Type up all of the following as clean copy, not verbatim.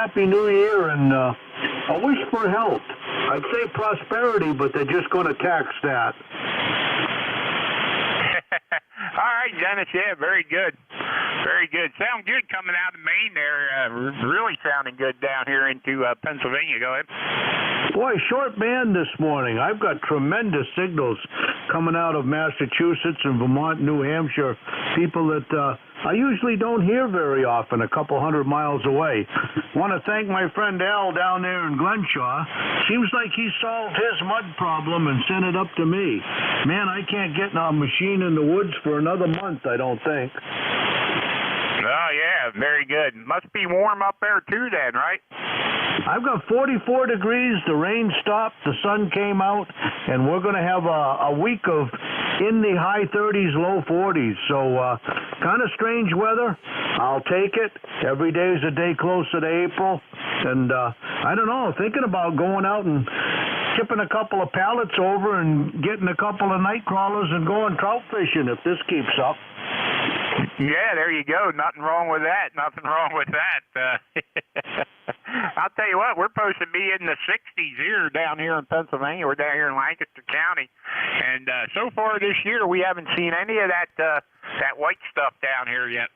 Happy New Year and a wish for health. I'd say prosperity, but they're just going to tax that. All right, Dennis. Yeah, very good. Very good. Sound good coming out of Maine there. Really sounding good down here into Pennsylvania. Go ahead. Boy, short band this morning. I've got tremendous signals coming out of Massachusetts and Vermont, New Hampshire. People that I usually don't hear very often, a couple hundred miles away. Want to thank my friend Al down there in Glenshaw. Seems like he solved his mud problem and sent it up to me. Man, I can't get a machine in the woods for another month, I don't think. Oh, yeah, very good. Must be warm up there too then, right? I've got 44 degrees, the rain stopped, the sun came out, and we're going to have a week of in the high 30s, low 40s. So kind of strange weather. I'll take it. Every day is a day closer to April. And I don't know, thinking about going out and tipping a couple of pallets over and getting a couple of night crawlers and going trout fishing if this keeps up. Yeah, there you go. Nothing wrong with that. Nothing wrong with that. I'll tell you what, we're supposed to be in the 60s here down here in Pennsylvania. We're down here in Lancaster County. And so far this year, we haven't seen any of that white stuff down here yet.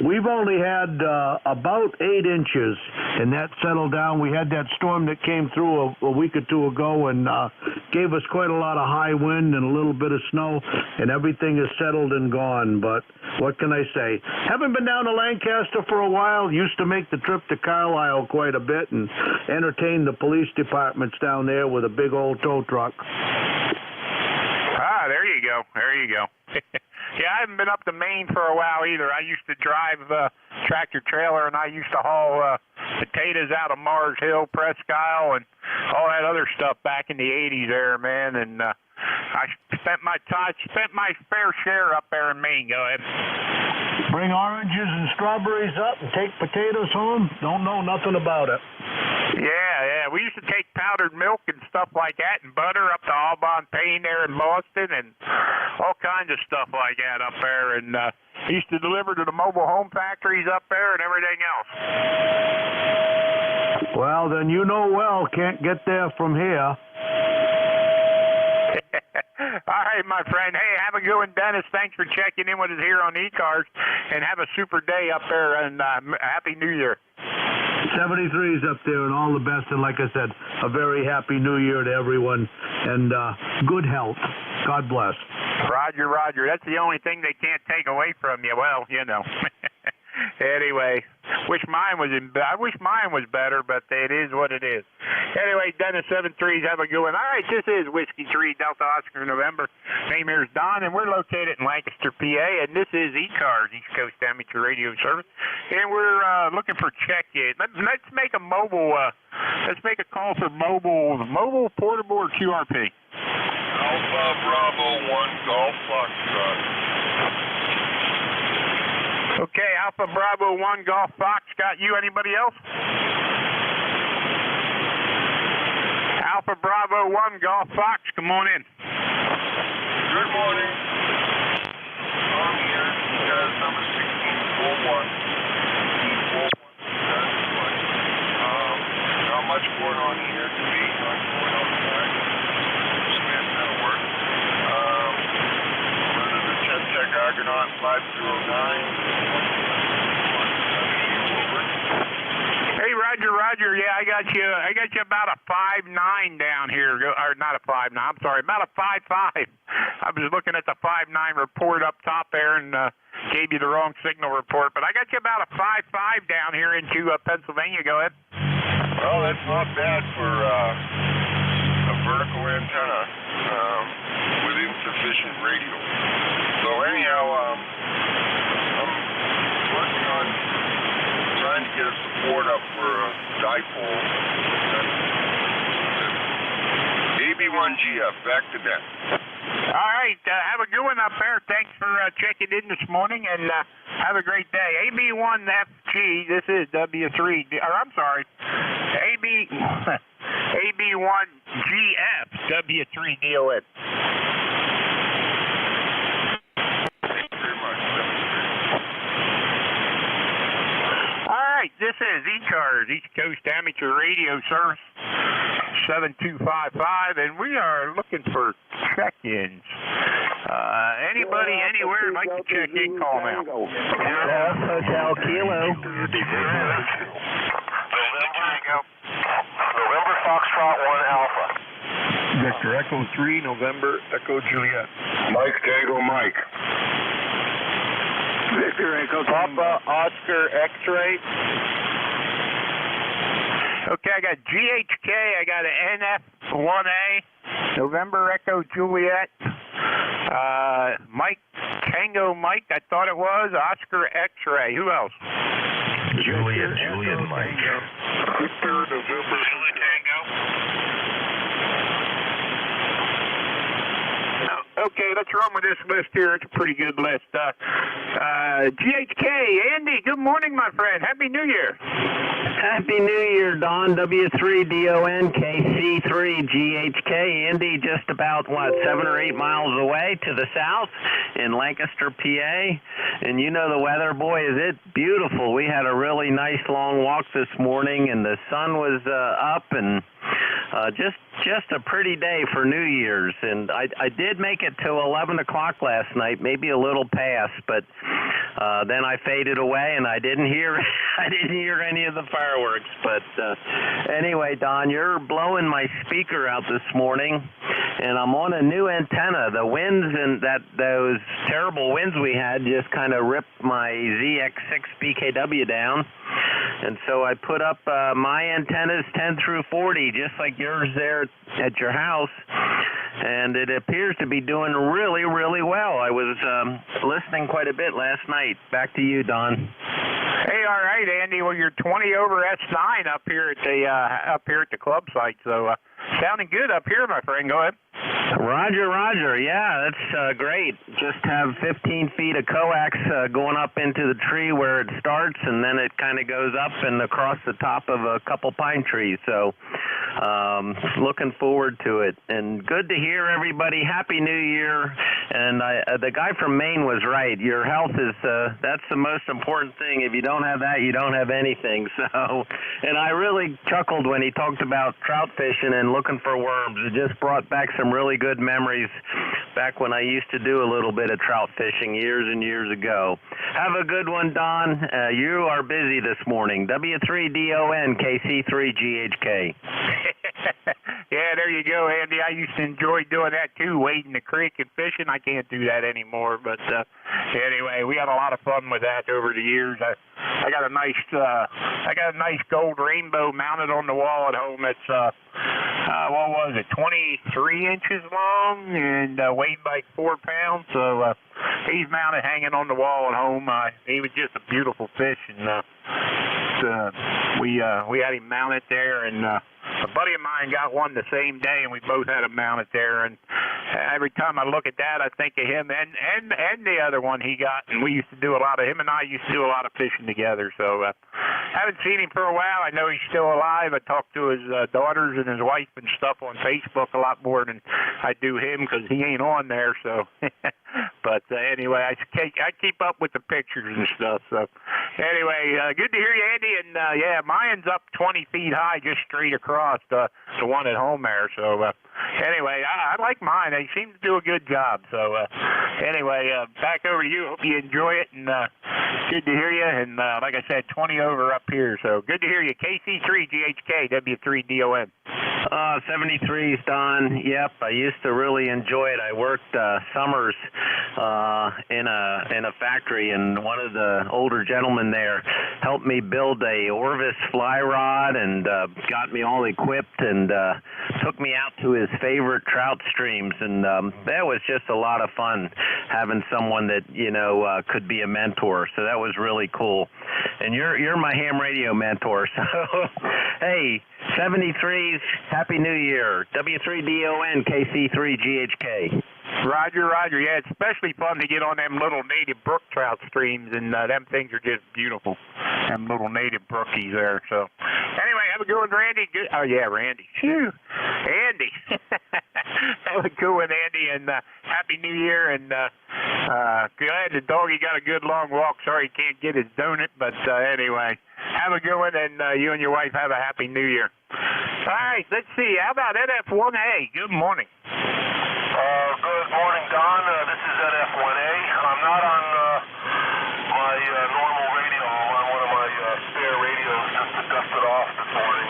We've only had about 8 inches, and that settled down. We had that storm that came through a week or two ago and gave us quite a lot of high wind and a little bit of snow, and everything is settled and gone. But what can I say? Haven't been down to Lancaster for a while. Used to make the trip to Carlisle quite a bit and entertain the police departments down there with a big old tow truck. Ah, there you go. There you go. Yeah, I haven't been up to Maine for a while either. I used to drive tractor trailer, and I used to haul potatoes out of Mars Hill, Presque Isle, and all that other stuff back in the 80s there, man. And I spent my fair share up there in Maine. Go ahead. Bring oranges and strawberries up and take potatoes home? Don't know nothing about it. Yeah. We used to take powdered milk and stuff like that and butter up to Aubon Payne there in Boston and all kinds of stuff like that up there. And used to deliver to the mobile home factories up there and everything else. Well, then you know well, can't get there from here. All right, my friend. Hey, have a good one, Dennis. Thanks for checking in with us here on ECARS, and have a super day up there, and Happy New Year. 73's up there, and all the best, and like I said, a very Happy New Year to everyone, and good health. God bless. Roger. That's the only thing they can't take away from you. Well, you know. Anyway, I wish mine was better, but it is what it is. Anyway, Dennis 73's have a good one. All right, this is Whiskey 3 Delta Oscar November. Name here is Don, and we're located in Lancaster, PA, and this is ECARS, East Coast Amateur Radio Service, and we're looking for check-in. Let's make a mobile. Let's make a call for mobile, portable, or QRP. Alpha Bravo 1 Golf Foxtrot. Okay, Alpha Bravo 1 Golf Fox. Got you? Anybody else? Alpha Bravo 1 Golf Fox, come on in. Good morning. I'm here. Guys, number 1641. Not much going on here today. Not going outside. Spent that'll work. Running the 10 Tech Argonaut 509. Hey, Roger. Yeah, I got you about a 5.9 down here, or not a 5.9. I'm sorry, about a 5.5. I was looking at the 5.9 report up top there and gave you the wrong signal report, but I got you about a 5.5 down here into Pennsylvania. Go ahead. Well, that's not bad for a vertical antenna with insufficient radio. So anyhow, I'm working on trying to get a support up for a dipole. AB1GF, back to that. All right, have a good one up there. Thanks for checking in this morning, and have a great day. AB1FG, this is W3, or I'm sorry, AB1GF, W3DON. All right, this is ECARS, East Coast Amateur Radio Service, 7255, and we are looking for check-ins. Anybody, anywhere would like to check in, call now. Hotel Kilo. November Foxtrot 1 Alpha. Victor Echo 3, November Echo Juliet. Mike Tango Mike. Victor Echo Papa Oscar X-Ray. Okay, I got GHK, I got an NF1A, November Echo Juliet. Mike Tango Mike, I thought it was, Oscar X-Ray. Who else? Juliet Mike. Victor November Julie Tango. Okay, let's run with this list here. It's a pretty good list. GHK, Andy, good morning, my friend. Happy New Year. Happy New Year, Don. W3DON KC3GHK. Andy, just about, 7 or 8 miles away to the south in Lancaster, PA. And you know the weather, boy, is it beautiful. We had a really nice long walk this morning, and the sun was up, and just a pretty day for New Year's. And I did make it to 11 o'clock last night, maybe a little past, but then I faded away, and I didn't hear any of the fireworks. But anyway, Don, you're blowing my speaker out this morning, and I'm on a new antenna. The winds and those terrible winds we had just kind of ripped my ZX6 BKW down. And so I put up my antennas 10 through 40, just like yours there at your house, and it appears to be doing really, really well. I was listening quite a bit last night. Back to you, Don. Hey, all right, Andy. Well, you're 20 over S9 up here at the club site, so sounding good up here, my friend. Go ahead. Roger. Yeah, that's great. Just have 15 feet of coax going up into the tree where it starts, and then it kind of goes up and across the top of a couple pine trees. So looking forward to it. And good to hear everybody. Happy New Year. And the guy from Maine was right. Your health is, that's the most important thing. If you don't have that, you don't have anything. So, and I really chuckled when he talked about trout fishing and looking for worms. It just brought back some really good memories back when I used to do a little bit of trout fishing years and years ago. Have a good one, Don. You are busy this morning. W3DON KC3GHK. Yeah, there you go, Andy. I used to enjoy doing that too, wading the creek and fishing. I can't do that anymore, but anyway, we had a lot of fun with that over the years. I got a nice gold rainbow mounted on the wall at home. It's what was it, 23 inches long and weighed like 4 pounds. So he's mounted, hanging on the wall at home. He was just a beautiful fish, and we had him mounted there, and a buddy of mine got one the same day, and we both had him mounted there. And every time I look at that, I think of him and the other one he got. And we used to do him and I used to do a lot of fishing together. So haven't seen him for a while. I know he's still alive. I talk to his daughters and his wife and stuff on Facebook a lot more than I do him, because he ain't on there. So, but anyway, I keep up with the pictures and stuff. So anyway, good to hear you, Andy. And yeah, mine's up 20 feet high, just straight across the one at home there. So anyway, I like mine. They seem to do a good job. So anyway, back over to you. Hope you enjoy it, and good to hear you. And like I said, 20 over up here. So good to hear you. KC3GHK, W3DON. 73s, Don. Yep, I used to really enjoy it. I worked summers in a factory, and one of the older gentlemen there helped me build a Orvis fly rod and got me all equipped, and took me out to his favorite trout streams, and that was just a lot of fun having someone that could be a mentor. So that was really cool. And you're my ham radio mentor. So hey, 73s, Happy New Year. W3DON KC3GHK. Roger. Yeah, it's especially fun to get on them little native brook trout streams, and them things are just beautiful. Them little native brookies there. So anyway, have a good one, Randy. Good. Oh yeah, Randy. Phew. Andy. Have a good one, Andy, and Happy New Year. And glad the doggy got a good long walk. Sorry he can't get his donut, but anyway, Have a good one, and you and your wife have a happy New Year. All right, let's see. How about NF1A? Good morning. Good morning, Don. This is NF1A. I'm not on my normal radio. I'm on one of my spare radios just to dust it off this morning.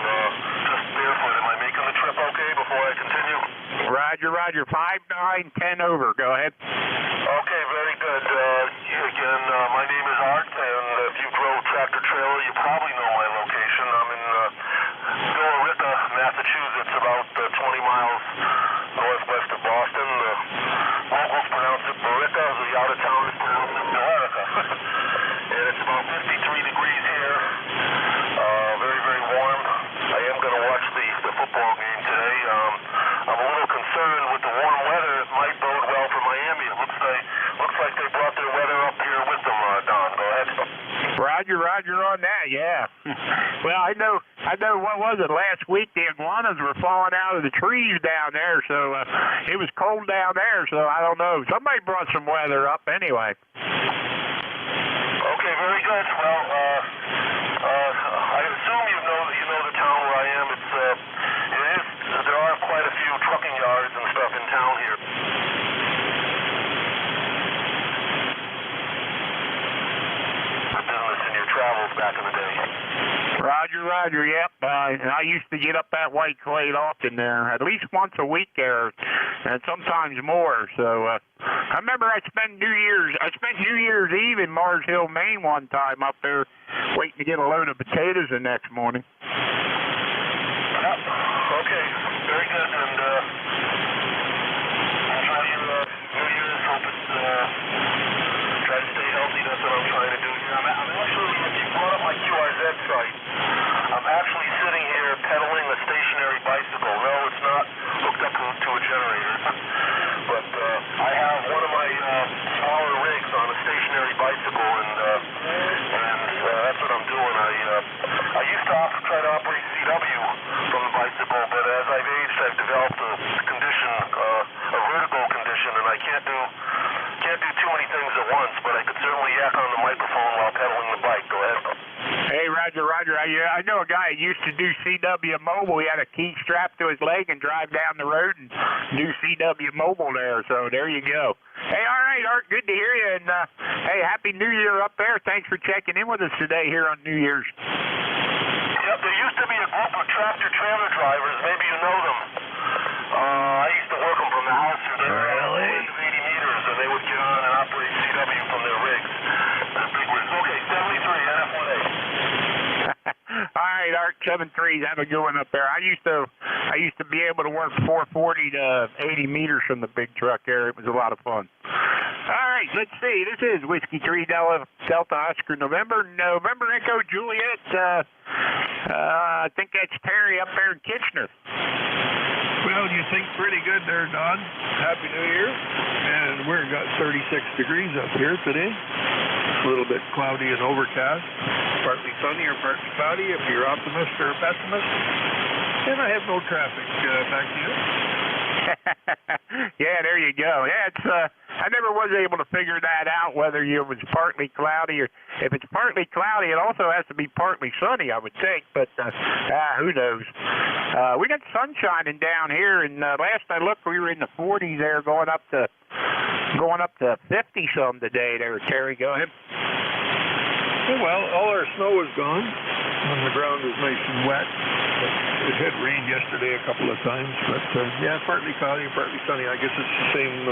Just barefoot. Am I making the trip okay before I continue? Roger. 5910 over. Go ahead. Okay, very good. Again, my name is Art, and if you drove tractor trailer, you probably know my location. I'm in Billerica, Massachusetts, about 20 miles northwest of Boston. The locals pronounce it Billerica, the out-of-towners pronounce it Billerica. And it's about 53 degrees here. Very, very warm. I am going to watch the football game today. I'm a little concerned with the warm weather. It might bode well for Miami. It looks like they brought their weather up here with them, Don. Go ahead. Roger on that, yeah. Well, I know, what was it, last week the iguanas were falling out of the trees down there, so it was cold down there, so I don't know. Somebody brought some weather up anyway. Okay, very good. Well, I assume you know the town where I am. There are quite a few trucking yards and stuff in town here. Business in your travels back in the day. Roger, yep. And I used to get up that White Clay often there, at least once a week there, and sometimes more. So I remember I spent New Year's Eve in Mars Hill, Maine one time up there, waiting to get a load of potatoes the next morning. Yep. Okay, very good. And enjoy your New Year's. Hope it's try to stay healthy. That's what I'm trying to do here. I'm actually, if you brought up my QRZ site, I'm actually sitting here pedaling a stationary bicycle. No, it's not hooked up to a generator. But I have one of my smaller rigs on a stationary bicycle, and that's what I'm doing. I used to try to operate CW from the bicycle, but as I've aged, I've developed a condition, a vertigo condition, and I can't do too many things at once. But I could certainly yak on the microphone while pedaling the bike. Go ahead. Hey, Roger. I know a guy who used to do CW Mobile. He had a key strapped to his leg and drive down the road and do CW Mobile there. So there you go. Hey, all right, Art, good to hear you. And, hey, Happy New Year up there. Thanks for checking in with us today here on New Year's. Yep, there used to be a group of tractor-trailer drivers. Maybe you know them. I used to work them from the house. They were really? 80 meters, and they would get on and operate CW from their rigs. Their big rigs. Okay, 73, NF1A. All right, Art, 7.3s. Have a good one up there. I used to be able to work 440 to 80 meters from the big truck there. It was a lot of fun. All right, let's see. This is Whiskey 3 Delta Oscar November Echo Juliet. I think that's Terry up there in Kitchener. Well, you think pretty good there, Don. Happy New Year. And we've got 36 degrees up here today. A little bit cloudy and overcast. Partly sunny or partly cloudy if you're optimist or pessimist. And I have no traffic. Back to you. Yeah, there you go. Yeah, it's I never was able to figure that out, whether it was partly cloudy or if it's partly cloudy, it also has to be partly sunny, I would think. But who knows? We got sun shining down here, and last I looked, we were in the 40s there, going up to 50 some today. There, Terry, go ahead. Well, all our snow is gone, and the ground is nice and wet. It had rained yesterday a couple of times, but yeah, partly cloudy, partly sunny. I guess it's the same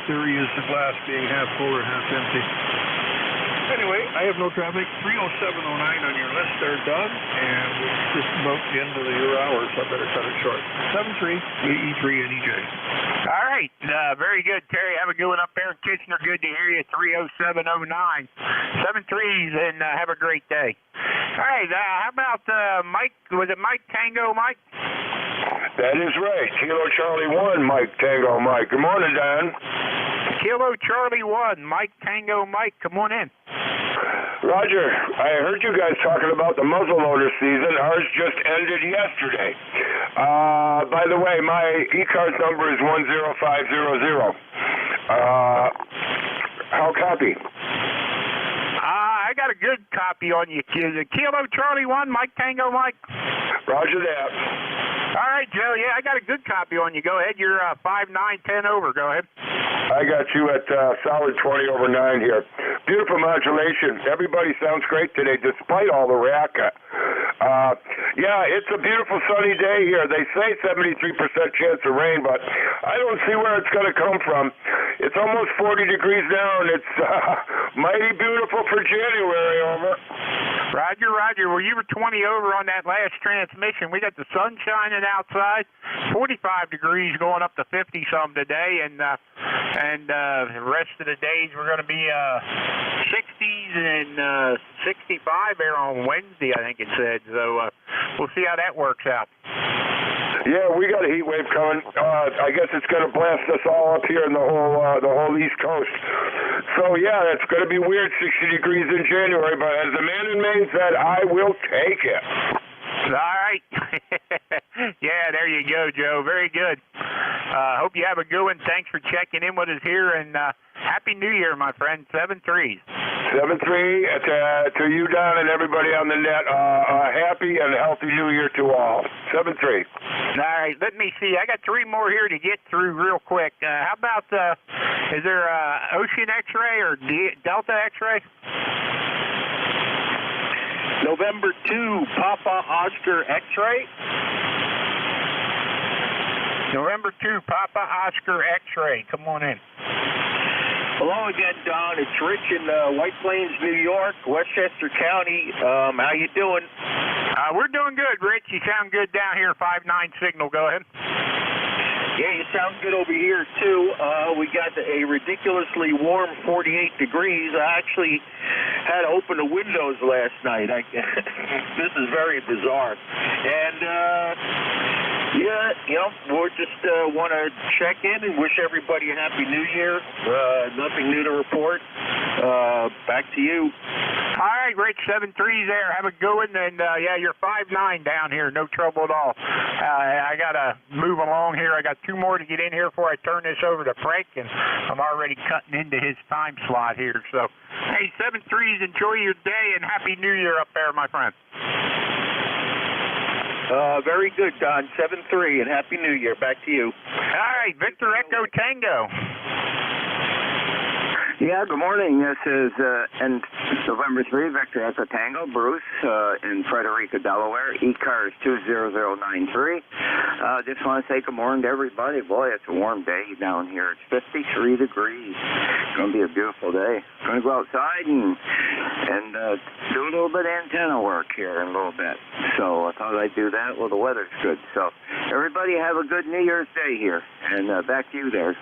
theory as the glass being half full or half empty. Anyway, I have no traffic. 30709 on your list there, Don, and it's just about the end of your hour, so I better cut it short. 73 AE3 NEJ. All right, very good, Terry. Have a good one up there in Kitchener. Good to hear you. 30709. 73s, and have a great day. All right, how about Mike? Was it Mike Tango Mike? That is right. Kilo Charlie 1, Mike Tango Mike. Good morning, Don. Kilo Charlie 1, Mike Tango Mike. Come on in. Roger, I heard you guys talking about the muzzleloader season. Ours just ended yesterday. By the way, my ECARS number is 10500. How copy? I got a good copy on you. Kilo Charlie 1, Mike Tango Mike. Roger that. All right, Joe. Yeah, I got a good copy on you. Go ahead. You're 5'9", 10 over. Go ahead. I got you at solid 20 over 9 here. Beautiful modulation. Everybody sounds great today, despite all the racket. Yeah, it's a beautiful sunny day here. They say 73% chance of rain, but I don't see where it's going to come from. It's almost 40 degrees now, and it's mighty beautiful for January, over. Roger, Roger. Well, you were 20 over on that last transmission. We got the sun shining outside, 45 degrees going up to 50-some today, and the rest of the days we're going to be 60s and 65 there on Wednesday, I think it said. So we'll see how that works out. Yeah, we got a heat wave coming. I guess it's going to blast us all up here in the whole East Coast. So yeah, it's going to be weird, 60 degrees in January. But as the man in Maine said, I will take it. All right. Yeah, there you go, Joe. Very good. Hope you have a good one. Thanks for checking in with us here, and Happy New Year, my friend. 7-3. 7-3 to you, Don, and everybody on the net. Happy and healthy New Year to all. 7-3. All right, let me see. I got 3 more here to get through real quick. How about, is there Ocean X-ray or Delta X-ray? November 2, Papa Oscar X-ray. November 2, Papa Oscar X-ray. Come on in. Hello again, Don. It's Rich in White Plains, New York, Westchester County. How you doing? We're doing good, Rich. You sound good down here. 5-9 signal. Go ahead. Yeah, you sound good over here, too. We got a ridiculously warm 48 degrees. I actually had to open the windows last night. This is very bizarre. And, yeah, you know, we just want to check in and wish everybody a Happy New Year. Nothing new to report. Back to you. All right, Rich, 7-3 there. Have a good one. And, yeah, you're 5-9 down here. No trouble at all. I got to move along here. I got 2 more to get in here before I turn this over to Frank, and I'm already cutting into his time slot here. So, hey, 7-3s, enjoy your day, and Happy New Year up there, my friend. Very good, Don. 7-3, and Happy New Year. Back to you. All right, Victor Echo Tango. Yeah, good morning. This is November 3, Victor Echo Tango, Bruce in Frederica, Delaware, ECARS 20093. Just want to say good morning to everybody. Boy, it's a warm day down here. It's 53 degrees. It's going to be a beautiful day. Going to go outside and do a little bit of antenna work here in a little bit. So I thought I'd do that while the weather's good. So everybody have a good New Year's Day here. And back to you there.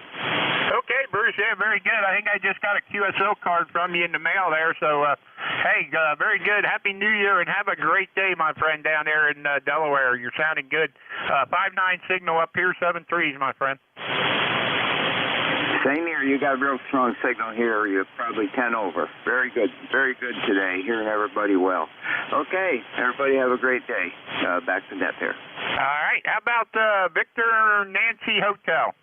Okay, Bruce, yeah, very good. I think I just got a QSO card from you in the mail there. So, hey, very good. Happy New Year, and have a great day, my friend, down there in Delaware. You're sounding good. 5-9 signal up here, 7-3s, my friend. Same here. You got a real strong signal here. You're probably 10 over. Very good today. Hearing everybody well. Okay, everybody have a great day. Back to net there. All right. How about Victor Nancy Hotel?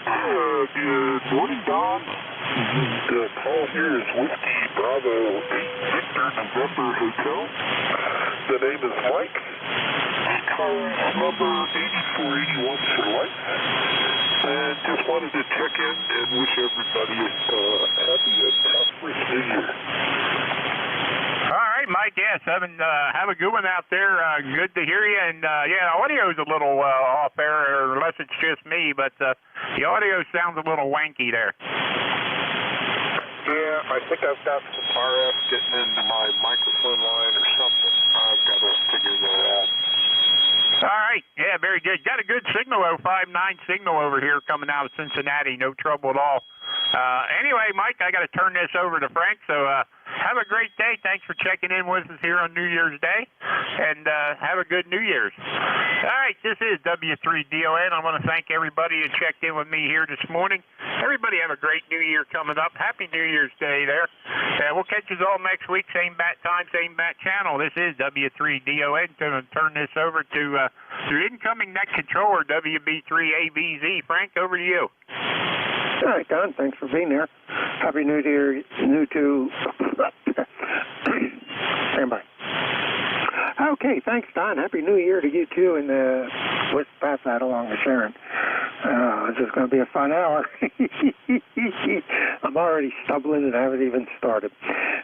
Good morning, Don. The call here is Whiskey Bravo 8 Victor November Hotel. The name is Mike. Call number 8481 for life. And just wanted to check in and wish everybody a happy and prosperous New Year. All right, Mike. Yeah, 7. Have a good one out there. Good to hear you. And yeah, the audio's a little off there, unless it's just me. But the audio sounds a little wanky there. Yeah, I think I've got some RF getting into my microphone line or something. I've got to figure that out. All right. Yeah, very good. Got a good signal, 5-9 signal over here coming out of Cincinnati. No trouble at all. Anyway, Mike, I got to turn this over to Frank. So have a great day. Thanks for checking in with us here on New Year's Day. And have a good New Year's. All right, this is W3DON. I want to thank everybody who checked in with me here this morning. Everybody have a great New Year coming up. Happy New Year's Day there. We'll catch you all next week. Same bat time, same bat channel. This is W3DON. Going to turn this over to incoming net controller, WB3AVZ. Frank, over to you. All right, Don, thanks for being there. Happy New Year, stand by. Okay, thanks, Don. Happy New Year to you too, and let's pass that along to Sharon. This is going to be a fun hour. I'm already stumbling and haven't even started.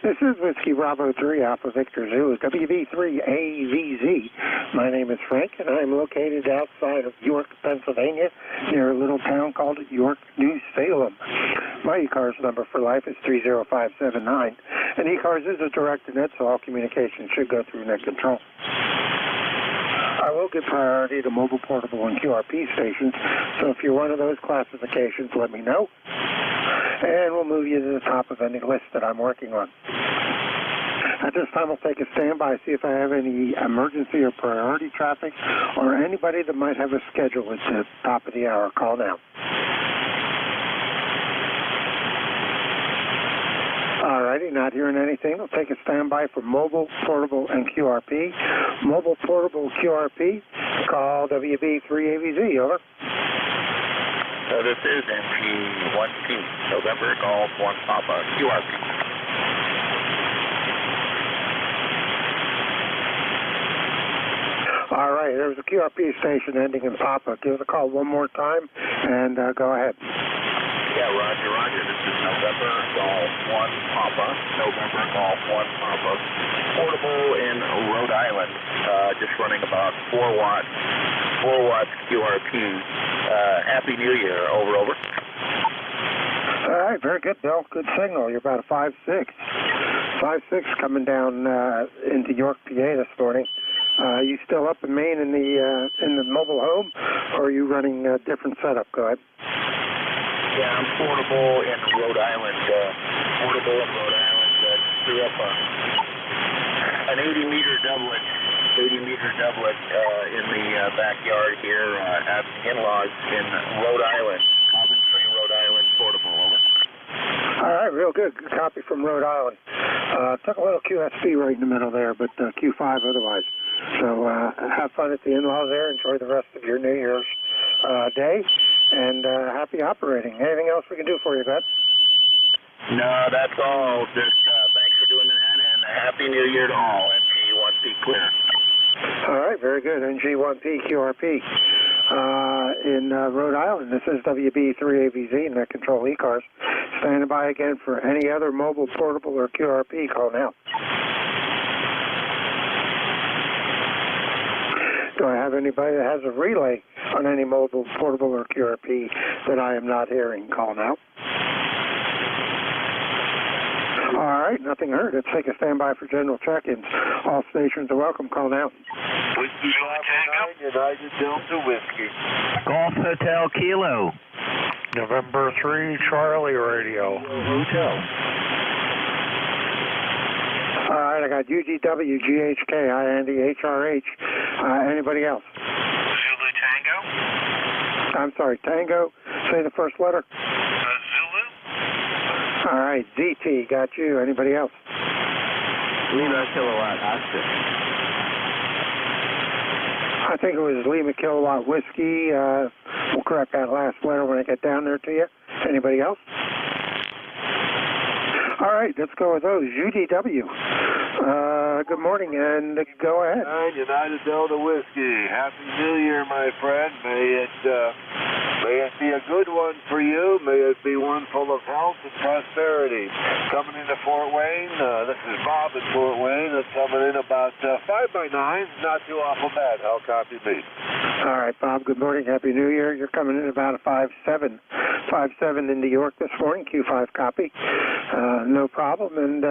This is Whiskey Bravo 3 Alpha Victor Zulu, WB3AVZ. My name is Frank, and I'm located outside of York, Pennsylvania, near a little town called York, New Salem. My ECARS number for life is 30579, and ECARS is a direct net, so all communication should go through net control. I will give priority to mobile, portable, and QRP stations, so if you're one of those classifications, let me know, and we'll move you to the top of any list that I'm working on. At this time, I'll take a standby, see if I have any emergency or priority traffic, or anybody that might have a schedule at the top of the hour. Call now. Alrighty, not hearing anything. We'll take a standby for mobile, portable, and QRP. Mobile, portable, QRP. Call WB3AVZ, over. This is NJ2US, November Golf 1 Papa, QRP. All right, there's a QRP station ending in Papa. Give it a call one more time, and go ahead. Yeah, Roger. This is November Golf 1 Papa, November Golf 1 Papa. Portable in Rhode Island, just running about 4 watts QRP. Happy New Year, over. All right, very good, Bill. Good signal. You're about a 5.6. 5.6 coming down into York, PA this morning. You still up in Maine in the mobile home, or are you running a different setup? Go ahead. Yeah, I'm portable in Rhode Island. Threw up an 80-meter doublet in the backyard here at in-laws in Rhode Island. Coventry, Rhode Island, portable, over. All right, real good. Good copy from Rhode Island. Took a little QSP right in the middle there, but Q5 otherwise. So have fun at the in-laws there. Enjoy the rest of your New Year's day. And happy operating. Anything else we can do for you, Beth? No, that's all. Just thanks for doing that, and Happy New Year to all. NJ1P clear. All right, very good. NJ1P QRP in Rhode Island. This is WB3AVZ, Net Control ECARS. Standing by again for any other mobile, portable, or QRP. Call now. Do I have anybody that has a relay on any mobile, portable, or QRP that I am not hearing? Call now. All right, nothing heard. Let's take a standby for general check-ins. All stations are welcome. Call now. Whiskey Bravo 9, United Delta Whiskey. Golf Hotel Kilo. November 3, Charlie Radio. Hotel. All right, I got UGW, GHK, IND, HRH. Anybody else? Zulu Tango. I'm sorry, Tango. Say the first letter. Zulu. All right, ZT, got you. Anybody else? Lima Kilowatt Oscar. I think it was Lima Kilowatt Whiskey. We'll correct that last letter when I get down there to you. Anybody else? All right, let's go with those. UDW. Good morning, and go ahead. United Delta Whiskey. Happy New Year, my friend. May it be a good one for you. May it be one full of health and prosperity. Coming into Fort Wayne, this is Bob in Fort Wayne. It's coming in about 5 by 9. Not too awful bad. How copy me? All right, Bob, good morning. Happy New Year. You're coming in about a 5.7. 5.7 into York this morning. Q5 copy. No problem, and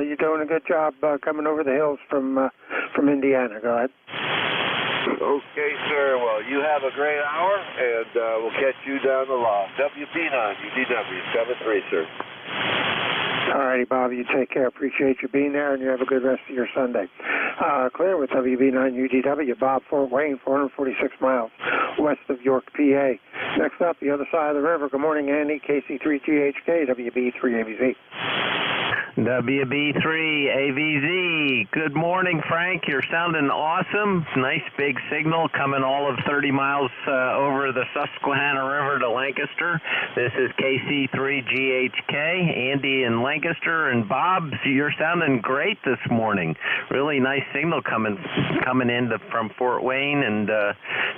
you're doing a good job coming over the hills from Indiana. Go ahead. Okay, sir. Well, you have a great hour, and we'll catch you down the line. WB9, UDW, 7-3, sir. All righty, Bob. You take care. Appreciate you being there, and you have a good rest of your Sunday. Clear with WB9 UDW. Bob, Fort Wayne, 446 miles west of York, PA. Next up, the other side of the river. Good morning, Andy. KC3GHK, WB3ABZ. WB3AVZ. Good morning, Frank. You're sounding awesome. Nice big signal coming all of 30 miles over the Susquehanna River to Lancaster. This is KC3GHK. Andy in Lancaster and Bob, you're sounding great this morning. Really nice signal coming in from Fort Wayne, and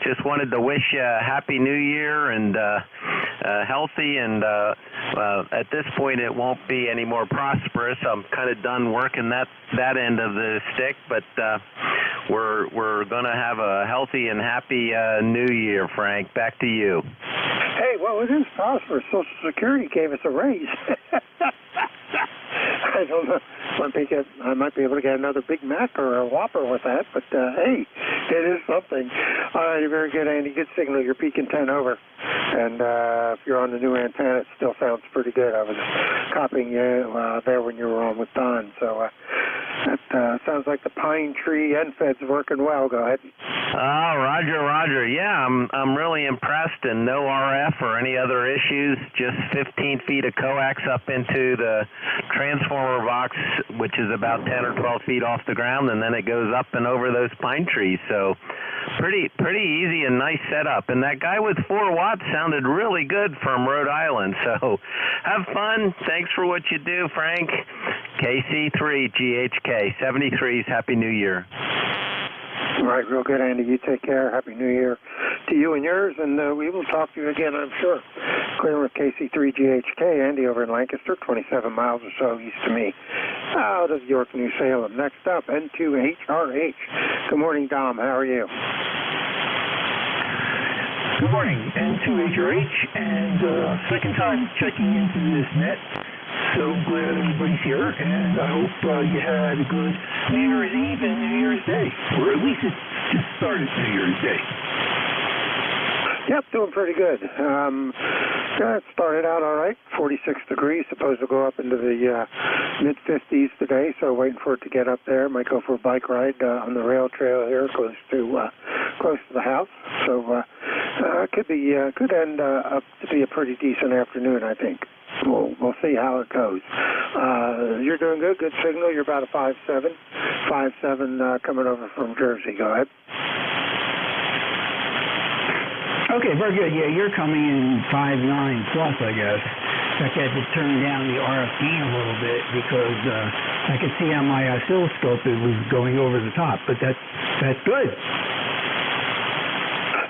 just wanted to wish you a Happy New Year and healthy, and at this point it won't be any more prosperous. I'm kind of done working that end of the stick, but we're going to have a healthy and happy New Year, Frank. Back to you. Hey, well, it is prosperous. Social Security gave us a raise. I don't know. I might be able to get another Big Mac or a Whopper with that, but hey, it is something. All right, very good, Andy. Good signal. You're peaking 10 over. And if you're on the new antenna, it still sounds pretty good. I was copying you there when you were on with Don. So that sounds like the Pine Tree NFED's working well. Go ahead. Roger. Yeah, I'm really impressed, and no RF or any other issues. Just 15 feet of coax up into the transformer box, which is about 10 or 12 feet off the ground, and then it goes up and over those pine trees. So pretty easy and nice setup. And that guy with 4 watts sounded really good from Rhode Island. So have fun. Thanks for what you do, Frank. KC3GHK 73's Happy New Year. All right, real good, Andy. You take care. Happy New Year to you and yours, and we will talk to you again, I'm sure. Clear with KC3GHK, Andy over in Lancaster, 27 miles or so east of me, out of York, New Salem. Next up, N2HRH. Good morning, Dom. How are you? Good morning, N2HRH, and second time checking into this net. So glad everybody's here, and I hope you had a good New Year's Eve and New Year's Day, or at least it just started New Year's Day. Yep, doing pretty good. It started out all right, 46 degrees, supposed to go up into the mid-50s today, so waiting for it to get up there. Might go for a bike ride on the rail trail here, close to the house. So could end up to be a pretty decent afternoon, I think. We'll see how it goes. You're doing good. Good signal. You're about a 5.7 coming over from Jersey. Go ahead. Okay, very good. Yeah, you're coming in 5.9 plus, I guess. In fact, I had to turn down the RF gain a little bit because I could see on my oscilloscope it was going over the top, but that's good.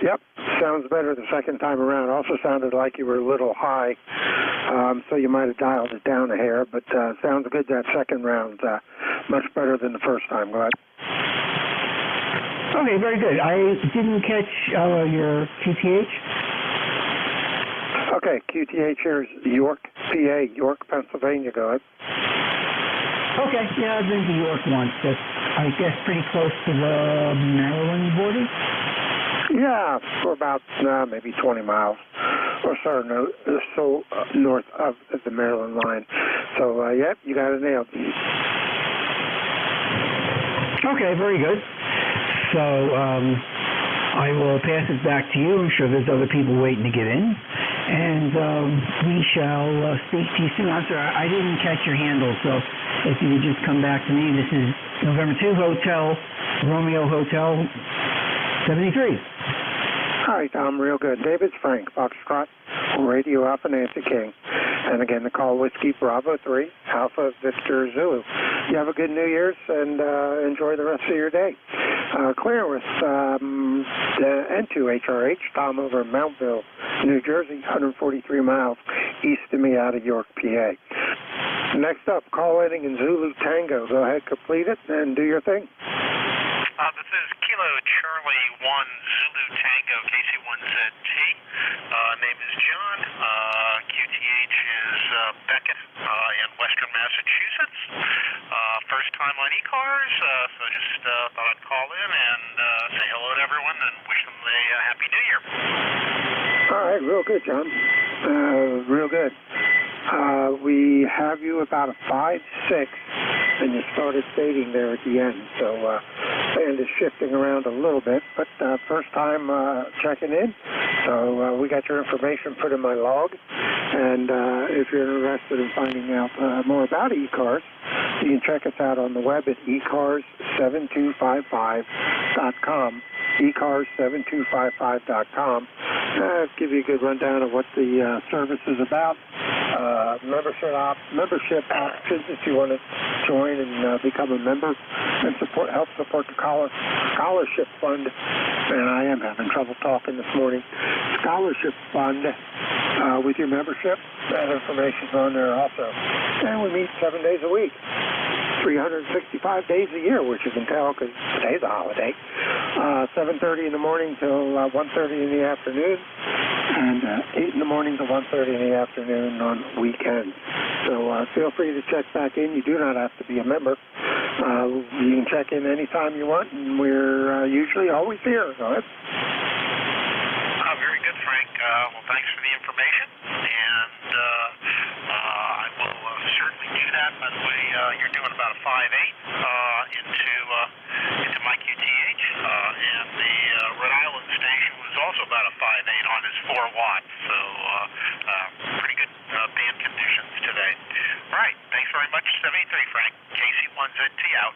Yep, sounds better the second time around. Also sounded like you were a little high, so you might have dialed it down a hair, but sounds good that second round. Much better than the first time. Go ahead. Okay, very good. I didn't catch your QTH. Okay, QTH here is York, PA, York, Pennsylvania. Go ahead. Okay, yeah, I've been to York once. That's, I guess, pretty close to the Maryland border. Yeah, for about maybe 20 miles or so, north of the Maryland line. So, yep, you got it nailed. Okay, very good. So I will pass it back to you. I'm sure there's other people waiting to get in. And we shall speak to you soon. I'm sorry, I didn't catch your handle, so if you could just come back to me. This is November 2 Hotel, Romeo Hotel 73. All right, Tom, real good. David's Frank, Foxtrot, Radio Alpha Nancy King. And again, the call Whiskey Bravo 3, Alpha Victor Zulu. You have a good New Year's and enjoy the rest of your day. Clear with N2HRH, Tom over in Mountville, New Jersey, 143 miles east of me out of York, PA. Next up, call ending in Zulu Tango. Go ahead, complete it, and do your thing. This is Kilo Charlie 1 Zulu Tango KC1ZT. Name is John. QTH is Beckett in Western Massachusetts. First time on ECARS, so just thought I'd call in and say hello to everyone and wish them a Happy New Year. All right, real good, John. Real good. We have you about a 5.6 and you started fading there at the end. So band is shifting around a little bit, but first time checking in. So we got your information put in my log, and if you're interested in finding out more about ECARS, you can check us out on the web at ECARS7255.com. ECARS7255.com. Give you a good rundown of what the service is about. Membership options if you want to join and become a member and help support the scholarship fund. And I am having trouble talking this morning. Scholarship fund with your membership. That information's on there also. And we meet 7 days a week. 365 days a year, which you can tell because today's a holiday. 7:30 in the morning till 1:30 in the afternoon, and 8 in the morning to 1:30 in the afternoon on weekends. So feel free to check back in. You do not have to be a member. You can check in anytime you want, and we're usually always here. Go ahead. Very good, Frank. Well, thanks for the information, and I will certainly do that. By the way, you're doing about a 5.8 into my QTH, and the Rhode Island station was also about a 5.8 on his 4 watts, so pretty good band conditions today. All right, thanks very much, 73 Frank. KC1ZT out.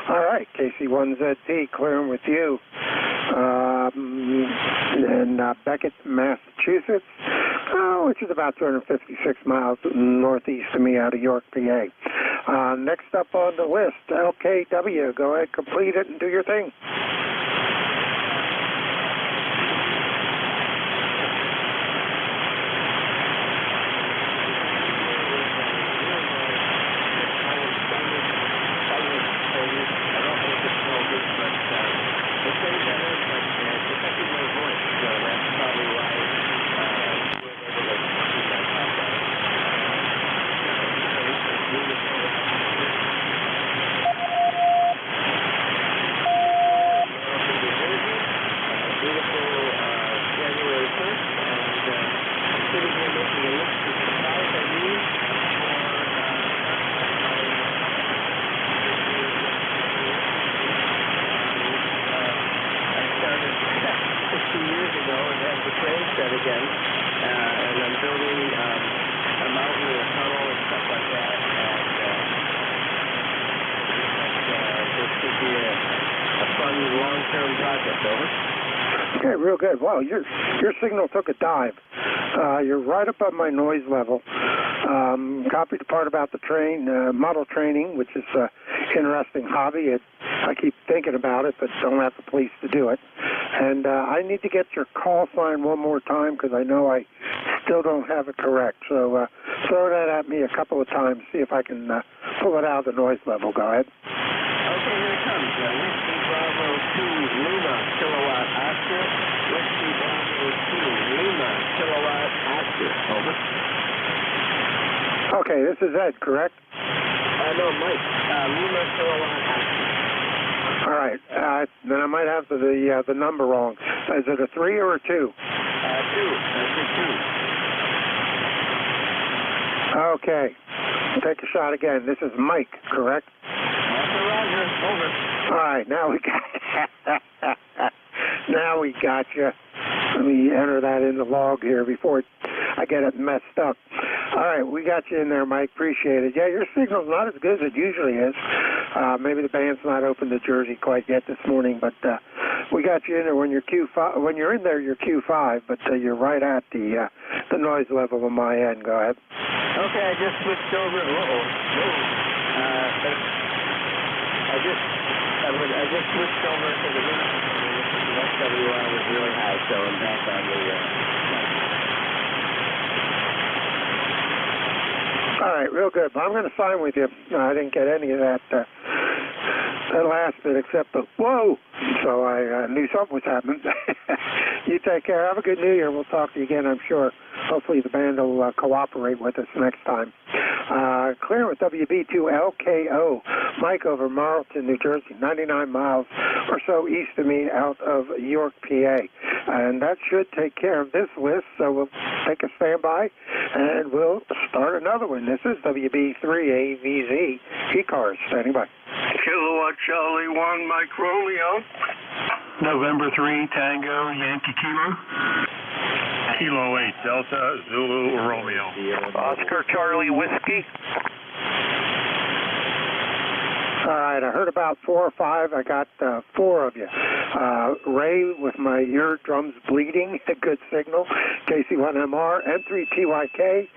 All right, KC1ZT, clearing with you. In Beckett, Massachusetts, which is about 256 miles northeast of me out of York, PA. Next up on the list, LKW. Go ahead, complete it and do your thing. Okay, real good. Wow, your signal took a dive. You're right above my noise level. Copied the part about the model training, which is an interesting hobby. I keep thinking about it, but don't have the police to do it. And I need to get your call sign one more time because I know I still don't have it correct. So throw that at me a couple of times, see if I can pull it out of the noise level. Go ahead. Okay, here it comes. Whiskey Bravo 2 Lima kilowatt Oscar. Whiskey Bravo 2 Lima kilowatt Oscar. Over. Okay, this is Ed, correct? No, Mike. Lima kilowatt Oscar. All right. Then I might have the number wrong. Is it a 3 or a 2? 2. That's a 2. Okay. Take a shot again. This is Mike, correct? Roger. Over. All right. Now we got you. Let me enter that in the log here before I get it messed up. All right, we got you in there, Mike. Appreciate it. Yeah, your signal's not as good as it usually is. Maybe the band's not open to Jersey quite yet this morning, but we got you in there when you're Q5. When you're in there, you're Q5, but you're right at the noise level on my end. Go ahead. Okay, I just switched over. I just switched over to the SWR was really high, so I'm back on the. All right, real good. Well, I'm going to sign with you. I didn't get any of that the last bit except the whoa. So I knew something was happening. You take care. Have a good New Year. We'll talk to you again, I'm sure. Hopefully the band will cooperate with us next time. Clear with WB2LKO. Mike over Marlton, New Jersey, 99 miles or so east of me out of York, PA. And that should take care of this list. So we'll take a standby and we'll start another one. This is WB3AVZ. ECARS. Standing by. Kilowatt Charlie 1, Mike Romeo. November 3, Tango, Yankee Kilo. Kilo 8, Delta, Zulu, Romeo. Oscar Charlie Whiskey. All right, I heard about 4 or 5. I got 4 of you. Ray with my eardrums bleeding, a good signal. KC1MR, N3TYK,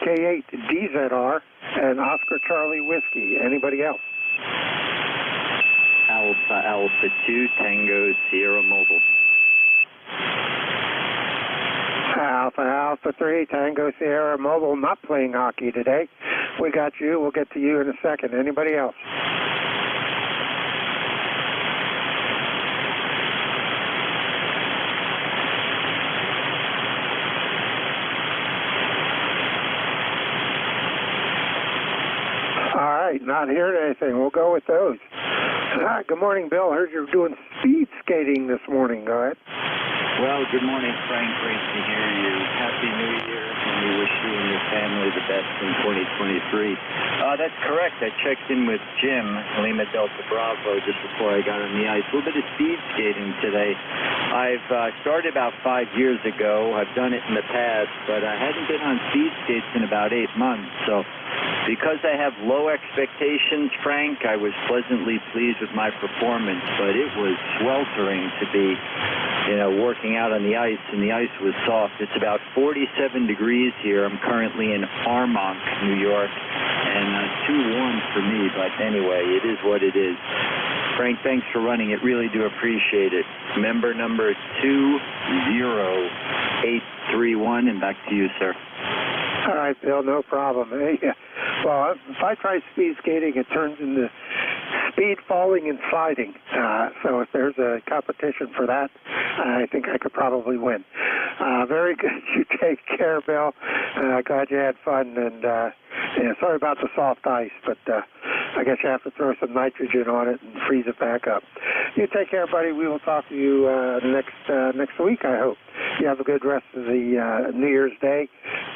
K8DZR, and Oscar Charlie Whiskey. Anybody else? Alpha 2, Tango, Sierra Mobile. Alpha 3, Tango, Sierra Mobile, not playing hockey today. We got you. We'll get to you in a second. Anybody else? All right, not hearing anything. We'll go with those. Good morning, Bill. I heard you're doing speed skating this morning. Go ahead. Well, good morning, Frank. Great to hear you. Happy New Year, and we wish you and your family the best in 2023. That's correct. I checked in with Jim, Lima Delta Bravo, just before I got on the ice. A little bit of speed skating today. I've started about 5 years ago. I've done it in the past, but I hadn't been on speed skates in about 8 months. So because I have low expectations, Frank, I was pleasantly pleased with my performance, but it was sweltering to be working out on the ice, and the ice was soft. It's about 47 degrees here. I'm currently in Armonk, New York, and too warm for me, but anyway, it is what it is. Frank, thanks for running it. Really do appreciate it. Member number 20831, and back to you, sir. All right, Bill, no problem. Hey, well, if I try speed skating, it turns into speed falling and sliding. So if there's a competition for that, I think I could probably win. Very good. You take care, Bill. Glad you had fun. And sorry about the soft ice, but I guess you have to throw some nitrogen on it and freeze it back up. You take care, buddy. We will talk to you next week, I hope. You have a good rest of the New Year's Day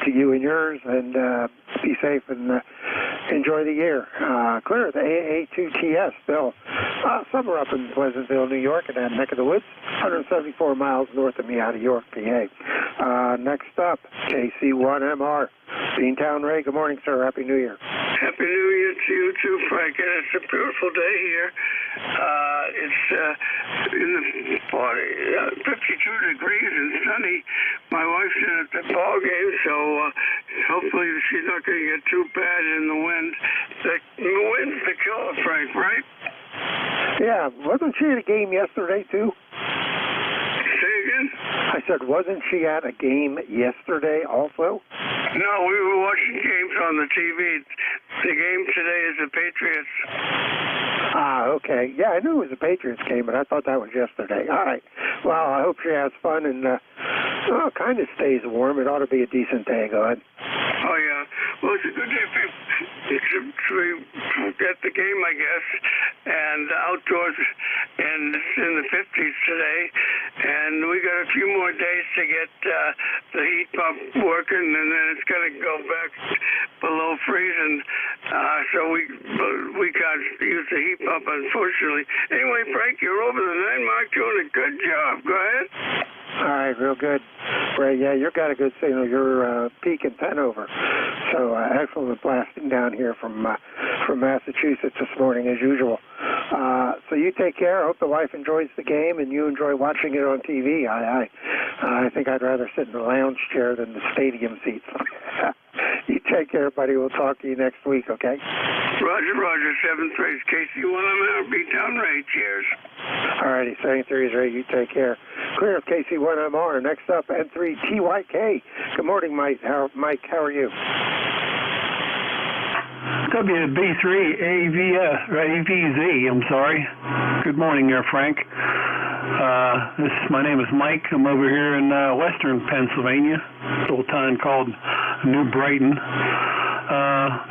to you and yours, and be safe and enjoy the year. Clear the AA2TS, Bill. Summer up in Pleasantville, New York, in that neck of the woods, 174 miles north of me out of York, PA. Next up, KC1MR. Beantown Ray, good morning, sir. Happy New Year. Happy New Year to you too, Frank. And it's a beautiful day here. It's in the 52 degrees and sunny. My wife's in at the ball game, so hopefully she's not going to get too bad in the wind. The wind's the killer, Frank, right? Yeah, wasn't she at a game yesterday too? Say again? I said, wasn't she at a game yesterday also? No, we were watching games on the TV. The game today is the Patriots. Okay. Yeah, I knew it was a Patriots game, but I thought that was yesterday. All right. Well, I hope she has fun and kind of stays warm. It ought to be a decent day. Go ahead. Oh, yeah. Well, it's a good day to get the game, I guess, and outdoors, and it's in the 50s today, and we got a few more days to get the heat pump working, and then it's going to go back below freezing, so we can't use the heat pump, unfortunately. Anyway, Frank, you're over the 9 mark, doing a good job. Go ahead. All right, real good. Ray, yeah, you've got a good signal. You're peaking 10 over. So excellent blasting down here from Massachusetts this morning, as usual. So you take care. I hope the wife enjoys the game and you enjoy watching it on TV. I think I'd rather sit in the lounge chair than the stadium seats. You take care, buddy. We'll talk to you next week, okay? Roger. 7th race, KC1MR, Beantown Ray. Cheers. All righty, 7th race, Ray. You take care. Clear of KC1MR. Next up, N3TYK. Good morning, Mike. How are you? WB3AVZ, I'm sorry. Good morning there, Frank. My name is Mike. I'm over here in western Pennsylvania, a little town called New Brighton.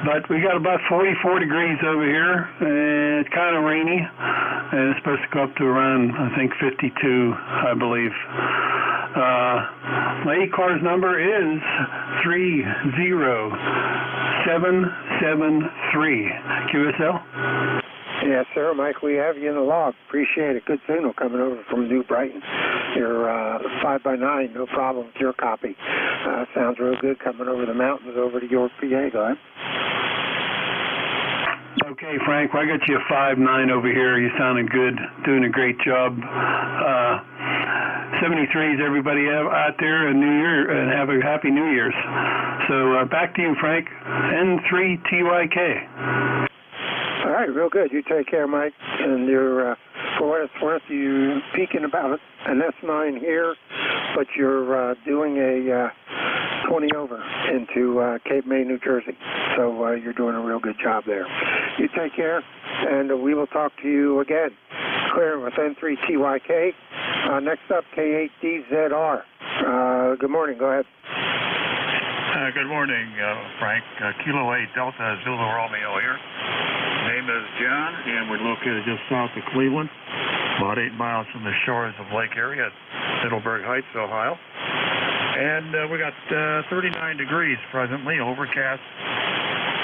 But we got about 44 degrees over here, and it's kind of rainy, and it's supposed to go up to around, I think, 52, I believe. My ECARS number is 30773. QSL? Yes, sir, Mike, we have you in the log. Appreciate it. Good signal coming over from New Brighton. Your 5x9, no problem with your copy. Sounds real good coming over the mountains over to York, PA. Go ahead. Okay, Frank, well, I got you a 5.9 over here. You sounding good, doing a great job. 73s, everybody out there, a New Year, and have a Happy New Year's. So back to you, Frank. N3TYK. All right, real good. You take care, Mike. And you're, for what it's worth, you peeking about an S9 here, but you're doing a 20 over into Cape May, New Jersey. So you're doing a real good job there. You take care, and we will talk to you again. Clearing with N3TYK. Next up, K8DZR. Good morning. Go ahead. Good morning, Frank. Kilo 8 Delta Zulu Romeo here. Name is John, and we're located just south of Cleveland, about 8 miles from the shores of Lake Erie at Middleburg Heights, Ohio. And we got 39 degrees presently, overcast,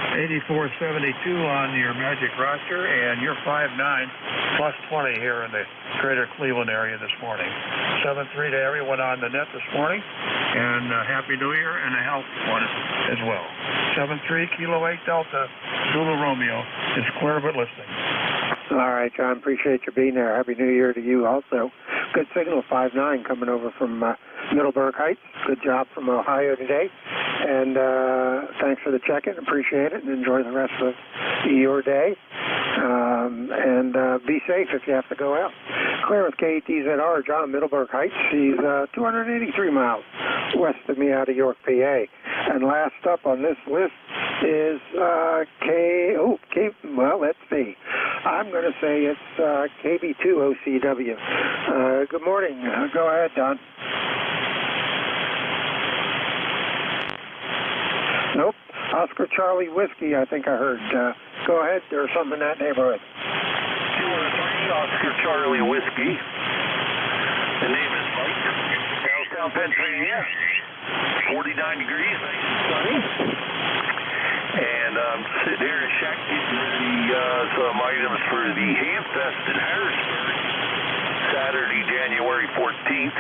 8472 on your Magic roster, and you're 5'9", plus 20 here in the greater Cleveland area this morning. 7-3 to everyone on the net this morning, and Happy New Year and a healthy one as well. 7-3, Kilo 8 Delta, Zulu Romeo is clear but listening. All right, John, appreciate you being there. Happy New Year to you also. Good signal, 5'9", coming over from Middleburg Heights. Good job from Ohio today. And thanks for the check-in. Appreciate it, and enjoy the rest of your day. And be safe if you have to go out. Clear with K8DZR, John, Middleburg Heights. He's 283 miles west of me out of York, PA. And last up on this list is well, let's see. I'm going to say it's KB2OCW. Good morning. Go ahead, Don. Nope. Oscar Charlie Whiskey, I think I heard. Go ahead. There's something in that neighborhood. 203 Oscar Charlie Whiskey. The name is Mike. Downtown Pennsylvania. 49 degrees, nice and sunny. And I'm sitting here in a shack getting some items for the Hamfest in Harrisburg, Saturday, January 14th.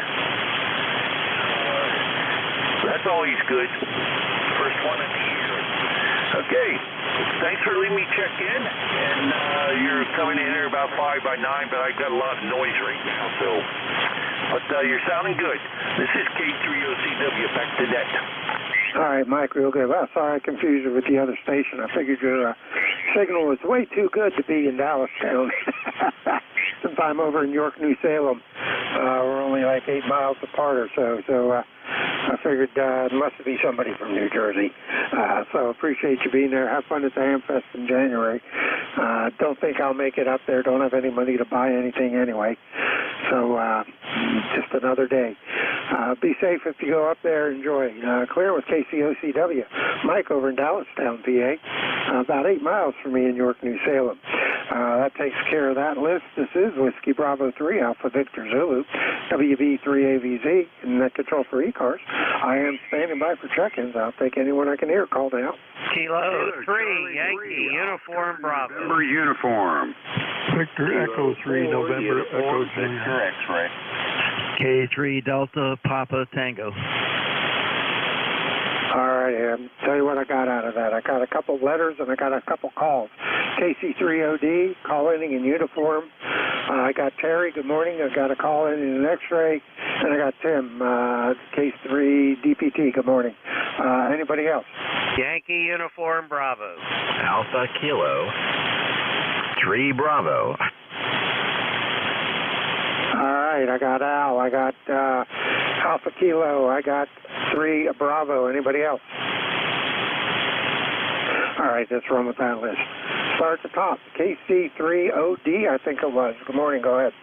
That's always good. First one of the year. Okay. Thanks for letting me check in. And you're coming in here about 5x9, but I got a lot of noise right now, so. But you're sounding good. This is K3OCW, back to net. All right, Mike, real good. Well, sorry I confused you with the other station. I figured your signal was way too good to be in Dallastown. Since I'm over in York, New Salem, we're only like 8 miles apart or so. So I figured it must be somebody from New Jersey. So appreciate you being there. Have fun at the Hamfest in January. Don't think I'll make it up there. Don't have any money to buy anything anyway. So just another day. Be safe if you go up there. Enjoy. Clear with KCOCW. Mike over in Dallastown, PA. About 8 miles from me in York, New Salem. That takes care of that list. This is Whiskey Bravo 3, Alpha Victor Zulu, WB3AVZ, and net control for ECARS. I am standing by for check-ins. I'll take anyone I can hear. Call now. Kilo 3, Yankee, Uniform Bravo. November Uniform. Victor Echo 3, November Echo 3. Victor X-ray. K3 Delta Papa Tango. All right, tell you what I got out of that. I got a couple letters and I got a couple calls. KC3OD, calling in uniform. I got Terry, good morning. I got a call in an X-ray. And I got Tim, Case 3 DPT, good morning. Anybody else? Yankee Uniform Bravo. Alpha Kilo 3 Bravo. All right, I got Al. I got Alpha Kilo. I got 3 Bravo. Anybody else? All right, let's run with that list. Start at the top. KC3OD, I think it was. Good morning, go ahead.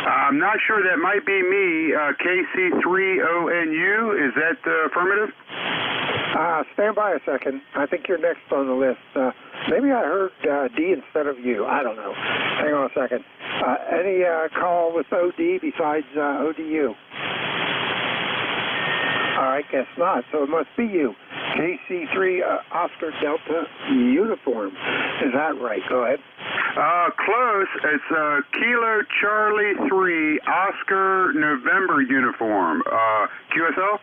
I'm not sure, that might be me. KC3ONU, is that affirmative? Stand by a second. I think you're next on the list. Maybe I heard D instead of you. I don't know. Hang on a second. Any call with OD besides ODU? All right, guess not. So it must be you. KC3 Oscar Delta Uniform. Is that right? Go ahead. Close. It's Kilo Charlie 3 Oscar November Uniform. QSL?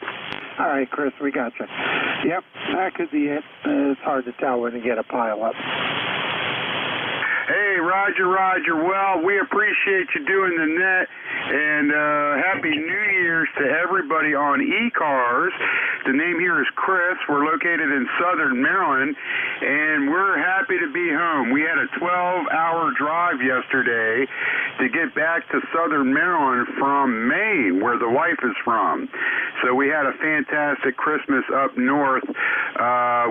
All right, Chris, we got you. Yep, that could be it. It's hard to tell when you get a pile up. Hey, Roger. Well, we appreciate you doing the net, and Happy New Year's to everybody on ECARS. The name here is Chris. We're located in Southern Maryland, and we're happy to be home. We had a 12-hour drive yesterday to get back to Southern Maryland from Maine, where the wife is from. So we had a fantastic Christmas up north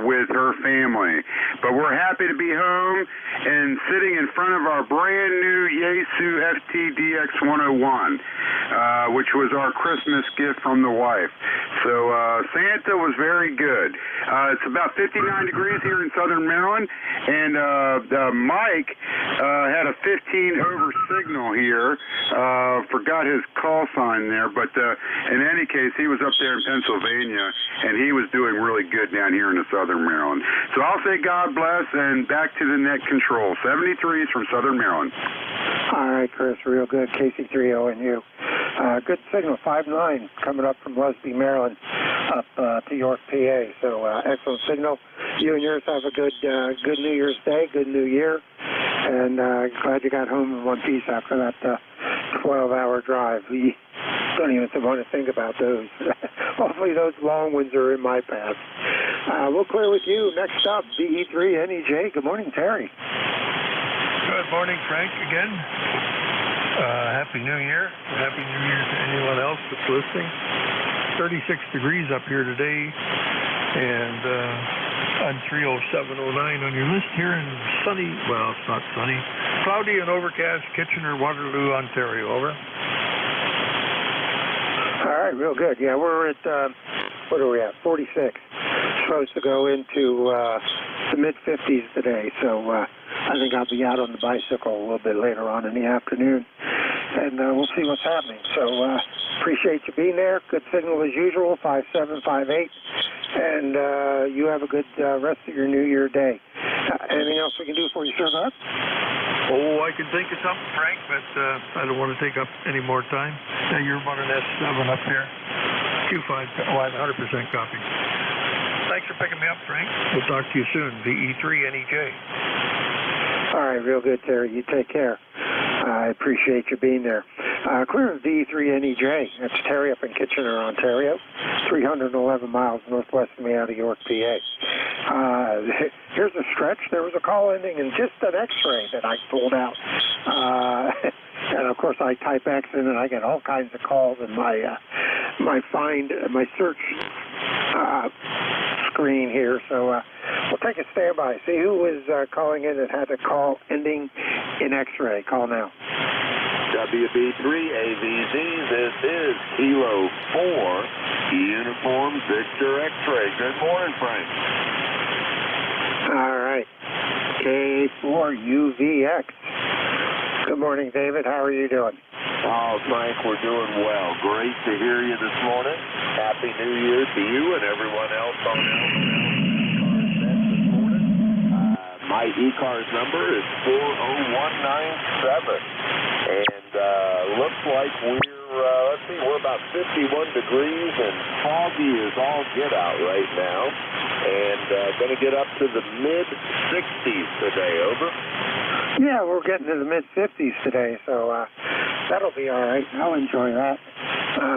with her family. But we're happy to be home and sitting in front of our brand new Yaesu FTDX 101, which was our Christmas gift from the wife. So Santa was very good. It's about 59 degrees here in Southern Maryland, and Mike had a 15 over signal here. Forgot his call sign there, but in any case, he was up there in Pennsylvania, and he was doing really good down here in the Southern Maryland. So I'll say God bless, and back to the net control. 73s from Southern Maryland. All right, Chris, real good. KC3ONU. Good signal, 5-9, coming up from Lusby, Maryland, up to York, PA. So excellent signal. You and yours have a good New Year's Day, good New Year, and glad you got home in one piece after that 12-hour drive. We don't even want to think about those. Hopefully those long ones are in my path. We'll clear with you. Next up, BE3NEJ. Good morning, Terry. Good morning, Frank, again. Happy New Year. Happy New Year to anyone else that's listening. 36 degrees up here today, and on 30709 on your list here in sunny, well, it's not sunny, cloudy and overcast Kitchener, Waterloo, Ontario. Over. All right, real good. Yeah, we're at, what are we at, 46. Supposed to go into the mid-50s today, so I think I'll be out on the bicycle a little bit later on in the afternoon, and we'll see what's happening. So appreciate you being there. Good signal as usual, 5758, and you have a good rest of your New Year day. Anything else we can do for you, sir? Oh, I can think of something, Frank, but I don't want to take up any more time. Now you're running S7 up here. Q5, oh, I have 100% copy. Thanks for picking me up, Frank. We'll talk to you soon. VE3NEJ. All right, real good, Terry. You take care. I appreciate you being there. Clear of VE3NEJ. That's Terry up in Kitchener, Ontario. 311 miles northwest of me out of York, PA. Here's a stretch. There was a call ending in just an X-ray that I pulled out. And of course, I type X in, and I get all kinds of calls in my my search screen here. So we'll take a standby. See who was calling in that had a call ending in X-ray. Call now. WB3AVZ, this is Kilo 4, Uniform Victor X-ray. Good morning, Frank. All right. K4UVX. Good morning, David. How are you doing? Oh, Frank, we're doing well. Great to hear you this morning. Happy New Year to you and everyone else on ECARS this morning. My ECARS number is 40197. And looks like we're about 51 degrees and foggy as all get out right now. And going to get up to the mid-60s today. Over. Yeah, we're getting to the mid-50s today, so that'll be all right. I'll enjoy that.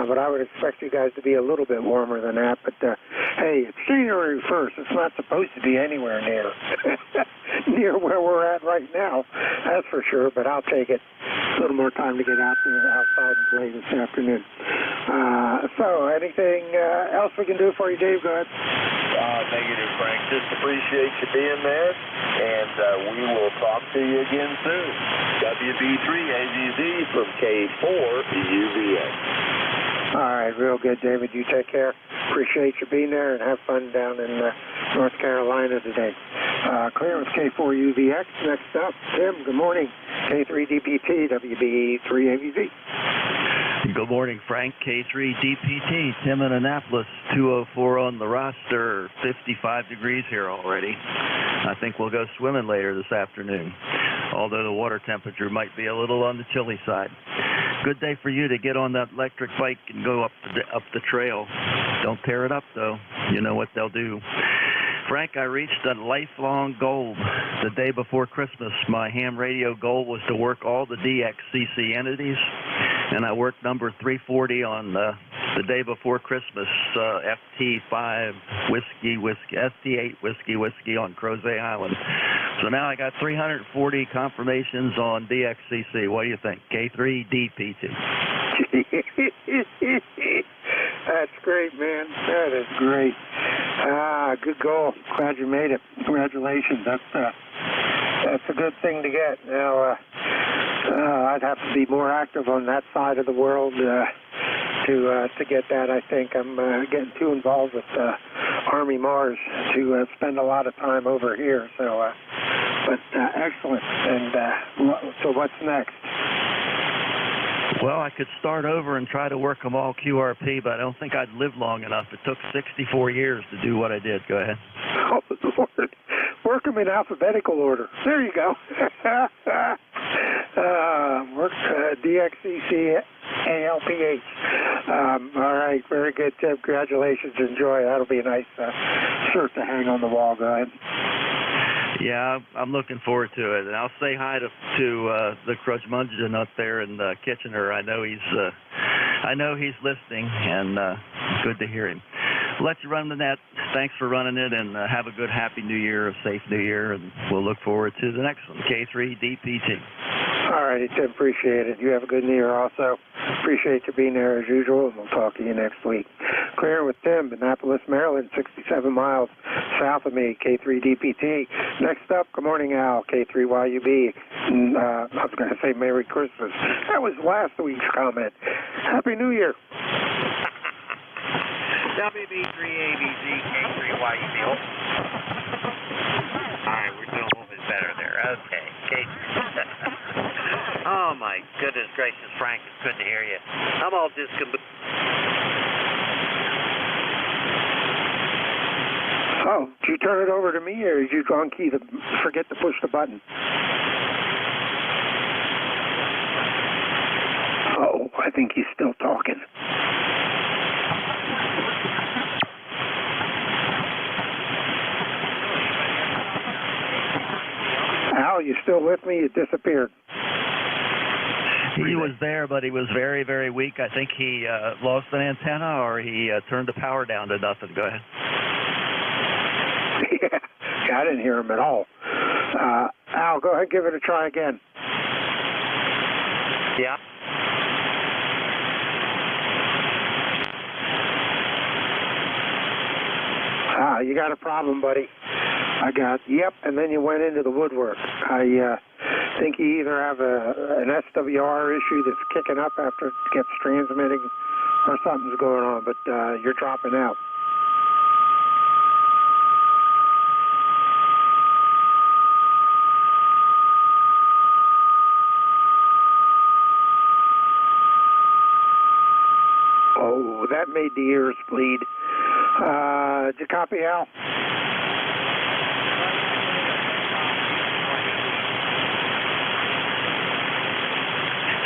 But I would expect you guys to be a little bit warmer than that. But, hey, it's January 1st. It's not supposed to be anywhere near where we're at right now. That's for sure, but I'll take it. A little more time to get out there outside and play this afternoon. So, anything else we can do for you, Dave? Go ahead. Negative, Frank. Just appreciate you being there, and we will talk to you again soon. WB3AZZ from K4UVX. All right, real good, David. You take care. Appreciate you being there, and have fun down in North Carolina today. Clearance K4UVX. Next up, Tim. Good morning. K3DPT, WB3AVZ. Good morning, Frank. K3DPT, Tim in Annapolis, 204 on the roster, 55 degrees here already. I think we'll go swimming later this afternoon, although the water temperature might be a little on the chilly side. Good day for you to get on that electric bike and go up the trail. Don't tear it up, though. You know what they'll do. Frank, I reached a lifelong goal the day before Christmas. My ham radio goal was to work all the DXCC entities, and I worked number 340 on the day before Christmas, FT5 whiskey, FT8 whiskey on Crozet Island. So now I got 340 confirmations on DXCC. What do you think? K3DPT. That's great, man. That is great. Good goal. Glad you made it. Congratulations. That's a good thing to get. Now, I'd have to be more active on that side of the world to get that. I think I'm getting too involved with Army Mars to spend a lot of time over here. So, but excellent. And so, what's next? Well, I could start over and try to work them all QRP, but I don't think I'd live long enough. It took 64 years to do what I did. Go ahead. Oh, Lord. Work them in alphabetical order. There you go. Work DXCC ALPH. All right, very good, Tim. Congratulations. Enjoy. That'll be a nice shirt to hang on the wall. Go ahead. Yeah, I'm looking forward to it, and I'll say hi to the Crudgemungeon up there in Kitchener. I know he's listening, and good to hear him. I'll let you run the net. Thanks for running it, and have a good, happy New Year, a safe New Year, and we'll look forward to the next one, K3DPT. All righty, Tim. Appreciate it. You have a good New Year also. Appreciate you being there as usual, and we'll talk to you next week. Clear with Tim, Annapolis, Maryland, 67 miles south of me, K3DPT. Next up, good morning, Al, K3YUB. I was going to say Merry Christmas. That was last week's comment. Happy New Year. WB3ABZ, K3YUB. All right, we're doing a little bit better there. Okay, K3. Oh, my goodness gracious, Frank, it's good to hear you. I'm all discombobulated. Oh, did you turn it over to me, or did you forget to push the button? Oh, I think he's still talking. Al, you still with me? You disappeared. He was there, but he was very, very weak. I think he lost an antenna, or he turned the power down to nothing. Go ahead. Yeah, I didn't hear him at all. Al, go ahead and give it a try again. Yeah. You got a problem, buddy. Yep, and then you went into the woodwork. I think you either have an SWR issue that's kicking up after it gets transmitting, or something's going on, but you're dropping out. Oh, that made the ears bleed. Did you copy, Al?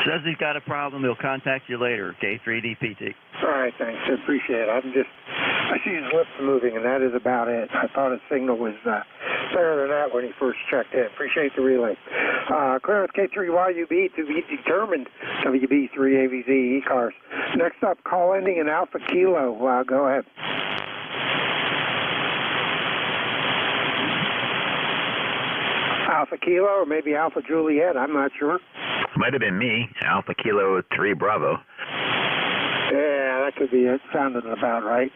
Says he's got a problem. He'll contact you later, K3DPT. All right, thanks. I appreciate it. I see his lips moving, and that is about it. I thought his signal was better than that when he first checked in. Appreciate the relay. Clearance K3YUB to be determined. WB3AVZ ECARS. Next up, call ending in Alpha Kilo. Go ahead. Alpha Kilo, or maybe Alpha Juliet. I'm not sure. Might have been me, Alpha Kilo 3 Bravo. Yeah, that could be it. Sounded about right.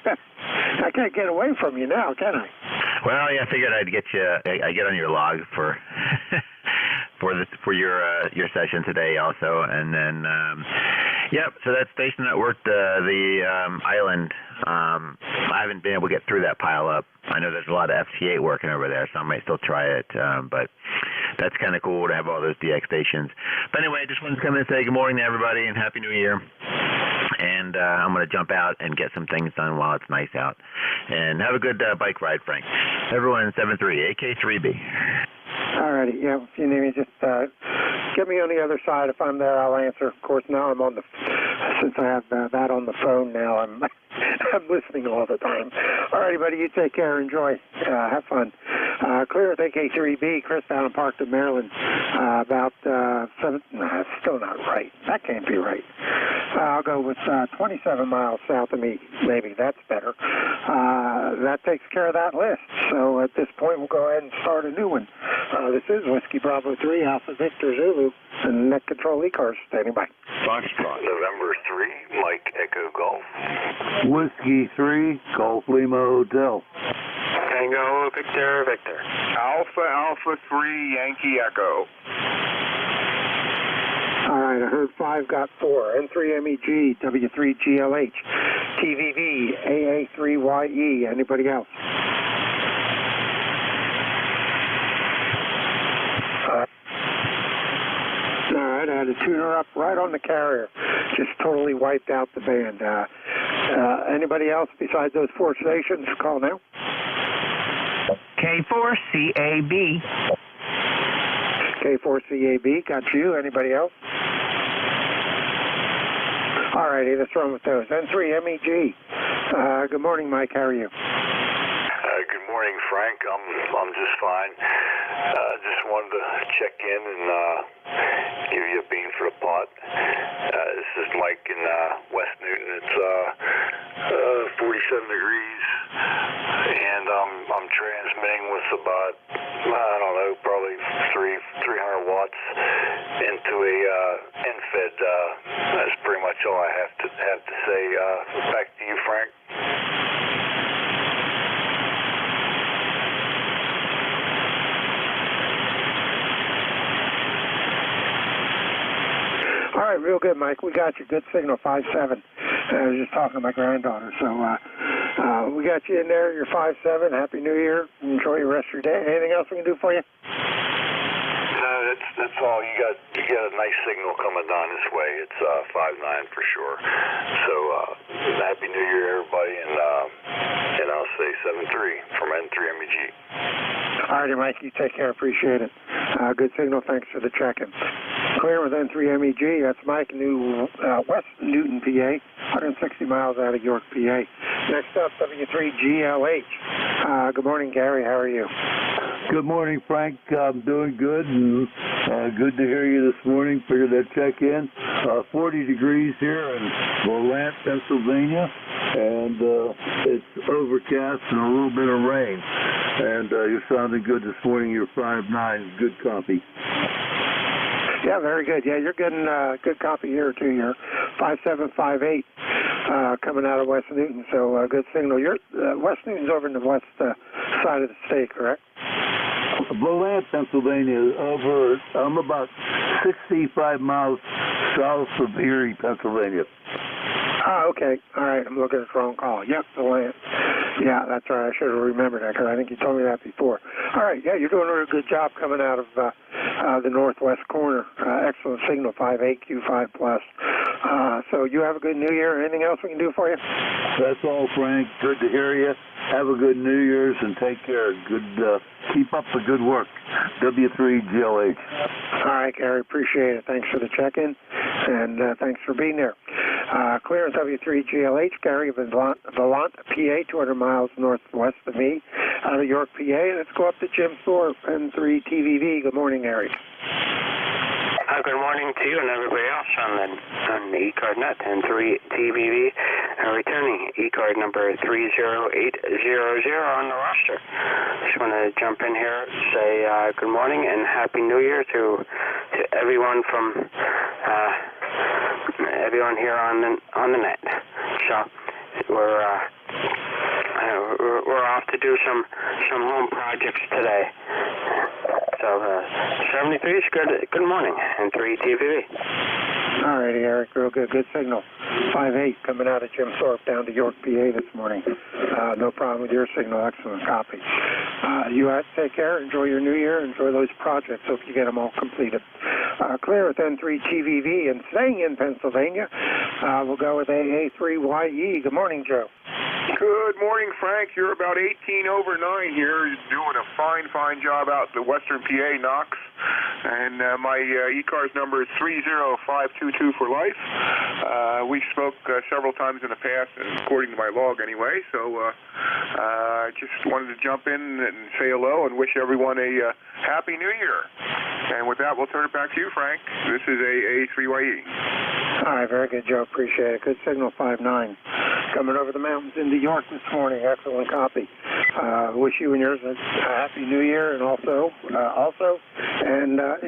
I can't get away from you now, can I? Well, yeah, I figured I'd get you. I get on your log for for your session today also, and then yep. So that station that worked the island. I haven't been able to get through that pile up. I know there's a lot of FT8 working over there, so I might still try it. But that's kind of cool to have all those DX stations. But anyway, I just wanted to come in and say good morning to everybody and Happy New Year. And I'm going to jump out and get some things done while it's nice out. And have a good bike ride, Frank. Everyone, 7-3, AK3B. All righty. Yeah, if you need me, just get me on the other side. If I'm there, I'll answer. Of course, now I'm on the, since I have that on the phone now, I'm listening all the time. All righty, buddy. You take care. Enjoy. Have fun. Clear with AK3B, Chris down in Parkton, Maryland. About 7, that's still not right. That can't be right. I'll go with 27 miles south of me. Maybe that's better. That takes care of that list. So at this point, we'll go ahead and start a new one. This is Whiskey Bravo 3, Alpha Victor Zulu, and Net Control ECARS standing by. Foxtrot, November 3, Mike Echo Golf. Whiskey 3, Golf Lima Hotel. Tango Victor Victor. Alpha 3, Yankee Echo. All right, I heard 5 got 4. N3MEG, W3GLH, TVV, AA3YE. Anybody else? All right, I had a tuner up right on the carrier. Just totally wiped out the band. Anybody else besides those 4 stations? Call now. K4CAB. K4CAB, got you. Anybody else? All righty, let's run with those. N3MEG. Good morning, Mike. How are you? Good morning, Frank. I'm just fine. Just wanted to check in and give you a bean for the pot. This is Mike in West Newton. It's 47 degrees, and I'm transmitting with about, I don't know, probably 300 watts into a NFED. That's pretty much all I have to say. Back to you, Frank. All right, real good, Mike. We got you. Good signal, 5-7. I was just talking to my granddaughter. So we got you in there. You're 5-7. Happy New Year. Enjoy the rest of your day. Anything else we can do for you? No, that's all. You got a nice signal coming down this way. It's 5-9 for sure. So Happy New Year, everybody, and I'll say 7-3 from N3MEG. All righty, Mike. You take care. Appreciate it. Good signal. Thanks for the check-in. Clear with N3MEG. That's Mike, West Newton, PA, 160 miles out of York, PA. Next up, W3GLH. Good morning, Gary. How are you? Good morning, Frank. I'm doing good, and good to hear you this morning. Figured I'd check in. 40 degrees here in Volant, Pennsylvania, and it's overcast and a little bit of rain. And you're sounding good this morning. You're 5-9. Good copy. Yeah, very good. Yeah, you're getting good copy here, too. You're 5-7, 5-8 coming out of West Newton, so good signal. You're West Newton's over in the west side of the state, correct? Volant, Pennsylvania. I'm about 65 miles south of Erie, Pennsylvania. Oh, okay. All right. I'm looking at the wrong call. Yep, Volant. Yeah, that's right. I should have remembered that because I think you told me that before. All right. Yeah, you're doing a really good job coming out of the northwest corner. Excellent signal, 5-8, Q5 plus. So you have a good New Year. Anything else we can do for you? That's all, Frank. Good to hear you. Have a good New Year's and take care. Good. Keep up the good work. W3GLH. All right, Gary. Appreciate it. Thanks for the check-in, and thanks for being there. Clearance W3GLH, Gary, Volant, PA, 200 miles northwest of me, out of York, PA. Let's go up to Jim Thorpe, N3 TVV. Good morning, Gary. Good morning to you and everybody else on the ECARD net, N3 TVV, returning ECARD number 30800 on the roster. Just want to jump in here, say good morning and Happy New Year to everyone from everyone here on the net. So we're off to do some home projects today. So 73 is good morning, and 3 TVV. All righty, Eric, real good signal. 5-8 coming out of Jim Thorpe down to York, PA this morning. No problem with your signal, excellent copy. You guys take care, enjoy your new year, enjoy those projects, hope you get them all completed. Clear with N3 TVV and staying in Pennsylvania, we'll go with AA3YE. Good morning, Joe. Good morning, Frank. You're about 18 over 9 here. You're doing a fine job out in the western PA, Knox. And my ECARS number is 30522 for life. We spoke several times in the past, according to my log anyway. So I just wanted to jump in and say hello and wish everyone a Happy New Year. And with that, we'll turn it back to you, Frank. This is AA3YE. All right, very good, Joe. Appreciate it. Good signal, 5-9. Coming over the mountains into York this morning. Excellent copy. Wish you and yours a Happy New Year, and also,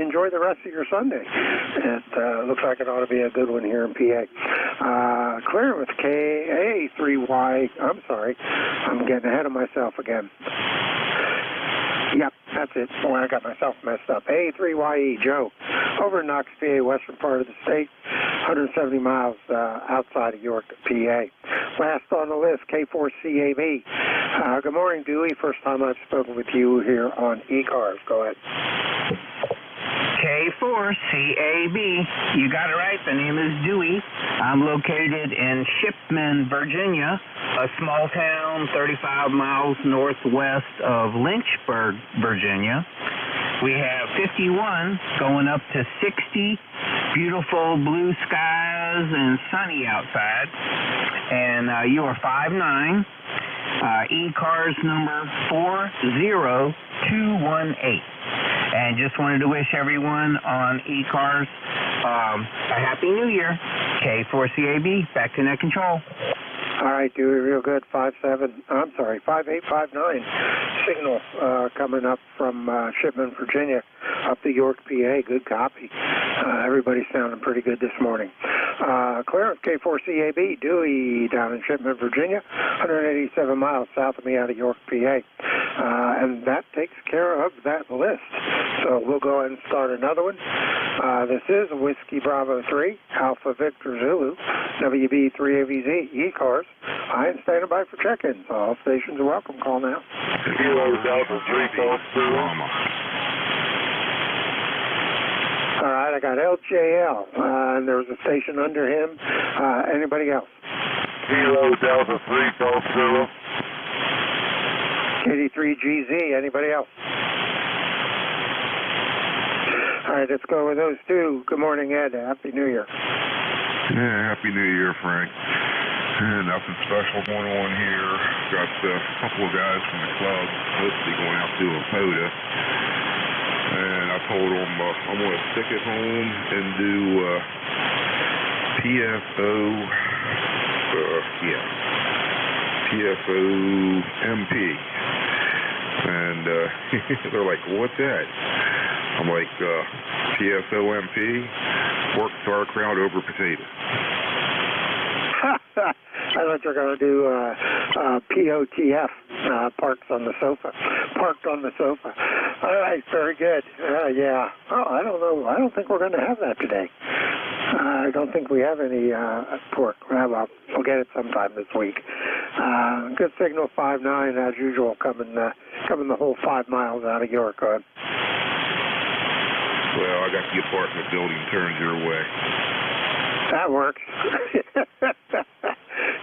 enjoy the rest of your Sunday. It looks like it ought to be a good one here in PA. Clear with KA3Y. I'm sorry. I'm getting ahead of myself again. Yep, that's it. Boy, I got myself messed up. A3YE, Joe, over in Knox, PA, western part of the state, 170 miles outside of York, PA. Last on the list, K4CAB. Good morning, Dewey. First time I've spoken with you here on ECARS. Go ahead. K4CAB. You got it right. The name is Dewey. I'm located in Shipman, Virginia, a small town 35 miles northwest of Lynchburg, Virginia. We have 51 going up to 60, beautiful blue skies and sunny outside. And you are 5-9. ECARS number 40218. And just wanted to wish everyone on ECARS a Happy New Year. K4CAB, back to net control. All right, Dewey, real good. 5859. Signal coming up from Shipman, Virginia, up to York, PA. Good copy. Everybody's sounding pretty good this morning. Clearance K4CAB, Dewey down in Shipman, Virginia, 187 miles south of me out of York, PA. And that takes care of that list. So we'll go ahead and start another one. This is Whiskey Bravo 3, Alpha Victor Zulu, WB3AVZ, ECARS. I am standing by for check-ins. All stations are welcome. Call now. Kilo Delta 342. All right, I got LJL, and there was a station under him. Anybody else? Kilo Delta 342. KD3GZ, anybody else? All right, let's go with those two. Good morning, Ed. Happy New Year. Yeah, Happy New Year, Frank. Nothing special going on here. Got a couple of guys from the club supposed to be going out to a POTA. And I told them I'm going to stick at home and do PFO MP. And they're like, what's that? I'm like, PFO MP, pork, sauerkraut over potato. I thought you were going to do POTF, parked on the sofa. All right, very good. Yeah. Oh, I don't know. I don't think we're going to have that today. I don't think we have any pork. Well, we'll get it sometime this week. Good signal, 5-9, as usual, coming the whole 5 miles out of York. Go ahead. Well, I got the apartment building turned your way. That works.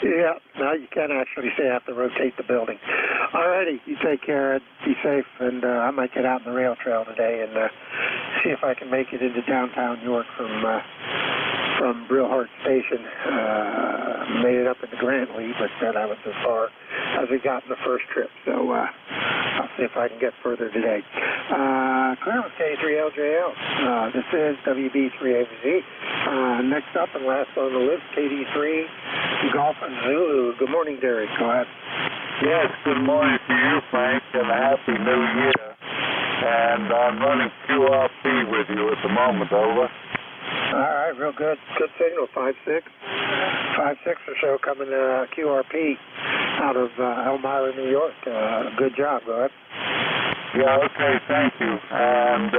Yeah, now you can actually say I have to rotate the building. All righty, you take care, Ed. Be safe, and I might get out on the rail trail today and see if I can make it into downtown York from Brillhart Station. Made it up into Grantley, but that was as far as we got in the first trip. So I'll see if I can get further today. Clearance K3LJL. This is WB3AVZ. Next up and last on the list, KD3 Golf and Zulu. Good morning, Derek. Go ahead. Yes, good morning to you, Frank, and a Happy New Year. And I'm running QRP with you at the moment, over. All right, real good. Good signal, 5.6. 5.6 or so coming QRP out of Elmira, New York. Good job, go ahead. Yeah, okay, thank you. And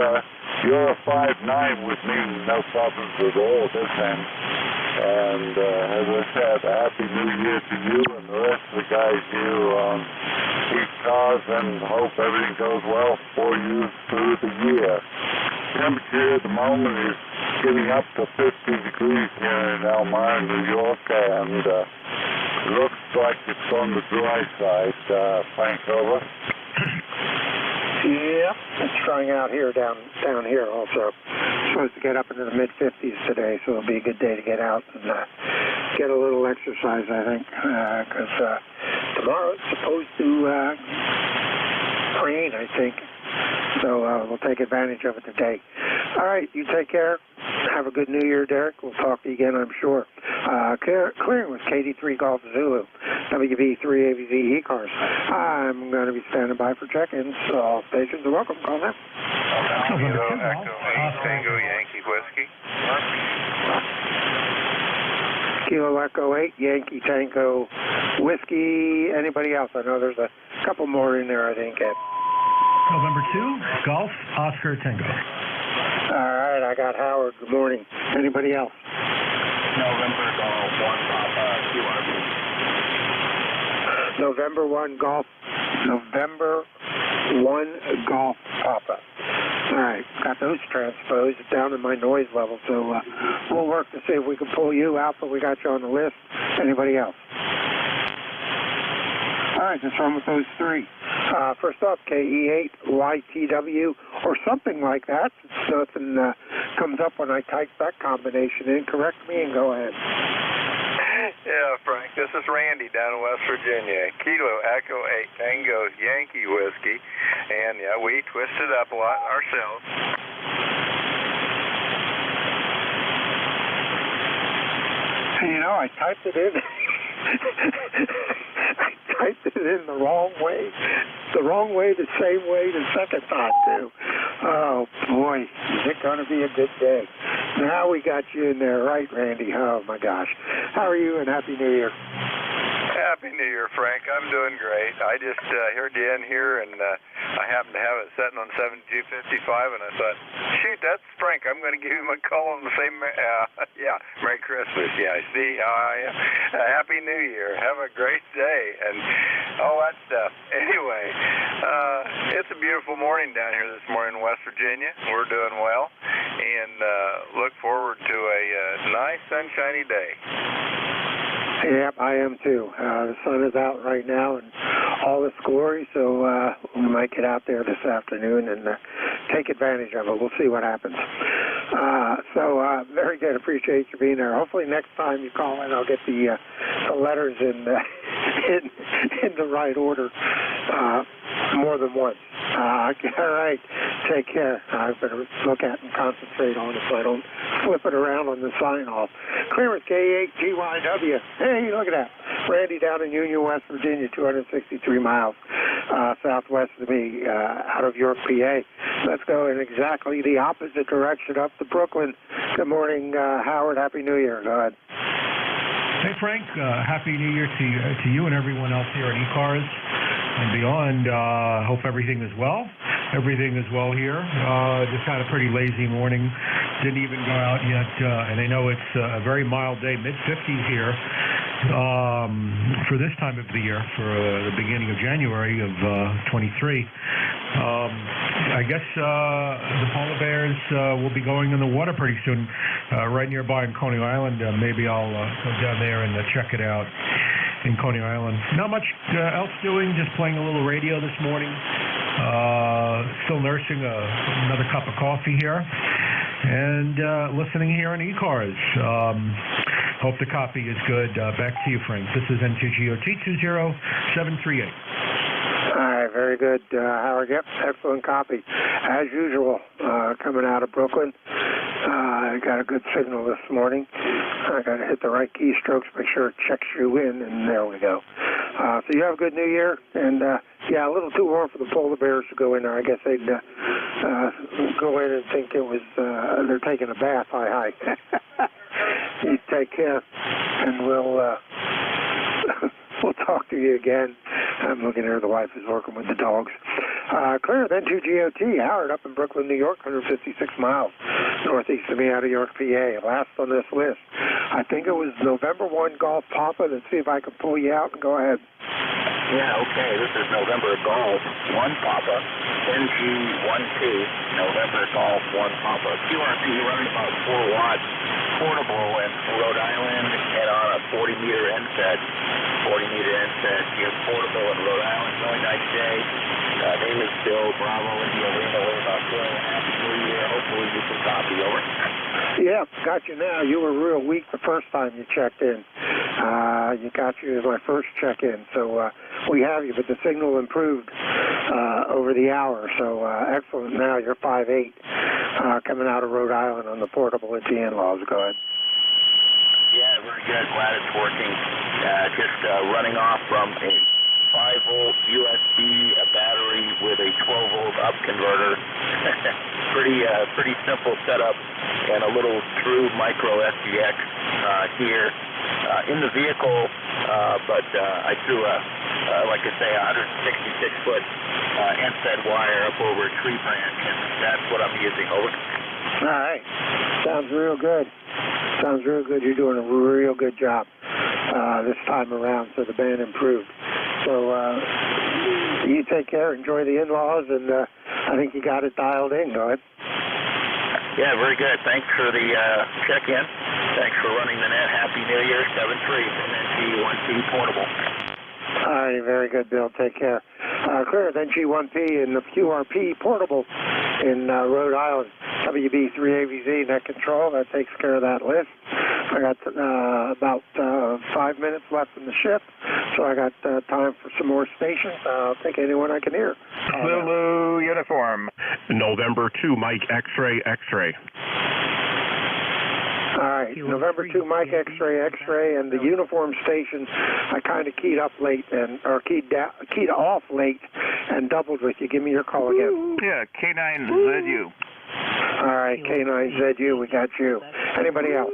you're a 5.9 with me, no problems at all this end. And as I said, Happy New Year to you and the rest of the guys here on ECARS, and hope everything goes well for you through the year. Temperature at the moment is getting up to 50 degrees here in Elmira, New York, and looks like it's on the dry side. Frank, over. Yep, it's trying out here down here also. Supposed to get up into the mid-50s today, so it'll be a good day to get out and get a little exercise, I think, because tomorrow it's supposed to rain, I think. So we'll take advantage of it today. All right, you take care. Have a good New Year, Derek. We'll talk to you again, I'm sure. Clearing with KD3 Golf Zulu, WV3 AVZ ECARS. I'm going to be standing by for check-ins. All stations are welcome. Call now. Echo 8 Tango Yankee Whiskey. Kilo Echo 8 Yankee Tango Whiskey. Anybody else? I know there's a couple more in there, I think. November 2, Golf Oscar Tango. All right, I got Howard. Good morning. Anybody else? November Golf 1 Papa QRP. November 1 Golf. November 1 Golf Papa. All right, got those transposed down in my noise level, so we'll work to see if we can pull you out, but we got you on the list. Anybody else? All right, just run with those three. First off, KE8YTW or something like that. Nothing comes up when I type that combination in. Correct me and go ahead. Yeah, Frank, this is Randy down in West Virginia. Kilo Echo 8 Tango Yankee Whiskey. And, yeah, we twisted up a lot ourselves. You know, I typed it in. I typed it in the wrong way. The wrong way, the same way, the second time, too. Oh, boy, is it going to be a good day. Now we got you in there, right, Randy? Oh, my gosh. How are you, and Happy New Year? Happy New Year, Frank. I'm doing great. I just heard you in here, and I happened to have it setting on 7255, and I thought, shoot, that's Frank. I'm going to give him a call on the same, yeah, Merry Christmas. Yeah, I see how I am. Happy New Year. Have a great day, and all that stuff. Anyway, it's a beautiful morning down here this morning in West Virginia. We're doing well, and look forward to a nice, sunshiny day. Yep, I am too. The sun is out right now in all its glory, so we might get out there this afternoon and take advantage of it. We'll see what happens. Very good. Appreciate you being there. Hopefully next time you call in, I'll get the letters in the right order more than once. All right. Take care. I better look at and concentrate on it so I don't flip it around on the sign-off. Clearance K8GYW. Hey, look at that. Randy down in Union, West Virginia, 263 miles southwest of me, out of York, PA. Let's go in exactly the opposite direction up to Brooklyn. Good morning, Howard. Happy New Year. Go ahead. Hey, Frank. Happy New Year to you and everyone else here at ECARS and beyond. Hope everything is well. Everything is well here. Just had a pretty lazy morning. Didn't even go out yet, and I know it's a very mild day, mid-50s here for this time of the year, for the beginning of January of 23. I guess the polar bears will be going in the water pretty soon, right nearby in Coney Island. Maybe I'll go down there and check it out in Coney Island. Not much else doing, just playing a little radio this morning. Still nursing another cup of coffee here and listening here on ECARS. Hope the copy is good. Back to you, Frank. This is NTGOT 20738. All right, very good, Howard. Yep, excellent copy. As usual, coming out of Brooklyn. I got a good signal this morning. I got to hit the right keystrokes, make sure it checks you in, and there we go. So you have a good New Year, and yeah, a little too warm for the polar bears to go in there. I guess they'd go in and think it was they're taking a bath. Hi. You take care, and we'll talk to you again. I'm looking here. The wife is working with the dogs. Clear then to GOT. Howard up in Brooklyn, New York, 156 miles northeast of me out of York, PA. Last on this list. I think it was November 1 Golf Papa. Let's see if I can pull you out and go ahead. Yeah, okay. This is November Golf 1 Papa, NJ2US, November Golf 1 Papa. QRP running about 4 watts, portable in Rhode Island and on a 40-meter end set. 40-meter end set here, portable in Rhode Island. Really nice day. Name is Bill Bravo, India Lima, way about 4.5 Happy New Year. Hopefully you can copy over. Yeah, got you now. You were real weak the first time you checked in. You got you as my first check-in. So we have you, but the signal improved over the hour. So excellent. Now you're 5'8", coming out of Rhode Island on the portable at the in-laws. Go ahead. Yeah, very good. Glad it's working. Just running off from a 5-volt USB battery with a 12-volt up converter. Pretty simple setup, and a little true micro SDX here in the vehicle. But I threw like I say, 166-foot end-fed wire up over a tree branch, and that's what I'm using. Over. All right. Sounds real good. Sounds real good. You're doing a real good job this time around, so the band improved. So you take care, enjoy the in-laws, and I think you got it dialed in. Go ahead. Yeah, very good. Thanks for the check-in. Thanks for running the net. Happy New Year, 7-3 from NJ1P Portable. All right, very good, Bill. Take care. Clear, then G1P and the QRP Portable in Rhode Island. WB3AVZ net control. That takes care of that list. I got about 5 minutes left in the shift, so I got time for some more stations. I'll take anyone I can hear. Zulu uniform. November 2, Mike X-ray, X-ray. All right, November 2, Mike X-ray, X-ray, and the uniform station. I kind of keyed up late or keyed off late and doubled with you. Give me your call again. Yeah, K9ZU. All right, K9ZU, we got you. Anybody else?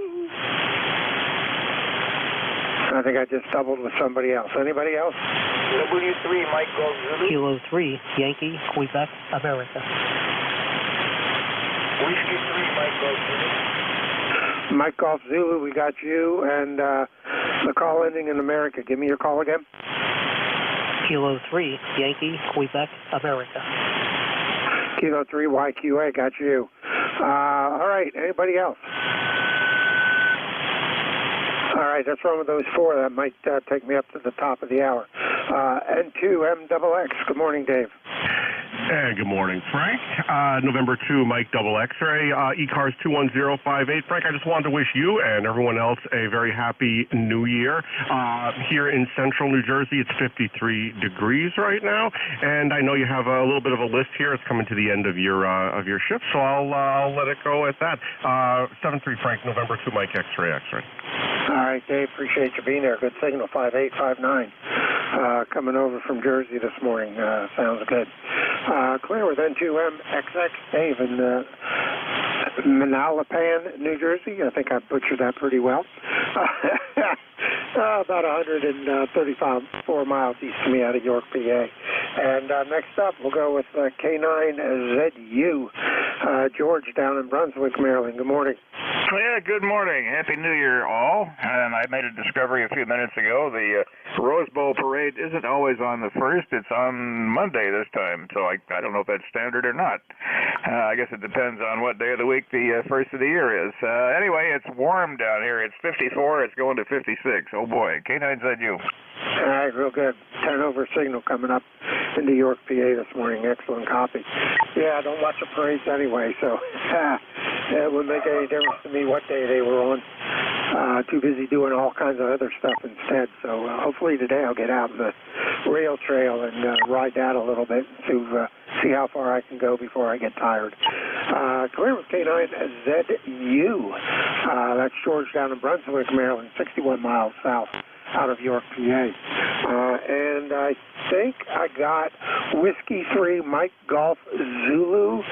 I think I just doubled with somebody else. Anybody else? W3, Mike Golf Zulu. Kilo 3, Yankee, Quebec, America. Whiskey 3, Mike Golf Zulu. Mike Golf Zulu, we got you, and the call ending in America. Give me your call again. Kilo 3, Yankee, Quebec, America. Kilo 3, YQA, got you. All right, anybody else? All right, that's one of those four. That might take me up to the top of the hour. N2MXX. Good morning, Dave. Hey, good morning, Frank. November 2, Mike Double X-Ray, ECARS 21058. Frank, I just wanted to wish you and everyone else a very happy New Year. Here in central New Jersey, it's 53 degrees right now, and I know you have a little bit of a list here. It's coming to the end of your shift, so I'll let it go at that. 7-3, Frank, November 2, Mike X-Ray, X-Ray. All right, Dave, appreciate you being there. Good signal, 5859. Coming over from Jersey this morning. Sounds good. Clear with N2MXX, Dave in Manalapan, New Jersey. I think I butchered that pretty well. About 134 miles east of me out of York, PA. And next up, we'll go with K9ZU, George down in Brunswick, Maryland. Good morning. Yeah, good morning. Happy New Year, all. And I made a discovery a few minutes ago. The Rose Bowl parade isn't always on the 1st. It's on Monday this time. So I don't know if that's standard or not. I guess it depends on what day of the week the first of the year is. Anyway, it's warm down here. It's 54. It's going to 56. Oh, boy. K9ZU. All right, real good. 10 over signal coming up into York, PA this morning. Excellent copy. Yeah, I don't watch the parades anyway, so it wouldn't make any difference to me what day they were on. Too busy doing all kinds of other stuff instead. So hopefully today I'll get out on the rail trail and ride that a little bit and see how far I can go before I get tired. Clear with K9ZU. That's George down in Brunswick, Maryland, 61 miles south out of York, PA. And I think I got Whiskey 3, Mike Golf Zulu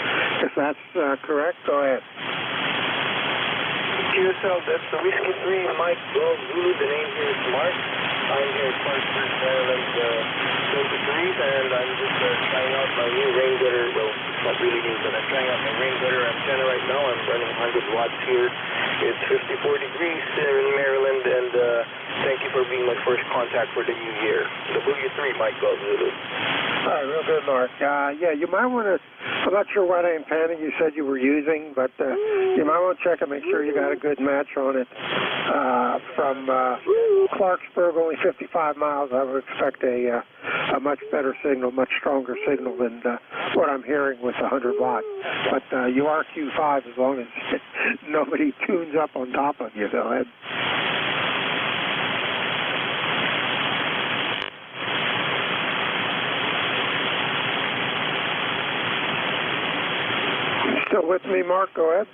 That's correct. Go ahead. QSL, that's the Whiskey 3, Mike Golf Zulu. The name here is Mark. I'm here at Clarksburg, Maryland, 20 degrees, and I'm just trying out my new rain gutter. Well, it's not really new, but I'm trying out my rain gutter antenna right now. I'm running 100 watts here. It's 54 degrees here in Maryland, and thank you for being my first contact for the new year. W3, Mike Golf Zulu. All right, real good, Mark. Yeah, you might want to, I'm not sure what antenna you said you were using, but you might want to check and make sure you got a good match on it. From Clarksburg, only 55 miles, I would expect a much better signal, much stronger signal than what I'm hearing with 100 watts. But you are Q5 as long as nobody tunes up on top of you. Go ahead. Still with me, Mark? Go ahead.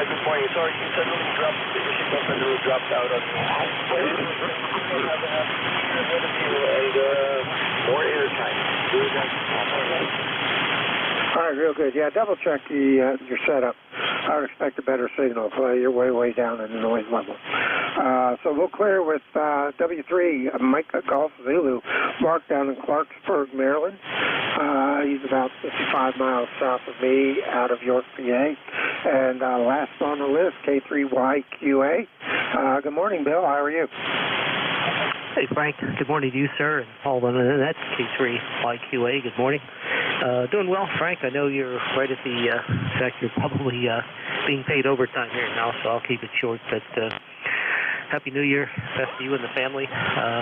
Good morning. Sorry, you suddenly dropped, your signal suddenly dropped out on me. Have a happy year ahead of you and more airtime. All right, real good. Yeah, double check your setup. I would expect a better signal. You're way down in the noise level. So we'll clear with W3, Mike Golf Zulu, Mark down in Clarksburg, Maryland. He's about 55 miles south of me out of York, PA. And last on the list, K3YQA. Good morning, Bill. How are you? Hey, Frank. Good morning to you, sir. And all that's K3YQA. Good morning. Doing well, Frank. I know you're right at the fact you're probably being paid overtime here now, so I'll keep it short. But Happy New Year. Best to you and the family.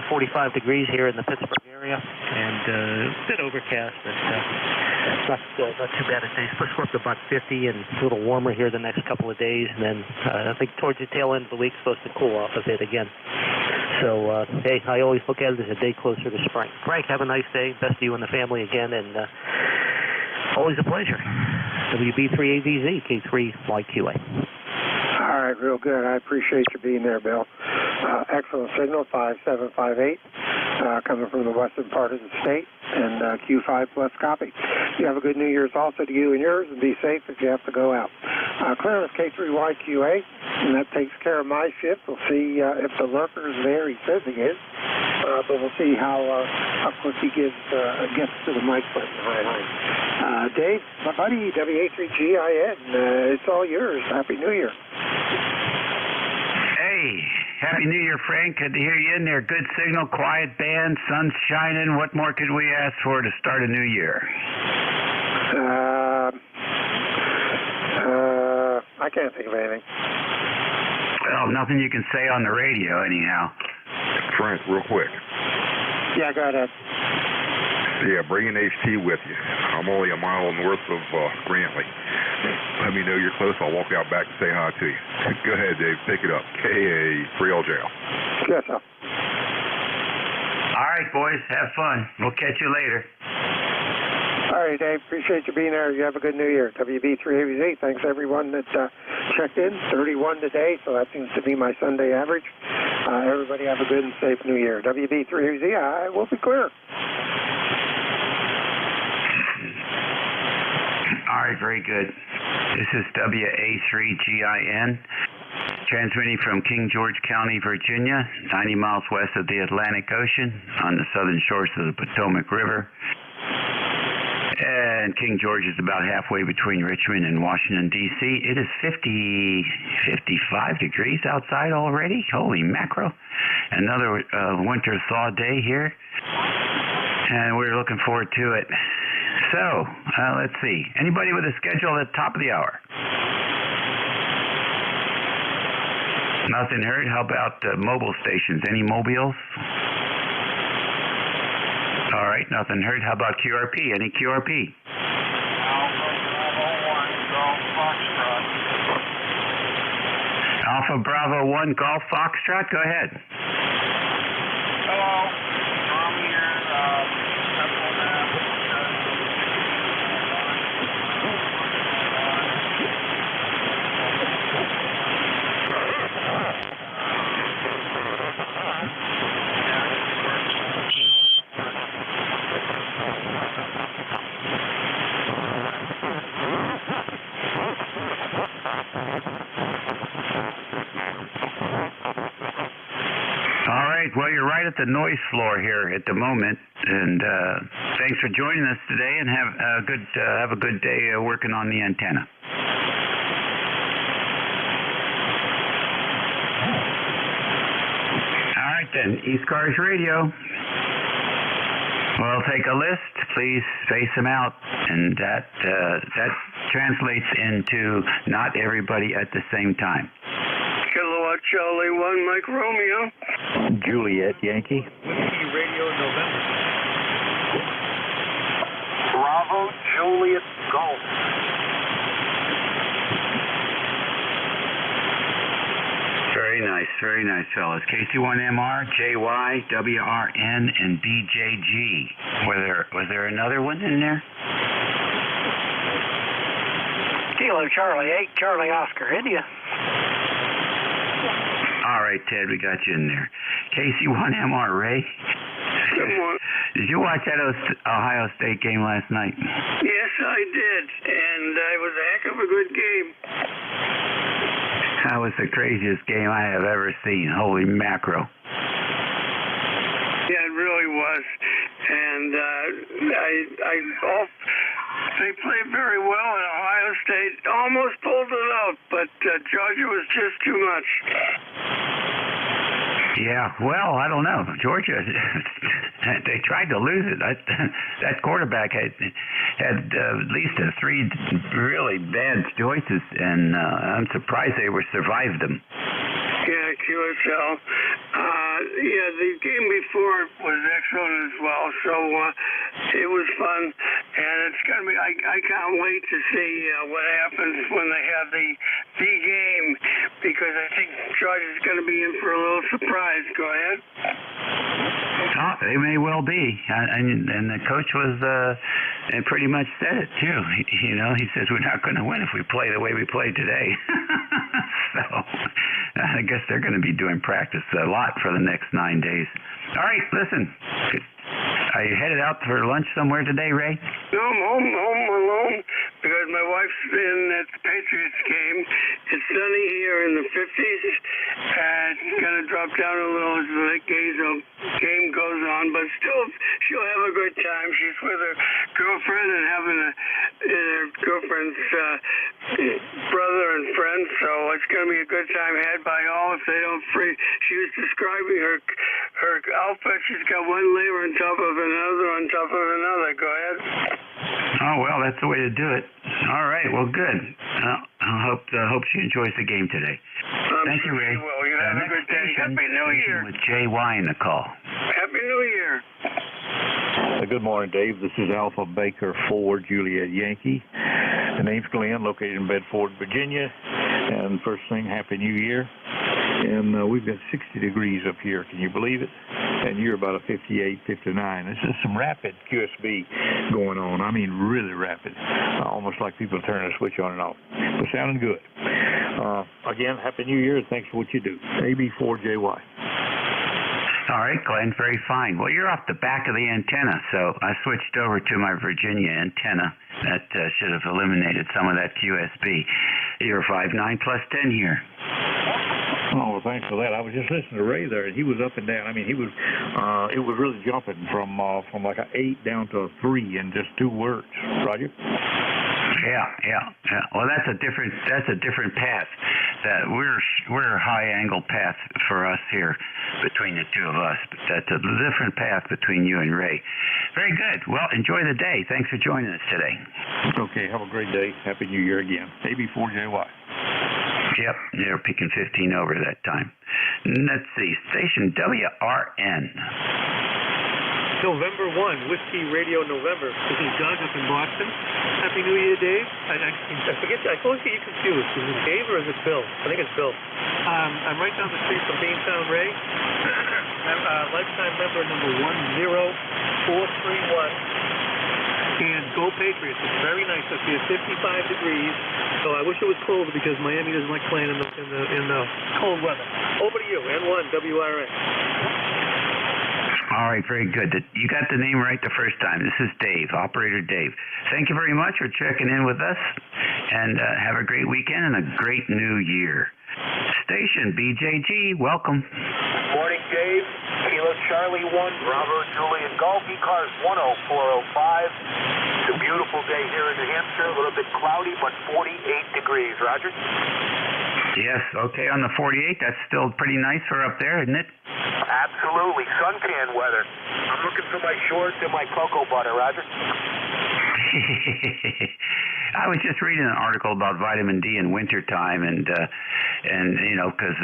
45 degrees here in the Pittsburgh area, and a bit overcast, but not too bad a day. Supposed to go up to about 50 and a little warmer here the next couple of days, and then I think towards the tail end of the week, supposed to cool off a bit again. So, hey, I always look at it as a day closer to spring. Frank, have a nice day. Best to you and the family again, and always a pleasure. WB3AVZ, K3YQA. All right, real good. I appreciate you being there, Bill. Excellent signal, 5758, coming from the western part of the state, and Q5 plus copy. You have a good New Year's also to you and yours, and be safe if you have to go out. Clearance K3YQA, and that takes care of my shift. We'll see if the lurker is there. He says he is, but we'll see how quick he gets to the mic button. Hi. Dave, my buddy, WA3GIN, it's all yours. Happy New Year. Hey, Happy New Year, Frank. Good to hear you in there. Good signal, quiet band, sun's shining. What more could we ask for to start a new year? I can't think of anything. Well, nothing you can say on the radio, anyhow. Frank, real quick. Yeah, go ahead. Yeah, bring an HT with you. I'm only a mile north of Grantley. Let me know you're close. I'll walk out back and say hi to you. Go ahead, Dave. Pick it up. KA3LJ. Yes, sir. All right, boys. Have fun. We'll catch you later. All right, Dave. Appreciate you being there. You have a good New Year. WB3AVZ. Thanks, everyone that checked in. 31 today, so that seems to be my Sunday average. Everybody have a good and safe New Year. WB3AVZ, I will be clear. All right, very good. This is WA3GIN, transmitting from King George County, Virginia, 90 miles west of the Atlantic Ocean on the southern shores of the Potomac River. And King George is about halfway between Richmond and Washington, D.C. It is 55 degrees outside already. Holy mackerel. Another winter thaw day here, and we're looking forward to it. So, let's see. Anybody with a schedule at the top of the hour? Nothing heard. How about mobile stations? Any mobiles? All right, nothing heard. How about QRP? Any QRP? Alpha Bravo 1 Golf Foxtrot. Go ahead. Hello. I'm here. right at the noise floor here at the moment. And thanks for joining us today, and have a good day working on the antenna. All right then, ECARS Radio. We'll take a list. Please space them out, and that translates into not everybody at the same time. Kilowatt Charlie 1, Mike Romeo. Juliet Yankee. Whiskey Radio November. Bravo Juliet Golf. Very nice, fellas. KC1MR, JY, WRN, and BJG. Was there another one in there? Kilo Charlie 8, Charlie Oscar, India. All right, Ted, we got you in there. KC1MR, Ray. Good morning. Did you watch that Ohio State game last night? Yes, I did, and it was a heck of a good game. That was the craziest game I have ever seen. Holy mackerel. Yeah, it really was. And they played very well, and Ohio State almost pulled it out, but Georgia was just too much. Yeah, well, I don't know. Georgia, they tried to lose it. That quarterback had at least three really bad choices, and I'm surprised they survived them. Yeah, QSL. Yeah, the game before was excellent as well, so it was fun, and it's going to be, I can't wait to see what happens when they have the game, because I think Georgia's going to be in for a little surprise. Go ahead. Oh, they may well be, and the coach was and pretty much said it too. He says we're not going to win if we play the way we played today. So I guess they're going to be doing practice a lot for the next 9 days. All right, listen. Are you headed out for lunch somewhere today, Ray? No, I'm home alone because my wife's in at the Patriots game. It's sunny here in the 50s. It's going to drop down a little as the game goes on, but still she'll have a good time. She's with her girlfriend and having her girlfriend's brother and friend, so it's going to be a good time had by all if they don't free. She was describing her outfit. She's got one layer on top of another on top of another. Go ahead. Oh, well, that's the way to do it. All right, well, good. I hope she enjoys the game today. Thank you, Ray. Well, you have a good day. Happy New Year. With JY in the call. Happy New Year. Good morning, Dave. This is Alpha Baker 4 Juliet Yankee. The name's Glenn, located in Bedford, Virginia. And first thing, Happy New Year. And we've got 60 degrees up here. Can you believe it? And you're about a 58, 59. This is some rapid QSB going on. I mean, really rapid. Almost like people turning a switch on and off. But sounding good. Again, Happy New Year, and thanks for what you do. AB4JY. All right, Glenn, very fine. Well, you're off the back of the antenna, so I switched over to my Virginia antenna. That should have eliminated some of that QSB. You're 5'9" plus 10 here. Oh, well, thanks for that. I was just listening to Ray there, and he was up and down. I mean, he was, it was really jumping from like an 8 down to a 3 in just 2 words. Roger? Yeah. Well, that's a different path. That we're a high angle path for us here between the two of us, but that's a different path between you and Ray. Very good. Well, enjoy the day. Thanks for joining us today. Okay, have a great day. Happy New Year again. AB4JY. Yep, they're peaking 15 over that time. Let's see, station WRN. November 1, Whiskey Radio November. This is Doug up in Boston. Happy New Year, Dave. I forget, I always get you confused. Is it Dave or is it Bill? I think it's Bill. I'm right down the street from Beantown Ray. Lifetime member number 10431. And go Patriots. It's very nice up here, 55 degrees. So I wish it was colder because Miami doesn't like playing in the cold weather. Over to you, N1 WRN. All right, very good. You got the name right the first time. This is Dave, Operator Dave. Thank you very much for checking in with us, and have a great weekend and a great new year. Station BJG, welcome. Good morning, Dave. Kilo Charlie 1, Bravo, Juliet Golf, ECARS 10405. It's a beautiful day here in New Hampshire, a little bit cloudy, but 48 degrees. Roger? Yes, okay, on the 48, that's still pretty nice for up there, isn't it? Absolutely, suntan weather. I'm looking for my shorts and my cocoa butter, Roger. I was just reading an article about vitamin D in wintertime, and you know, because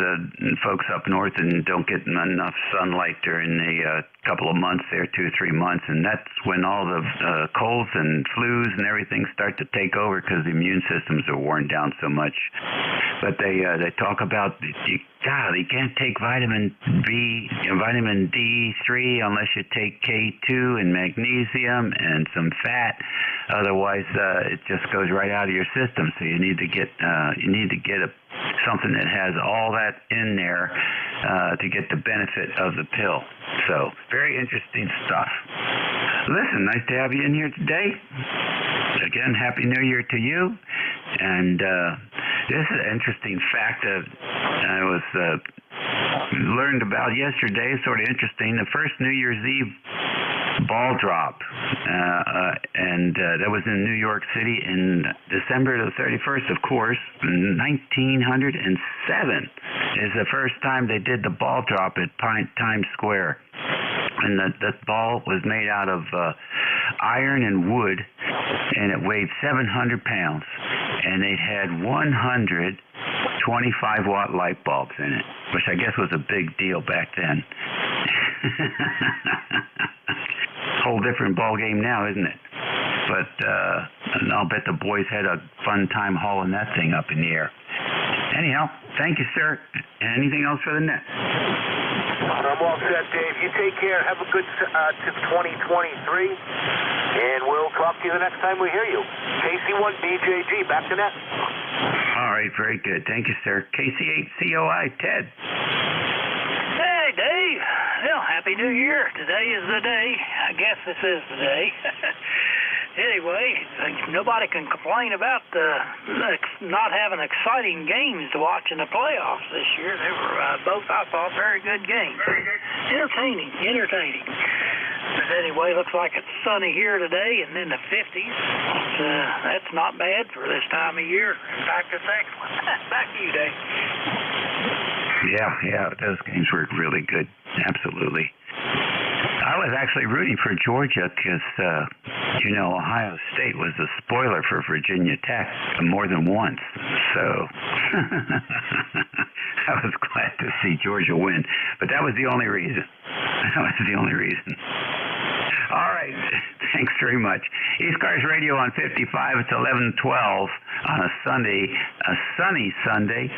folks up north and don't get enough sunlight during the couple of months there, 2 or 3 months, and that's when all the colds and flus and everything start to take over because the immune systems are worn down so much. But they talk about you can't take vitamin D3 unless you take K2 and magnesium and some fat. Otherwise, it just goes right out of your system. So you need to get something that has all that in there to get the benefit of the pill. So very interesting stuff. Listen, nice to have you in here today. Again, Happy New Year to you. And this is an interesting fact that I was learned about yesterday. Sort of interesting. The first New Year's Eve ball drop, and that was in New York City in December the 31st, of course, 1907 is the first time they did the ball drop at Times Square. And the ball was made out of iron and wood, and it weighed 700 pounds. And it had 100 25-watt light bulbs in it, which I guess was a big deal back then. Whole different ball game now, isn't it? But I'll bet the boys had a fun time hauling that thing up in the air. Anyhow, thank you, sir. Anything else for the net? I'm all set, Dave. You take care. Have a good 2023, and we'll talk to you the next time we hear you. KC1BJG, back to net. All right, very good. Thank you, sir. KC8COI, Ted. Hey, Dave. Well, Happy New Year. Today is the day. I guess this is the day. Anyway, nobody can complain about not having exciting games to watch in the playoffs this year. They were both, I thought, very good games. Entertaining. But anyway, looks like it's sunny here today and in the 50s. That's not bad for this time of year. In fact, it's excellent. Back to you, Dave. Yeah, those games were really good. Absolutely. I was actually rooting for Georgia because, Ohio State was a spoiler for Virginia Tech more than once. So I was glad to see Georgia win. But that was the only reason. All right. Thanks very much. ECARS Radio on 55. It's 11:12 on a sunny Sunday,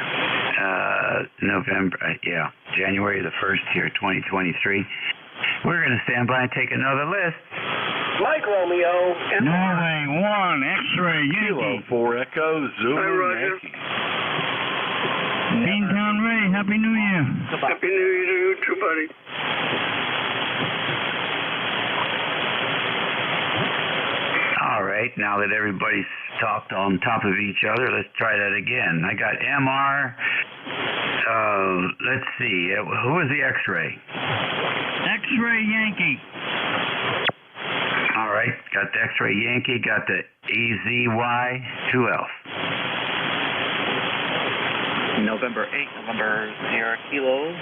January the 1st here, 2023. We're going to stand by and take another list. Mike Romeo. Norway 1, X-ray, Yankee. 4 Echo, Zulu, Yankee. Beantown Ray, Happy New Year. Happy New Year to you too, buddy. All right, now that everybody's talked on top of each other, let's try that again. I got MR. Let's see. Who was the X-ray? X-ray Yankee. All right, got the X-ray Yankee, got the EZY. Who else? November 8, November 0 Kilo.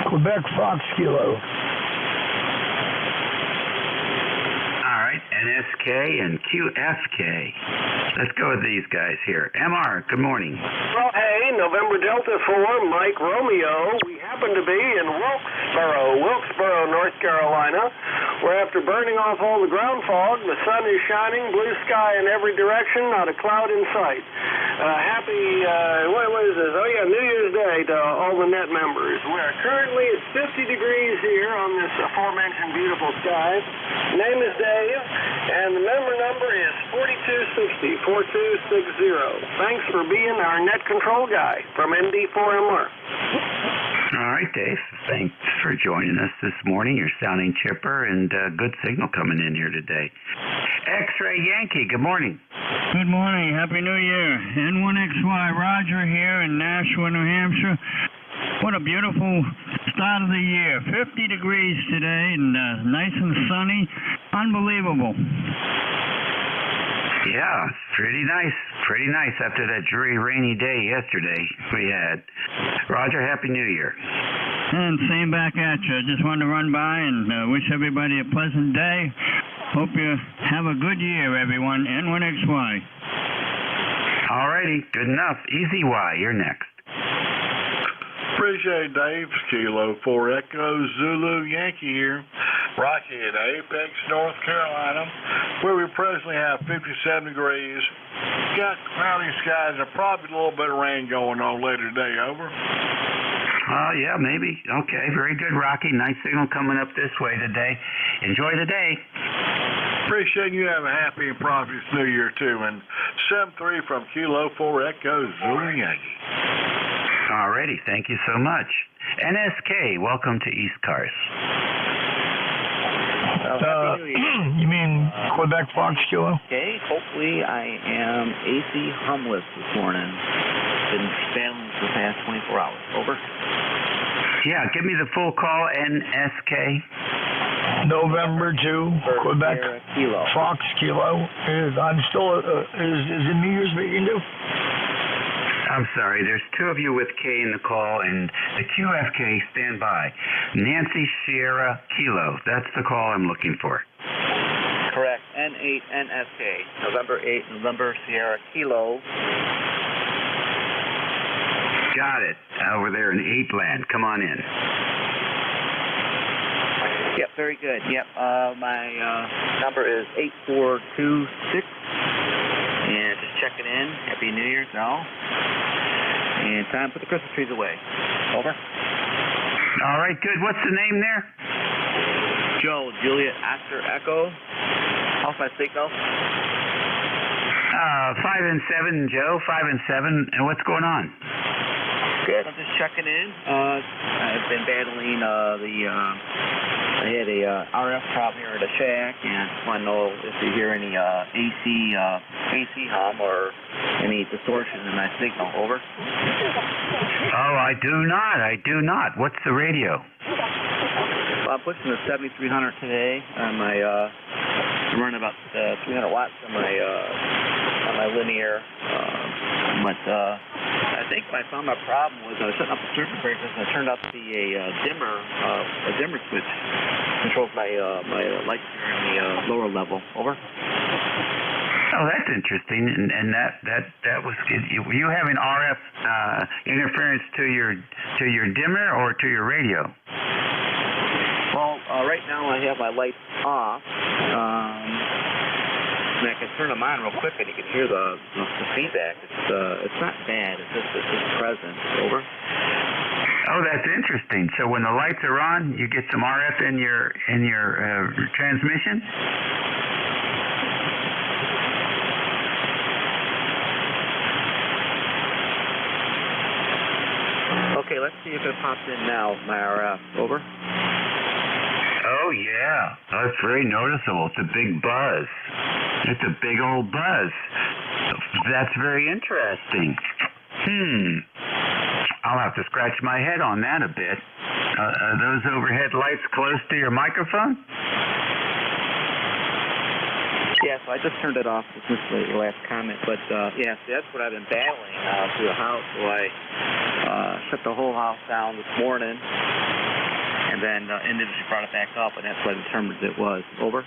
Quebec Fox Kilo. All right, NSK and QFK. Let's go with these guys here. MR, good morning. Well, hey, November Delta 4, Mike Romeo. We happen to be in Wilkesboro, North Carolina, where after burning off all the ground fog, the sun is shining, blue sky in every direction, not a cloud in sight. Happy, what is this? Oh, yeah, New Year's Day to all the net members. We're currently at 50 degrees here on this aforementioned beautiful sky. Name is Dave, and the member number is 4260, 4260. Thanks for being our net control guy from ND4MR. All right, Dave. Thanks for joining us this morning. You're sounding chipper and good signal coming in here today. X-Ray Yankee, good morning. Good morning. Happy New Year. N1XY, Roger here in Nashua, New Hampshire. What a beautiful start of the year. 50 degrees today and nice and sunny. Unbelievable. Yeah, pretty nice. Pretty nice after that dreary, rainy day yesterday we had. Roger, Happy New Year. And same back at you. Just wanted to run by and wish everybody a pleasant day. Hope you have a good year, everyone. N1XY. All righty, good enough. Easy Y, you're next. Appreciate it, Dave. Kilo 4 Echo Zulu Yankee here. Rocky at Apex, North Carolina, where we presently have 57 degrees. Got cloudy skies and probably a little bit of rain going on later today. Over. Yeah, maybe. Okay, very good, Rocky. Nice signal coming up this way today. Enjoy the day. Appreciate you having a happy and prosperous New Year, too. And 7-3 from Kilo 4 Echo Zulu Yankee. Alrighty, thank you so much. NSK, welcome to ECARS. You mean Quebec Fox Kilo? Okay, hopefully I am AC humless this morning. Been battling for the past 24 hours. Over. Yeah, give me the full call, NSK. November 2, Quebec Kilo. Fox Kilo. I'm still, is it New Year's we can do? I'm sorry, there's two of you with K in the call, and the QFK, stand by. Nancy Sierra Kilo, that's the call I'm looking for. Correct, N8NSK, November 8, November Sierra Kilo. Got it, over there in 8 land, come on in. Yep, very good, yep, my number is 8426. And just checking in. Happy New Year's and all. And time to put the Christmas trees away. Over. All right, good. What's the name there? Joe, Juliet, Oscar, Echo. How's my signal? 5 and 7, Joe. 5 and 7. And what's going on? Good. I'm just checking in. I've been battling I had a RF problem here at the shack, and I want to know if you hear any AC hum or any distortion in my signal. Over. Oh, I do not. What's the radio? Well, I'm pushing the 7300 today on my. I'm running about 300 watts on my linear, but I think I found my problem was I was setting up the circuit breakers and I turned out to be a dimmer switch. Controls my lights here in the lower level. Over. Oh, that's interesting. And that was good. Were you having RF interference to your dimmer or to your radio? Well, right now I have my lights off. And I can turn them on real quick, and you can hear the feedback. It's not bad. It's just present. Over. Oh, that's interesting. So when the lights are on, you get some RF in your transmission? Okay, let's see if it pops in now, my RF. Over. Oh, yeah. Oh, it's very noticeable. It's a big buzz. It's a big old buzz. That's very interesting. I'll have to scratch my head on that a bit. Are those overhead lights close to your microphone? Yeah, so I just turned it off since the last comment. But, yeah, see, that's what I've been battling through the house. So I shut the whole house down this morning. And then individually brought it back up, and that's what I determined it was. Over.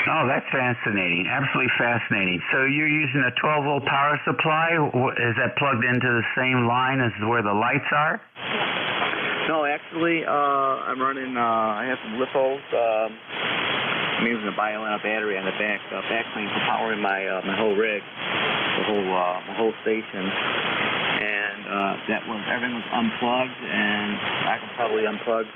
Oh, that's fascinating. Absolutely fascinating. So you're using a 12-volt power supply? Is that plugged into the same line as where the lights are? No, actually, I'm running, I have some LiPos. I'm using a Biolina battery on the backplane for powering my whole rig, my whole station. And everything was unplugged, and I can probably unplug.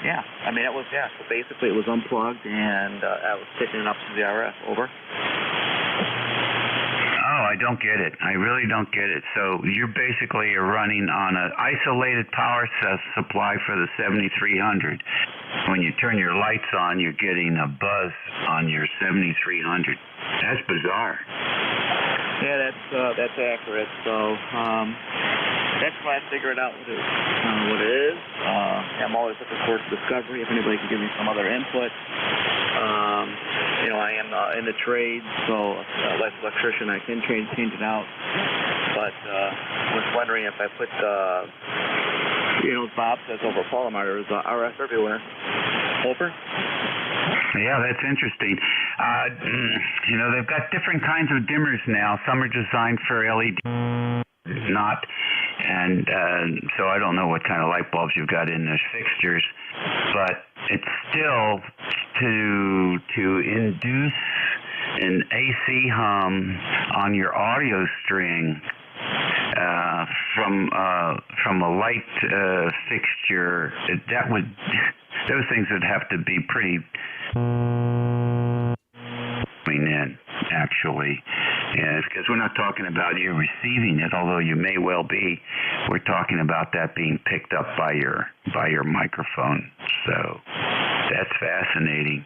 Yeah, I mean, so basically it was unplugged, and I was picking it up to the RF. Over. Oh, I don't get it. I really don't get it. So you basically are running on an isolated power supply for the 7300. When you turn your lights on, you're getting a buzz on your 7300. That's bizarre. Yeah, that's accurate. So that's why I figured out what it is. I'm always looking forward to discovery. If anybody can give me some other input. I am in the trade, so like electrician, I can change it out. But was wondering if I put Bob says over Palomar, there's RF everywhere. Over. Yeah, that's interesting. They've got different kinds of dimmers now. Some are designed for LED, not. And so I don't know what kind of light bulbs you've got in those fixtures, but it's still to induce an AC hum on your audio string from a light fixture. Those things would have to be pretty in, actually. Yeah, because we're not talking about you receiving it, although you may well be. We're talking about that being picked up by your microphone. So that's fascinating.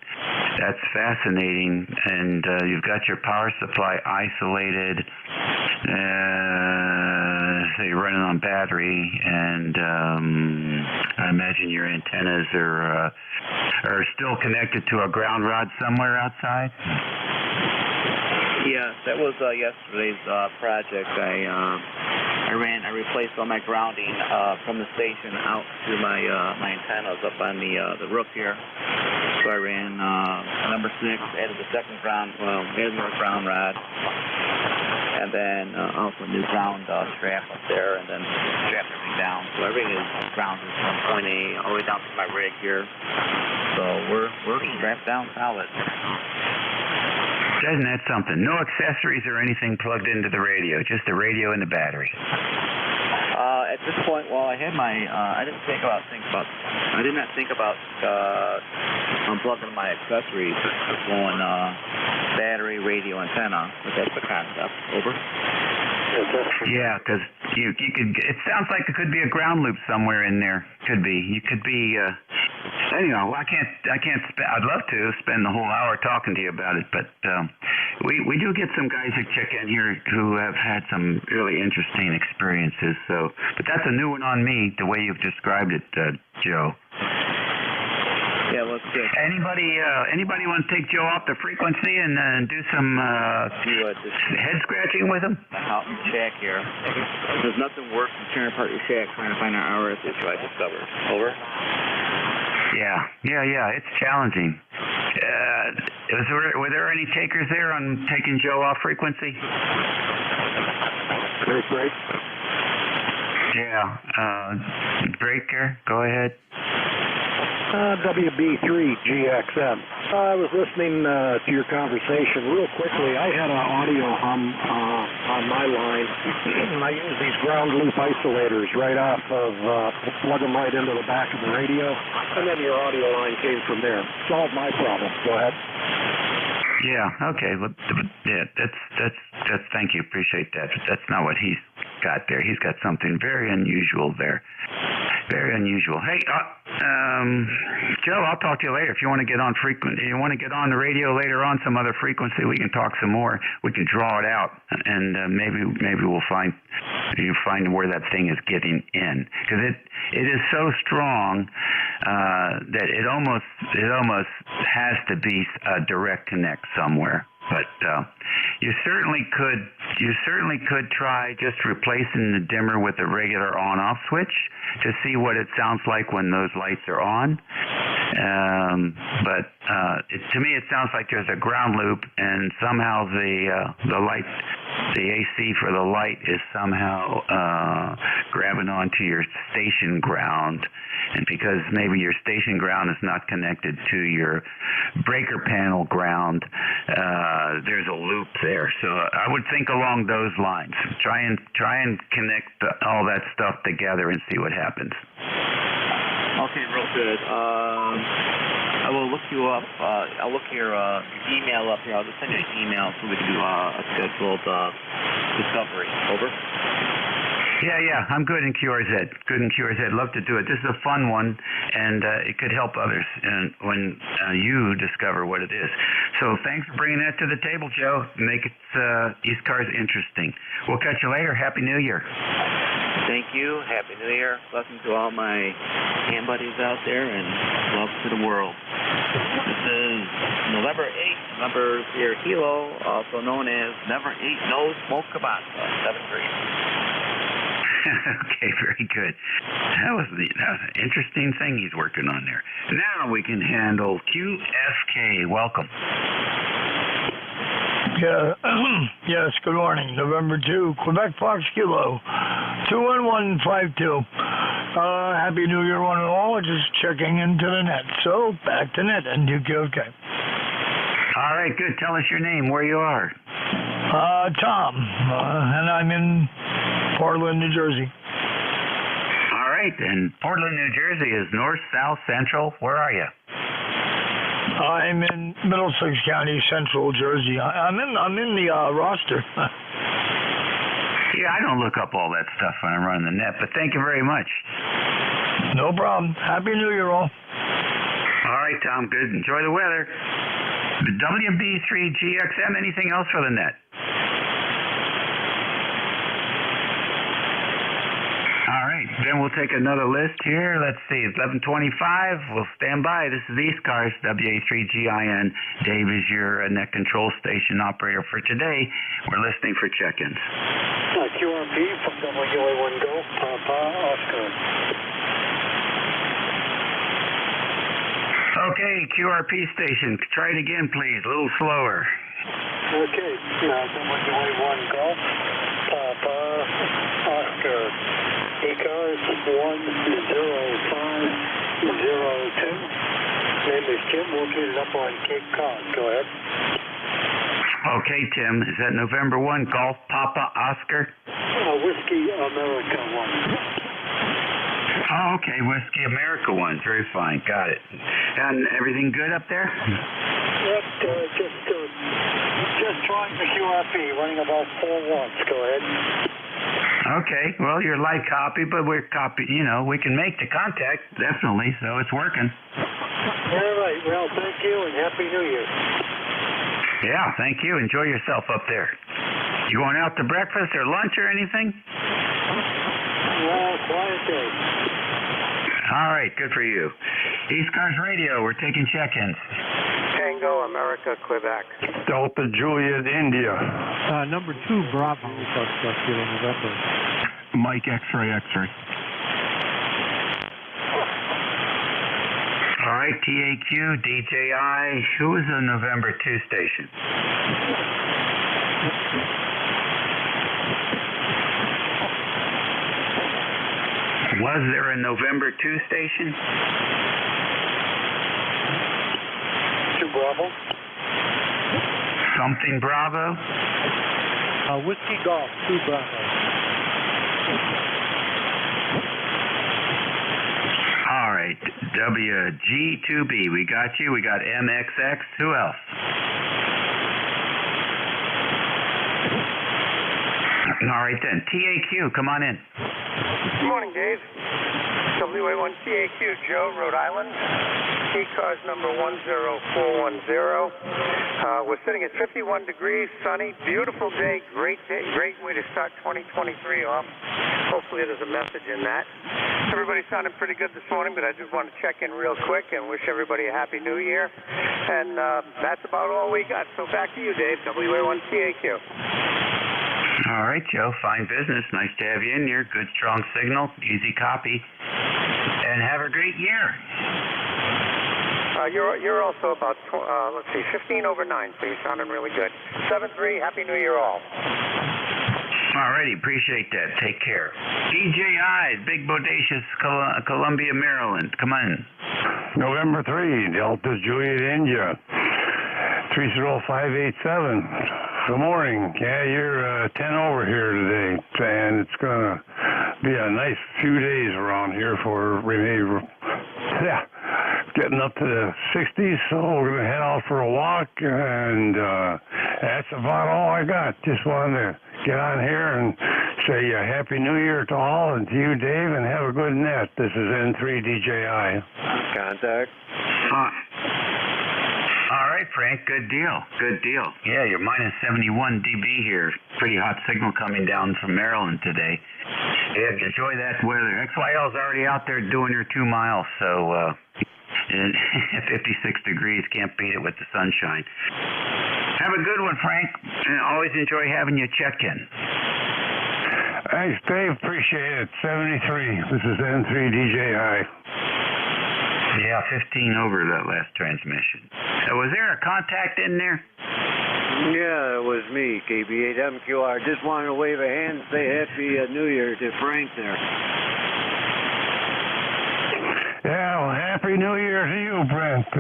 And you've got your power supply isolated. So you're running on battery, and I imagine your antennas are still connected to a ground rod somewhere outside. Yeah, that was yesterday's project. I replaced all my grounding from the station out to my antennas up on the roof here. So I ran a number 6, added the second added more ground rod, and then also a new ground strap up there, and then strapped everything down. So everything is grounded from point A all the way down to my rig here. So we're strapped down solid. Isn't that something? No accessories or anything plugged into the radio, just the radio and the battery. At this point, I had my, I did not think about unplugging my accessories, going battery, radio, antenna, but that's the concept. Over. Yeah, because you could. It sounds like there could be a ground loop somewhere in there. Could be. You could be. Anyhow, I can't. I'd love to spend the whole hour talking to you about it, but we do get some guys who check in here who have had some really interesting experiences. So, but that's a new one on me, the way you've described it, Joe. Yeah, let's see. Anybody want to take Joe off the frequency and do some head scratching with him? Out in shack here. There's nothing worse than tearing apart your shack trying to find an RF issue I discovered. Over. Yeah. It's challenging. Were there any takers there on taking Joe off frequency? Break. Yeah. Breaker, go ahead. WB3GXM. I was listening to your conversation real quickly. I had an audio hum on my line. I use these ground loop isolators right off of, plug them right into the back of the radio, and then your audio line came from there. Solved my problem. Go ahead. Yeah, okay. Well, yeah, that's thank you. Appreciate that. But that's not what he's got there. He's got something very unusual there. Very unusual. Hey, Joe, I'll talk to you later. If you want to get on the radio later on, some other frequency, we can talk some more. We can draw it out, and maybe we'll find where that thing is getting in, because it is so strong that it almost has to be a direct connect somewhere. But you certainly could try just replacing the dimmer with a regular on-off switch to see what it sounds like when those lights are on. But to me, it sounds like there's a ground loop, and somehow the light, the AC for the light, is somehow grabbing onto your station ground. And because maybe your station ground is not connected to your breaker panel ground, there's a loop there. So I would think along those lines. Try and connect all that stuff together and see what happens. Okay, real good. I will look you up. I'll look your email up here. I'll just send you an email so we can do a scheduled discovery. Over. Yeah, I'm good in QRZ. Love to do it. This is a fun one, and it could help others and when you discover what it is. So thanks for bringing that to the table, Joe. Make it ECARS interesting. We'll catch you later. Happy New Year. Thank you. Happy New Year. Blessings to all my ham buddies out there, and love to the world. This is November 8th, number Sierra Kilo, also known as Never Ate No Smoke Cabasa, 7-3. Okay, very good. That was an interesting thing he's working on there. Now we can handle QFK. Welcome. Yeah, yes, good morning. November 2, Quebec Fox Kilo, 21152. Happy New Year, one and all. Just checking into the net. So, back to net and QFK. All right, good. Tell us your name, where you are. Tom, and I'm in Portland, New Jersey. All right, and Portland, New Jersey is north, south, central. Where are you? I'm in Middlesex County, Central Jersey. I'm in the roster. Yeah, I don't look up all that stuff when I'm running the net, but thank you very much. No problem. Happy New Year, all. All right, Tom. Good. Enjoy the weather. The WB3GXM. Anything else for the net? All right, then we'll take another list here. Let's see, 11:25. We'll stand by. This is ECARS, WA3GIN. Dave is your net control station operator for today. We're listening for check-ins. QRP from WA1 Go, Papa Oscar. Okay, QRP station. Try it again, please. A little slower. Okay, WA1 Go, Papa Oscar. ECARS 10502. Name is Tim, located up on Cape Cod. Go ahead. Okay, Tim. Is that November 1, Golf Papa Oscar? Whiskey America 1. Oh, okay, Whiskey America 1. Very fine. Got it. And everything good up there? Yep, just trying the QRP, running about 4 watts. Go ahead. Okay, well, you're light copy, but we can make the contact, definitely, so it's working. All right, well, thank you, and Happy New Year. Yeah, thank you. Enjoy yourself up there. You going out to breakfast or lunch or anything? Well, quiet day. All right, good for you. ECARS Radio, we're taking check-ins. Tango, America, Quebec. Delta Juliet, India. Number 2, Bravo, November. Mike X-ray. All right, TAQ, DJI. Who is the November 2 station? Was there a November 2 station? 2 Bravo. Something Bravo? Whiskey Golf, 2 Bravo. All right, WG2B, we got you. We got MXX. Who else? All right then, TAQ, come on in. Good morning, Dave. WA1TAQ, Joe, Rhode Island. ECARS number 10410. We're sitting at 51 degrees, sunny, beautiful day, great way to start 2023 off. Hopefully there's a message in that. Everybody sounded pretty good this morning, but I just want to check in real quick and wish everybody a Happy New Year. And that's about all we got. So back to you, Dave, WA1TAQ. All right, Joe. Fine business. Nice to have you in here. Good, strong signal. Easy copy. And have a great year. You're also about, 15 over 9, so you're sounding really good. 7-3, Happy New Year all. All righty. Appreciate that. Take care. DJI, Big Bodacious, Columbia, Maryland. Come on. November 3, Delta Juliet, India. 30587. Good morning. Yeah, you're 10 over here today, and it's going to be a nice few days around here for getting up to the 60s, so we're going to head out for a walk, and that's about all I got. Just wanted to get on here and say Happy New Year to all and to you, Dave, and have a good net. This is N3DJI. Contact. All right, Frank, good deal. Good deal. Yeah, you're minus 71 dB here. Pretty hot signal coming down from Maryland today. Yeah, enjoy that weather. XYL's already out there doing her 2 miles, so 56 degrees, can't beat it with the sunshine. Have a good one, Frank. Always enjoy having you check in. Thanks, Dave. Appreciate it. 73. This is N3DJI. Yeah, 15 over that last transmission. Was there a contact in there? Yeah, it was me, KB8MQR. Just wanted to wave a hand and say Happy New Year to Frank there. Yeah, well, Happy New Year to you, Brent.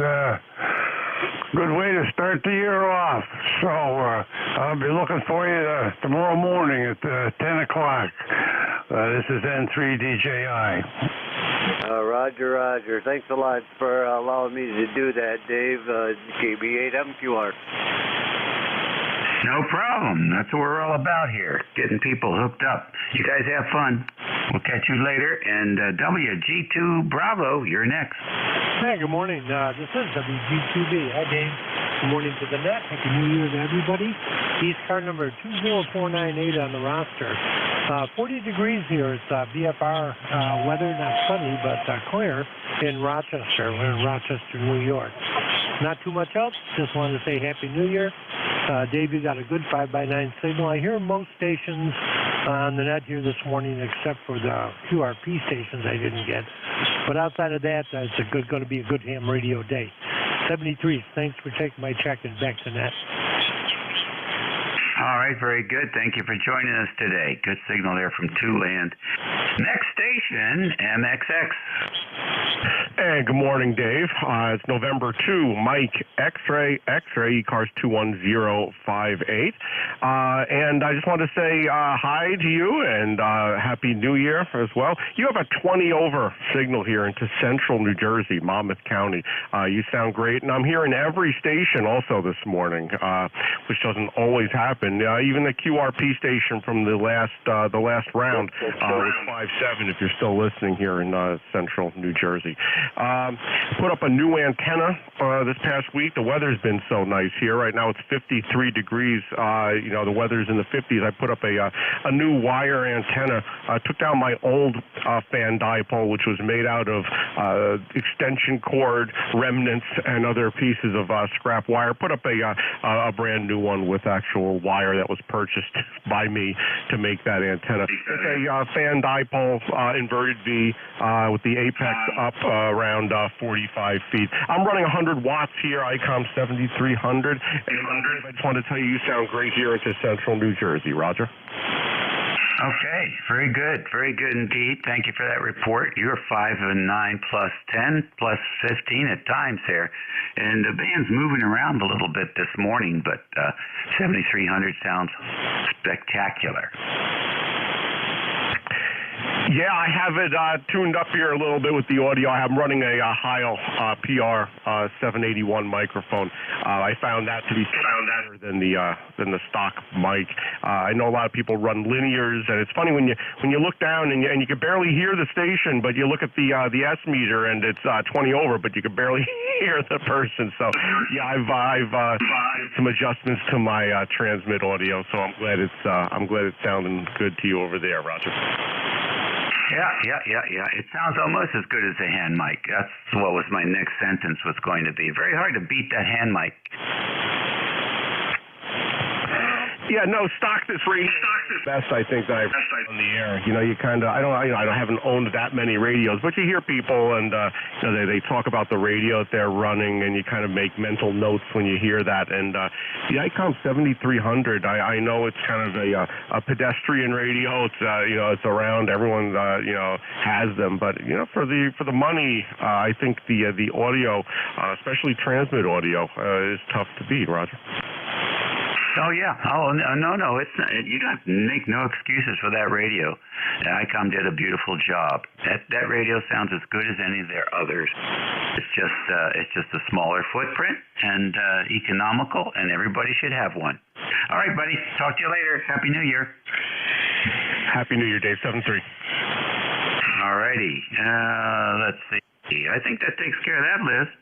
Good way to start the year off. So I'll be looking for you tomorrow morning at 10 o'clock. This is N3DJI. Roger, Roger. Thanks a lot for allowing me to do that, Dave. KB8MQR. No problem. That's what we're all about here, getting people hooked up. You guys have fun. We'll catch you later. And WG2 Bravo, you're next. Hey, good morning. This is WG2B. Hi, Dave. Good morning to the net. Happy New Year to everybody. ECARS number 20498 on the roster. 40 degrees here. It's BFR weather, not sunny, but clear in Rochester. We're in Rochester, New York. Not too much else. Just wanted to say Happy New Year. Dave, you got a good 5x9 signal. I hear most stations on the net here this morning, except for the QRP stations I didn't get. But outside of that, it's going to be a good ham radio day. 73. Thanks for taking my check and back to net. All right, very good. Thank you for joining us today. Good signal there from Two-Land. Next station, MXX. And good morning, Dave. It's November 2, Mike X-Ray, ECARS 21058. And I just want to say hi to you and Happy New Year as well. You have a 20 over signal here into central New Jersey, Monmouth County. You sound great. And I'm hearing every station also this morning, which doesn't always happen. Even the QRP station from the last round was 5.7 if you're still listening here in central New Jersey. Put up a new antenna this past week. The weather's been so nice here. Right now it's 53 degrees. The weather's in the 50s. I put up a new wire antenna. Took down my old fan dipole, which was made out of extension cord remnants and other pieces of scrap wire. Put up a brand new one with actual wire that was purchased by me to make that antenna. It's a fan dipole inverted V with the apex up around 45 feet. I'm running 100 watts here, ICOM 7300. I just wanted to tell you, you sound great here into central New Jersey. Roger. Okay, very good indeed. Thank you for that report. You're 5 and 9 plus 10 plus 15 at times here. And the band's moving around a little bit this morning, but 7300 sounds spectacular. Yeah, I have it tuned up here a little bit with the audio. I'm running a Heil PR 781 microphone. I found that to be better than the stock mic. I know a lot of people run linears, and it's funny when you look down and you can barely hear the station, but you look at the S meter and it's 20 over, but you can barely hear the person. So yeah, I've some adjustments to my transmit audio, so I'm glad it's sounding good to you over there, Roger. Yeah. It sounds almost as good as a hand mic. That's what was my next sentence was going to be. Very hard to beat that hand mic. Yeah, no, stock this radio. Best I think that I've on the air. You kind of I haven't owned that many radios, but you hear people and they talk about the radio that they're running, and you kind of make mental notes when you hear that. And the ICOM 7300, I know it's kind of a pedestrian radio. It's it's around. Everyone has them, but for the money, I think the audio, especially transmit audio, is tough to beat. Roger. Oh, yeah. Oh, no. It's not, you don't have to make no excuses for that radio. ICOM did a beautiful job. That radio sounds as good as any of their others. It's just a smaller footprint and economical, and everybody should have one. All right, buddy. Talk to you later. Happy New Year. Happy New Year, Dave. 7-3. All righty. Let's see. I think that takes care of that list.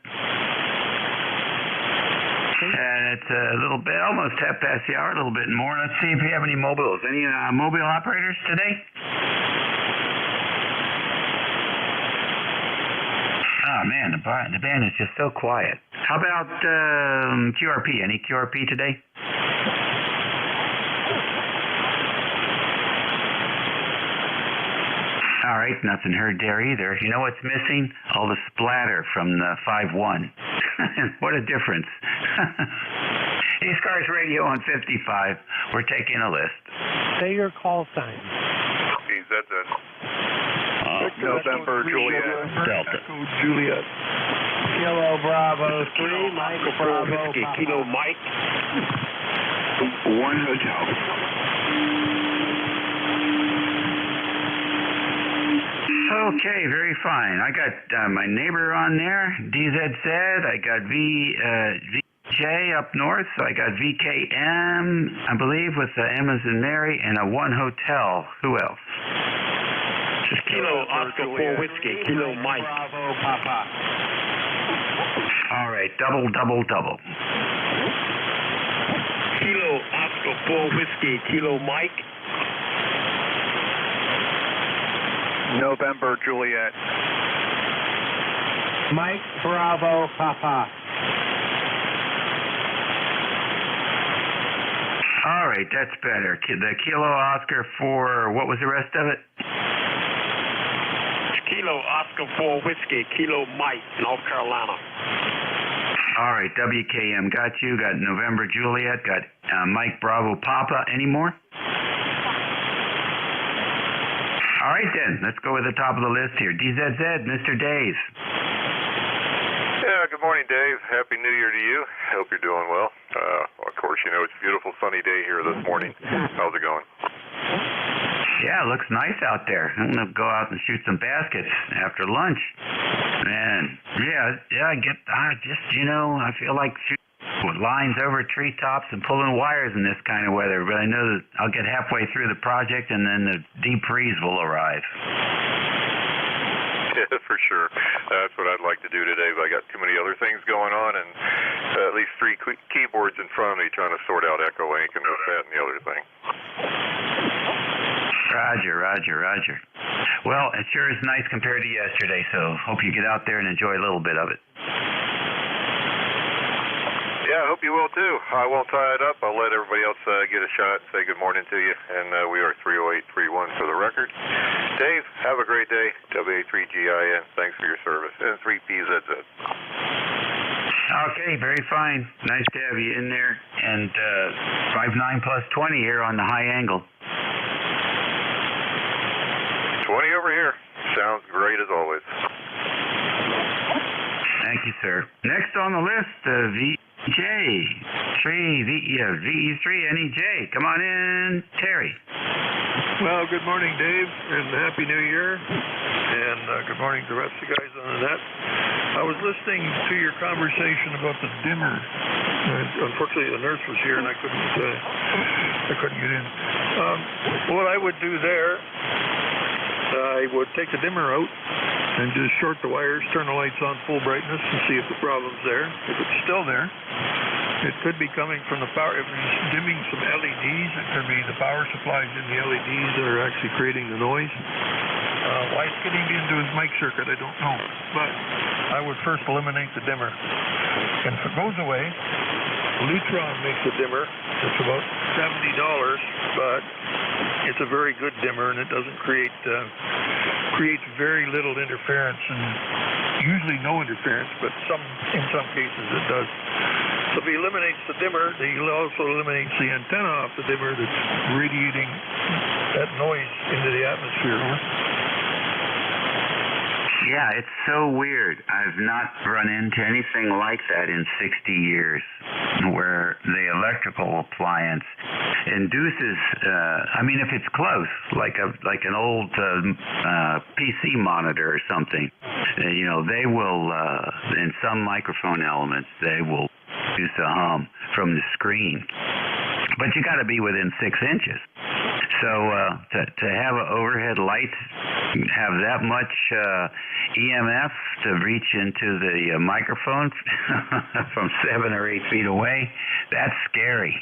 And it's a little bit, almost half past the hour, a little bit more. Let's see if we have any mobiles. Any mobile operators today? Oh, man, the band is just so quiet. How about QRP? Any QRP today? All right, nothing heard there either. You know what's missing? All the splatter from the 5-1. What a difference. ECARS Radio on 55. We're taking a list. Say your call sign. EZZ. November Juliet. Delta. Juliet. Kilo Bravo 3, Mike Bravo, Kilo Mike. 1 Hotel. Okay, very fine. I got my neighbor on there, DZZ. I got VJ up north. I got VKM, I believe, with the M's and Mary, and a 1 Hotel. Who else? Just Kilo Oscar 4 Whiskey, Kilo Mike. Bravo Papa. All right, double. Kilo Oscar 4 Whiskey, Kilo Mike. November Juliet. Mike Bravo Papa. All right, that's better. The Kilo Oscar for, what was the rest of it? Kilo Oscar 4 Whiskey, Kilo Mike, North Carolina. All right, WKM, got you. Got November Juliet, got Mike Bravo Papa. Any more? All right, then. Let's go with the top of the list here. DZZ, Mr. Dave. Yeah, good morning, Dave. Happy New Year to you. Hope you're doing well. Of course, you know it's a beautiful sunny day here this morning. How's it going? Yeah, it looks nice out there. I'm going to go out and shoot some baskets after lunch. Man, yeah, I feel like shooting with lines over treetops and pulling wires in this kind of weather, but I know that I'll get halfway through the project and then the deep freeze will arrive. Yeah, for sure. That's what I'd like to do today, but I got too many other things going on and at least 3 keyboards in front of me trying to sort out Echo Inc. and this, that, and the other thing. Roger. Well, it sure is nice compared to yesterday, so hope you get out there and enjoy a little bit of it. Yeah, I hope you will too. I won't tie it up. I'll let everybody else get a shot, say good morning to you, and we are 30831 for the record. Dave, have a great day. WA3GIN, thanks for your service. And 3PZZ. Okay, very fine. Nice to have you in there. And 59 plus 20 here on the high angle. 20 over here. Sounds great as always. Thank you, sir. Next on the list, VE3 NEJ. Come on in, Terry. Well, good morning, Dave, and Happy New Year. And good morning to the rest of the guys on the net. I was listening to your conversation about the dimmer. Unfortunately, the nurse was here, and I couldn't get in. What I would do there, I would take the dimmer out and just short the wires, turn the lights on full brightness, and see if the problem's there. If it's still there, it could be coming from the power. If it's dimming some LEDs, it could be the power supplies in the LEDs that are actually creating the noise. Why it's getting into his mic circuit, I don't know. But I would first eliminate the dimmer. And if it goes away, Lutron makes a dimmer. It's about $70, but it's a very good dimmer, and it doesn't creates very little interference, and usually no interference, but in some cases it does. So if he eliminates the dimmer, he also eliminates the antenna off the dimmer that's radiating that noise into the atmosphere. Yeah, it's so weird. I've not run into anything like that in 60 years, where the electrical appliance induces, if it's close, like an old PC monitor or something, they will, in some microphone elements, they will produce a hum from the screen. But you got to be within 6 inches. So to have overhead lights have that much EMF to reach into the microphone from 7 or 8 feet away, that's scary.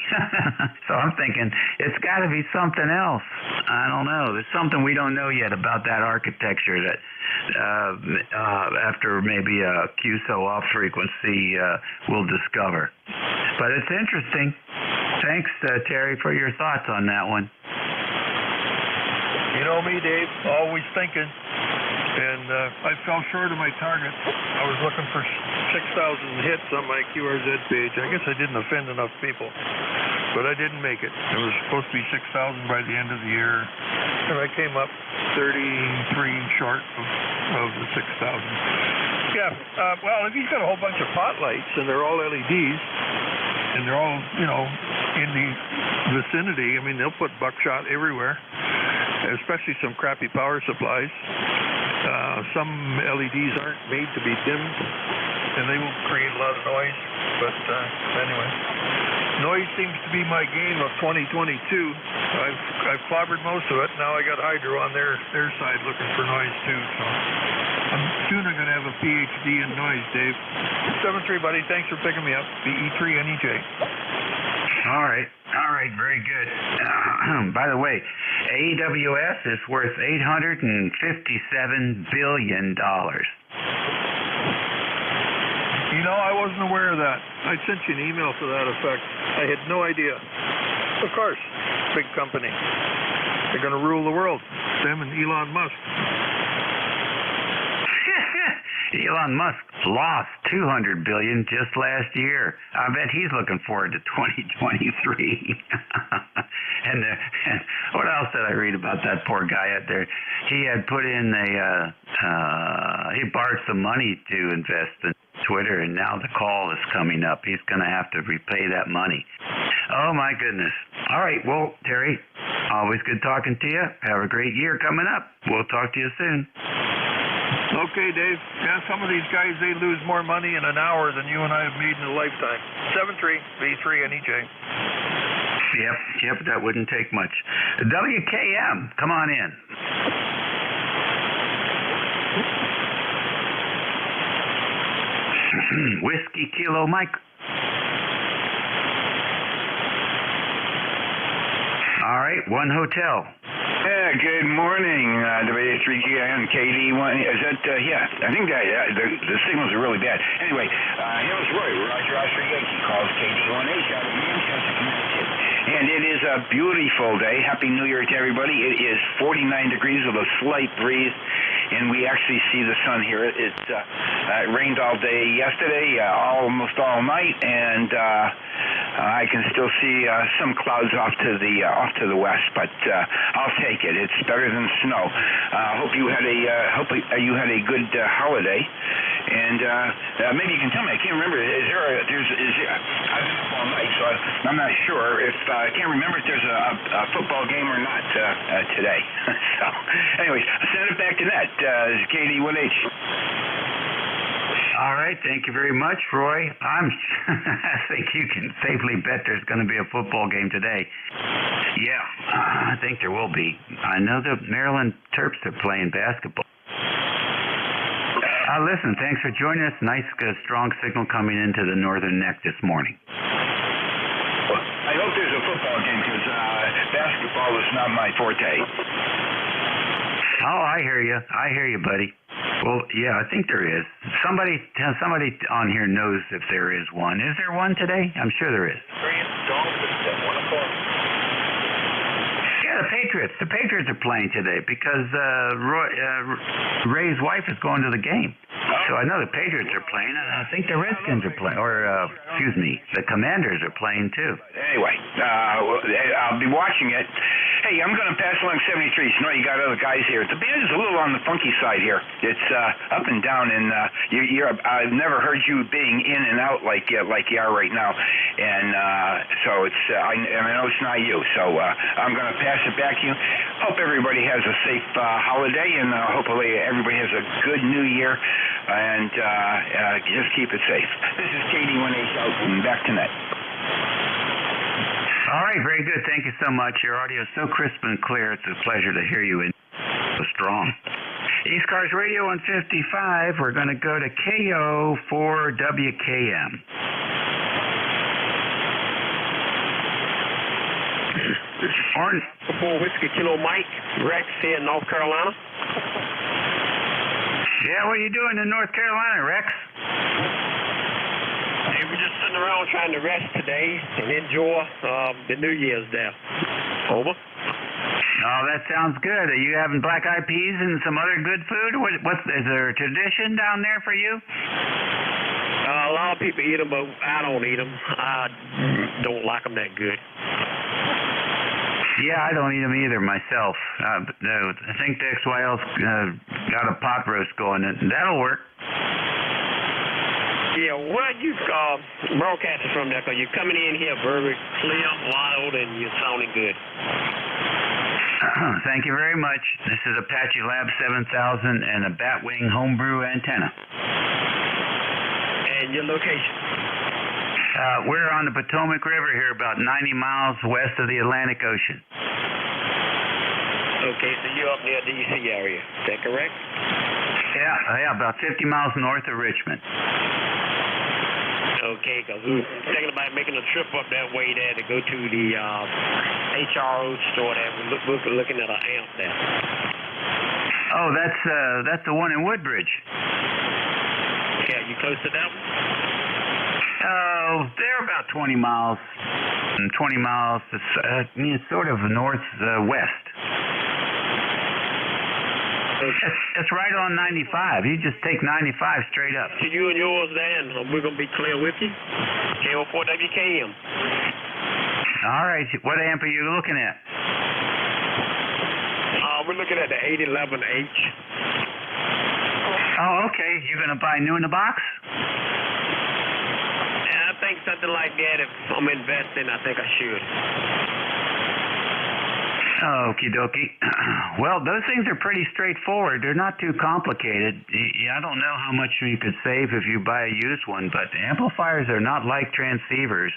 So I'm thinking it's got to be something else. I don't know. There's something we don't know yet about that architecture that after maybe a QSO off frequency we'll discover. But it's interesting. Thanks, Terry, for your thoughts on that one. You know me, Dave, always thinking. And I fell short of my target. I was looking for 6,000 hits on my QRZ page. I guess I didn't offend enough people. But I didn't make it. It was supposed to be 6,000 by the end of the year. And I came up 33 short of the 6,000. Yeah, well, if you've got a whole bunch of pot lights and they're all LEDs, and they're all, you know, in the vicinity, I mean, they'll put buckshot everywhere, especially some crappy power supplies. Some LEDs aren't made to be dimmed, and they will create a lot of noise. But anyway, noise seems to be my game of 2022. I've clobbered most of it. Now I got Hydro on their side looking for noise too. So I'm soon going to have a PhD in noise, Dave. 7-3, buddy. Thanks for picking me up. BE3 NEJ. All right, very good. By the way, AWS is worth $857 billion. You know, I wasn't aware of that. I sent you an email to that effect. I had no idea. Of course, big company. They're going to rule the world. Them and Elon Musk. Elon Musk lost $200 billion just last year. I bet he's looking forward to 2023. and what else did I read about that poor guy out there? He had put in he borrowed some money to invest in Twitter, and now the call is coming up. He's going to have to repay that money. Oh, my goodness. All right, well, Terry, always good talking to you. Have a great year coming up. We'll talk to you soon. Okay, Dave. Yeah, some of these guys, they lose more money in an hour than you and I have made in a lifetime. 7-3, V3, NEJ. Yep, that wouldn't take much. WKM, come on in. Whiskey Kilo Mike. All right, One Hotel. Yeah, good morning, W3GIN KD1. Is that, yeah, I think that the signals are really bad. Anyway, here's Roy, Roger Oscar Yankee, calls KD1H out of Manchester, Connecticut. And it is a beautiful day. Happy New Year to everybody. It is 49 degrees with a slight breeze, and we actually see the sun here. It rained all day yesterday, almost all night, and I can still see some clouds off to the west, but I'll take it. It's better than snow. Hope you had a good holiday, and maybe you can tell me. I can't remember. I've been up all night, so I'm not sure if I can't remember if there's a football game or not today. So, anyways, I'll send it back to Net. This is KD1H. All right, thank you very much, Roy. I think you can safely bet there's going to be a football game today. Yeah, I think there will be. I know the Maryland Terps are playing basketball. Listen, thanks for joining us. Nice, strong signal coming into the northern neck this morning. Well, I hope there's a football game because basketball is not my forte. Oh, I hear you, buddy. Well, yeah, I think there is. Somebody on here knows if there is one. Is there one today? I'm sure there is. Dolphins at 1 o'clock. Yeah, the Patriots are playing today because Ray's wife is going to the game. So I know the Patriots are playing, and I think the Redskins are playing, the Commanders are playing too. Anyway, I'll be watching it. Hey, I'm going to pass along 73. So you got other guys here. The band is a little on the funky side here. It's up and down, and I've never heard you being in and out like you are right now. And so it's I know it's not you. So I'm going to pass it back to you. Hope everybody has a safe holiday, and hopefully everybody has a good New Year. And just keep it safe. This is KD1H out and back to Net. All right, very good. Thank you so much. Your audio is so crisp and clear. It's a pleasure to hear you so strong. ECARS Radio 155. We're going to go to KO for WKM. For Whiskey Kilo Mike, Rex here in North Carolina. Yeah, what are you doing in North Carolina, Rex? Hey, we're just sitting around trying to rest today and enjoy the New Year's there. Over. Oh, that sounds good. Are you having black eyed peas and some other good food? Is there a tradition down there for you? A lot of people eat them, but I don't eat them. I don't like them that good. Yeah, I don't eat them either myself. But no, I think the XYL's got a pot roast going, and that'll work. Yeah, where are you broadcasting from there? Because you're coming in here very clear, loud, and you're sounding good. Thank you very much. This is Apache Lab 7000 and a Batwing homebrew antenna. And your location? We're on the Potomac River here, about 90 miles west of the Atlantic Ocean. Okay, so you're up near the D.C. area. Is that correct? Yeah, about 50 miles north of Richmond. Okay, because we were thinking about making a trip up that way there to go to the HRO store there. We're looking at an amp there. Oh, that's the one in Woodbridge. Yeah, you close to that one? Oh, they're about 20 miles. 20 miles, sort of northwest. It's right on 95. You just take 95 straight up. To you and yours, Dan, we're going to be clear with you. KO4WKM. All right. What amp are you looking at? We're looking at the 811H. Oh, okay. You're going to buy new in the box? Yeah, I think something like that. If I'm investing, I think I should. Okie dokie. Well, those things are pretty straightforward. They're not too complicated. I don't know how much you could save if you buy a used one, but amplifiers are not like transceivers.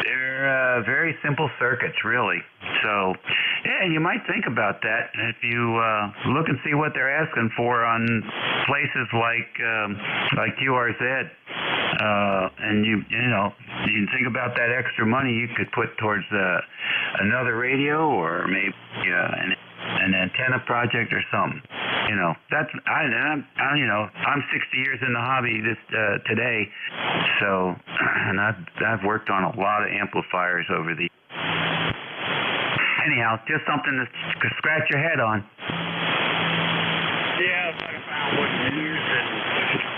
They're very simple circuits, really. So, yeah, you might think about that if you look and see what they're asking for on places like QRZ. And you can think about that extra money you could put towards another radio or maybe an antenna project or something. I'm 60 years in the hobby today, so and I've worked on a lot of amplifiers over the. Anyhow, just something to scratch your head on. Yeah, if I found one used and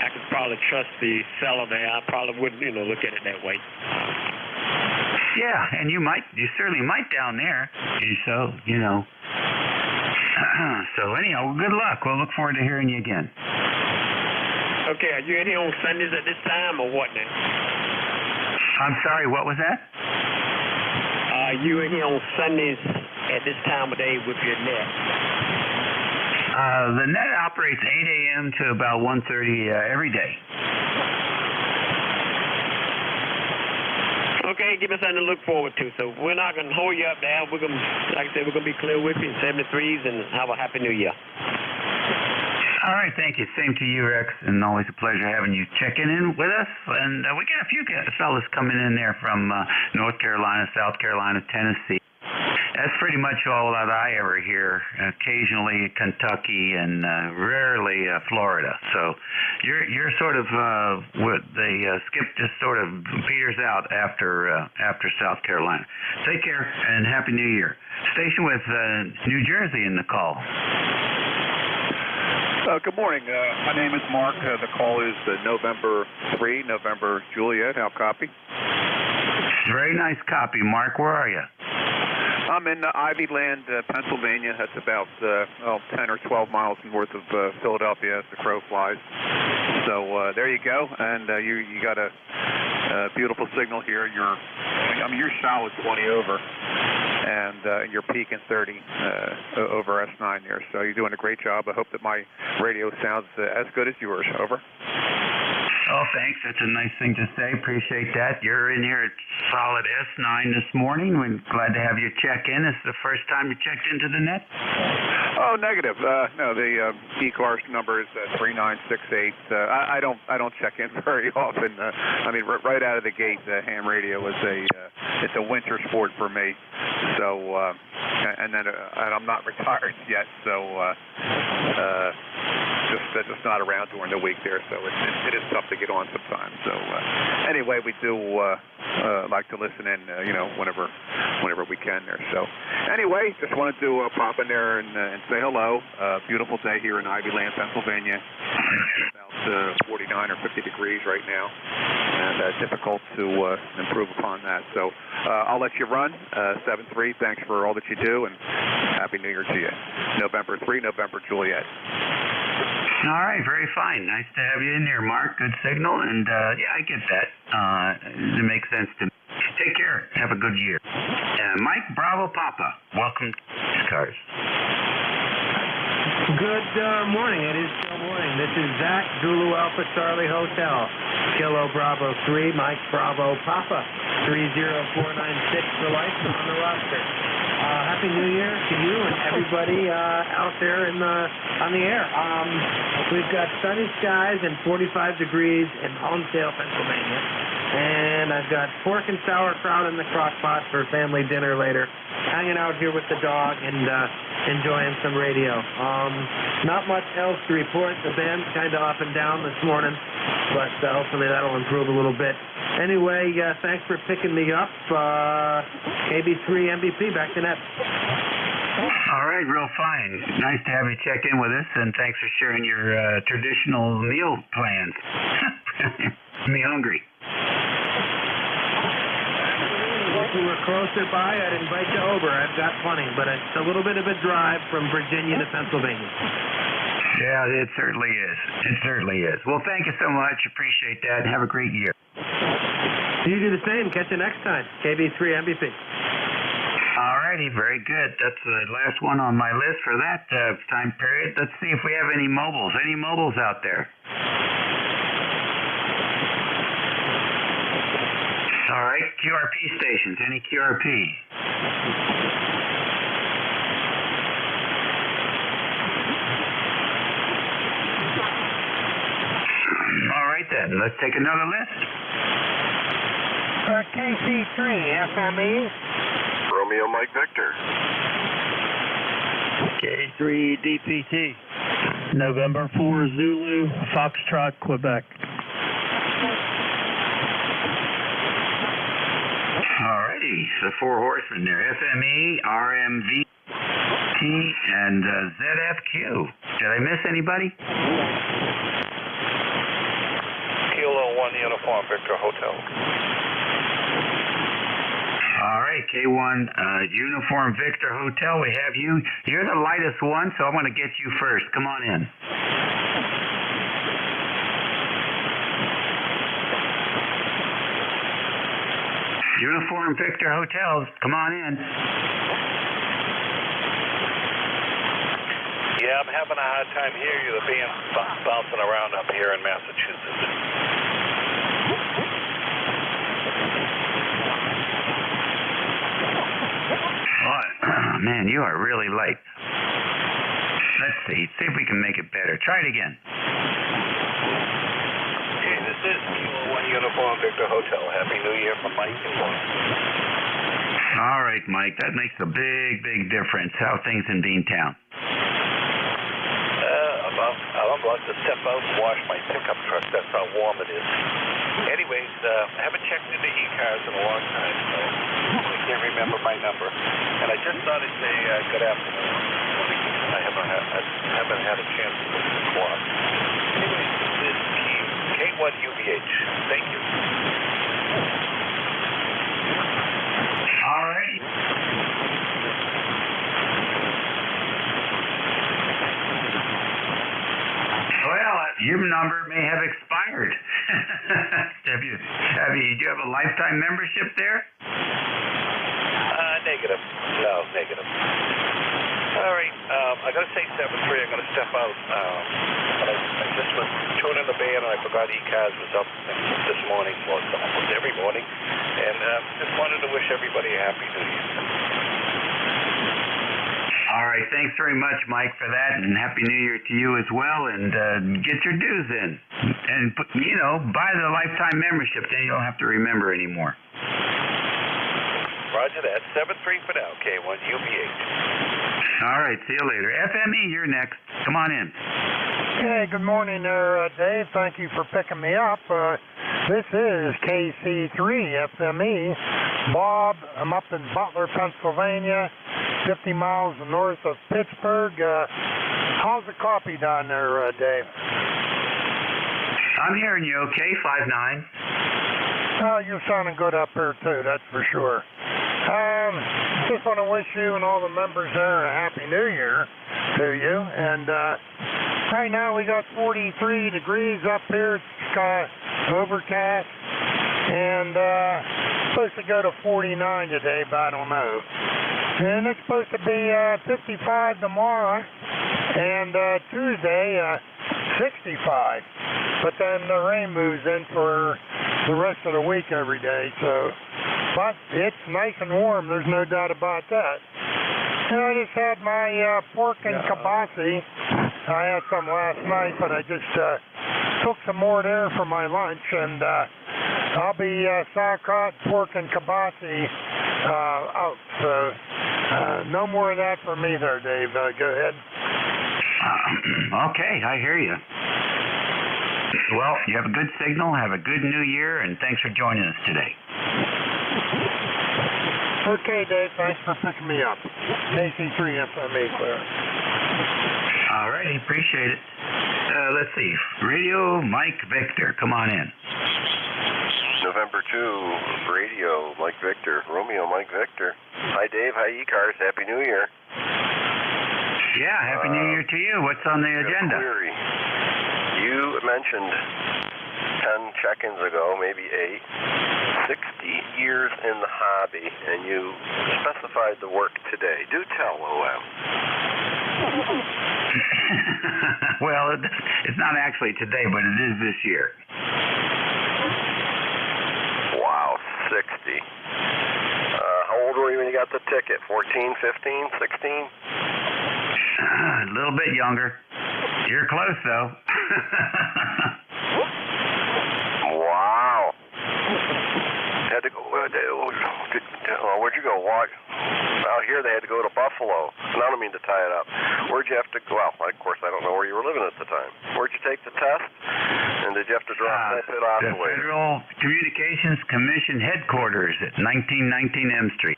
I could probably trust the seller there, I probably wouldn't, look at it that way. Yeah, and you certainly might down there. So, So anyhow, good luck. We'll look forward to hearing you again. Okay, are you in here on Sundays at this time or what now? I'm sorry, what was that? Are you in here on Sundays at this time of day with your net? The net operates 8 a.m. to about 1:30 every day. Okay, give me something to look forward to. So we're not going to hold you up there. We're going to, like I said, we're going to be clear with you in 73s and have a happy new year. All right, thank you. Same to you, Rex, and always a pleasure having you checking in with us. And we got a few fellas coming in there from North Carolina, South Carolina, Tennessee. That's pretty much all that I ever hear. Occasionally Kentucky and rarely Florida. So you're sort of the skip just sort of peters out after South Carolina. Take care and Happy New Year. Station with New Jersey in the call. Good morning. My name is Mark. The call is November 3, November Juliet. How copy? Very nice copy, Mark. Where are you? I'm in Ivyland, Pennsylvania. That's about 10 or 12 miles north of Philadelphia as the crow flies. So there you go. And you got a beautiful signal here. You're solid 20 over. And you're peaking 30 over S9 there. So you're doing a great job. I hope that my radio sounds as good as yours. Over. Oh, thanks. That's a nice thing to say. Appreciate that. You're in here at solid S9 this morning. We're glad to have you check in. This is the first time you checked into the net? Oh, negative. No, the ECARS number is 3968. I don't check in very often. I mean, right out of the gate, ham radio is it's a winter sport for me. So, and I'm not retired yet, so just not around during the week there. So it is tough to get on sometimes. So anyway, we do like to listen in, whenever we can there. So anyway, just wanted to pop in there and say hello. Beautiful day here in Ivyland, Pennsylvania. About 49 or 50 degrees right now, and difficult to improve upon that. So I'll let you run. 7-3. Thanks for all that you do, and Happy New Year to you. November 3, November Juliet. All right, very fine. Nice to have you in here, Mark. Good signal, and yeah, I get that. It makes sense to me. Take care. Have a good year. Mike Bravo Papa, welcome to ECARS. Good morning. It is still morning. This is Zach, Zulu Alpha Charlie Hotel, Kilo Bravo 3, Mike Bravo Papa, 30496 for life on the roster. Happy New Year to you and everybody out there on the air. We've got sunny skies and 45 degrees in Homestead, Pennsylvania. And I've got pork and sauerkraut in the crock pot for family dinner later. Hanging out here with the dog and enjoying some radio. Not much else to report. The band's kind of up and down this morning, but hopefully that'll improve a little bit. Anyway, thanks for picking me up. KB3 MVP, back to net. All right, real fine. Nice to have you check in with us, and thanks for sharing your traditional meal plans. Me hungry. If we were closer by, I'd invite you over. I've got plenty, but it's a little bit of a drive from Virginia to Pennsylvania. Yeah, it certainly is. It certainly is. Well, thank you so much. Appreciate that, and have a great year. You do the same. Catch you next time. KB3 MVP. All righty, very good. That's the last one on my list for that time period. Let's see if we have any mobiles. Any mobiles out there? All right, QRP stations. Any QRP? All right then, let's take another list. KC3, FME. Romeo Mike Victor. K3 DPT. November 4 Zulu, Foxtrot, Quebec. Alrighty, the four horsemen there. FME, RMV, T, and ZFQ. Did I miss anybody? Kilo 1 Uniform Victor Hotel. All right, K1 Uniform Victor Hotel, we have you. You're the lightest one, so I'm going to get you first. Come on in. Uniform Victor Hotels, come on in. Yeah, I'm having a hard time hearing you. The band's bouncing around up here in Massachusetts. Oh, man, you are really light. Let's see if we can make it better. Try it again. Okay, this is Kilo 1 Uniform Victor Hotel. Happy New Year from Mike and Mark. All right, Mike, that makes a big, big difference. How are things in Beantown? I'm about to step out and wash my pickup truck. That's how warm it is. Anyways, I haven't checked into ECARS in a long time, so I can't remember my number. And I just thought I'd say good afternoon. I haven't had a chance to look at the clock. Anyways, this is K1UBH. Thank you. All right. Well, your number may have expired. Do you have a lifetime membership there? Negative. No, negative. All right, I got to say 7-3. I got to step out. But I just was tuning the band, and I forgot ECARS was up this morning, well, almost every morning. And just wanted to wish everybody a happy New Year. All right, thanks very much, Mike, for that, and Happy New Year to you as well, and get your dues in. And, you know, buy the lifetime membership, then you don't have to remember anymore. Roger that. 7-3 for now, K1, UBH. All right, see you later. FME, you're next. Come on in. Hey, good morning there, Dave. Thank you for picking me up. This is KC3 FME. Bob, I'm up in Butler, Pennsylvania, 50 miles north of Pittsburgh. How's the coffee down there, Dave? I'm hearing you okay, 5'9". Oh, you're sounding good up here, too, that's for sure. Just want to wish you and all the members there a Happy New Year to you. And right now we got 43 degrees up here. It's overcast. And supposed to go to 49 today, but I don't know. And it's supposed to be 55 tomorrow. And Tuesday, 65. But then the rain moves in for the rest of the week every day. So, but it's nice and warm. There's no doubt about that. And I just had my pork and kibasi. I had some last night, but I just took some more there for my lunch, and I'll be sauerkraut, pork, and kibasi out. So no more of that for me there, Dave. Go ahead. Okay, I hear you. Well, you have a good signal, have a good New Year, and thanks for joining us today. Okay, Dave, thanks for picking me up. KC3 FME, clear. All righty, appreciate it. Let's see. Radio Mike Victor, come on in. November 2, Radio Mike Victor, Romeo Mike Victor. Hi, Dave. Hi, ECARS. Happy New Year. Yeah, Happy New Year to you. What's on the agenda? Query. You mentioned 10 check-ins ago, maybe 8, 60 years in the hobby, and you specified the work today. Do tell, OM. Well, it's not actually today, but it is this year. Wow, 60. How old were you when you got the ticket? 14, 15, 16? A little bit younger. You're close, though. Wow. Had to go. Where'd you go? Walk out here. They had to go to Buffalo. And I don't mean to tie it up. Where'd you have to go? Well, of course, I don't know where you were living at the time. Where'd you take the test? And did you have to drop that bit off the way? Federal Communications Commission headquarters at 1919 M Street.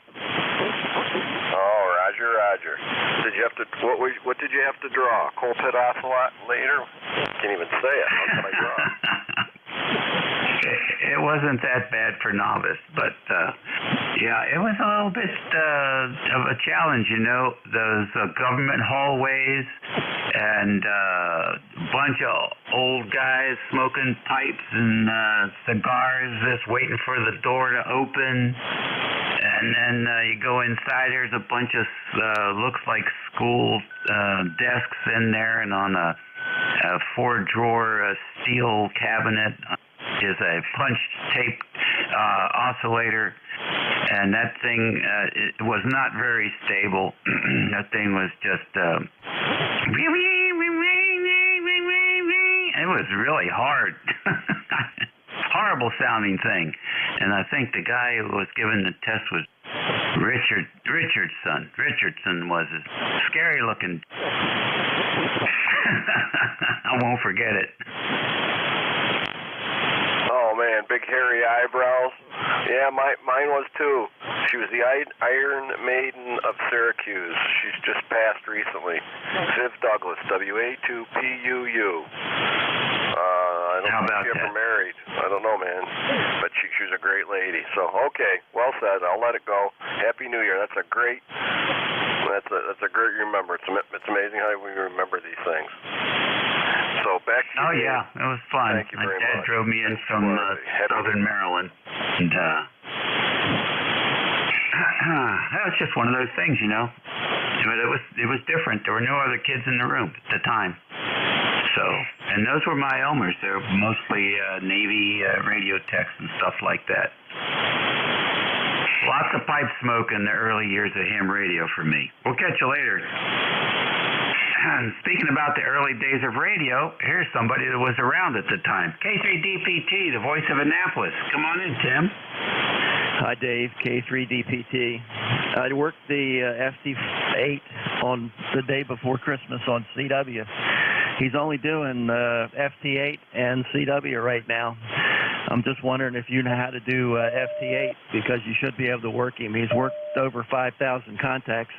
Oh, Roger. Did you have to? What did you have to draw? Coal pit oscillator? Can't even say it. How can I draw? It wasn't that bad for novice, but yeah, it was a little bit of a challenge, you know, those government hallways and a bunch of old guys smoking pipes and cigars just waiting for the door to open. And then you go inside, there's a bunch of, looks like school desks in there, and on a 4-drawer steel cabinet is a punch tape oscillator, and that thing it was not very stable. That thing was just it was really hard. Horrible sounding thing. And I think the guy who was giving the test was Richardson. Richardson was a scary looking. I won't forget it. Oh man, big hairy eyebrows. Yeah, mine was too. She was the Iron Maiden of Syracuse. She's just passed recently. Viv Douglas, WA2PUU. I don't know if she ever married. I don't know, man. But she was a great lady. So, okay, well said. I'll let it go. Happy New Year. That's a great remember. It's amazing how we remember these things. So back to you. Oh yeah, it was fun. Thank you My very dad much. drove me in from southern Maryland, and that was just one of those things, you know. But it was different. There were no other kids in the room at the time. So, and those were my Elmers. They were mostly Navy radio techs and stuff like that. Lots of pipe smoke in the early years of ham radio for me. We'll catch you later. And speaking about the early days of radio, here's somebody that was around at the time. K3DPT, the voice of Annapolis. Come on in, Tim. Hi, Dave. K3DPT. I worked the FT8 on the day before Christmas on CW. He's only doing FT8 and CW right now. I'm just wondering if you know how to do FT8, because you should be able to work him. He's worked over 5,000 contacts.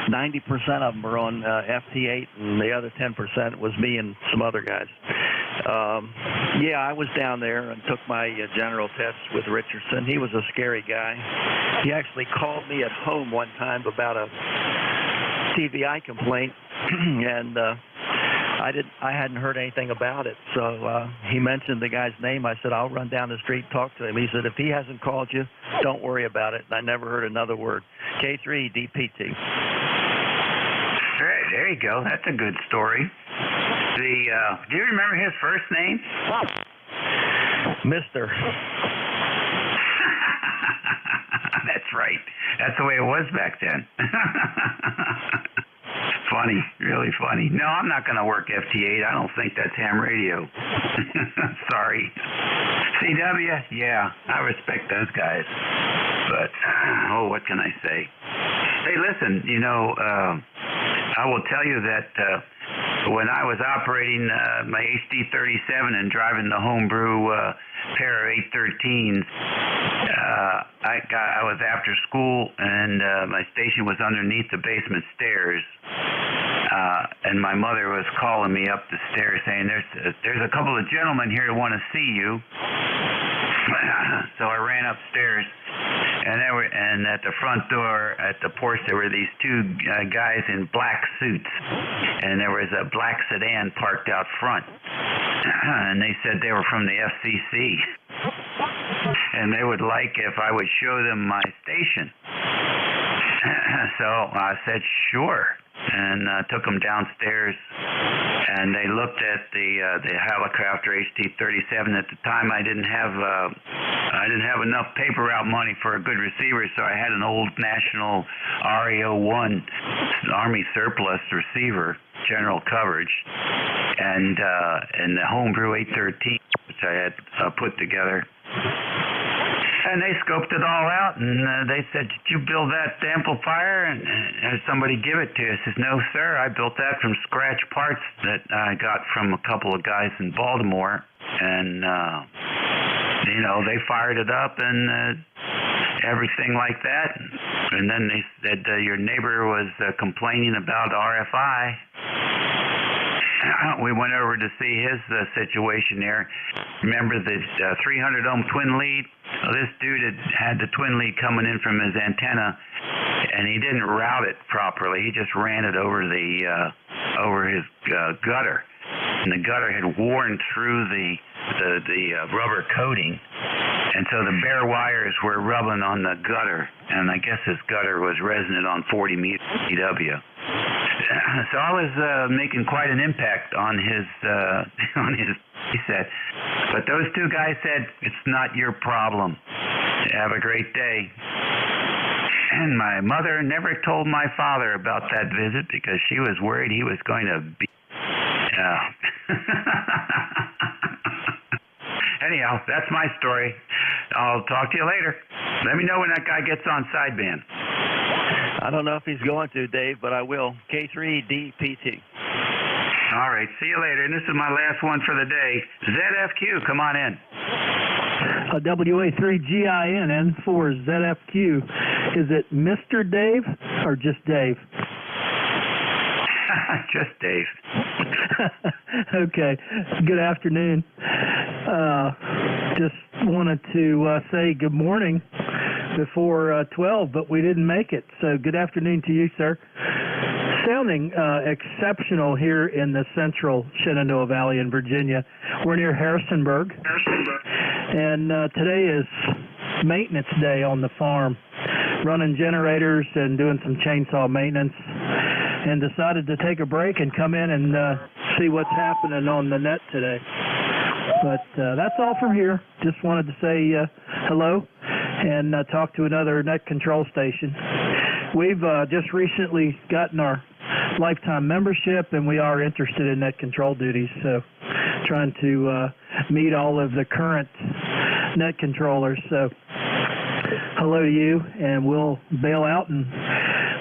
90% of them are on FT8, and the other 10% was me and some other guys. Yeah, I was down there and took my general test with Richardson. He was a scary guy. He actually called me at home one time about a TVI complaint, and I hadn't heard anything about it. So he mentioned the guy's name. I said, I'll run down the street and talk to him. He said, if he hasn't called you, don't worry about it. And I never heard another word. K3DPT. Right, there you go. That's a good story. Do you remember his first name? Mister. That's right. That's the way it was back then. Funny, really funny. No, I'm not going to work FT8. I don't think that's ham radio. Sorry. CW, yeah, I respect those guys. But, what can I say? Hey, listen, I will tell you that when I was operating my HD37 and driving the homebrew pair of 813s, I was after school, and my station was underneath the basement stairs. And my mother was calling me up the stairs saying, there's a couple of gentlemen here who want to see you. So I ran upstairs, and at the front door, at the porch, there were these two guys in black suits, and there was a black sedan parked out front. And they said they were from the FCC, and they would like if I would show them my station. So I said, sure. And took them downstairs, and they looked at the helicopter HT37. At the time, I didn't have enough paper route money for a good receiver, so I had an old National RE01 Army surplus receiver, general coverage, and the homebrew 813, which I had put together. And they scoped it all out, and they said, did you build that amplifier? And somebody give it to you? I said, no, sir. I built that from scratch parts that I got from a couple of guys in Baltimore. And, they fired it up and everything like that. And then they said, your neighbor was complaining about RFI. We went over to see his situation there. Remember the 300 ohm twin lead? Well, this dude had the twin lead coming in from his antenna, and he didn't route it properly. He just ran it over his gutter, and the gutter had worn through the rubber coating, and so the bare wires were rubbing on the gutter, and I guess his gutter was resonant on 40 meter EW. So I was making quite an impact on his set. But those two guys said, it's not your problem. Have a great day. And my mother never told my father about that visit because she was worried he was going to be... Anyhow, that's my story. I'll talk to you later. Let me know when that guy gets on sideband. I don't know if he's going to, Dave, but I will. K3DPT. All right, see you later. And this is my last one for the day. ZFQ, come on in. WA3GIN N4 ZFQ. Is it Mr. Dave or just Dave? Just Dave. Okay. Good afternoon. Just wanted to say good morning before 12, but we didn't make it. So good afternoon to you, sir. Sounding exceptional here in the central Shenandoah Valley in Virginia. We're near Harrisonburg. And today is maintenance day on the farm. running generators and doing some chainsaw maintenance, and decided to take a break and come in and see what's happening on the net today. But that's all from here. Just wanted to say hello and talk to another net control station. We've just recently gotten our lifetime membership, and we are interested in net control duties, so trying to meet all of the current net controllers. So hello to you, and we'll bail out and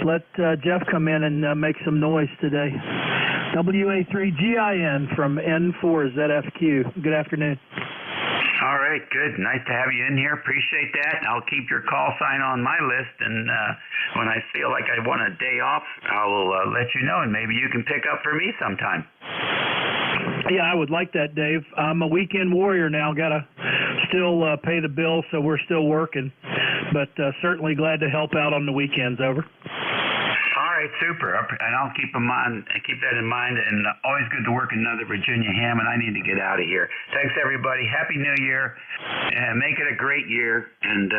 let Jeff come in and make some noise today. WA3GIN from N4ZFQ. Good afternoon. All right, good. Nice to have you in here. Appreciate that. I'll keep your call sign on my list, and when I feel like I want a day off, I will let you know, and maybe you can pick up for me sometime. Yeah, I would like that, Dave. I'm a weekend warrior now. Got to still pay the bills, so we're still working, but certainly glad to help out on the weekends. Over. All right, super. And I'll keep that in mind. And always good to work another Virginia ham. And I need to get out of here. Thanks, everybody. Happy New Year. And make it a great year, and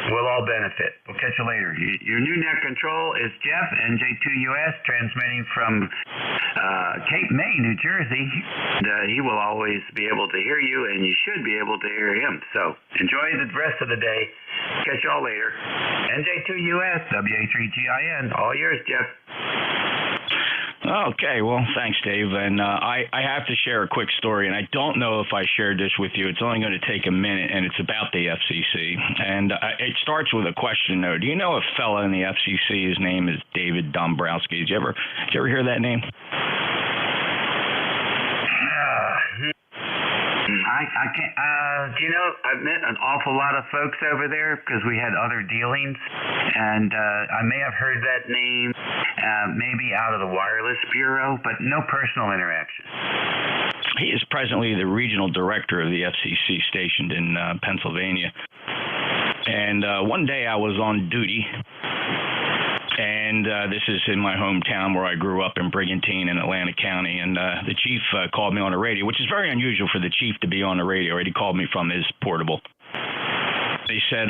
we'll all benefit. We'll catch you later. Your new net control is Jeff, NJ2US, transmitting from Cape May, New Jersey. And, he will always be able to hear you, and you should be able to hear him. So enjoy the rest of the day. Catch y'all later. NJ2US, WA3GIN. All yours, Jeff. Okay, well, thanks, Dave. And I have to share a quick story, and I don't know if I shared this with you. It's only going to take a minute, and it's about the FCC. And it starts with a question, though. Do you know a fella in the FCC? His name is David Dombrowski. Did you ever hear that name? I can't. Do you know, I've met an awful lot of folks over there because we had other dealings, and I may have heard that name maybe out of the wireless bureau, but no personal interaction. He is presently the regional director of the FCC stationed in Pennsylvania. And one day I was on duty, and this is in my hometown where I grew up in Brigantine in Atlantic County, and the chief called me on the radio, which is very unusual for the chief to be on the radio. He called me from his portable. He said,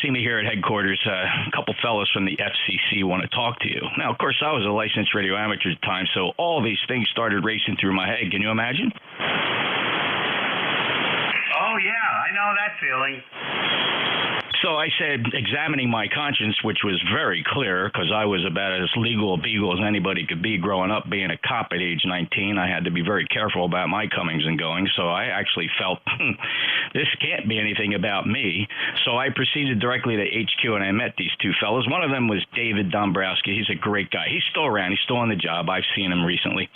see me here at headquarters. A couple fellows from the FCC want to talk to you. Now, of course, I was a licensed radio amateur at the time, so all these things started racing through my head. Can you imagine? Oh, yeah, I know that feeling. So I said, examining my conscience, which was very clear because I was about as legal a beagle as anybody could be growing up. Being a cop at age 19, I had to be very careful about my comings and goings. So I actually felt this can't be anything about me. So I proceeded directly to HQ, and I met these two fellows. One of them was David Dombrowski. He's a great guy. He's still around. He's still on the job. I've seen him recently.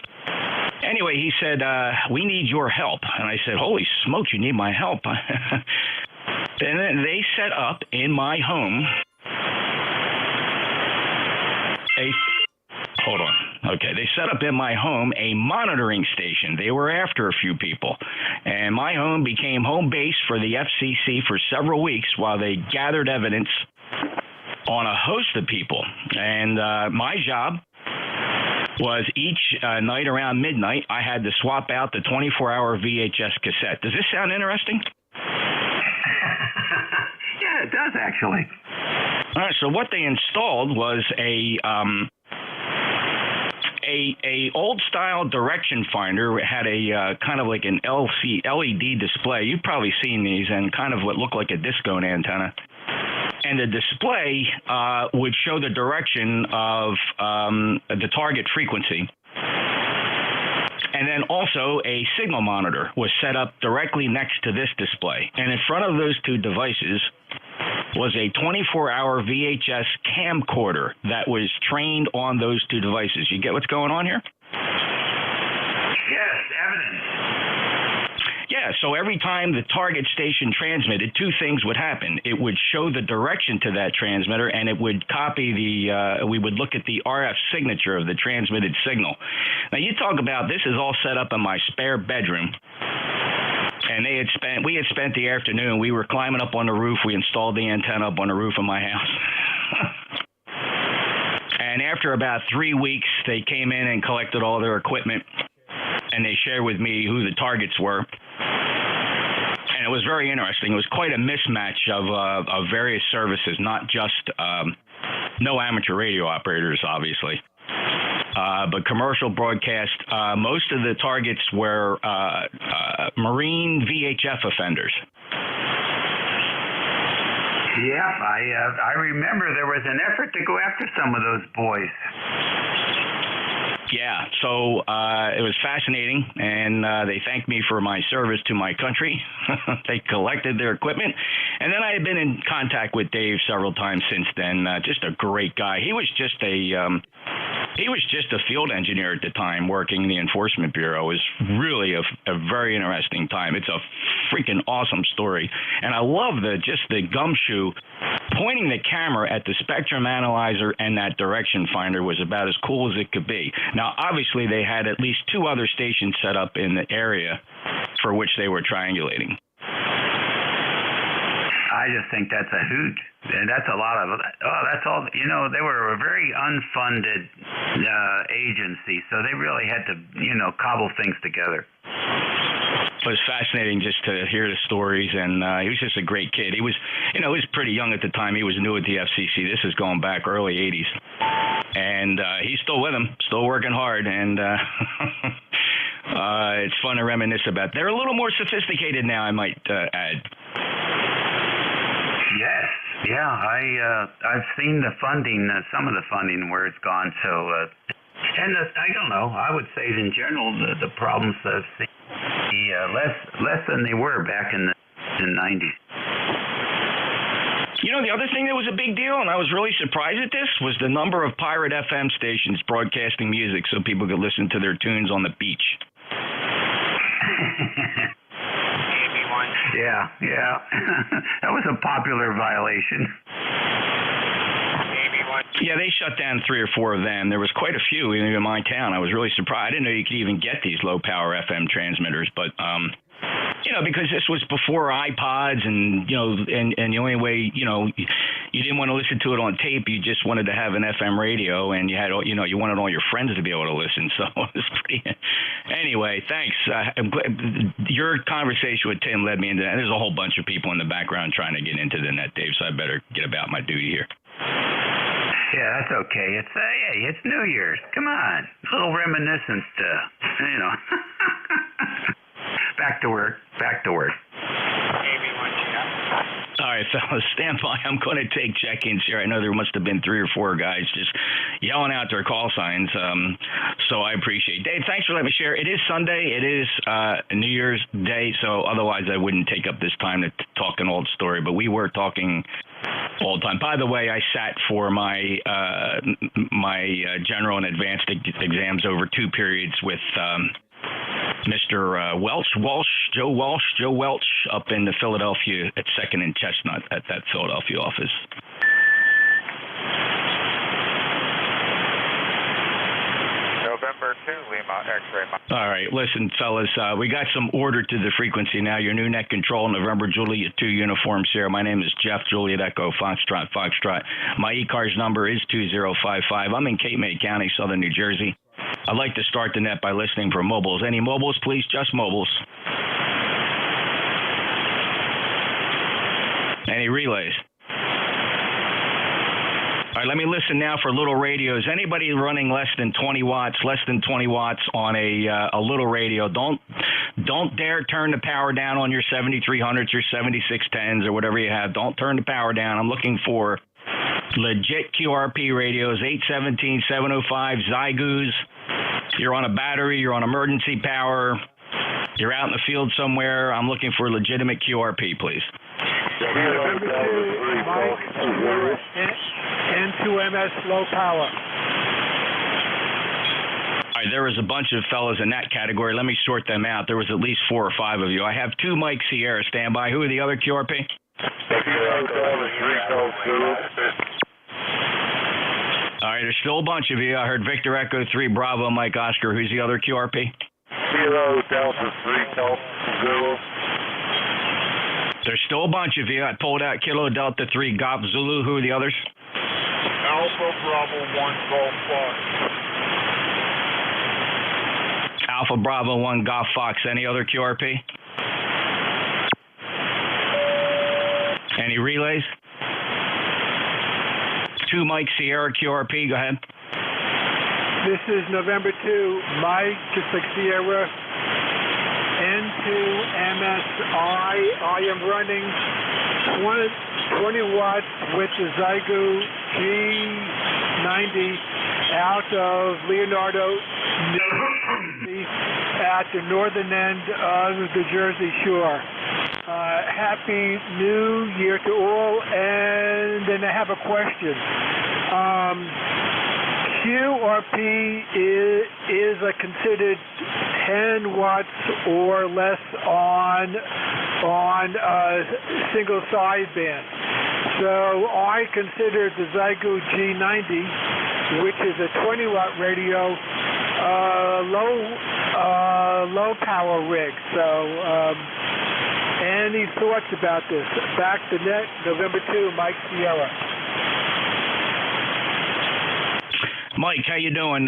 Anyway, he said, we need your help. And I said, holy smokes, you need my help. And then they set up in my home they set up in my home a monitoring station. They were after a few people. And my home became home base for the FCC for several weeks while they gathered evidence on a host of people. And my job was each night around midnight, I had to swap out the 24-hour VHS cassette. Does this sound interesting? Yeah, it does, actually. All right, so what they installed was a old-style direction finder. It had a kind of like an LED display. You've probably seen these, and kind of what looked like a disco antenna. And the display would show the direction of the target frequency. And then also a signal monitor was set up directly next to this display. And in front of those two devices was a 24-hour VHS camcorder that was trained on those two devices. You get what's going on here? Yes, evidence. Yeah, so every time the target station transmitted, two things would happen. It would show the direction to that transmitter, and it would copy we would look at the RF signature of the transmitted signal. Now, you talk about this is all set up in my spare bedroom. And we had spent the afternoon. We were climbing up on the roof. We installed the antenna up on the roof of my house. And after about 3 weeks, they came in and collected all their equipment. And they shared with me who the targets were. And it was very interesting. It was quite a mismatch of various services, not just no amateur radio operators, obviously. But commercial broadcast, most of the targets were Marine VHF offenders. Yeah, I remember there was an effort to go after some of those boys. Yeah, so it was fascinating, and they thanked me for my service to my country. They collected their equipment, and then I had been in contact with Dave several times since then. Just a great guy. He was just a field engineer at the time, working in the Enforcement Bureau. It was really a very interesting time. It's a freaking awesome story, and I love the gumshoe pointing the camera at the spectrum analyzer and that direction finder was about as cool as it could be. Now, obviously, they had at least 2 other stations set up in the area for which they were triangulating. I just think that's a hoot. And that's a lot of, that's all, they were a very unfunded agency, so they really had to, cobble things together. It was fascinating just to hear the stories, and he was just a great kid. He was, he was pretty young at the time. He was new at the FCC. This is going back early 80s. And he's still with them, still working hard, and it's fun to reminisce about. They're a little more sophisticated now, I might add. Yes, yeah, I've seen the funding, some of the funding where it's gone. So, and I don't know. I would say in general the problems I've seen less than they were back in the 90s. The other thing that was a big deal, and I was really surprised at this, was the number of pirate FM stations broadcasting music so people could listen to their tunes on the beach. Yeah. That was a popular violation. Yeah, they shut down 3 or 4 of them. There was quite a few in my town. I was really surprised. I didn't know you could even get these low-power FM transmitters, but because this was before iPods, and and the only way you didn't want to listen to it on tape. You just wanted to have an FM radio, and you had you wanted all your friends to be able to listen. So it was pretty. Anyway, thanks. I'm glad your conversation with Tim led me into that. There's a whole bunch of people in the background trying to get into the net, Dave. So I better get about my duty here. Yeah, that's okay. It's it's New Year's. Come on, a little reminiscence to Back to work. All right, fellas, stand by. I'm going to take check-ins here. I know there must have been 3 or 4 guys just yelling out their call signs, so I appreciate it. Dave, thanks for letting me share. It is Sunday. It is New Year's Day, so otherwise I wouldn't take up this time to talk an old story, but we were talking all the time. By the way, I sat for my general and advanced exams over 2 periods with Mr. Joe Welch up in the Philadelphia at 2nd and Chestnut at that Philadelphia office. November 2, Lima, X-ray. All right, listen, fellas, we got some order to the frequency now. Your new net control, November Juliet 2 uniform Sierra. My name is Jeff, Juliet Echo, Foxtrot. My ECARS number is 2055. I'm in Cape May County, Southern New Jersey. I'd like to start the net by listening for mobiles. Any mobiles, please? Just mobiles. Any relays? All right, let me listen now for little radios. Anybody running less than 20 watts on a little radio, don't dare turn the power down on your 7300s or 7610s or whatever you have. Don't turn the power down. I'm looking for legit QRP radios, 817, 705, Zygoos. You're on a battery, you're on emergency power, you're out in the field somewhere. I'm looking for legitimate QRP, please. N2MS low power. All right, there was a bunch of fellas in that category. Let me sort them out. There was at least 4 or 5 of you. I have 2 Mike Sierra. Stand by. Who are the other QRP? All right, there's still a bunch of you. I heard Victor Echo 3 Bravo Mike Oscar. Who's the other QRP? Kilo Delta 3 Delta Zulu. There's still a bunch of you. I pulled out Kilo Delta 3 Golf Zulu. Who are the others? Alpha Bravo 1 Golf Fox. Alpha Bravo 1 Golf Fox. Any other QRP? Any relays? 2 Mike Sierra QRP, go ahead. This is November 2, Mike, just like Sierra, N2MSI. I am running 20 watts with the Zygo G90 out of Leonardo at the northern end of the Jersey Shore. Happy New Year to all, and then I have a question. QRP is considered 10 watts or less on single sideband. So I consider the Zygo G90, which is a 20 watt radio, low power rig. So any thoughts about this? Back to net, November 2, Mike Sierra. Mike, how you doing?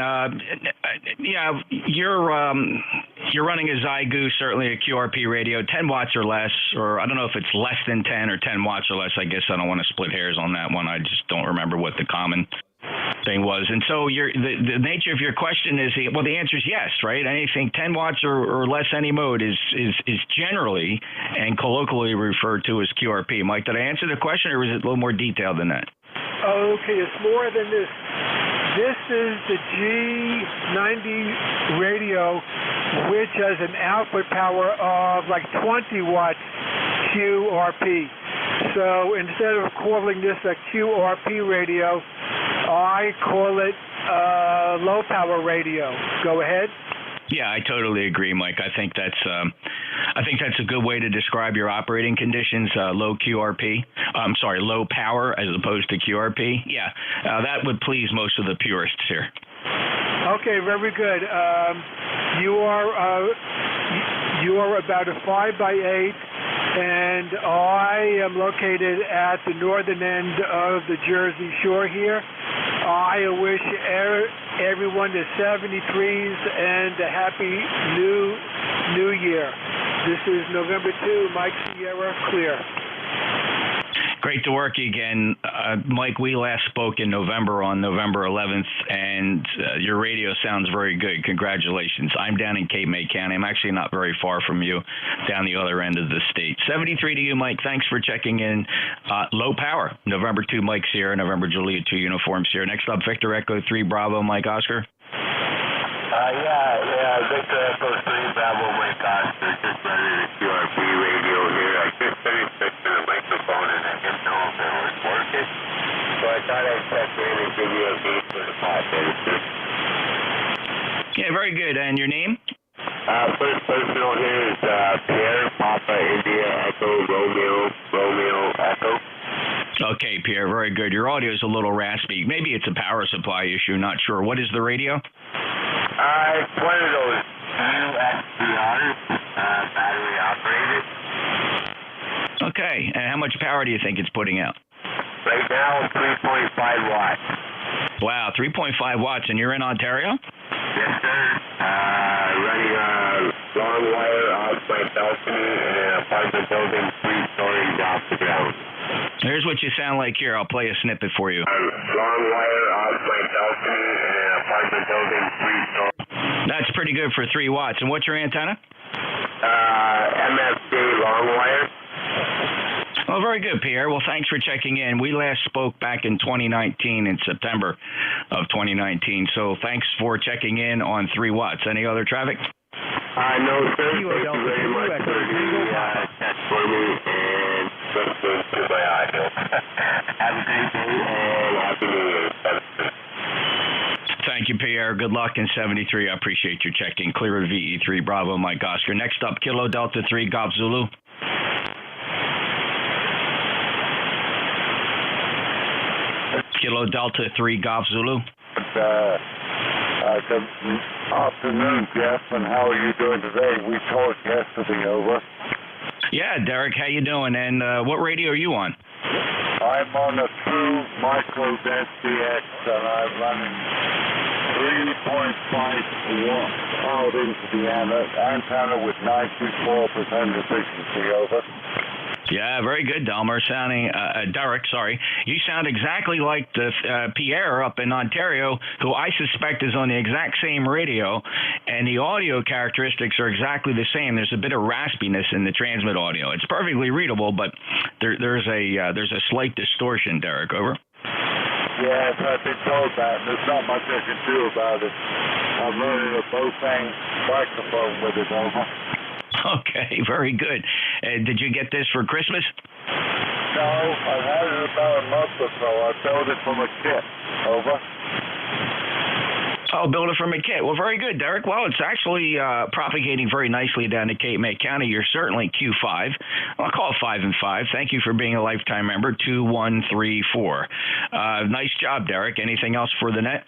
Yeah, you're running a Zygo, certainly a QRP radio, 10 watts or less, or I don't know if it's less than 10 or 10 watts or less. I guess I don't want to split hairs on that one. I just don't remember what the common thing was. And so the nature of your question is, well, the answer is yes, right? Anything 10 watts or less any mode is generally and colloquially referred to as QRP. Mike, did I answer the question, or was it a little more detailed than that? Okay, it's more than this. This is the G90 radio, which has an output power of like 20 watts QRP. So instead of calling this a QRP radio, I call it low power radio. Go ahead. Yeah, I totally agree, Mike. I think that's a good way to describe your operating conditions. Low QRP. I'm sorry, low power as opposed to QRP. Yeah, that would please most of the purists here. Okay, very good. You are about a 5x8, and I am located at the northern end of the Jersey Shore here. I wish everyone the 73s and a happy new year. This is November 2, Mike Sierra, clear. Great to work again. Mike, we last spoke in November on November 11th, and your radio sounds very good. Congratulations. I'm down in Cape May County. I'm actually not very far from you, down the other end of the state. 73 to you, Mike. Thanks for checking in. Low power. November 2, Mike Sierra. November Juliet 2, Uniform Sierra. Next up, Victor Echo 3, Bravo, Mike Oscar. Yeah, Victor Echo 3, Bravo, Mike Oscar. Just running a QRP radio here. I just finished fixing the microphone and I didn't know if it was working. So I thought I'd check in and give you a beat for the podcast. Yeah, very good. And your name? First personal here is Pierre, Papa, India, Echo, Romeo, Echo. Okay, Pierre, very good. Your audio is a little raspy. Maybe it's a power supply issue. Not sure. What is the radio? It's one of those USBRs, battery operated. Okay, and how much power do you think it's putting out? Right now, 3.5 watts. Wow, 3.5 watts, and you're in Ontario? Yes, sir. Running a long wire off my balcony in an apartment building, 3 stories off the ground. Here's what you sound like here. I'll play a snippet for you. Long wire off my balcony in an apartment building, 3 stories. That's pretty good for 3 watts. And what's your antenna? MFD long wire. Well, very good, Pierre. Well, thanks for checking in. We last spoke back in 2019, in September of 2019. So thanks for checking in on 3 watts. Any other traffic? No, sir. Thank you very much for the test for me, and listening to my audio. Have a great day, and Happy New Year. Thank you, Pierre. Good luck in 73. I appreciate your checking. Clear of VE3, Bravo, Mike Oscar. Next up, Kilo Delta 3, Golf Zulu. Kilo Delta 3, Golf Zulu. Good afternoon, Jeff, and how are you doing today? We talked yesterday, over. Yeah, Derek, how you doing? And what radio are you on? I'm on a True Micro SDX, and I'm running 3.5 watts out into the antenna with 94% efficiency, over. Yeah, very good, Delmer. Sounding, Derek, sorry. You sound exactly like the Pierre up in Ontario, who I suspect is on the exact same radio, and the audio characteristics are exactly the same. There's a bit of raspiness in the transmit audio. It's perfectly readable, but there's a slight distortion, Derek. Over. Yes, I've been told that. There's not much I can do about it. I'm running a Bofang microphone with it, over. Okay, very good. Did you get this for Christmas? No, I've had it about a month or so. I built it from a kit. Over. Oh, build it from a kit. Well, very good, Derek. Well, it's actually propagating very nicely down to Cape May County. You're certainly Q5. I'll call it 5 and 5. Thank you for being a lifetime member. 2134. Nice job, Derek. Anything else for the net?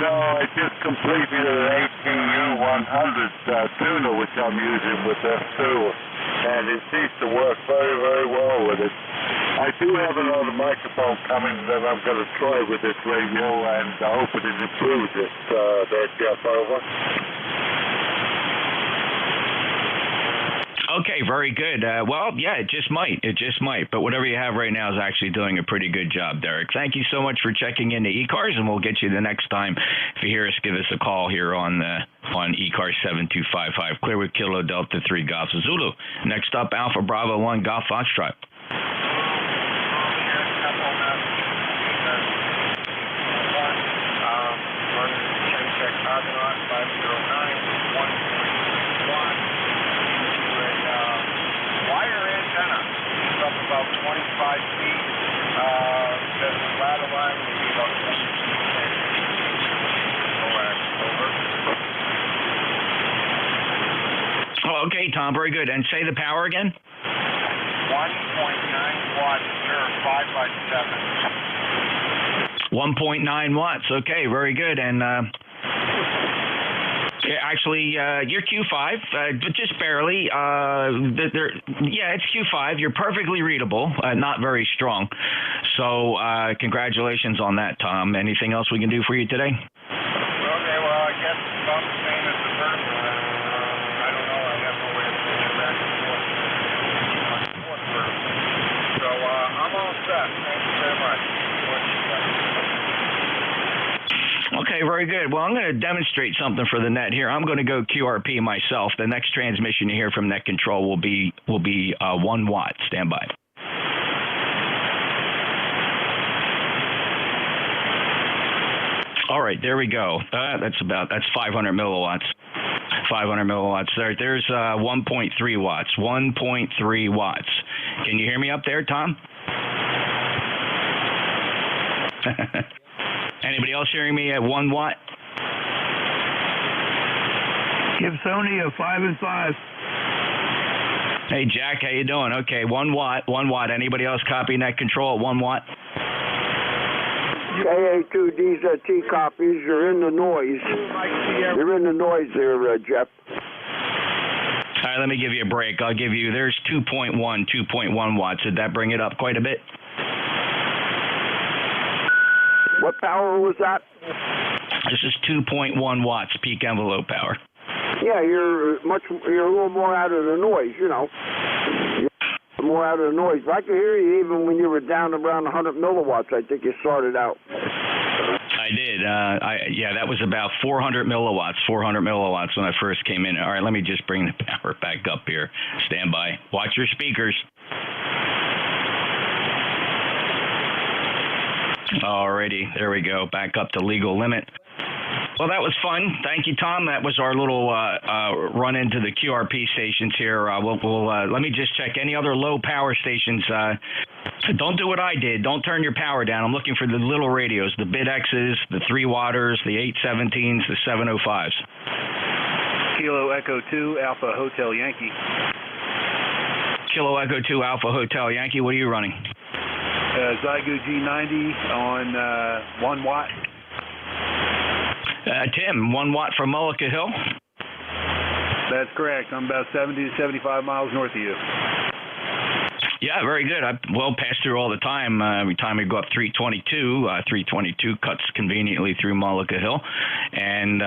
No, I just completed an ATU 100 tuner, which I'm using with F2, and it seems to work very, very well with it. I do have another microphone coming that I'm going to try with this radio, and I hope it improves it. There, Jeff, over. Okay, very good. Well, yeah, it just might. But whatever you have right now is actually doing a pretty good job, Derek. Thank you so much for checking into ECARS, and we'll get you the next time. If you hear us, give us a call here on ECARS 7255. Clear with Kilo Delta 3 Golf Zulu. Next up, Alpha Bravo 1 Golf Foxtrot. About 25 feet. The ladder line will be about 20 feet. Oh, okay, Tom, very good. And say the power again? 1.9 watts, sure, 5 by 7. 1.9 watts. Okay, very good. And actually, you're Q5, but just barely. It's Q5. You're perfectly readable, not very strong. So congratulations on that, Tom. Anything else we can do for you today? Okay, well, I guess it's about the same as the first one. I don't know. I have no way of getting back and forth. So I'm all set. Thank you very much. Okay, very good. Well, I'm going to demonstrate something for the net here. I'm going to go QRP myself. The next transmission you hear from Net Control will be 1 watt. Stand by. All right, there we go. That's 500 milliwatts. 500 milliwatts. There's 1.3 watts. 1.3 watts. Can you hear me up there, Tom? Anybody else hearing me at 1 watt? Give Sony a 5 and 5. Hey, Jack, how you doing? Okay, 1 watt, 1 watt. Anybody else copy Net Control at 1 watt? KA2D's T copies. You're in the noise. You're in the noise there, Jeff. All right, let me give you a break. There's 2.1 watts. Did that bring it up quite a bit? What power was that? This is 2.1 watts peak envelope power. Yeah, you're a little more out of the noise, you know. You're more out of the noise. But I could hear you even when you were down around 100 milliwatts. I think you started out. I did. That was about 400 milliwatts. 400 milliwatts when I first came in. All right, let me just bring the power back up here. Stand by. Watch your speakers. Alrighty, there we go. Back up to legal limit. Well, that was fun. Thank you, Tom. That was our little run into the QRP stations here. Let me just check any other low power stations. Don't do what I did. Don't turn your power down. I'm looking for the little radios, the Bid X's, the 3 watters, the 817s, the 705s. Kilo Echo 2 Alpha Hotel Yankee. Kilo Echo 2 Alpha Hotel Yankee. What are you running? Zygo G90 on 1 watt. Tim, 1 watt from Mullica Hill? That's correct. I'm about 70 to 75 miles north of you. Yeah, very good. I pass through all the time. Every time we go up 322, 322 cuts conveniently through Mullica Hill, and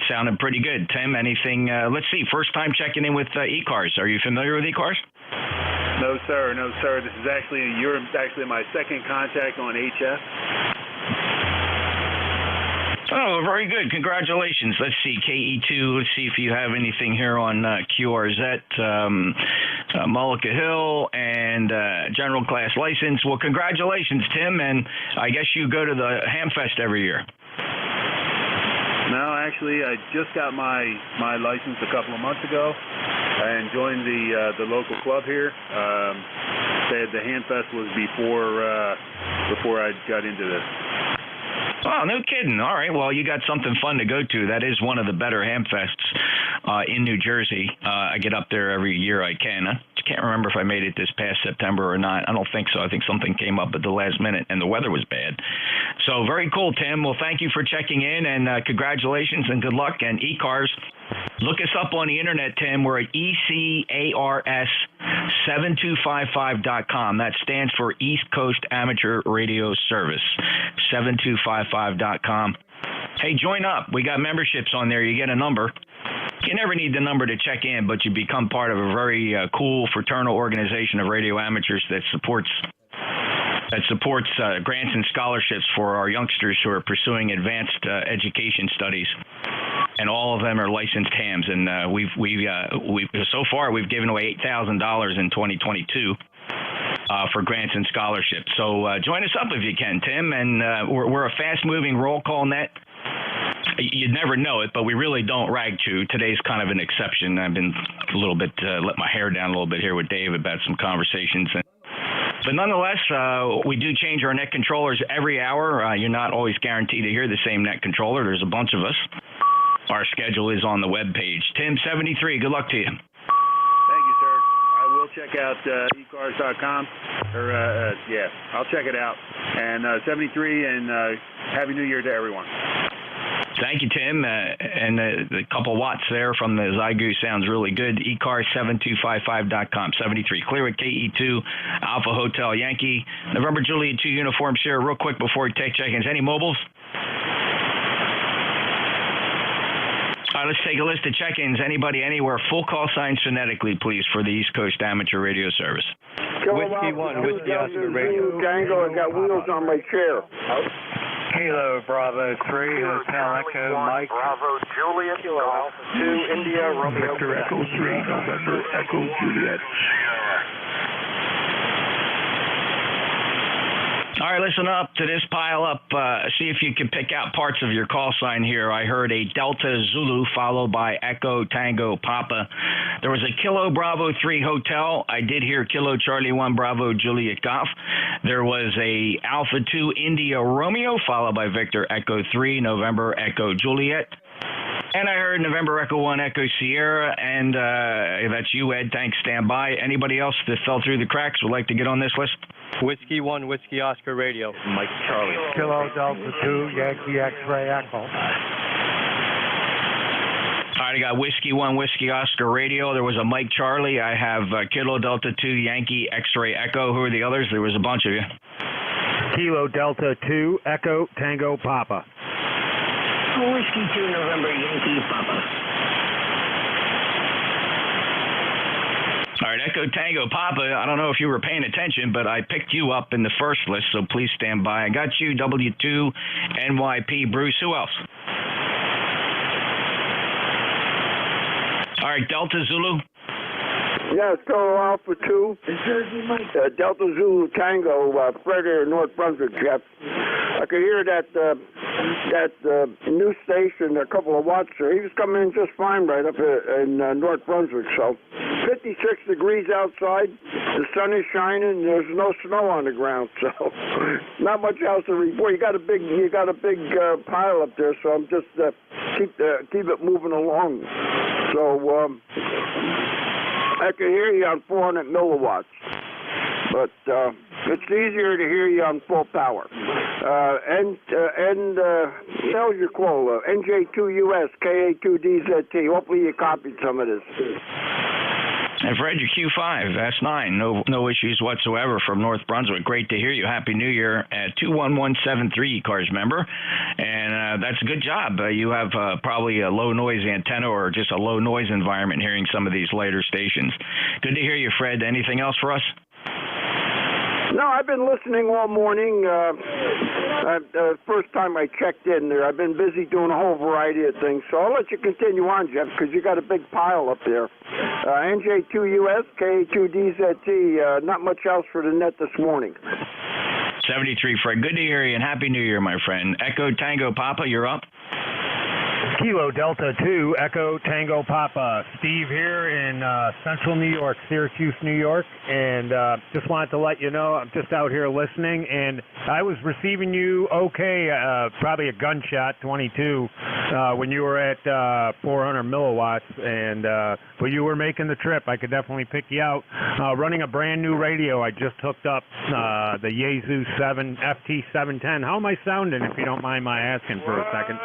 sounded pretty good. Tim, anything? Let's see. First time checking in with ECARS. Are you familiar with ECARS? No, sir. No, sir. This is you're actually my second contact on HF. Oh, very good. Congratulations. Let's see, KE2. Let's see if you have anything here on QRZ, Mullica Hill, and general class license. Well, congratulations, Tim, and I guess you go to the Hamfest every year. No, actually, I just got my license a couple of months ago and joined the local club here. Said the Hamfest was before I got into this. Oh, no kidding. All right. Well, you got something fun to go to. That is one of the better Hamfests in New Jersey. I get up there every year I can. I can't remember if I made it this past September or not. I don't think so. I think something came up at the last minute, and the weather was bad. So very cool, Tim. Well, thank you for checking in, and congratulations and good luck. And ECARS, look us up on the internet, Tim. We're at ECARS7255.com. That stands for East Coast Amateur Radio Service, 7255.com. Hey, join up. We got memberships on there. You get a number. You never need the number to check in, but you become part of a very cool fraternal organization of radio amateurs that supports grants and scholarships for our youngsters who are pursuing advanced education studies. And all of them are licensed hams. And we've so far we've given away $8,000 in 2022 for grants and scholarships. So join us up if you can, Tim. And we're a fast-moving roll call net. You'd never know it, but we really don't rag chew. Today's kind of an exception. I've been a little bit let my hair down a little bit here with Dave about some conversations. But nonetheless, we do change our net controllers every hour. You're not always guaranteed to hear the same net controller. There's a bunch of us. Our schedule is on the webpage. Tim73, good luck to you. Thank you, sir. I will check out ECARS.com. I'll check it out. And 73, and Happy New Year to everyone. Thank you, Tim. And the couple watts there from the Zygoose sounds really good. ECARS7255.com. 73. Clear with KE2, Alpha Hotel Yankee. November Juliet 2 uniform share. Real quick before we take check-ins. Any mobiles? All right, let's take a list of check-ins. Anybody, anywhere. Full call sign phonetically, please, for the East Coast Amateur Radio Service. Whiskey 1, Whiskey Oscar Radio. Django, I got wheels on my chair. Kilo Bravo 3, Hotel Echo Mike. Bravo Juliet, Kilo Alpha 2, India, Romeo. Victor Echo 3, November Echo Juliet. All right, listen up to this pile up. See if you can pick out parts of your call sign here. I heard a Delta Zulu followed by Echo Tango Papa. There was a Kilo Bravo 3 Hotel. I did hear Kilo Charlie 1 Bravo Juliet Golf. There was a Alpha 2 India Romeo followed by Victor Echo 3 November Echo Juliet. And I heard November Echo 1 Echo Sierra, and that's you, Ed. Thanks, stand by. Anybody else that fell through the cracks would like to get on this list? Whiskey 1, Whiskey Oscar Radio. Mike Charlie. Kilo Delta 2, Yankee X-Ray Echo. All right, I got Whiskey 1, Whiskey Oscar Radio. There was a Mike Charlie. I have Kilo Delta 2, Yankee X-Ray Echo. Who are the others? There was a bunch of you. Kilo Delta 2, Echo Tango Papa. Whiskey 2, November Yankee Papa. All right, Echo Tango Papa, I don't know if you were paying attention, but I picked you up in the first list, so please stand by. I got you, W2, NYP, Bruce. Who else? All right, Delta Zulu. Yeah, Kilo Alpha 2, Delta Zulu Tango, Frederick, North Brunswick, Jeff. I could hear that new station, a couple of watts there. He was coming in just fine right up in North Brunswick. So 56 degrees outside, the sun is shining, there's no snow on the ground, so not much else to report. You got a big pile up there, so I'm just keep it moving along. So I can hear you on 400 milliwatts, but it's easier to hear you on full power. How's your call? NJ2US, KA2DZT. Hopefully you copied some of this. And Fred, your Q5, S9, no issues whatsoever from North Brunswick. Great to hear you. Happy New Year at 21173 ECARS member. And that's a good job. You have probably a low noise antenna or just a low noise environment hearing some of these later stations. Good to hear you, Fred. Anything else for us? No, I've been listening all morning. First time I checked in there. I've been busy doing a whole variety of things, so I'll let you continue on, Jeff, because you got a big pile up there. NJ2US, K2DZT, not much else for the net this morning. 73, Fred. Good to hear you, and Happy New Year, my friend. Echo Tango Papa, you're up. Kilo Delta 2, Echo Tango Papa. Steve here in central New York, Syracuse, New York, and just wanted to let you know I'm just out here listening, and I was receiving you probably a gunshot, 22, when you were at 400 milliwatts, and but you were making the trip. I could definitely pick you out. Running a brand new radio. I just hooked up the Yaesu 7 FT710. How am I sounding, if you don't mind my asking for a second?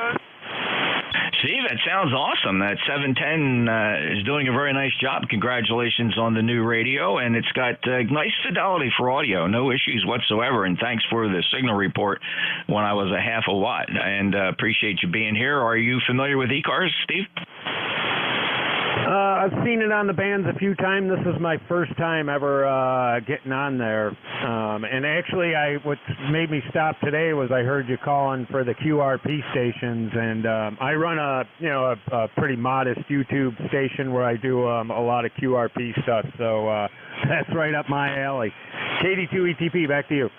Steve, that sounds awesome. That 710 is doing a very nice job. Congratulations on the new radio, and it's got nice fidelity for audio. No issues whatsoever, and thanks for the signal report when I was a half a watt, and appreciate you being here. Are you familiar with ECARS, Steve? I've seen it on the bands a few times. This is my first time ever getting on there. And actually, what made me stop today was I heard you calling for the QRP stations, and I run a pretty modest YouTube station where I do a lot of QRP stuff. So that's right up my alley. KD2ETP, back to you.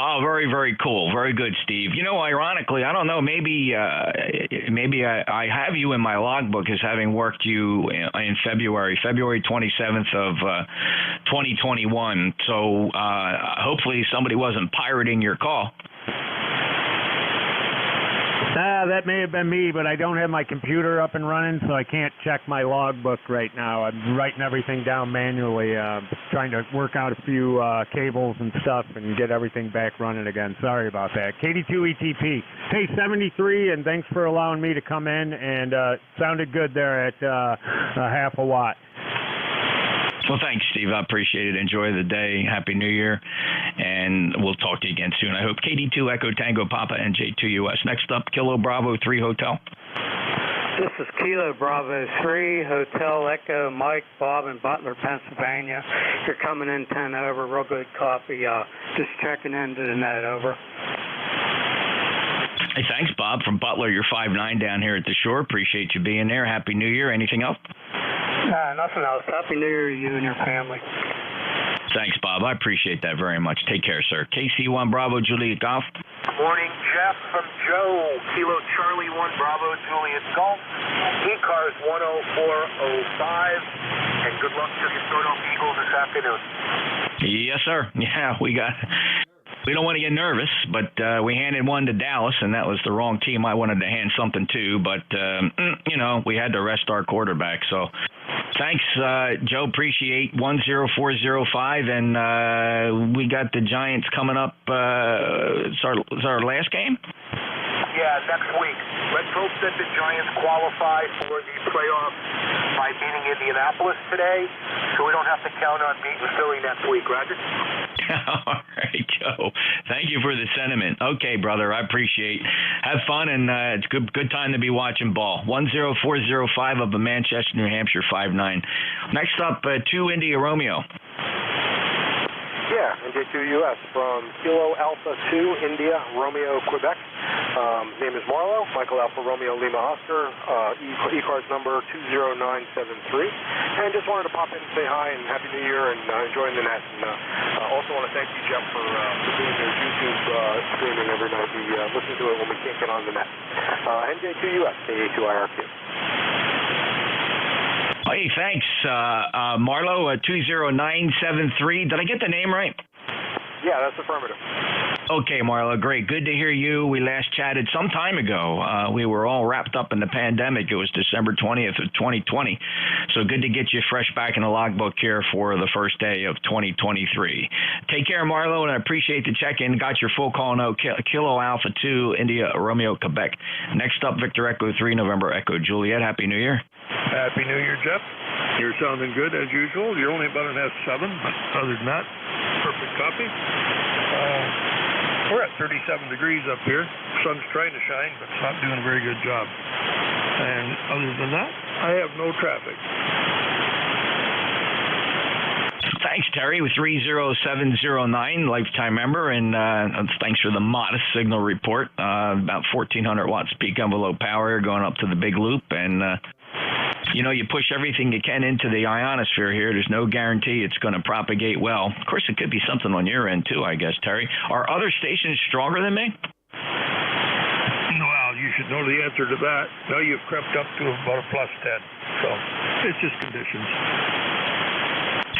Oh, very, very cool. Very good, Steve. You know, ironically, I don't know, maybe I have you in my logbook as having worked you in February 27th of 2021. So hopefully somebody wasn't pirating your call. That may have been me, but I don't have my computer up and running, so I can't check my logbook right now. I'm writing everything down manually, trying to work out a few cables and stuff and get everything back running again. Sorry about that. KD2ETP. Hey, 73, and thanks for allowing me to come in, and sounded good there at a half a watt. Well, thanks, Steve. I appreciate it. Enjoy the day. Happy New Year. And we'll talk to you again soon, I hope. KD2 Echo Tango Papa NJ2US. Next up, Kilo Bravo 3 Hotel. This is Kilo Bravo 3 Hotel Echo Mike Bob in Butler, Pennsylvania. You're coming in 10 over. Real good copy. Just checking into the net over. Hey, thanks, Bob, from Butler. You're 5'9" down here at the shore. Appreciate you being there. Happy New Year. Anything else? Nothing else. Happy New Year to you and your family. Thanks, Bob. I appreciate that very much. Take care, sir. KC1 Bravo Juliet Golf. Morning, Jeff from Joe. Kilo Charlie 1 Bravo Juliet Golf. ECARS 10405. And good luck to the Philadelphia Eagles this afternoon. Yes, sir. Yeah, we don't want to get nervous, but we handed one to Dallas, and that was the wrong team I wanted to hand something to. But, we had to rest our quarterback. So thanks, Joe. Appreciate 10405. And we got the Giants coming up. It's our last game? Yeah, next week. Let's hope that the Giants qualify for the playoffs by beating Indianapolis today, so we don't have to count on beating Philly next week, Roger? All right, Joe. Thank you for the sentiment. Okay, brother, I appreciate. Have fun, and it's good time to be watching ball. 10405 of the Manchester, New Hampshire 5'9". Next up, 2 India Romeo. Yeah, NJ2US from Kilo Alpha 2, India, Romeo, Quebec. Name is Marlo, Michael Alpha Romeo Lima Oscar, ECARS number 20973. And just wanted to pop in and say hi and Happy New Year and enjoying the net. And also want to thank you, Jeff, for doing your YouTube streaming every night. We listen to it when we can't get on the net. NJ2US, KA2IRQ. Hey, thanks, Marlo, 20973. Did I get the name right? Yeah, that's affirmative. Okay, Marlo, great. Good to hear you. We last chatted some time ago. We were all wrapped up in the pandemic. It was December 20th of 2020. So good to get you fresh back in the logbook here for the first day of 2023. Take care, Marlo, and I appreciate the check-in. Got your full call note, Kilo Alpha 2, India, Romeo, Quebec. Next up, Victor Echo 3, November Echo Juliet. Happy New Year. Happy New Year, Jeff. You're sounding good as usual. You're only about an S7, but other than that, perfect copy. We're at 37 degrees up here. Sun's trying to shine, but it's not doing a very good job. And other than that, I have no traffic. Thanks, Terry, with 30709, lifetime member, and thanks for the modest signal report. About 1,400 watts peak envelope power going up to the big loop, and you push everything you can into the ionosphere here. There's no guarantee it's going to propagate well. Of course, it could be something on your end, too, I guess, Terry. Are other stations stronger than me? Well, you should know the answer to that. Now you've crept up to about a plus 10. So it's just conditions.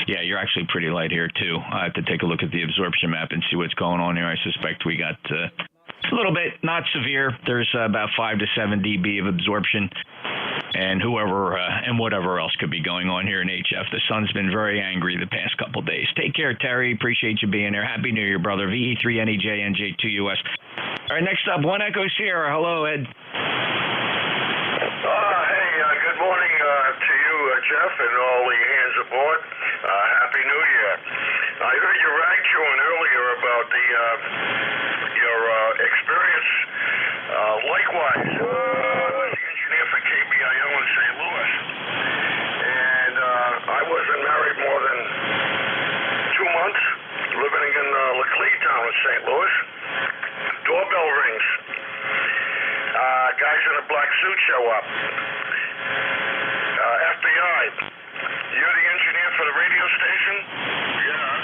Yeah, you're actually pretty light here, too. I have to take a look at the absorption map and see what's going on here. I suspect we got a little bit, not severe. There's about 5 to 7 dB of absorption. And whatever else could be going on here in HF. The sun's been very angry the past couple days. Take care, Terry. Appreciate you being there. Happy New Year, brother. VE3NEJ, NJ2US. All right, next up, 1 Echo Sierra. Hello, Ed. Hey, good morning to you, Jeff, and all the hands aboard. Happy New Year. I heard you rag chewing earlier about your experience. Likewise, I was the engineer for KBIO in St. Louis, and I wasn't married more than 2 months, living in Laclede town in St. Louis. Doorbell rings. Guys in a black suit show up. FBI. You're the engineer for the radio station? Yeah.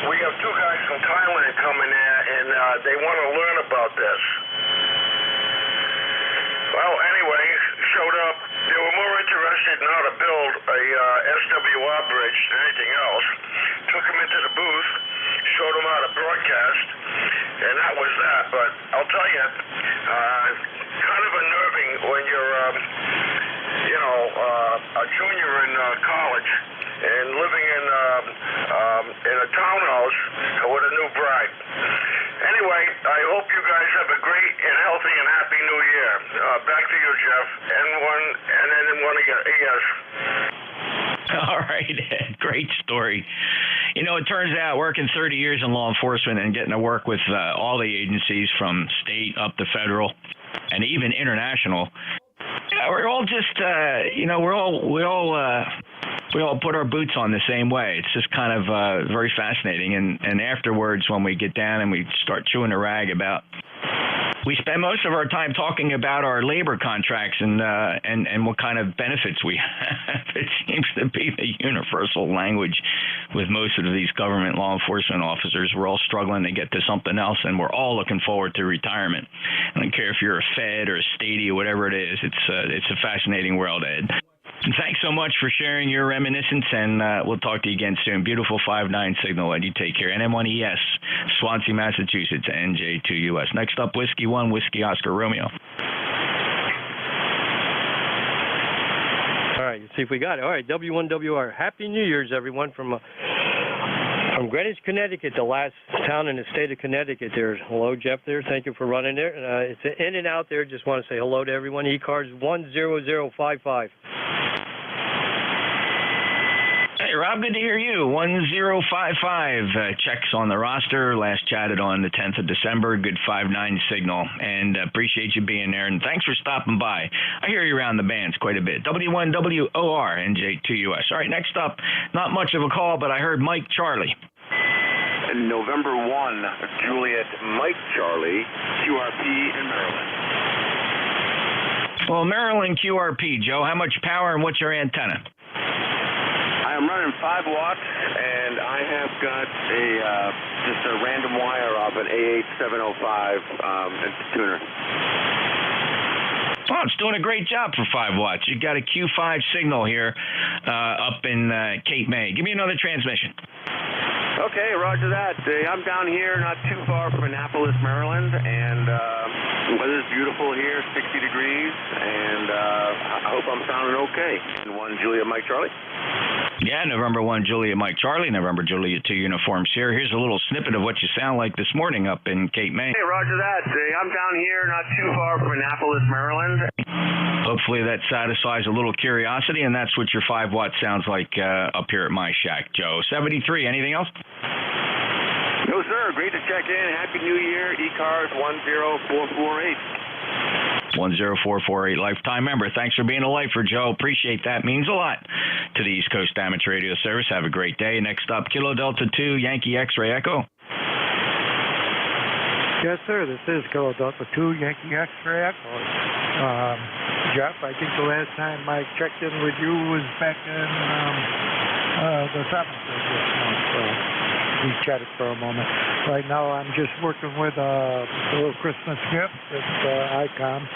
We have 2 guys from Thailand coming in, and they want to learn about this. Well, anyway, showed up. They were more interested in how to build a SWR bridge than anything else. Took them into the booth, showed them how to broadcast, and that was that. But I'll tell you, kind of unnerving when you're, a junior in college and living in a townhouse with a new bride. Anyway, I hope you guys have a great and healthy and happy New Year. Back to you, Jeff. N1 and then N1 ES. All right, Ed. Great story. It turns out working 30 years in law enforcement and getting to work with all the agencies from state up to federal and even international, we're all just, we all put our boots on the same way. It's just kind of very fascinating. And afterwards, when we get down and we start chewing a rag about, we spend most of our time talking about our labor contracts and what kind of benefits we have. It seems to be the universal language with most of these government law enforcement officers. We're all struggling to get to something else, and we're all looking forward to retirement. I don't care if you're a Fed or a Stady or whatever it is. It's a fascinating world, Ed. And thanks so much for sharing your reminiscence, and we'll talk to you again soon. Beautiful 5-9 signal, and you take care. NM1ES, Swansea, Massachusetts, NJ2US. Next up, Whiskey 1, Whiskey Oscar Romeo. All right, let's see if we got it. All right, W1WR. Happy New Year's, everyone, from Greenwich, Connecticut, the last town in the state of Connecticut there. Hello, Jeff there. Thank you for running there. It's in and out there. Just want to say hello to everyone. ECARS 10055. Hey, Rob, good to hear you. 1055 checks on the roster. Last chatted on the 10th of December. Good 5-9 signal. And appreciate you being there. And thanks for stopping by. I hear you around the bands quite a bit. W1WOR, NJ2US. All right, next up, not much of a call, but I heard Mike Charlie. November 1, Juliet Mike Charlie, QRP in Maryland. Well, Maryland QRP, Joe, how much power and what's your antenna? I'm running 5 watts, and I have got just a random wire off an A8705 tuner. Oh, it's doing a great job for 5 watts. You got a Q5 signal here up in Cape May. Give me another transmission. Okay, roger that. I'm down here not too far from Annapolis, Maryland, and the weather's beautiful here, 60 degrees, and I hope I'm sounding okay. 1 Juliet Mike Charlie. Yeah, November 1 Juliet Mike Charlie, November Juliet 2 uniforms here. Here's a little snippet of what you sound like this morning up in Cape May. Hey, roger that. I'm down here not too far from Annapolis, Maryland. Hopefully that satisfies a little curiosity, and that's what your 5 watt sounds like up here at my shack, Joe. 73, anything else? No, sir. Great to check in. Happy New Year. ECARS 10448. 10448 lifetime member. Thanks for being a lifer, Joe. Appreciate that. Means a lot to the East Coast Amateur Radio Service. Have a great day. Next up, Kilo Delta 2 Yankee X-Ray Echo. Yes, sir. This is Kilo Delta 2 Yankee X-Ray Echo. Jeff, I think the last time I checked in with you was back in the 7th of this month. We chatted for a moment. Right now, I'm just working with a little Christmas gift. It's ICOM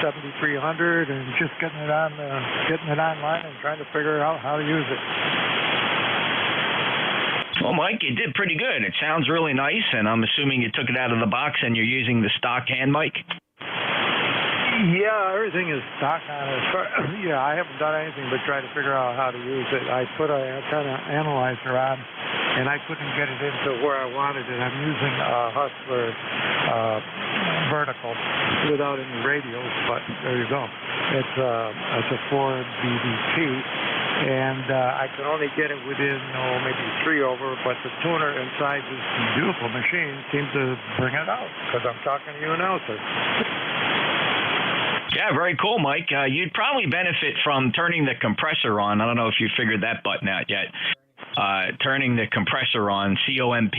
7300, and just getting it online and trying to figure out how to use it. Well, Mike, you did pretty good. It sounds really nice, and I'm assuming you took it out of the box and you're using the stock hand mic. Yeah, everything is stock on it. Yeah, I haven't done anything but try to figure out how to use it. I put an antenna analyzer on, and I couldn't get it into where I wanted it. I'm using a Hustler vertical without any radios, but there you go. It's a 4 BDP, and I can only get it within maybe 3 over, but the tuner inside this beautiful machine seems to bring it out because I'm talking to you now, sir. Yeah, very cool, Mike. You'd probably benefit from turning the compressor on. I don't know if you figured that button out yet. Turning the compressor on, COMP,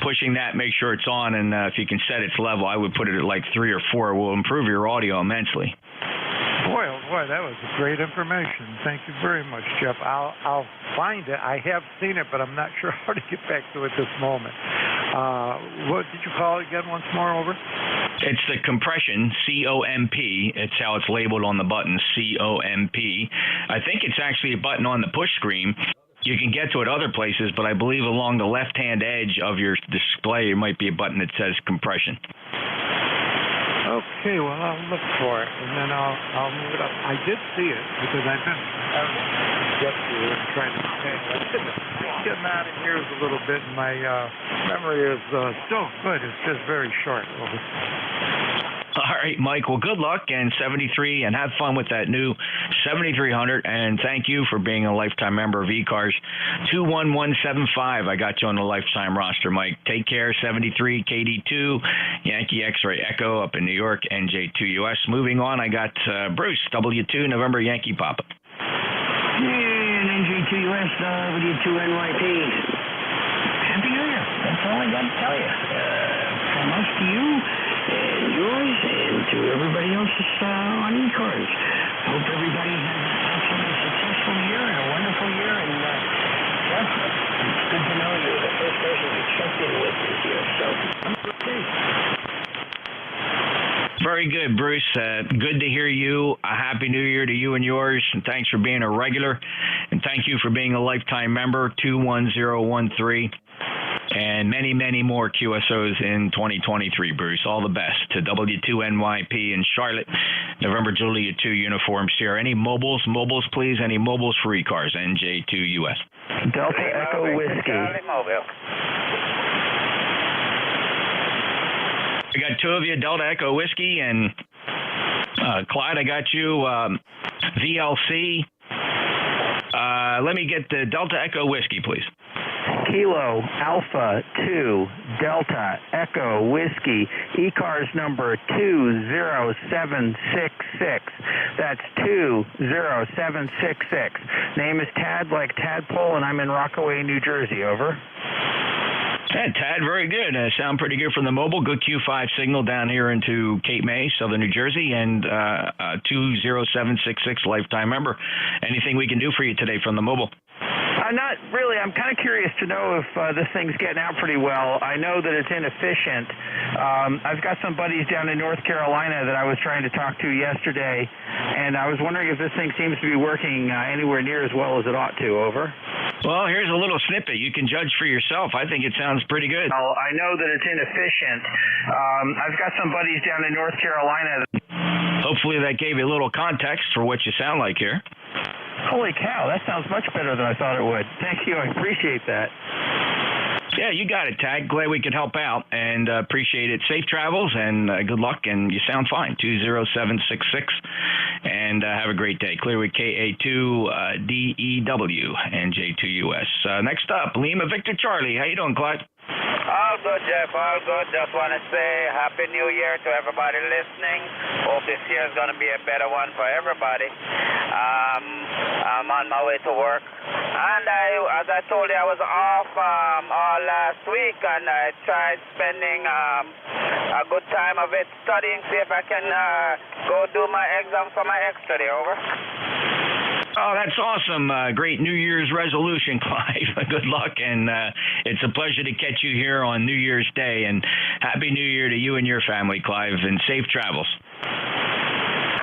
pushing that, make sure it's on, and if you can set its level, I would put it at like 3 or 4. It will improve your audio immensely. Boy, oh boy, that was great information. Thank you very much, Jeff. I'll find it. I have seen it, but I'm not sure how to get back to it this moment. What did you call it again once more, over? It's the compression, COMP. It's how it's labeled on the button, COMP. I think it's actually a button on the push screen. You can get to it other places, but I believe along the left-hand edge of your display, there might be a button that says compression. Okay, well, I'll look for it, and then I'll move it up. I did see it, because I've been get to it and trying to getting out of here a little bit, and my memory is still good. It's just very short. Over. All right, Mike. Well, good luck and 73, and have fun with that new 7300. And thank you for being a lifetime member of ECARS 21175. I got you on the lifetime roster, Mike. Take care. 73 KD2 Yankee X-Ray Echo up in New York. NJ2US. Moving on, I got Bruce W2 November Yankee Papa. And NJ2US W2NYP. Happy New Year. That's all I got to tell you. From us to you and yours and to everybody else on ECARS. Hope everybody has an absolutely successful year and a wonderful year. And Jeff, it's good to know you're the first person to check in with this year. So, okay. Very good, Bruce. Good to hear you. A happy New Year to you and yours. And thanks for being a regular. And thank you for being a lifetime member, 21013. And many, many more QSOs in 2023, Bruce. All the best to W2NYP in Charlotte, November Juliet 2 uniforms here. Any mobiles, please? Any mobiles for ECARS, NJ2US. Delta Echo Whiskey. I got 2 of you, Delta Echo Whiskey, and Clyde, I got you, VLC. Let me get the Delta Echo Whiskey, please. Kilo Alpha 2 Delta Echo Whiskey, ECARS number 20766. That's 20766. Name is Tad, like Tadpole, and I'm in Rockaway, New Jersey. Over. Hey, Tad, very good. Sound pretty good from the mobile. Good Q5 signal down here into Cape May, Southern New Jersey, and 20766 lifetime member. Anything we can do for you today from the mobile? Not really. I'm kind of curious to know if this thing's getting out pretty well. I know that it's inefficient. I've got some buddies down in North Carolina that I was trying to talk to yesterday, and I was wondering if this thing seems to be working anywhere near as well as it ought to. Over. Well, here's a little snippet. You can judge for yourself. I think it sounds pretty good. Well, I know that it's inefficient. I've got some buddies down in North Carolina. Hopefully that gave you a little context for what you sound like here. Holy cow, that sounds much better than I thought it would. Thank you. I appreciate that. Yeah, you got it, Tag. Glad we could help out, and appreciate it. Safe travels, and good luck, and you sound fine. 20766, and have a great day. Clearway KA2DEW, NJ2US. Next up, Lima Victor Charlie. How you doing, Clyde? All good, Jeff. All good. Just want to say Happy New Year to everybody listening. Hope this year is going to be a better one for everybody. I'm on my way to work. And as I told you, I was off all last week, and I tried spending a good time of it studying, see if I can go do my exam for my extra day. Over. Oh, that's awesome. Great New Year's resolution, Clive. Good luck, and it's a pleasure to catch you here on New Year's Day, and Happy New Year to you and your family, Clive, and safe travels.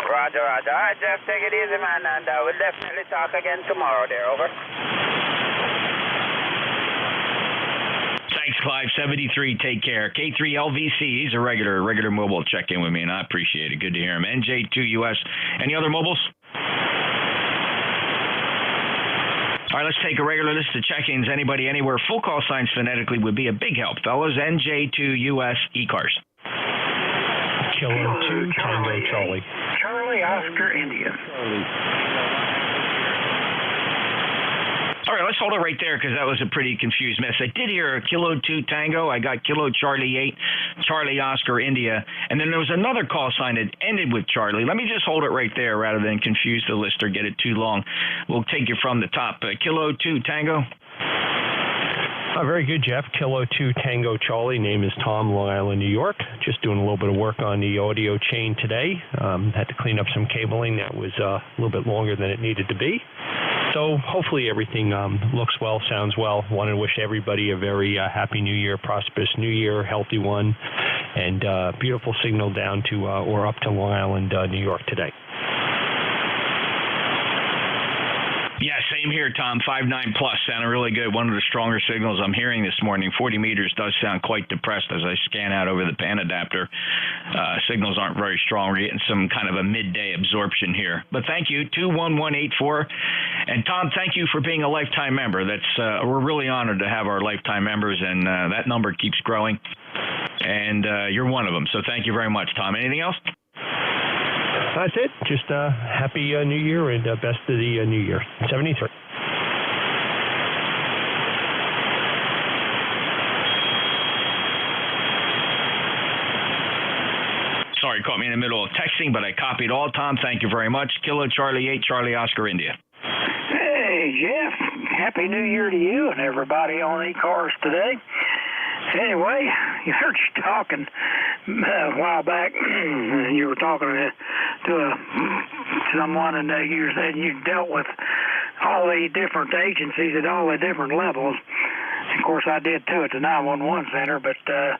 Roger, roger. All right, Jeff, take it easy, man, and we'll definitely talk again tomorrow there. Over. Thanks, Clive. 73, take care. K3LVC, he's a regular mobile check-in with me, and I appreciate it. Good to hear him. NJ2US. Any other mobiles? All right, let's take a regular list of check-ins. Anybody, anywhere, full call signs phonetically would be a big help. Fellas, NJ2US ECARS. Kilo 2, Tango Charlie. Charlie, Oscar, India. All right, let's hold it right there because that was a pretty confused mess. I did hear a Kilo 2 Tango. I got Kilo Charlie 8, Charlie Oscar India. And then there was another call sign that ended with Charlie. Let me just hold it right there rather than confuse the list or get it too long. We'll take you from the top. Kilo 2 Tango. Very good, Jeff. Kilo 2 Tango Charlie. Name is Tom, Long Island, New York. Just doing a little bit of work on the audio chain today. Had to clean up some cabling that was a little bit longer than it needed to be. So hopefully everything looks well, sounds well. Want to wish everybody a very happy New Year, prosperous New Year, healthy one, and beautiful signal down to or up to Long Island, New York today. Yeah, same here, Tom. 5.9 plus sounded really good. One of the stronger signals I'm hearing this morning. 40 meters does sound quite depressed as I scan out over the pan adapter. Signals aren't very strong. We're getting some kind of a midday absorption here. But thank you, 21184. And Tom, thank you for being a lifetime member. That's we're really honored to have our lifetime members, and that number keeps growing. And you're one of them. So thank you very much, Tom. Anything else? That's it. Just happy New Year and best of the New Year. 73. Sorry, caught me in the middle of texting, but I copied all. Tom, thank you very much. Kilo Charlie 8, Charlie Oscar India. Hey, Jeff. Happy New Year to you and everybody on ECARS today. Anyway, you heard you talking a while back. You were talking to someone, and you said you dealt with all the different agencies at all the different levels. Of course, I did too at the 911 center, but I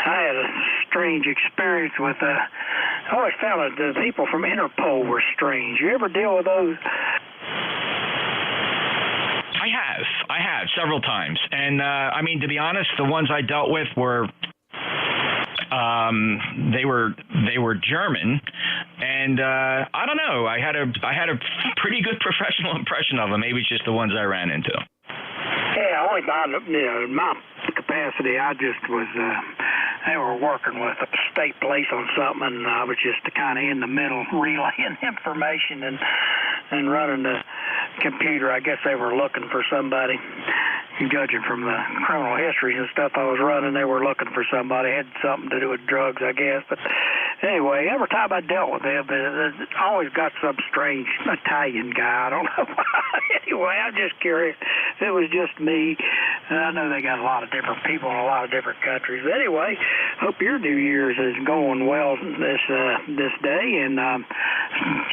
had a strange experience with. I always found that the people from Interpol were strange. You ever deal with those? I have several times, and I mean, to be honest, the ones I dealt with were they were German, and I don't know. I had a pretty good professional impression of them. Maybe it's just the ones I ran into. Yeah, only by my capacity, I just was. They were working with a state police on something, and I was just kind of in the middle, relaying information and running the computer. I guess they were looking for somebody. Judging from the criminal history and stuff I was running, they were looking for somebody. It had something to do with drugs, I guess. But anyway, every time I dealt with them, I always got some strange Italian guy. I don't know why. Anyway, I'm just curious. It was just me. I know they got a lot of different people in a lot of different countries. But anyway, hope your New Year's is going well this day, and I'm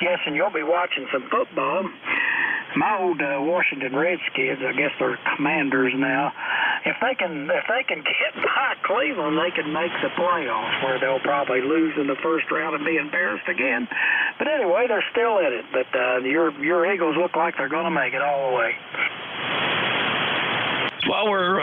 guessing you'll be watching some football. My old Washington Redskins, I guess they're Commanders now. If they can get by Cleveland, they can make the playoffs, where they'll probably lose in the first round and be embarrassed again. But anyway, they're still in it. But your Eagles look like they're going to make it all the way. Well, we're,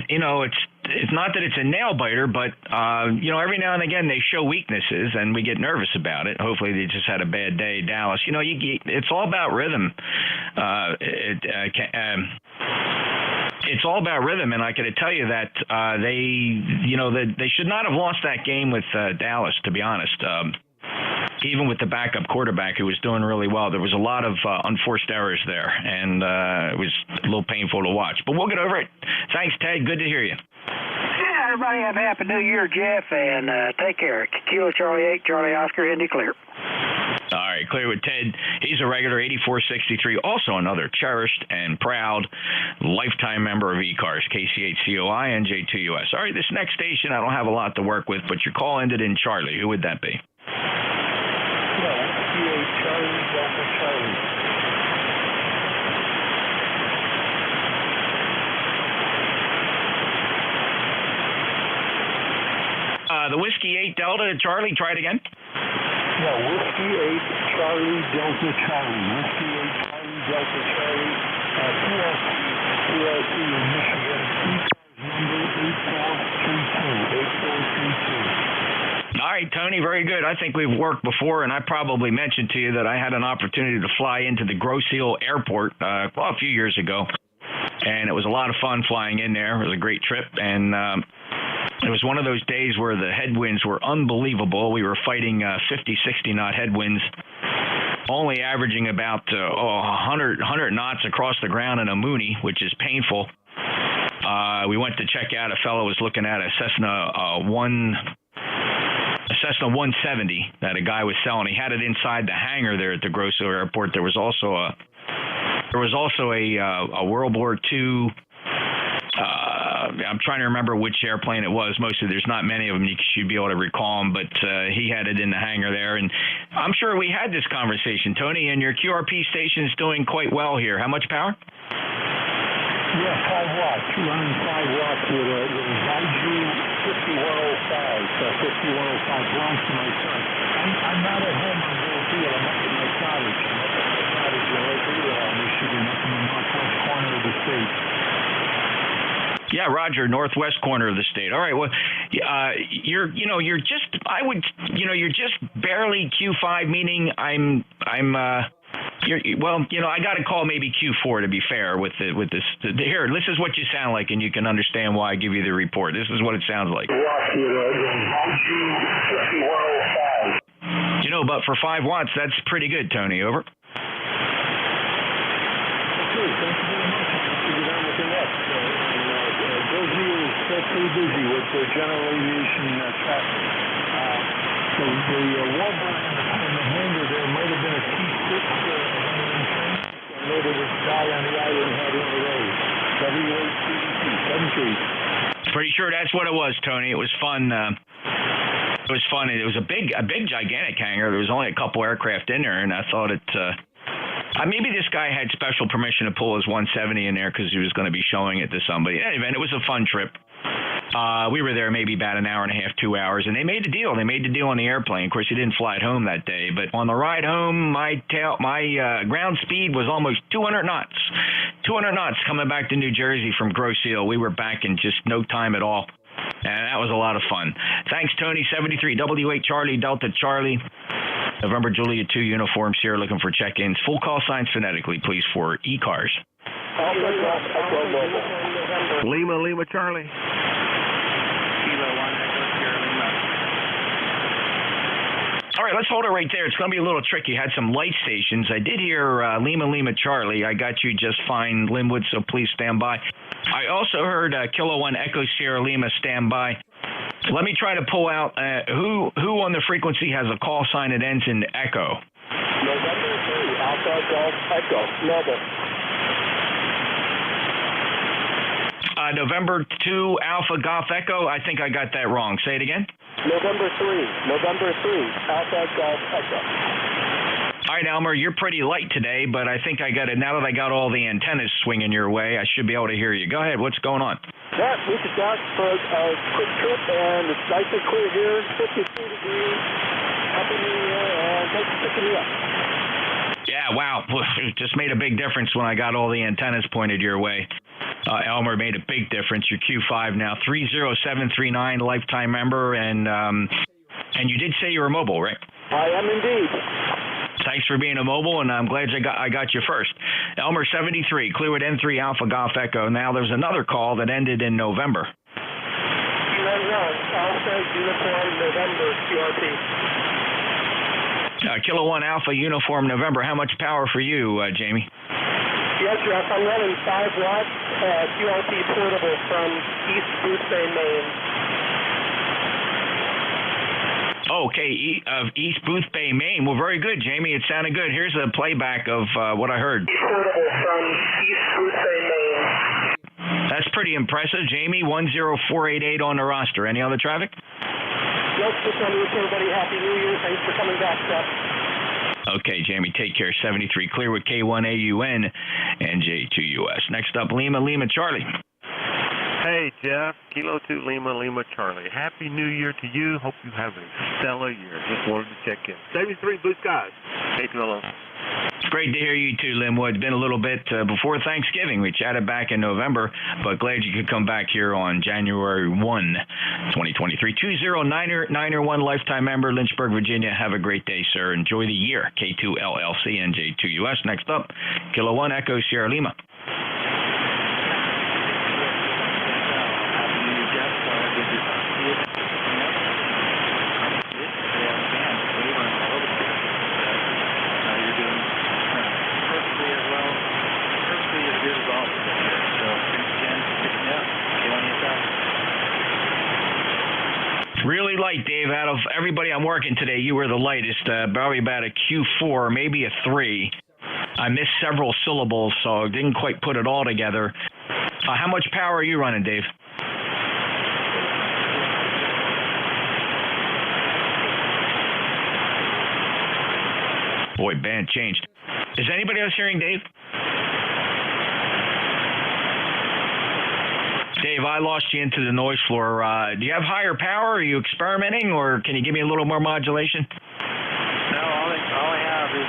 it's not that it's a nail biter, but, every now and again they show weaknesses and we get nervous about it. Hopefully they just had a bad day, Dallas. It's all about rhythm. It's all about rhythm, and I got to tell you that they should not have lost that game with Dallas, to be honest. Even with the backup quarterback who was doing really well, there was a lot of unforced errors there, and it was a little painful to watch. But we'll get over it. Thanks, Ted. Good to hear you. Yeah, everybody have a happy New Year, Jeff, and take care. Kilo Charlie 8, Charlie Oscar, Indy clear. All right, clear with Ted. He's a regular 8463, also another cherished and proud lifetime member of ECARS, KCHCOI, NJ2US. All right, this next station, I don't have a lot to work with, but your call ended in Charlie. Who would that be? Charlie, Delta Charlie. The Whiskey 8 Delta Charlie, try it again. Yeah, Whiskey 8 Charlie Delta Charlie. Whiskey 8 Charlie Delta Charlie. PLC in Michigan. ECARS number 8432. All right, Tony, very good. I think we've worked before, and I probably mentioned to you that I had an opportunity to fly into the Grosse Ile Airport a few years ago, and it was a lot of fun flying in there. It was a great trip, and it was one of those days where the headwinds were unbelievable. We were fighting 50, 60 knot headwinds, only averaging about 100 knots across the ground in a Mooney, which is painful. We went to check out. A fellow was looking at a Cessna 170 that a guy was selling. He had it inside the hangar there at the Grosse Ile Airport. There was also a World War II. I'm trying to remember which airplane it was. There's not many of them. You should be able to recall them, but he had it in the hangar there. And I'm sure we had this conversation, Tony, and your QRP station is doing quite well here. How much power? Yeah, 5 watts, 205 watts with a Gaiju 5105. 5105 belongs to my son. I'm not at home on Gold Field. I'm up at my cottage. I'm up at my cottage in Lake Ely, Michigan, up in the northwest corner of the state. Yeah, Roger, northwest corner of the state. All right, well, you're just barely Q5, meaning I got to call maybe Q4 to be fair with this. Here, this is what you sound like, and you can understand why I give you the report. This is what it sounds like. But for 5 watts, that's pretty good, Tony. Over. Okay, thank you very much. I'll get on with the next. Goldie is still pretty busy with the general aviation traffic. The warbird in the hangar there might have been a T6 train. I know there was a guy on the island had one of those. W8CDC, 7 Pretty sure that's what it was, Tony. It was fun. It was fun. It was a big, gigantic hangar. There was only a couple aircraft in there, and I thought maybe this guy had special permission to pull his 170 in there because he was going to be showing it to somebody. In any event, it was a fun trip. We were there maybe about an hour and a half, 2 hours, and they made the deal. They made the deal on the airplane. Of course, you didn't fly it home that day, but on the ride home, my ground speed was almost 200 knots. 200 knots coming back to New Jersey from Grosse Ile. We were back in just no time at all, and that was a lot of fun. Thanks, Tony. 73 W8 Charlie Delta Charlie. November Juliet 2 uniforms here, looking for check-ins. Full call signs phonetically, please, for ECARS. Lima Charlie. All right, let's hold it right there. It's going to be a little tricky. Had some light stations. I did hear Lima Charlie. I got you just fine, Linwood, so please stand by. I also heard Kilo 1 Echo Sierra Lima, stand by. Let me try to pull out who on the frequency has a call sign that ends in Echo. November 3, Alpha Golf Echo, Mobile. November 2, Alpha Golf Echo. I think I got that wrong. Say it again. November 3, Alpha Golf Echo. All right, Elmer, you're pretty light today, but I think I got it. Now that I got all the antennas swinging your way, I should be able to hear you. Go ahead. What's going on? Yeah, we just got for a quick trip, and it's nice and clear here, 53 degrees. Happy New Year, and thanks for picking me up. Yeah, wow. It just made a big difference when I got all the antennas pointed your way. Elmer made a big difference. Your Q5 now 30739, lifetime member, and you did say you were mobile, right? I am indeed. Thanks for being a mobile, and I'm glad I got you first. Elmer 73, Clearwood N3 Alpha Golf Echo. Now there's another call that ended in November. Alpha Uniform November QRP. Kilo 1 Alpha Uniform November. How much power for you, Jamie? Yes, Jeff. I'm running 5 watts QRP portable from East Boothbay, Maine. Okay, East Boothbay, Maine. Well, very good, Jamie. It sounded good. Here's a playback of what I heard. Portable from East Boothbay, Maine. That's pretty impressive, Jamie. 10488 on the roster. Any other traffic? Nope, just want to wish everybody Happy New Year. Thanks for coming back, Jeff. Okay, Jamie, take care. 73 Clearwood, K1AUN, NJ2US. Next up, Lima Charlie. Hey, Jeff. Kilo 2 Lima Charlie. Happy New Year to you. Hope you have a stellar year. Just wanted to check in. 73 Blue Skies. Hey, Kilo. It's great to hear you too, Linwood. It's been a little bit before Thanksgiving. We chatted back in November, but glad you could come back here on January 1, 2023. 20991 lifetime member, Lynchburg, Virginia. Have a great day, sir. Enjoy the year. K2LLC, NJ2US. Next up, Kilo 1 Echo Sierra Lima. Really light, Dave. Out of everybody I'm working today, you were the lightest. Probably about a Q4, maybe a 3. I missed several syllables, so didn't quite put it all together. How much power are you running, Dave? Boy, band changed. Is anybody else hearing Dave? Dave, I lost you into the noise floor. Do you have higher power? Are you experimenting, or can you give me a little more modulation? No, all I have is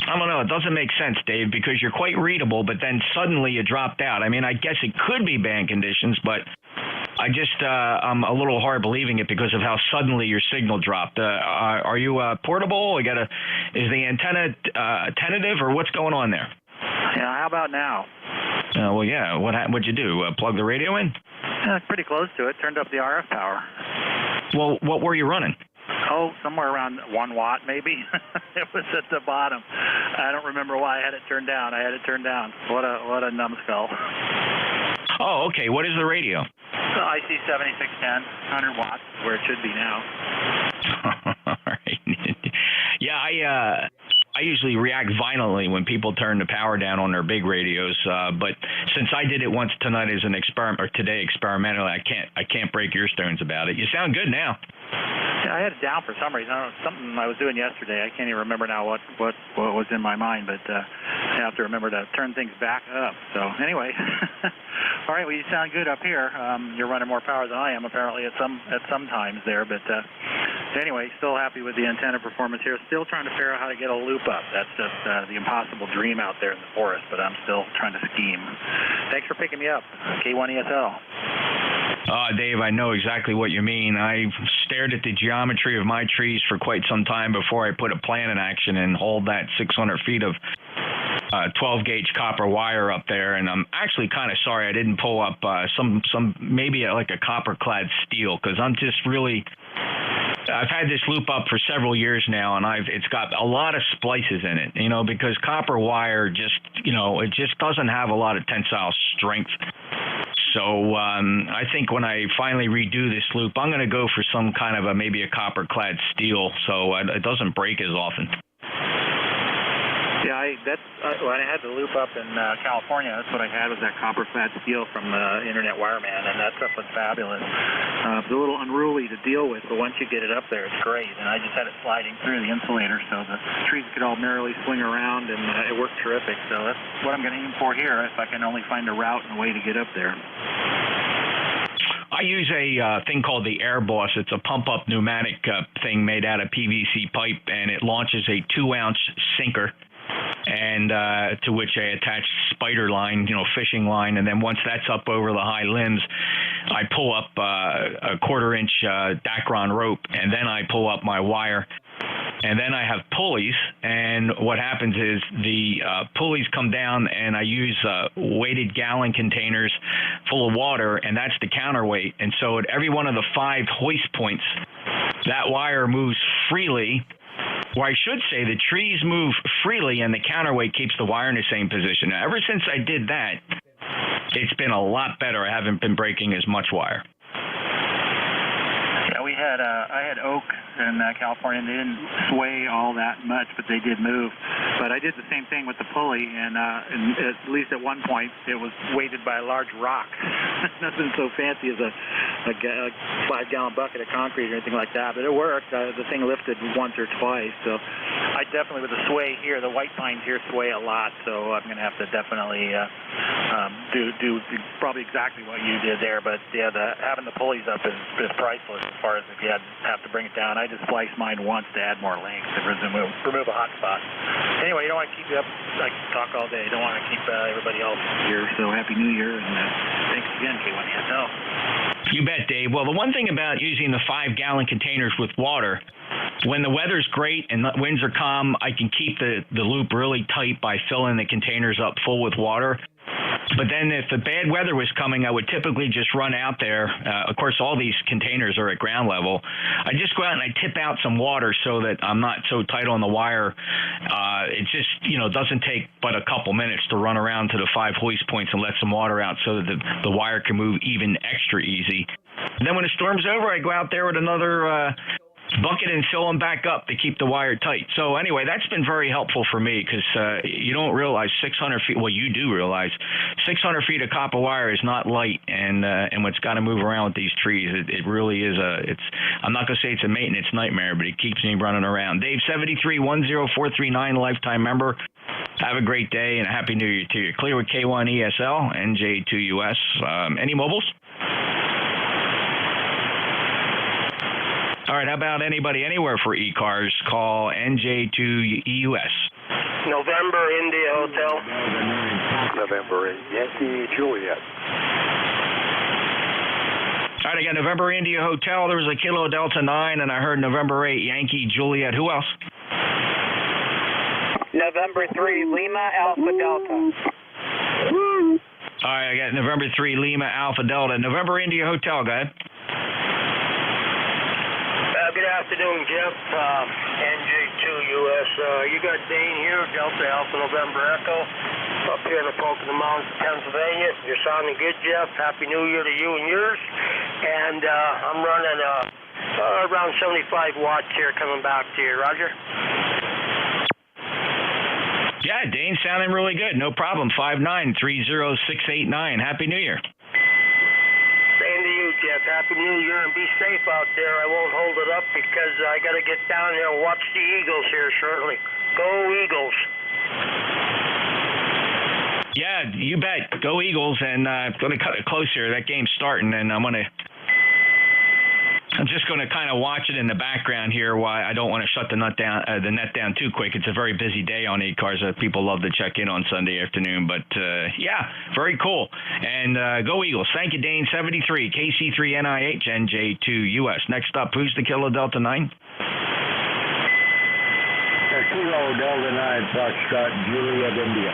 I don't know. It doesn't make sense, Dave, because you're quite readable, but then suddenly you dropped out. I mean, I guess it could be band conditions, but I'm a little hard believing it because of how suddenly your signal dropped. Are you portable? Is the antenna tentative, or what's going on there? Yeah, how about now? Well, yeah. What'd you do? Plug the radio in? Pretty close to it. Turned up the RF power. Well, what were you running? Oh, somewhere around 1 watt, maybe. It was at the bottom. I don't remember why I had it turned down. What a numbskull. Oh, okay. What is the radio? IC 7610, 100 watts, where it should be now. All right. Yeah, I usually react violently when people turn the power down on their big radios. But since I did it once tonight as an experiment, or today experimentally, I can't break your stones about it. You sound good now. Yeah, I had it down for some reason. I don't know, something I was doing yesterday. I can't even remember now what was in my mind, but I have to remember to turn things back up. So anyway, all right. Well, you sound good up here. You're running more power than I am apparently at some times there, but anyway, still happy with the antenna performance here. Still trying to figure out how to get a loop up. That's just the impossible dream out there in the forest, but I'm still trying to scheme. Thanks for picking me up. K1ESL. Dave, I know exactly what you mean. I stared at the geometry of my trees for quite some time before I put a plan in action and hauled that 600 feet of 12-gauge copper wire up there, and I'm actually kind of sorry I didn't pull up some maybe like a copper-clad steel, because I'm just really... I've had this loop up for several years now, and it's got a lot of splices in it, because copper wire it just doesn't have a lot of tensile strength. So I think when I finally redo this loop, I'm going to go for some kind of maybe a copper-clad steel, so it doesn't break as often. Yeah, when I had the loop up in California, that's what I had, was that copper-clad steel from Internet Wireman, and that stuff was fabulous. It's a little unruly to deal with, but once you get it up there, it's great. And I just had it sliding through the insulator, so the trees could all merrily swing around, and it worked terrific. So that's what I'm going to aim for here, if I can only find a route and a way to get up there. I I use a thing called the Air Boss. It's a pump-up pneumatic thing made out of PVC pipe, and it launches a 2-ounce sinker, and to which I attach spider line, fishing line, and then once that's up over the high limbs, I pull up a 1/4-inch Dacron rope, and then I pull up my wire. And then I have pulleys, and what happens is the pulleys come down, and I use weighted gallon containers full of water, and that's the counterweight. And so at every one of the 5 hoist points, that wire moves freely, or I should say the trees move freely, and the counterweight keeps the wire in the same position. Now, ever since I did that, it's been a lot better. I haven't been breaking as much wire. Yeah, I had oak in California, and they didn't sway all that much, but they did move. But I did the same thing with the pulley, and at least at one point, it was weighted by a large rock. Nothing so fancy as a 5-gallon bucket of concrete or anything like that, but it worked. The thing lifted once or twice. So I definitely, with the sway here, the white pines here sway a lot, so I'm going to have to definitely do probably exactly what you did there. But yeah, having the pulleys up is priceless as far as if you have to bring it down. I just spliced mine once to add more length to remove a hot spot. Anyway, you don't want to keep you up. I can talk all day. Don't want to keep everybody else here. So Happy New Year, and thanks again, K1ESL. You bet, Dave. Well, the one thing about using the 5-gallon containers with water, when the weather's great and the winds are calm, I can keep the loop really tight by filling the containers up full with water. But then if the bad weather was coming, I would typically just run out there. Of course, all these containers are at ground level. I just go out and I tip out some water so that I'm not so tight on the wire. It just, doesn't take but a couple minutes to run around to the 5 hoist points and let some water out so that the wire can move even extra easy. And then when the storm's over, I go out there with another bucket and fill them back up to keep the wire tight. So anyway, that's been very helpful for me because you don't realize 600 feet, well, you do realize 600 feet of copper wire is not light, and what's got to move around with these trees, it really is I'm not going to say it's a maintenance nightmare, but it keeps me running around. Dave, 7310439, lifetime member. Have a great day and a Happy New Year to you. Clear with K1ESL, NJ2US. Any mobiles? All right, how about anybody anywhere for ECARS? Call NJ2US. November, India Hotel. November, Yankee Juliet. All right, I got November, India Hotel. There was a Kilo Delta 9, and I heard November 8, Yankee Juliet. Who else? November 3, Lima Alpha Delta. All right, I got November 3, Lima Alpha Delta. November, India Hotel, go ahead. Good afternoon, Jeff. NJ2US. You got Dane here, Delta Alpha November Echo, up here in the Pocono Mountains, Pennsylvania. You're sounding good, Jeff. Happy New Year to you and yours. And I'm running around 75 watts here coming back to you. Roger? Yeah, Dane sounding really good. No problem. 5930689. Happy New Year. Same to you, Jeff. Happy New Year, and be safe out there. I won't hold it up because I got to get down there and watch the Eagles here shortly. Go Eagles. Yeah, you bet. Go Eagles, and going to cut it close here. That game's starting, and I'm just going to kind of watch it in the background here. Why I don't want to shut the net down too quick. It's a very busy day on ECARS. People love to check in on Sunday afternoon, but yeah, very cool. And go Eagles. Thank you, Dane. 73 KC3NIH NJ2US. Next up, who's the Kilo Delta 9? Kilo Delta 9 Foxtrot Juliet India.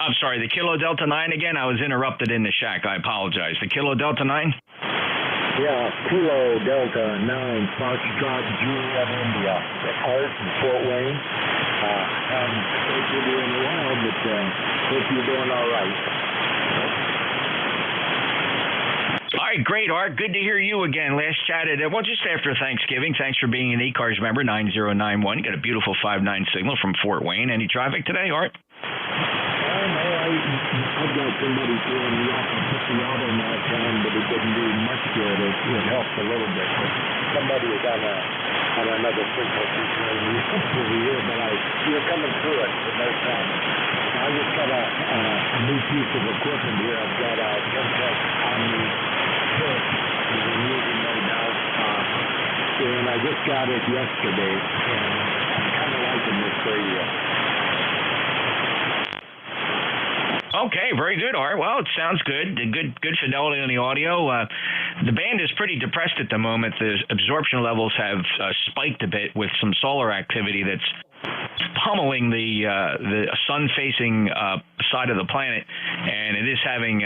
I'm sorry, the Kilo Delta 9 again? I was interrupted in the shack. I apologize. The Kilo Delta 9? Yeah, Kilo Delta 9 Foxtrot Juliet India. Art in Fort Wayne. Hope you're doing well, but hope you're doing all right. All right, great, Art. Good to hear you again. Last chatted, well, just after Thanksgiving. Thanks for being an ECARS member, 9091. You got a beautiful 5.9 signal from Fort Wayne. Any traffic today, Art? I've got somebody throwing me off and put the auto mount on, but it didn't do much good. It helped a little bit. But somebody was on a on another frequency over here, but you're coming through it with no problem. I just got a new piece of equipment here. I've got a Gemtech Omni Pit, which I'm using no doubt, and I just got it yesterday, and I'm kind of liking this radio. Okay, very good, Art. Well, it sounds good. Good fidelity on the audio. The band is pretty depressed at the moment. The absorption levels have spiked a bit with some solar activity that's pummeling the sun-facing side of the planet, and it is having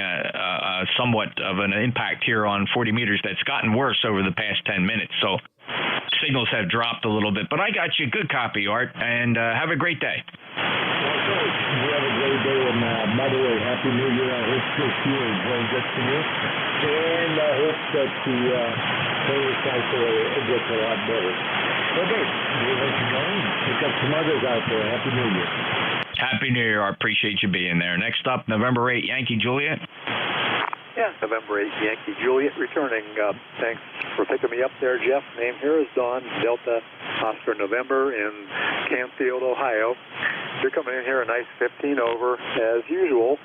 somewhat of an impact here on 40 meters that's gotten worse over the past 10 minutes. So signals have dropped a little bit, but I got you. Good copy, Art, and have a great day. You have a great day, and by the way, Happy New Year. I hope this year is going good for you, and I hope that the solar cycle gets a lot better. Okay, we'll let you go. We've got some others out there. Happy New Year. Happy New Year. I appreciate you being there. Next up, November 8, Yankee Juliet. Yeah, November 8, Yankee Juliet returning. Thanks for picking me up there, Jeff. Name here is Don, Delta Oscar November in Canfield, Ohio. You're coming in here a nice 15 over as usual.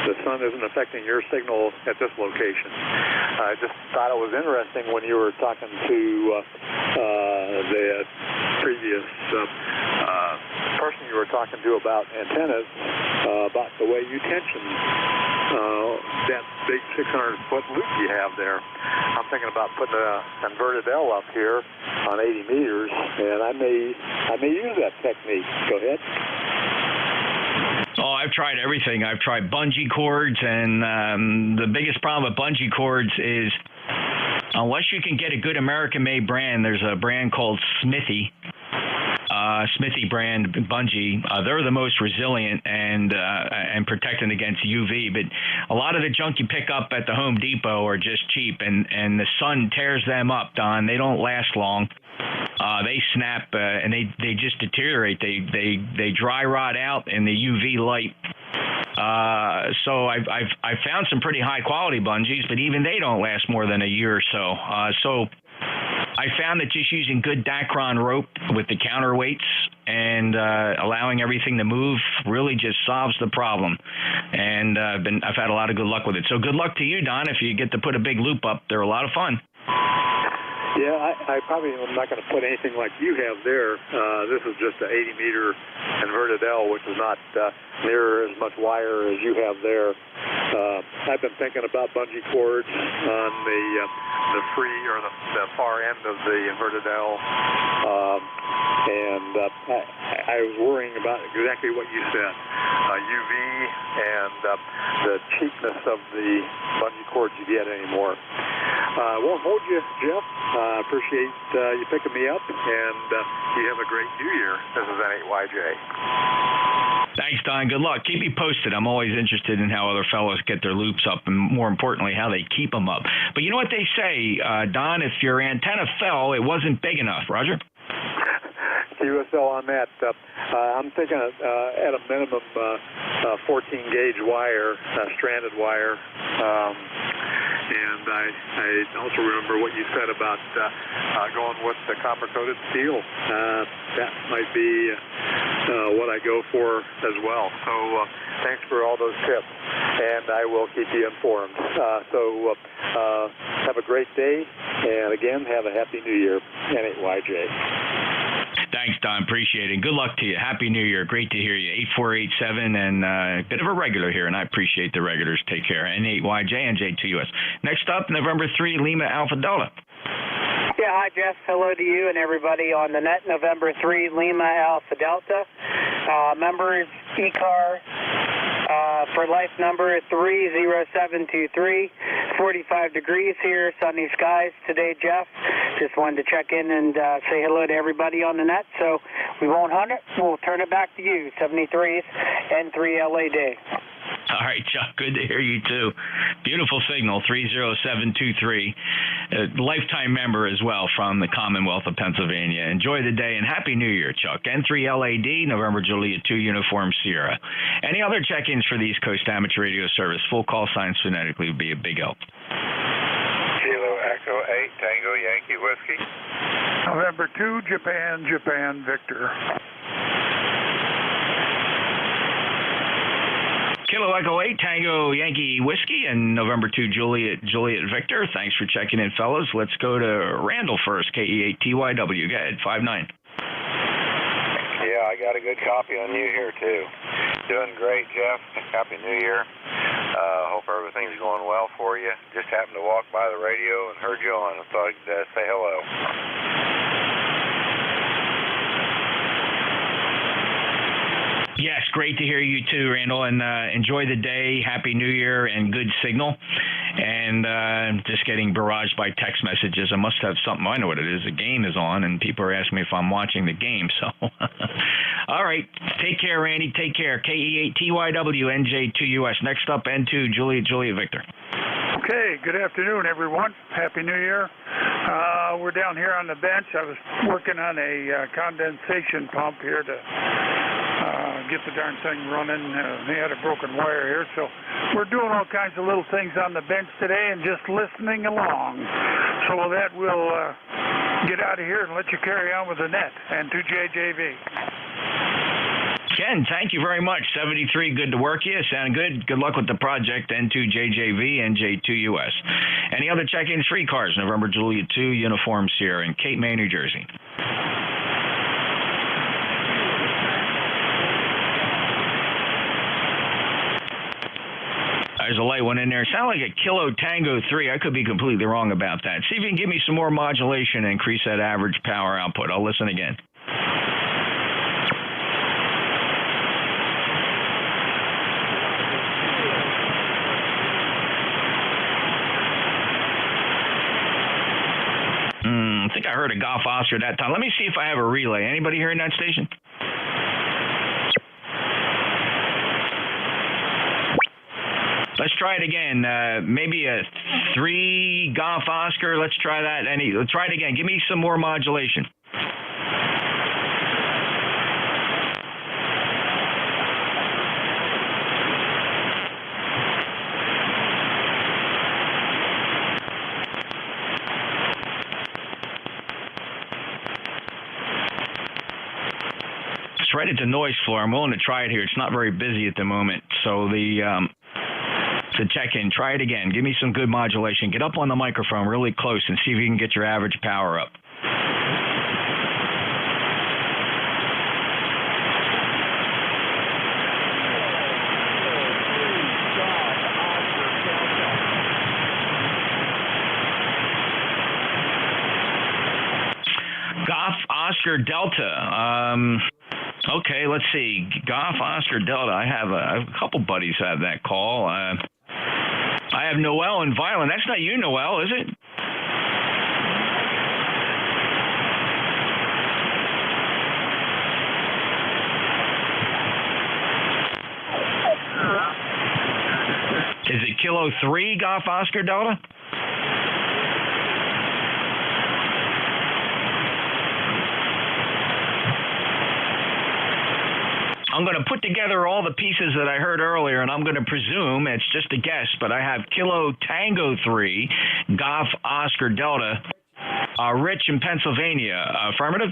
The sun isn't affecting your signal at this location. I just thought it was interesting when you were talking to the previous person you were talking to about antennas, about the way you tension that big 600-foot loop you have there. I'm thinking about putting an inverted L up here on 80 meters, and I may use that technique. Go ahead. Oh, I've tried everything. I've tried bungee cords, and the biggest problem with bungee cords is unless you can get a good American-made brand, there's a brand called Smithy brand bungee. They're the most resilient and protecting against UV. But a lot of the junk you pick up at the Home Depot are just cheap, and the sun tears them up, Don. They don't last long. They snap and they just deteriorate. They dry rot out in the UV light. So I've found some pretty high quality bungees, but even they don't last more than a year or so. So I found that just using good Dacron rope with the counterweights and allowing everything to move really just solves the problem. And I've had a lot of good luck with it. So good luck to you, Don. If you get to put a big loop up, they're a lot of fun. Yeah, I probably am not going to put anything like you have there. This is just an 80-meter inverted L, which is not near as much wire as you have there. I've been thinking about bungee cords on the free or the far end of the inverted L, and I was worrying about exactly what you said, UV and the cheapness of the bungee cords you get anymore. Won't hold you, Jeff. Appreciate you picking me up, and you have a great New Year. This is N8YJ. Thanks, Don. Good luck. Keep me posted. I'm always interested in how other fellows get their loops up, and more importantly, how they keep them up. But you know what they say, Don, if your antenna fell, it wasn't big enough. Roger? QSL on that. I'm thinking at a minimum 14-gauge wire, stranded wire. And I also remember what you said about going with the copper-coated steel. That might be what I go for as well. So thanks for all those tips, and I will keep you informed. So have a great day, and again, have a Happy New Year, N8YJ. Thanks, Don. Appreciate it. Good luck to you. Happy New Year. Great to hear you. 8487 and a bit of a regular here, and I appreciate the regulars. Take care. N8YJ, NJ2US. Next up, November 3, Lima Alpha Delta. Yeah, hi, Jeff. Hello to you and everybody on the net. November 3, Lima Alpha Delta. Member is ECARS. For life number 30723, 45 degrees here, sunny skies today, Jeff. Just wanted to check in and say hello to everybody on the net. So we won't hunt it. We'll turn it back to you. 73's N3LA day. All right, Chuck. Good to hear you, too. Beautiful signal, 30723. Lifetime member as well from the Commonwealth of Pennsylvania. Enjoy the day and Happy New Year, Chuck. N3LAD, November Juliet 2, Uniform Sierra. Any other check-ins for the East Coast Amateur Radio Service? Full call signs phonetically would be a big help. Kilo Echo 8, Tango Yankee Whiskey. November 2, Japan, Victor. Kilo Echo 8, Tango Yankee Whiskey, and November 2, Juliet Victor. Thanks for checking in, fellas. Let's go to Randall first, KE8TYW. Go ahead, 5-9. Yeah, I got a good copy on you here, too. Doing great, Jeff. Happy New Year. Hope everything's going well for you. Just happened to walk by the radio and heard you on. I thought I'd say hello. Yes, great to hear you too, Randall, and enjoy the day. Happy New Year and good signal. And just getting barraged by text messages. I must have something. I know what it is. The game is on, and people are asking me if I'm watching the game. So, all right. Take care, Randy. Take care. KE8TYW, NJ2US. Next up, N2, Juliet Victor. Okay, good afternoon, everyone. Happy New Year. We're down here on the bench. I was working on a condensation pump here to get the darn thing running. They had a broken wire here, so we're doing all kinds of little things on the bench today and just listening along. So with that, we'll get out of here and let you carry on with the net and to JJV. Ken, thank you very much. 73, good to work you. Sound good. Good luck with the project. N2JJV, NJ2US. Any other check-ins? 3 cars, November Juliet 2, Uniform Sierra in Cape May, New Jersey. There's a light one in there. Sound like a Kilo Tango 3. I could be completely wrong about that. See if you can give me some more modulation and increase that average power output. I'll listen again. I think I heard a Golf Oscar that time. Let me see if I have a relay. Anybody hearing that station? Let's try it again. Maybe a 3 Golf Oscar. Let's try that. Let's try it again. Give me some more modulation. Right at the noise floor. I'm willing to try it here. It's not very busy at the moment. So to check in, try it again. Give me some good modulation. Get up on the microphone really close and see if you can get your average power up. Golf Oscar Delta. Okay, let's see. Golf Oscar Delta. I have a couple buddies have that call. I have Noel and Violent. That's not you, Noel, is it? Is it Kilo 3 Golf Oscar Delta? I'm going to put together all the pieces that I heard earlier, and I'm going to presume, it's just a guess, but I have Kilo Tango 3, Golf Oscar Delta, Rich in Pennsylvania. Affirmative?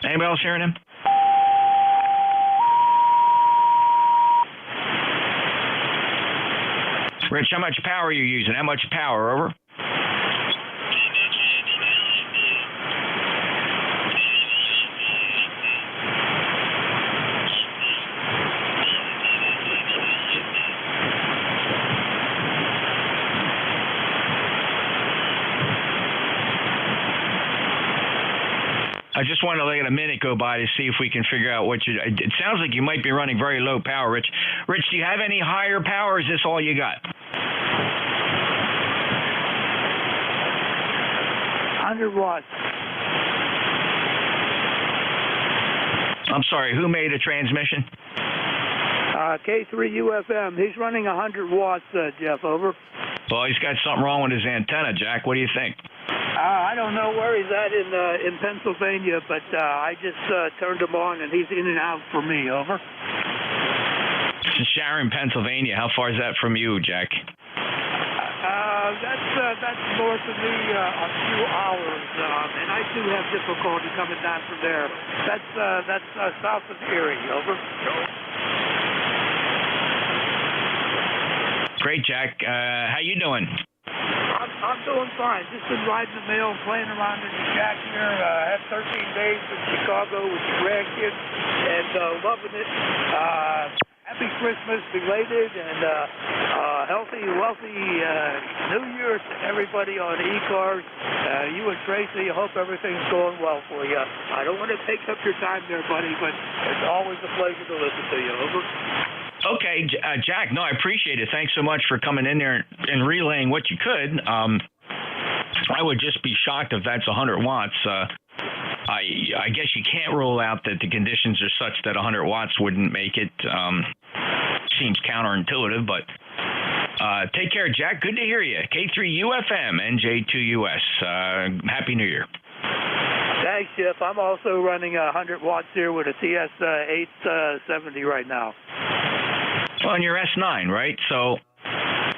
Anybody else hearing him? Rich, how much power are you using? How much power? Over? I just wanted to let a minute go by to see if we can figure out what you... It sounds like you might be running very low power, Rich. Rich, do you have any higher power, or is this all you got? 100 watts. I'm sorry, who made a transmission? K3UFM. He's running 100 watts, Jeff, over. Well, he's got something wrong with his antenna, Jack. What do you think? I don't know where he's at in Pennsylvania, but I just turned him on, and he's in and out for me, over. Sharon, Pennsylvania. How far is that from you, Jack? That's north of me a few hours, and I do have difficulty coming down from there. That's south of Erie. Over. Great, Jack. How you doing? I'm doing fine. Just been riding the mail, playing around in the Jack here. Had 13 days in Chicago with the grandkids, and loving it. Happy Christmas, belated, and healthy, wealthy New Year to everybody on ECARS. You and Tracy, I hope everything's going well for you. I don't want to take up your time there, buddy, but it's always a pleasure to listen to you. Over. Okay, Jack, no, I appreciate it. Thanks so much for coming in there and relaying what you could. I would just be shocked if that's 100 watts. I guess you can't rule out that the conditions are such that 100 watts wouldn't make it. Seems counterintuitive, but take care, Jack. Good to hear you. K3UFM, NJ2US. Happy New Year. Thanks, Jeff. I'm also running 100 watts here with a TS870 right now. On your S9, right? So,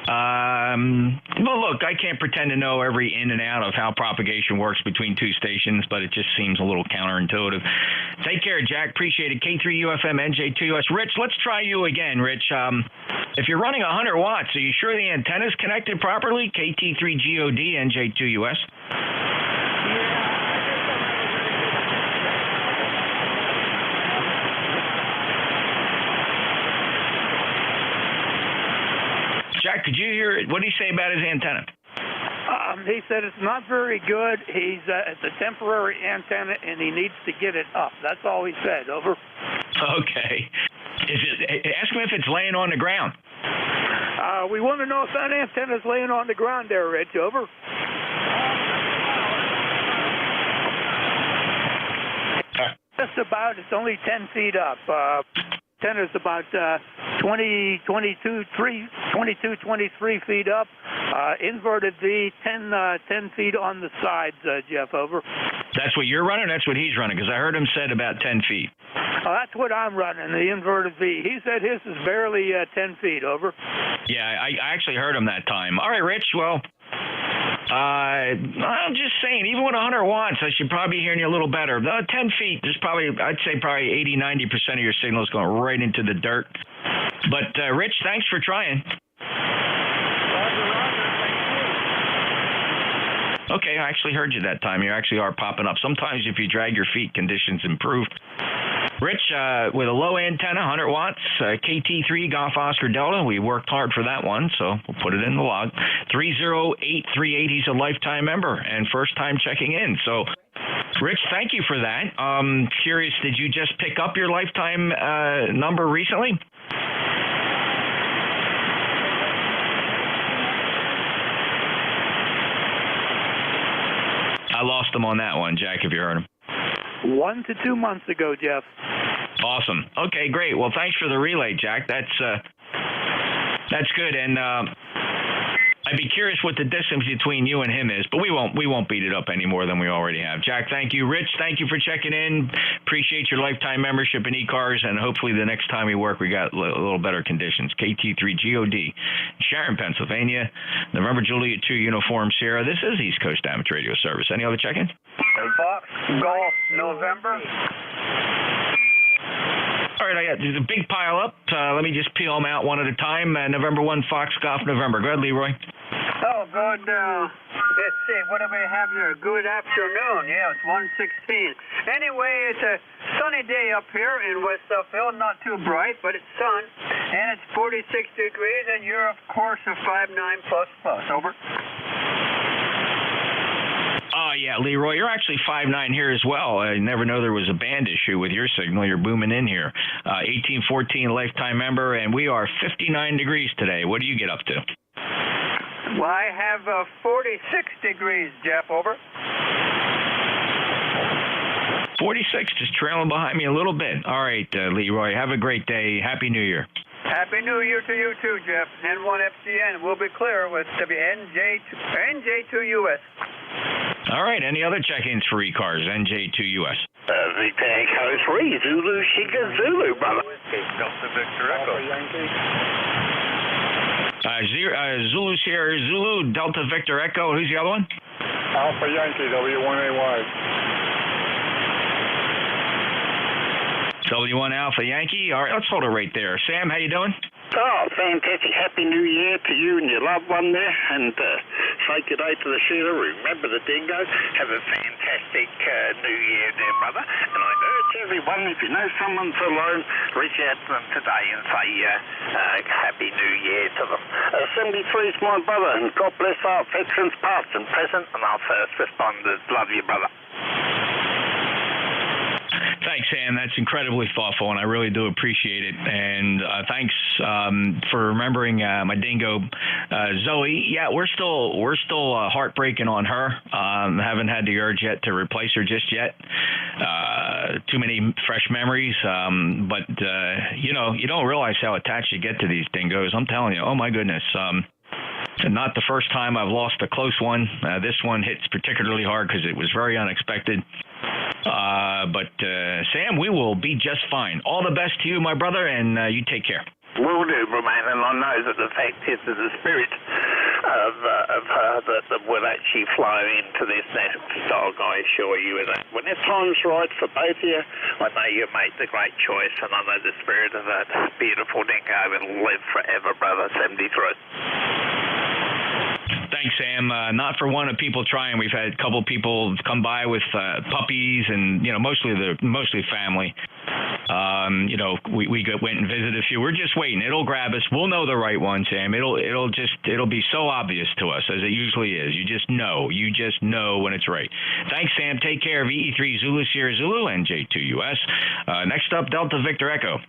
well, look, I can't pretend to know every in and out of how propagation works between two stations, but it just seems a little counterintuitive. Take care, Jack. Appreciate it. K3UFM, NJ2US. Rich, let's try you again, Rich. If you're running 100 watts, are you sure the antenna's connected properly? KT3GOD, NJ2US. Jack, could you hear it? What did he say about his antenna? He said it's not very good. It's a temporary antenna, and he needs to get it up. That's all he said. Over. Okay. Ask him if it's laying on the ground. We want to know if that antenna's laying on the ground there, Rich. Over. Just about. It's only 10 feet up. Antenna's about 23 feet up. Inverted V, 10 feet on the sides, Jeff. Over. That's what you're running? That's what he's running, because I heard him said about 10 feet. That's what I'm running, the inverted V. He said his is barely 10 feet. Over. Yeah, I actually heard him that time. All right, Rich, well, I'm just saying, even with 100 watts, I should probably be hearing you a little better. 10 feet, there's probably, I'd say probably 80-90% of your signal is going right into the dirt. But, Rich, thanks for trying. Okay, I actually heard you that time. You actually are popping up. Sometimes if you drag your feet, conditions improve. Rich, with a low antenna, 100 watts, KT3 Golf Oscar Delta. We worked hard for that one, so we'll put it in the log. 30838. He's a lifetime member and first time checking in. So, Rich, thank you for that. Curious, did you just pick up your lifetime number recently? I lost him on that one, Jack, if you heard him. 1 to 2 months ago, Jeff. Awesome. Okay, great. Well, thanks for the relay, Jack. That's good. And I'd be curious what the distance between you and him is, but we won't beat it up any more than we already have. Jack, thank you. Rich, thank you for checking in. Appreciate your lifetime membership in ECARS, and hopefully the next time we work, we got a little better conditions. KT3GOD, Sharon, Pennsylvania, November Juliet 2 Uniform Sierra. This is East Coast Amateur Radio Service. Any other check-ins? Fox, Golf, November. All right, there's a big pile up. Let me just peel them out one at a time. November 1, Fox, Golf, November. Go ahead, Leroy. Oh, good. Let's see. What do we have here? Good afternoon. Yeah, it's 1:16. Anyway, it's a sunny day up here in West Suffield. Not too bright, but it's sun. And it's 46 degrees, and you're, of course, a 59++. Over. Oh, yeah, Leroy, you're actually 5'9" here as well. I never know there was a band issue with your signal. You're booming in here. 1814 lifetime member, and we are 59 degrees today. What do you get up to? Well, I have 46 degrees, Jeff. Over. 46, just trailing behind me a little bit. All right, Leroy, have a great day. Happy New Year. Happy New Year to you too, Jeff. N1FCN. We'll be clear with NJ2US. All right. Any other check-ins for ECARS, NJ2US? Victor Echo 3, Zulu Sugar Zulu, brother. Delta Victor Echo. Zulu Sierra Zulu, Delta Victor Echo. Who's the other one? Alpha Yankee, W1AY. W1 Alpha Yankee. All right, let's hold it right there. Sam, how you doing? Oh, fantastic. Happy New Year to you and your loved one there. And say good day to the shooter. Remember the dingo. Have a fantastic New Year there, brother. And I urge everyone, if you know someone's alone, reach out to them today and say Happy New Year to them. 73 is my brother, and God bless our veterans past and present and our first responders. Love you, brother. Thanks, Sam. That's incredibly thoughtful, and I really do appreciate it. And thanks for remembering my dingo, Zoe. Yeah, we're still heartbreaking on her. Haven't had the urge yet to replace her just yet. Too many fresh memories. But you don't realize how attached you get to these dingoes. I'm telling you. Oh my goodness. Not the first time I've lost a close one. This one hits particularly hard because it was very unexpected. But Sam, we will be just fine. All the best to you, my brother, and you take care. Will do, man, and I know that the fact is that the spirit of her that will actually flow into this nest dog, I assure you of that. When the time's right for both of you, I know you make the great choice, and I know the spirit of that beautiful dingo will live forever, brother. 73. Thanks, Sam. Not for one of people trying. We've had a couple people come by with puppies, and mostly family. We went and visited a few. We're just waiting. It'll grab us. We'll know the right one, Sam. It'll be so obvious to us, as it usually is. You just know when it's right. Thanks, Sam. Take care of EE3 Zulu Sierra Zulu and J2US. Next up, Delta Victor Echo.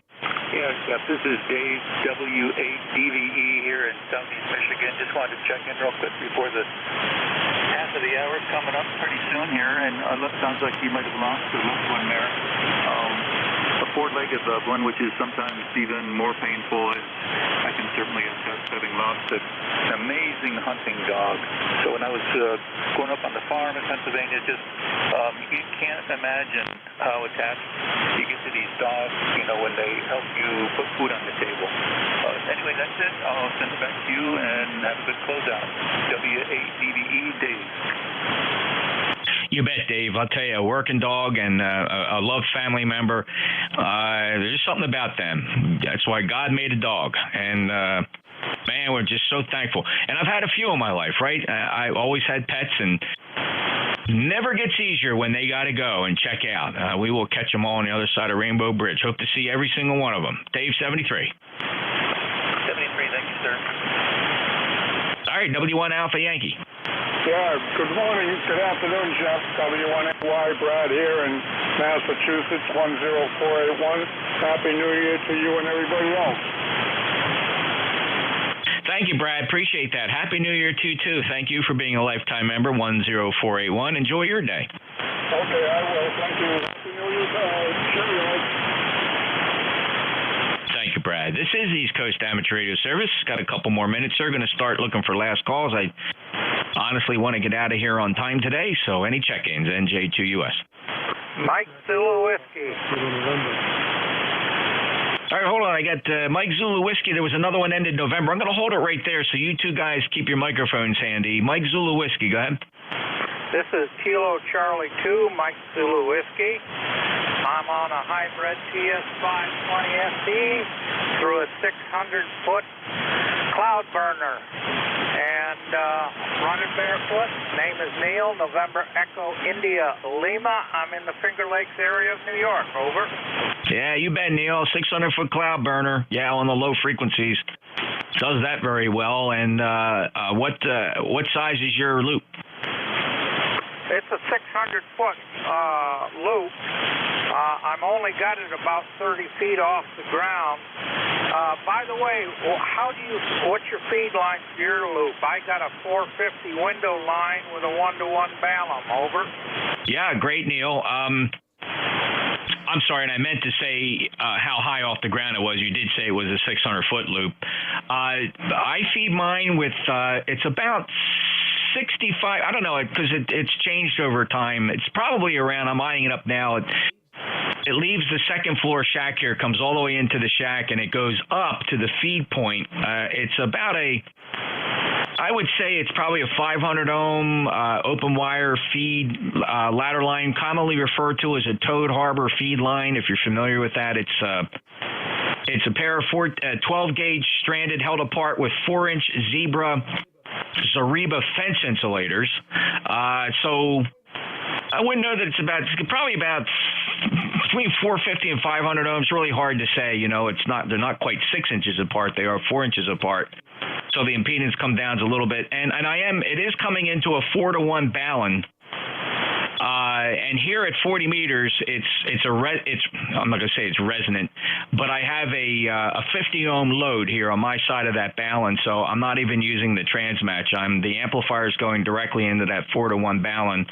Yes, this is Dave, W8DVE here in Southeast Michigan. Just wanted to check in real quick before the half of the hour coming up pretty soon here, and it sounds like you might have lost a loved one there. A four-legged loved one, which is sometimes even more painful. I can certainly attest having lost an amazing hunting dog. So when I was growing up on the farm in Pennsylvania, you can't imagine how attached you get to these dogs, when they help you put food on the table. Anyway, that's it. I'll send it back to you and have a good closeout. W8DVE, Dave. You bet, Dave. I'll tell you, a working dog and a loved family member, there's something about them. That's why God made a dog. And, man, we're just so thankful. And I've had a few in my life, right? I always had pets, and never gets easier when they got to go and check out. We will catch them all on the other side of Rainbow Bridge. Hope to see every single one of them. Dave, 73. 73, thank you, sir. All right, W1 Alpha Yankee. Yeah, good morning, good afternoon, Jeff. W1AY, Brad here in Massachusetts, 10481. Happy New Year to you and everybody else. Thank you, Brad. Appreciate that. Happy New Year to you, too. Thank you for being a lifetime member, 10481. Enjoy your day. Okay, I will. Thank you. Happy New Year. Cheerio. Thank you, Brad. This is East Coast Amateur Radio Service. Got a couple more minutes. They're going to start looking for last calls. I honestly want to get out of here on time today, so any check-ins, NJ2US. Mike Zulu Whiskey. All right, hold on. I got Mike Zulu Whiskey. There was another one ended November. I'm going to hold it right there, so you two guys keep your microphones handy. Mike Zulu Whiskey, go ahead. This is Kilo Charlie 2, Mike Zulu Whiskey. I'm on a hybrid TS520FD through a 600-foot cloud burner. And running barefoot. Name is Neil, November Echo India Lima. I'm in the Finger Lakes area of New York. Over. Yeah, you bet, Neil. 600-foot cloud burner. Yeah, on the low frequencies. Does that very well. And what size is your loop? It's a 600-foot loop. I'm only got it about 30 feet off the ground. By the way, what's your feed line for your loop? I got a 450 window line with a 1-to-1 balance. Over. Yeah, great, Neil. I'm sorry, and I meant to say how high off the ground it was. You did say it was a 600-foot loop. I feed mine with, it's about 65, I don't know, because it's changed over time. It's probably around, I'm eyeing it up now, it leaves the second floor shack here, comes all the way into the shack, and it goes up to the feed point. It's about I would say it's probably a 500 ohm open wire feed ladder line, commonly referred to as a Toad Harbor feed line. If you're familiar with that, it's a pair of 12 gauge stranded held apart with 4-inch zebra Zariba fence insulators. So I wouldn't know that it's probably about between 450 and 500 ohms. Really hard to say. They're not quite 6 inches apart. They are 4 inches apart. So the impedance comes down a little bit, and it is coming into a 4-to-1 balun. And here at 40 meters, I'm not going to say it's resonant, but I have a 50 ohm load here on my side of that balun, so I'm not even using the transmatch. The amplifier is going directly into that 4-to-1 balun,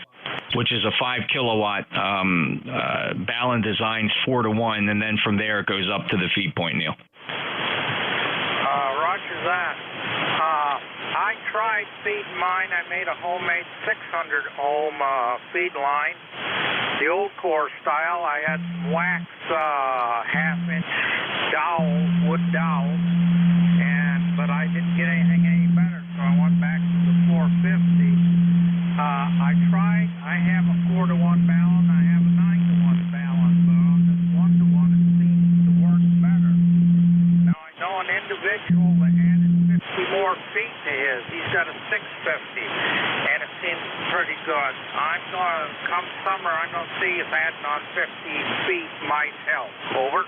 which is a 5 kilowatt balun designed 4-to-1, and then from there it goes up to the feed point, Neil. Roger that. I tried feeding mine. I made a homemade 600 ohm feed line, the old core style. I had some wax half-inch dowels, wood dowels, but I didn't get anything any better, so I went back to the 450. I tried. I have a 4-to-1 balun. I have a 9-to-1 balun, but on this 1-to-1 it seems to work better. Now I know an individual that added 50 more feet to his. He's got a 650, and it seems pretty good. Come summer, I'm going to see if adding on 50 feet might help. Over.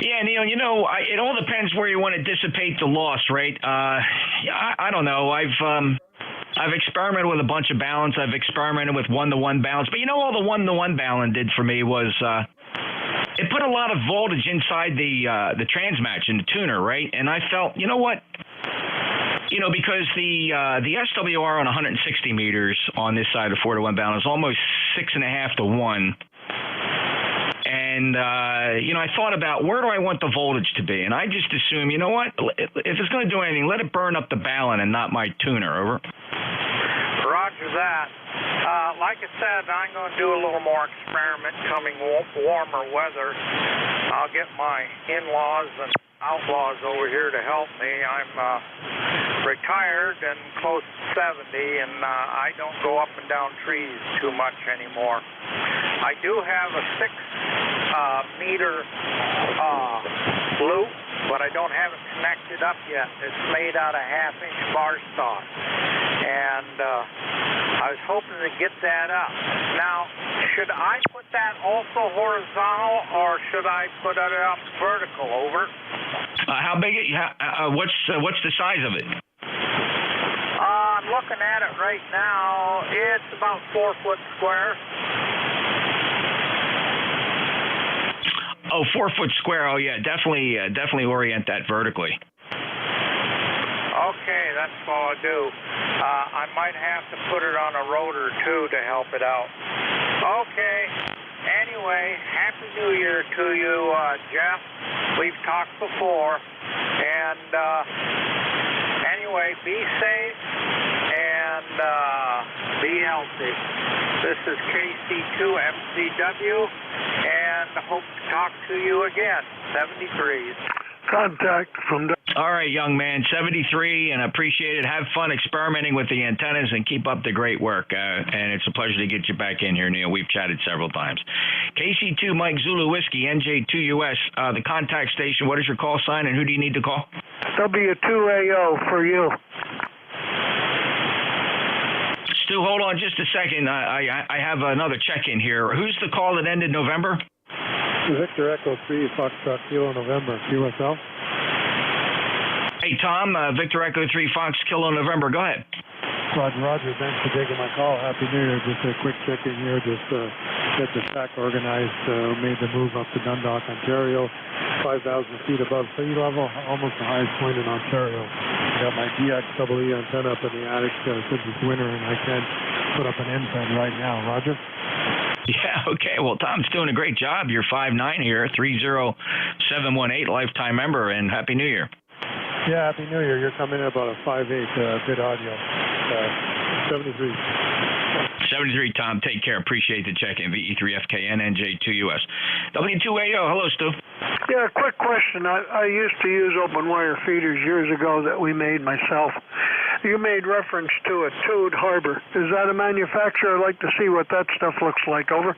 Yeah, Neil, it all depends where you want to dissipate the loss, right? I don't know. I've experimented with a bunch of baluns. I've experimented with 1-to-1 baluns. But all the 1-to-1 balun did for me was it put a lot of voltage inside the transmatch in the tuner, right? And I felt, you know what? Because the SWR on 160 meters on this side of 4-to-1 balun is almost 6.5 to 1. And, I thought about where do I want the voltage to be? And I just assumed, you know what? If it's going to do anything, let it burn up the balun and not my tuner. Over. Roger that. Like I said, I'm going to do a little more experiment coming warmer weather. I'll get my in-laws and outlaws over here to help me. I'm retired and close to 70, and I don't go up and down trees too much anymore. I do have a 6-meter loop, but I don't have it connected up yet. It's made out of half-inch bar stock, and I was hoping to get that up. Now, should I put that also horizontal, or should I put it up vertical? Over. How big? What's the size of it? I'm looking at it right now. It's about 4 foot square. Oh, 4 foot square. Oh, yeah, definitely orient that vertically. Okay, that's all I do. I might have to put it on a rotor, too, to help it out. Okay. Anyway, Happy New Year to you, Jeff. We've talked before. And anyway, be safe and be healthy. This is KC2MCW, and hope to talk to you again. 73. Contact from... All right, young man, 73, and appreciate it. Have fun experimenting with the antennas and keep up the great work. And it's a pleasure to get you back in here, Neil. We've chatted several times. KC2 Mike Zulu Whiskey, NJ2US, the contact station. What is your call sign, and who do you need to call? W2AO for you. Stu, hold on just a second. I have another check-in here. Who's the call that ended November? Victor Echo 3, Foxtrot Kilo November, QSL. Hey, Tom, Victor Echo 3, Fox Kilo November. Go ahead. Roger. Thanks for taking my call. Happy New Year. Just a quick check-in here. Just get the shack organized. Made the move up to Dundalk, Ontario. 5,000 feet above sea level, almost the highest point in Ontario. I got my DXEE antenna up in the attic since it's winter, and I can't put up an end fan right now. Roger? Yeah, okay. Well, Tom's doing a great job. You're 5'9" here, 30718 lifetime member, and Happy New Year. Yeah, Happy New Year. You're coming in about a 5'8" bit audio. 73. 73, Tom. Take care. Appreciate the check-in. VE3FKN, NJ2US. W2AO. Hello, Stu. Yeah, quick question. I used to use open wire feeders years ago that we made myself. You made reference to a Toad Harbor. Is that a manufacturer? I'd like to see what that stuff looks like. Over.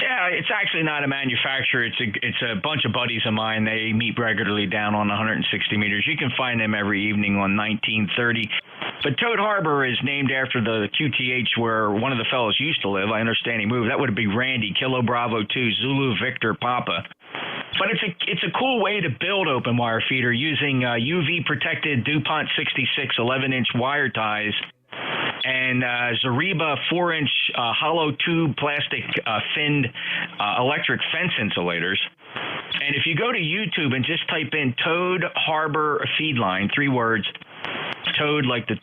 Yeah, it's actually not a manufacturer. It's a bunch of buddies of mine. They meet regularly down on 160 meters. You can find them every evening on 1930. But Toad Harbor is named after the QTH where one of the fellows used to live. I understand he moved. That would be Randy, Kilo Bravo 2, Zulu Victor Papa. But it's a cool way to build open wire feeder using UV protected DuPont 66 11-inch wire ties and Zariba 4-inch hollow tube plastic finned electric fence insulators. And if you go to YouTube and just type in Toad Harbor feed line, 3 words, toad like the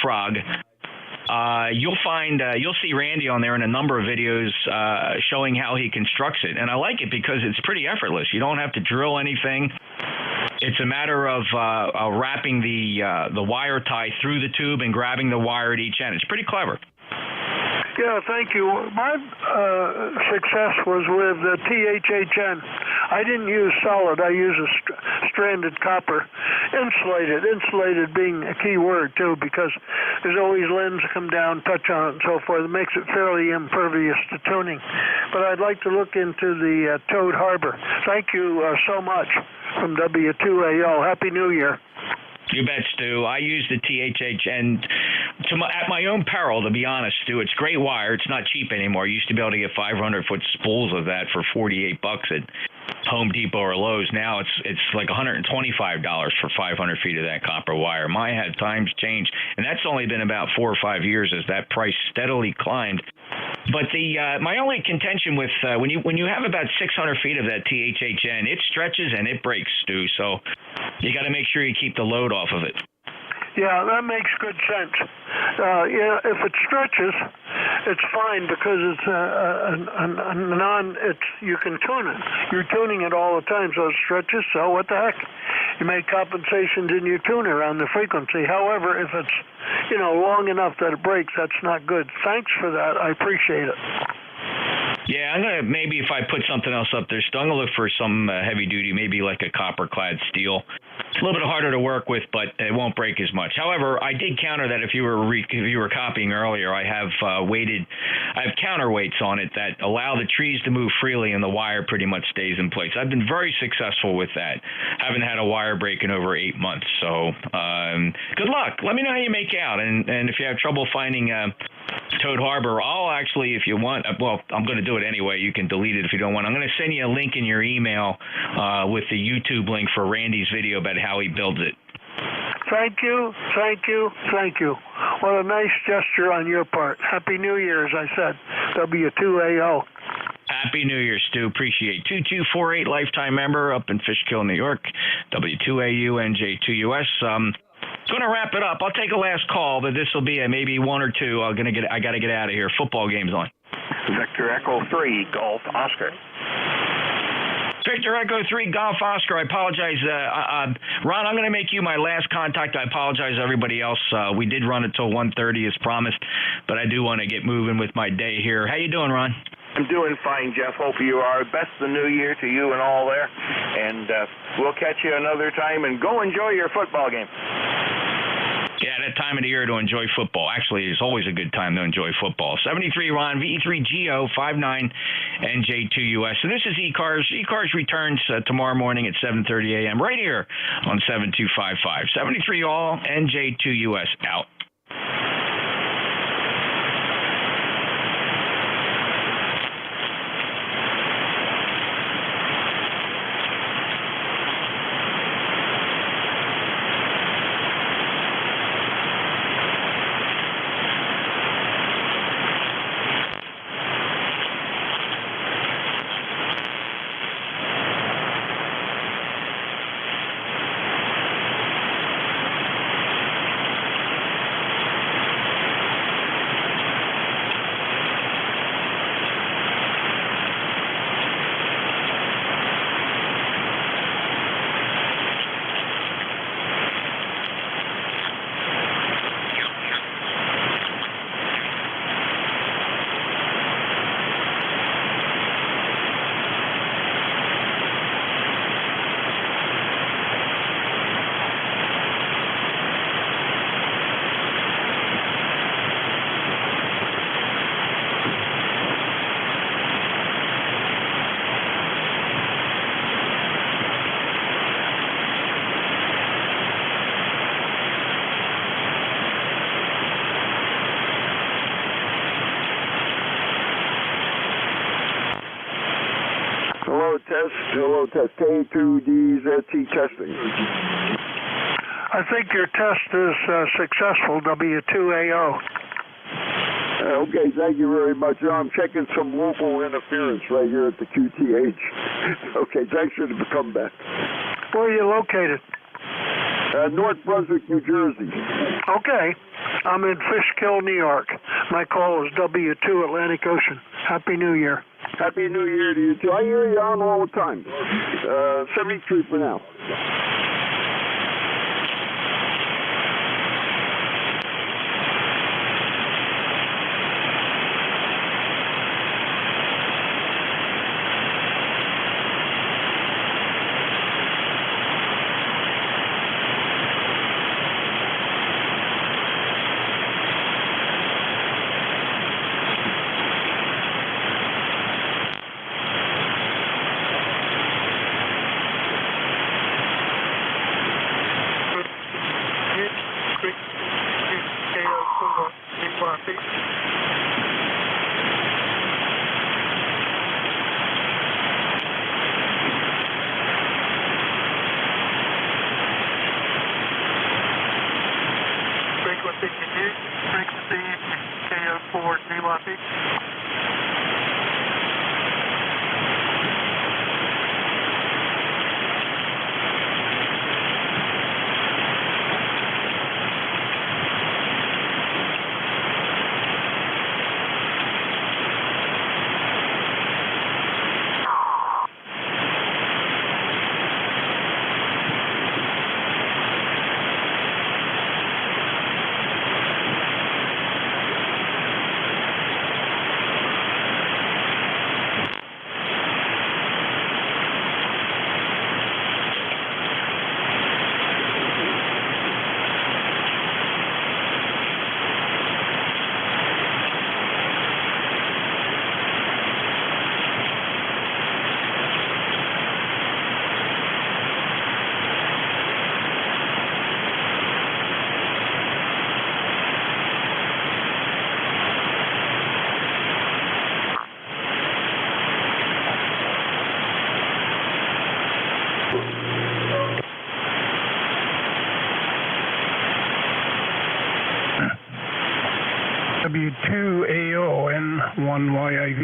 frog, you'll see Randy on there in a number of videos showing how he constructs it. And I like it because it's pretty effortless. You don't have to drill anything. It's a matter of wrapping the wire tie through the tube and grabbing the wire at each end. It's pretty clever. Yeah, thank you. My success was with the THHN. I didn't use solid. I use a stranded copper. Insulated being a key word, too, because there's always limbs come down, touch on it, and so forth. It makes it fairly impervious to tuning. But I'd like to look into the Toad Harbor. Thank you so much from W2AO. Happy New Year. You bet, Stu. I use the THHN at my own peril, to be honest, Stu. It's great wire. It's not cheap anymore. You used to be able to get 500-foot spools of that for $48 at Home Depot or Lowe's. Now it's like $125 for 500 feet of that copper wire. My had times changed, and that's only been about 4 or 5 years as that price steadily climbed. But my only contention with when you have about 600 feet of that THHN, it stretches and it breaks, Stu. So you got to make sure you keep the load off of it. Yeah, that makes good sense. Yeah, if it stretches, it's fine because it's you can tune it. You're tuning it all the time, so it stretches. So what the heck? You make compensations in your tuner on the frequency. However, if it's long enough that it breaks, that's not good. Thanks for that. I appreciate it. Yeah, I'm gonna maybe if I put something else up there, I'm gonna look for some heavy duty, maybe like a copper clad steel. It's a little bit harder to work with, but it won't break as much. However, I did counter that if you were copying earlier. I have counterweights on it that allow the trees to move freely and the wire pretty much stays in place. I've been very successful with that. Haven't had a wire break in over 8 months. So good luck. Let me know how you make out, and if you have trouble finding Toad Harbor, I'll actually, if you want, well, I'm going to do it anyway. You can delete it if you don't want. I'm going to send you a link in your email with the YouTube link for Randy's video about how he builds it. Thank you. What a nice gesture on your part. Happy New Year, as I said. W2AO. Happy New Year, Stu. Appreciate 2248 lifetime member up in Fishkill, New York. W2AU, NJ2US. Going to wrap it up. I'll take a last call, but this will be maybe 1 or 2. I got to get out of here. Football game's on. Victor Echo 3, Golf Oscar. Victor Echo 3, Golf Oscar. I apologize. Ron, I'm going to make you my last contact. I apologize to everybody else. We did run it till 1:30 as promised, but I do want to get moving with my day here. How you doing, Ron? I'm doing fine, Jeff. Hope you are. Best of the new year to you and all there. And we'll catch you another time, and go enjoy your football game. Yeah, that time of the year to enjoy football. Actually, it's always a good time to enjoy football. 73 Ron, VE3GO, 59 NJ2US. So this is ECARS. ECARS returns tomorrow morning at 7:30 a.m. right here on 7255. 73 all, NJ2US out. Zero test K2DZT testing. I think your test is successful, W2AO. Okay, thank you very much. I'm checking some local interference right here at the QTH. Okay, thanks for the comeback. Where are you located? North Brunswick, New Jersey. Okay. I'm in Fishkill, New York. My call is W2 Atlantic Ocean. Happy New Year. Happy New Year to you, too. I hear you on all the time. 73 for now. W2AON1YIV.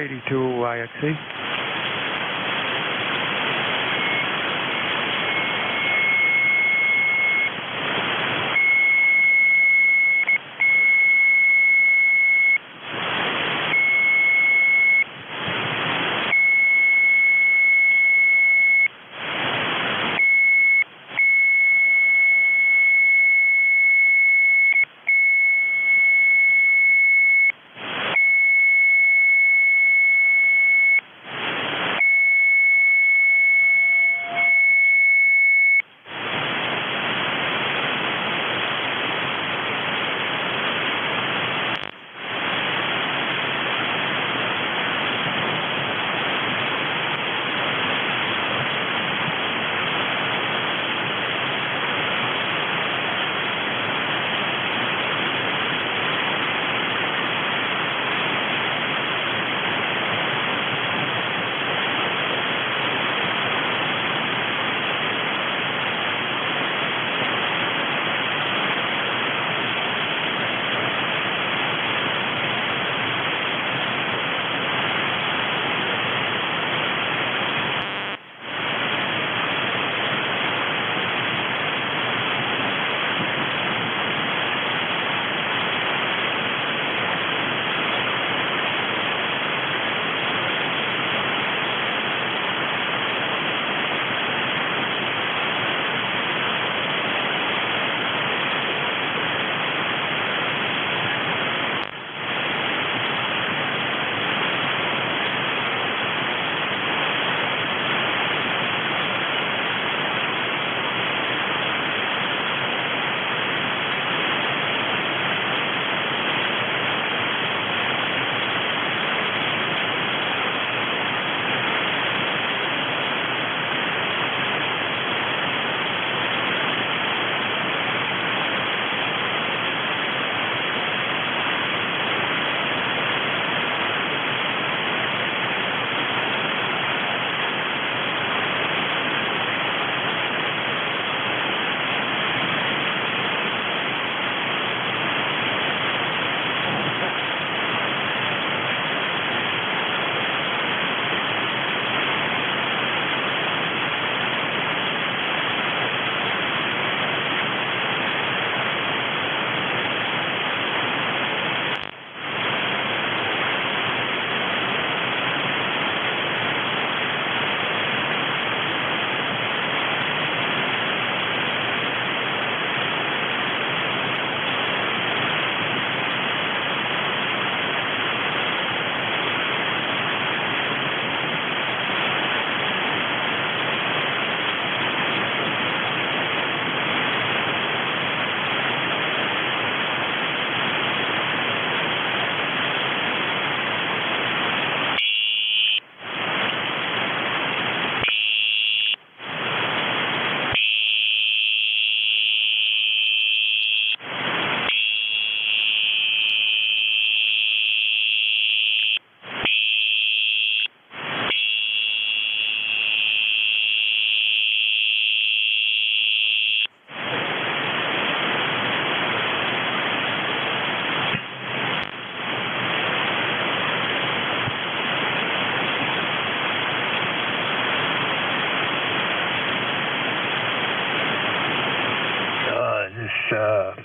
82YXE.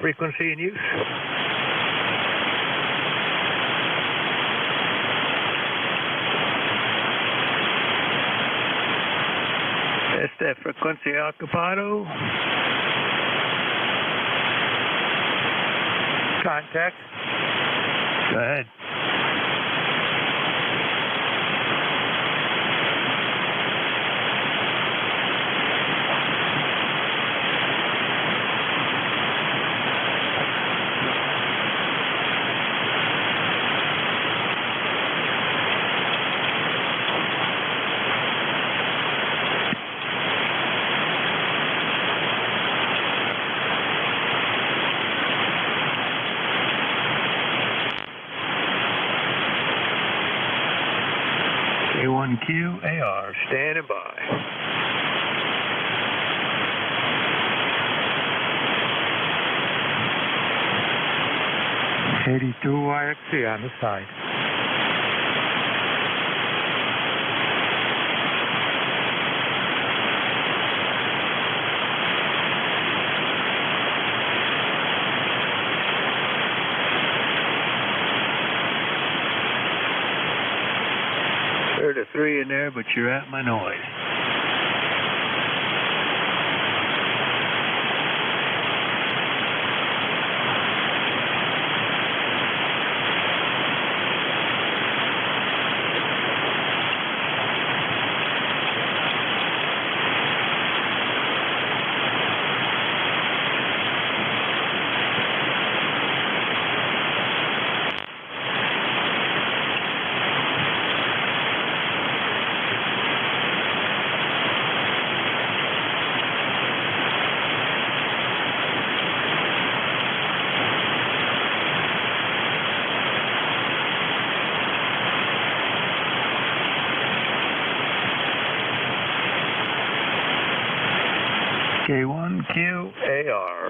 frequency in use. Este frecuencia ocupado. Contact. Go ahead. A1QAR, standing by. #82YXC on the side. but you're at my noise. K1QAR.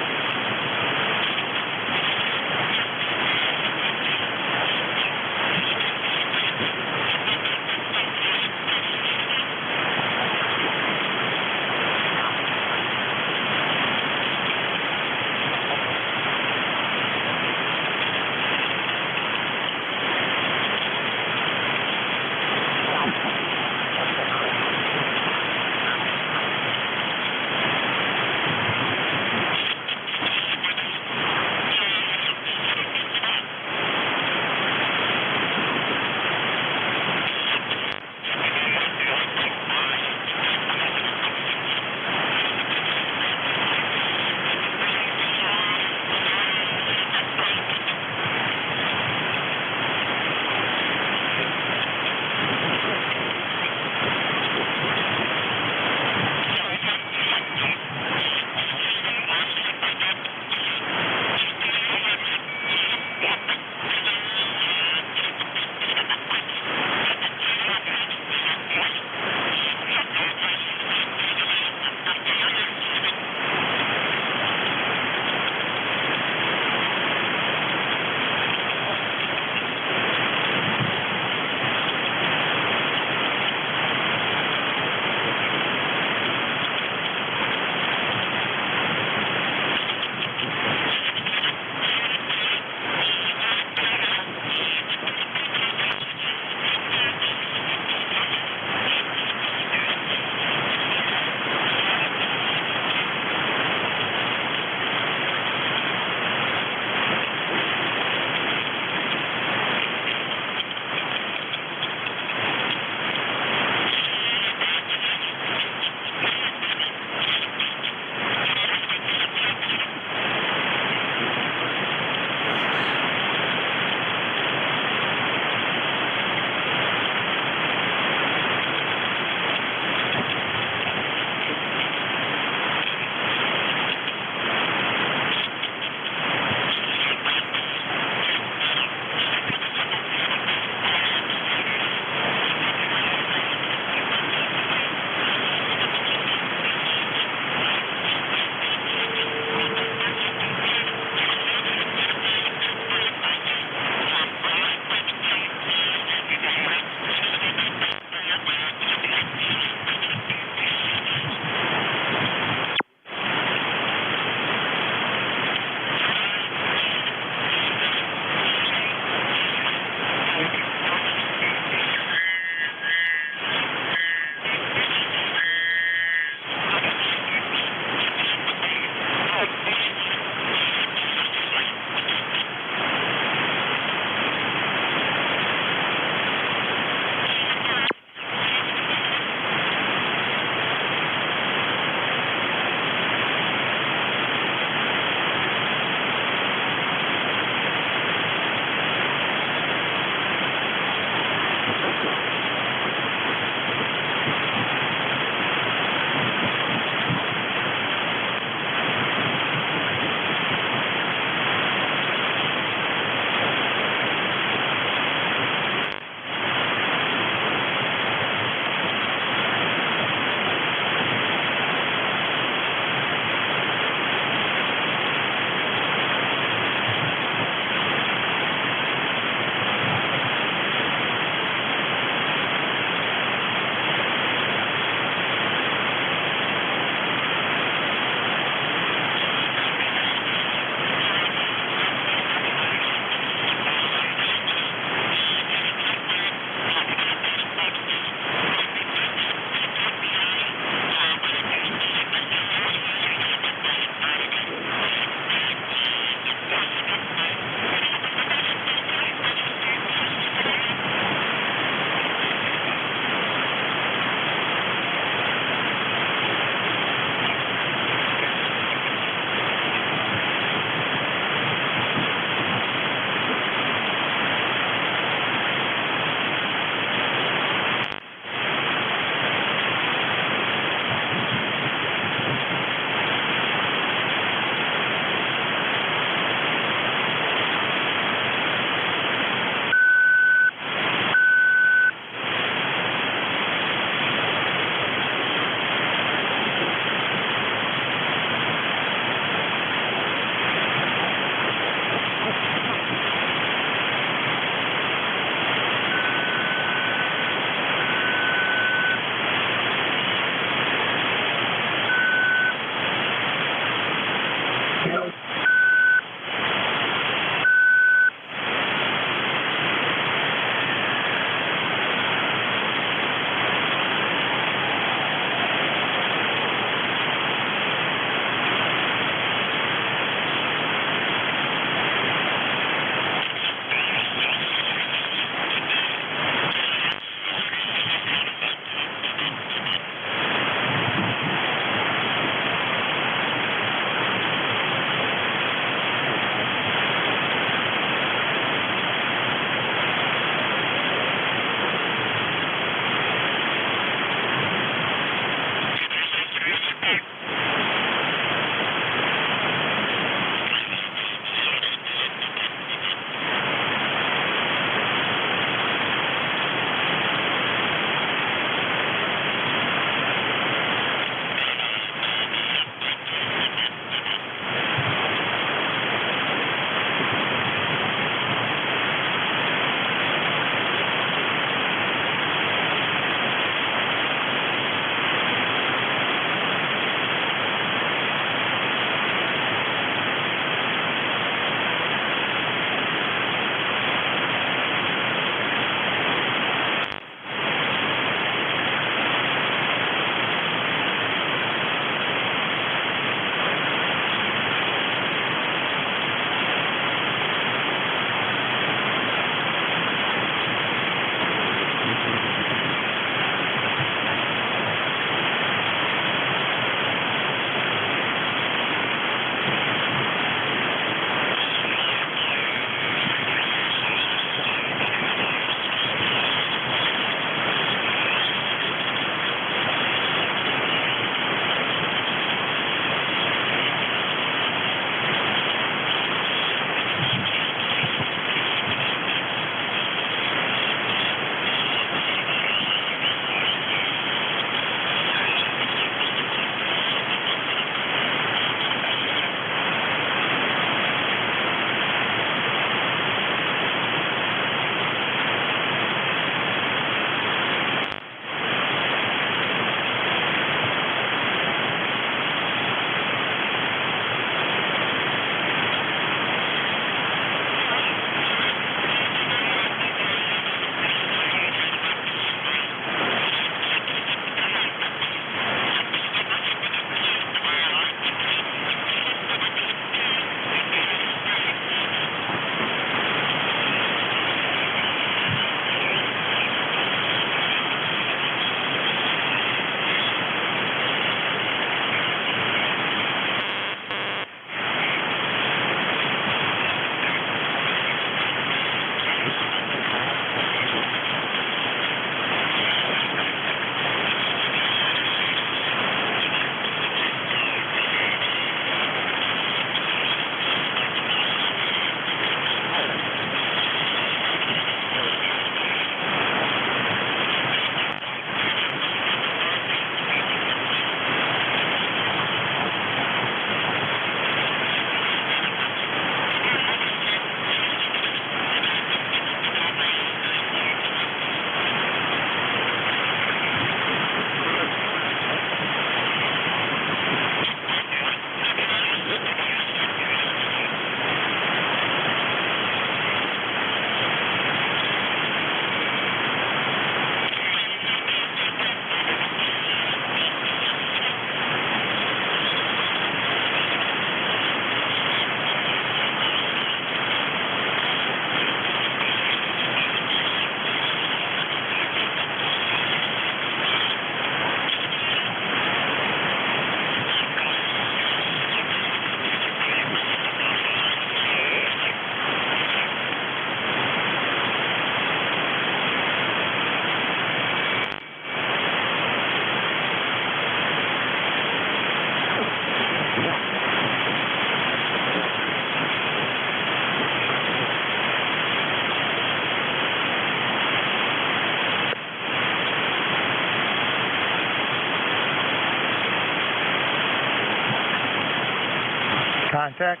Contact.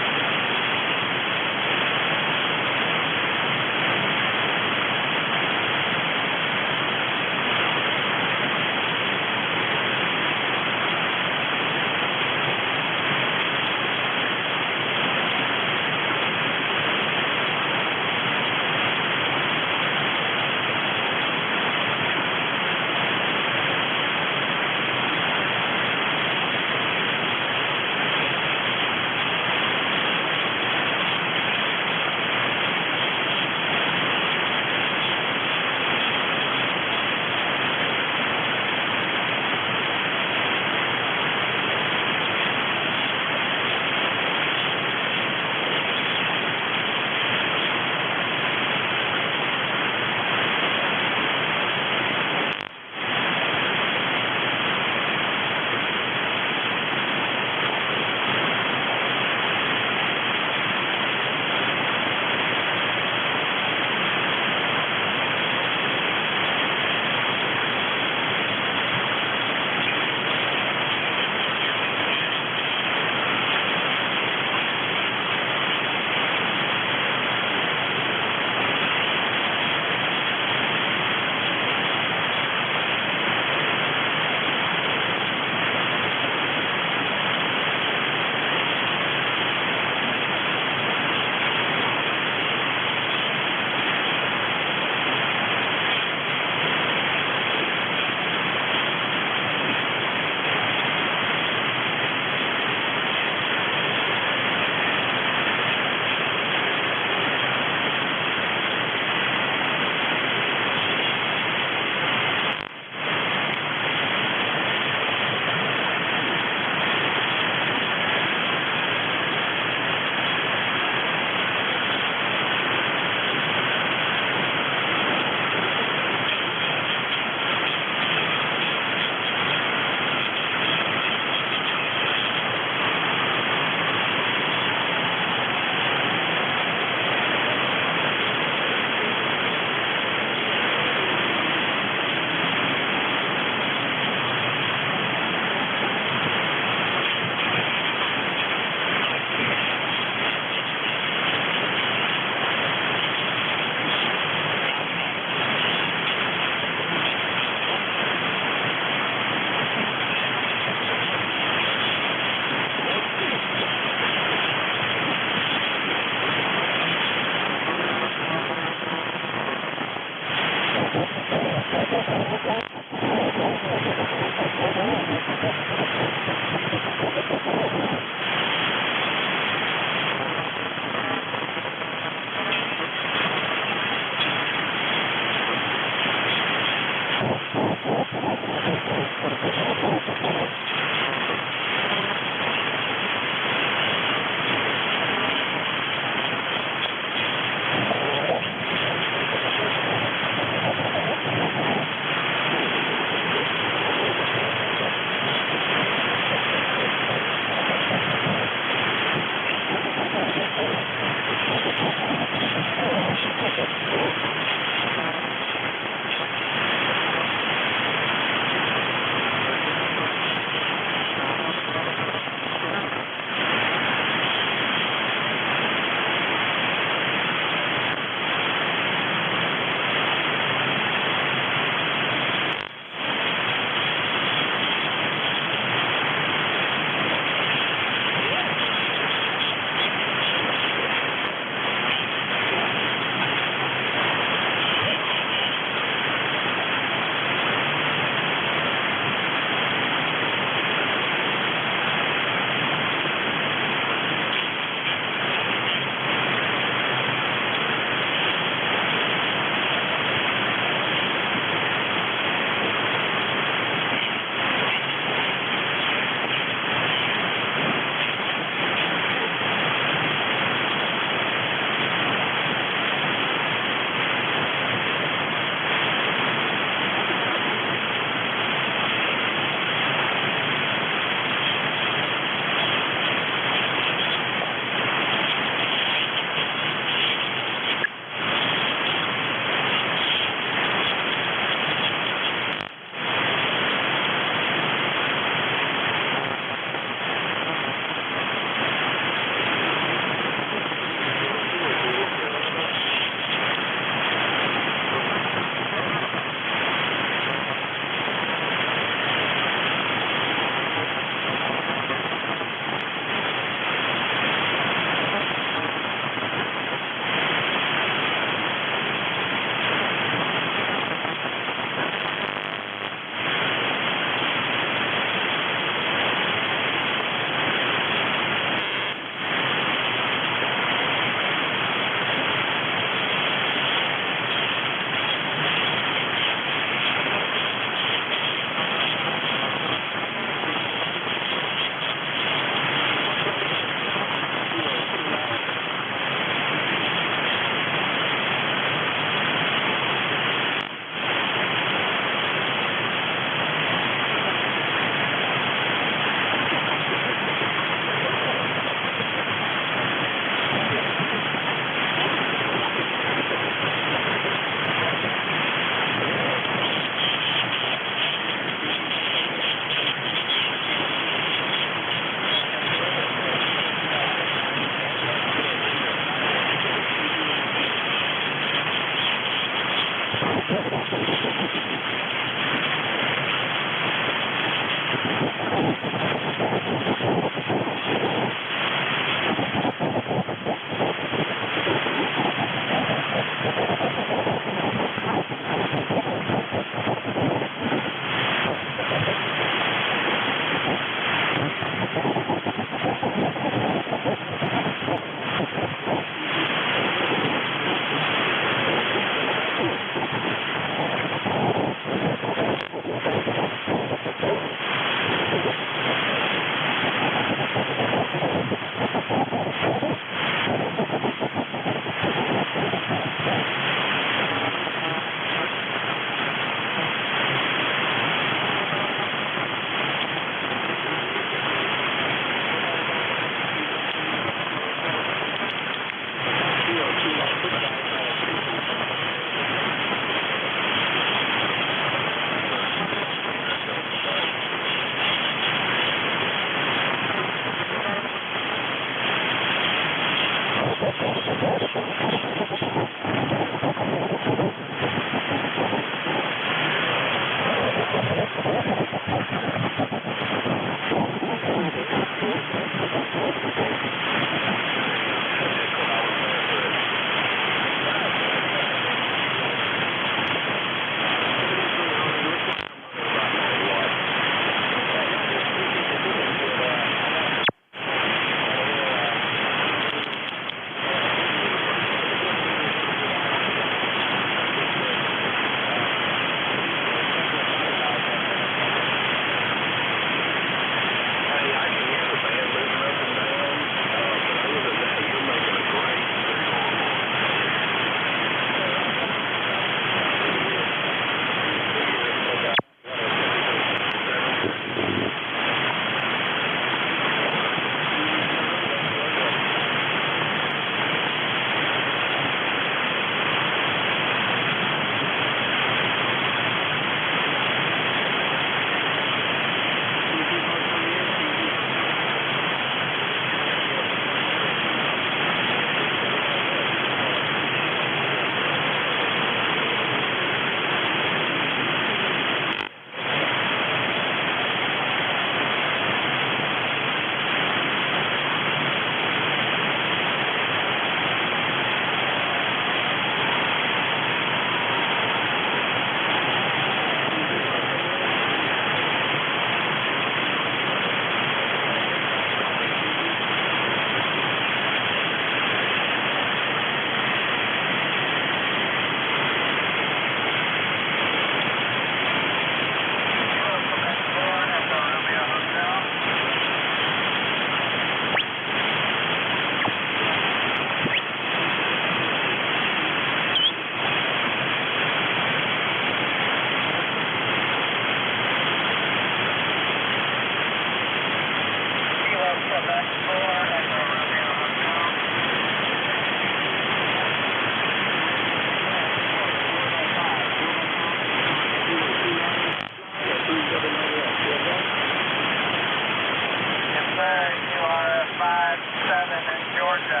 Georgia.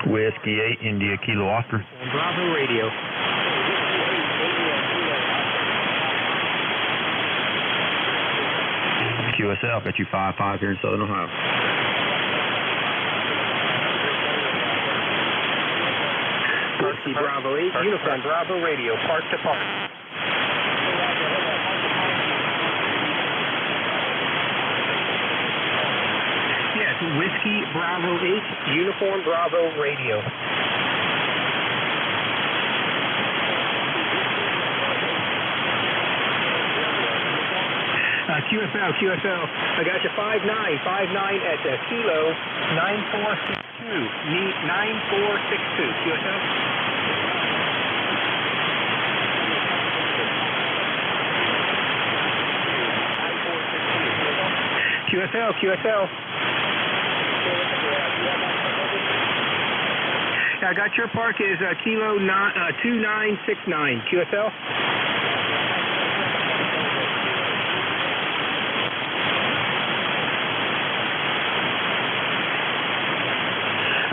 Whiskey 8, India, Kilo Oscar. Bravo Radio. QSL, got you 5-5 here in Southern Ohio. Whiskey Bravo 8, Uniform Bravo Radio, park to park. Yes, Whiskey Bravo 8, Uniform Bravo Radio. QSL, I got you 5-9 at Kilo 9462, 9462, QSL. QSL. I got your park is Kilo 2969, QSL.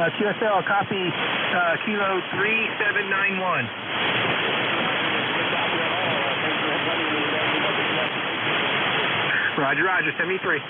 QSL, copy Kilo 3791. Roger, 73.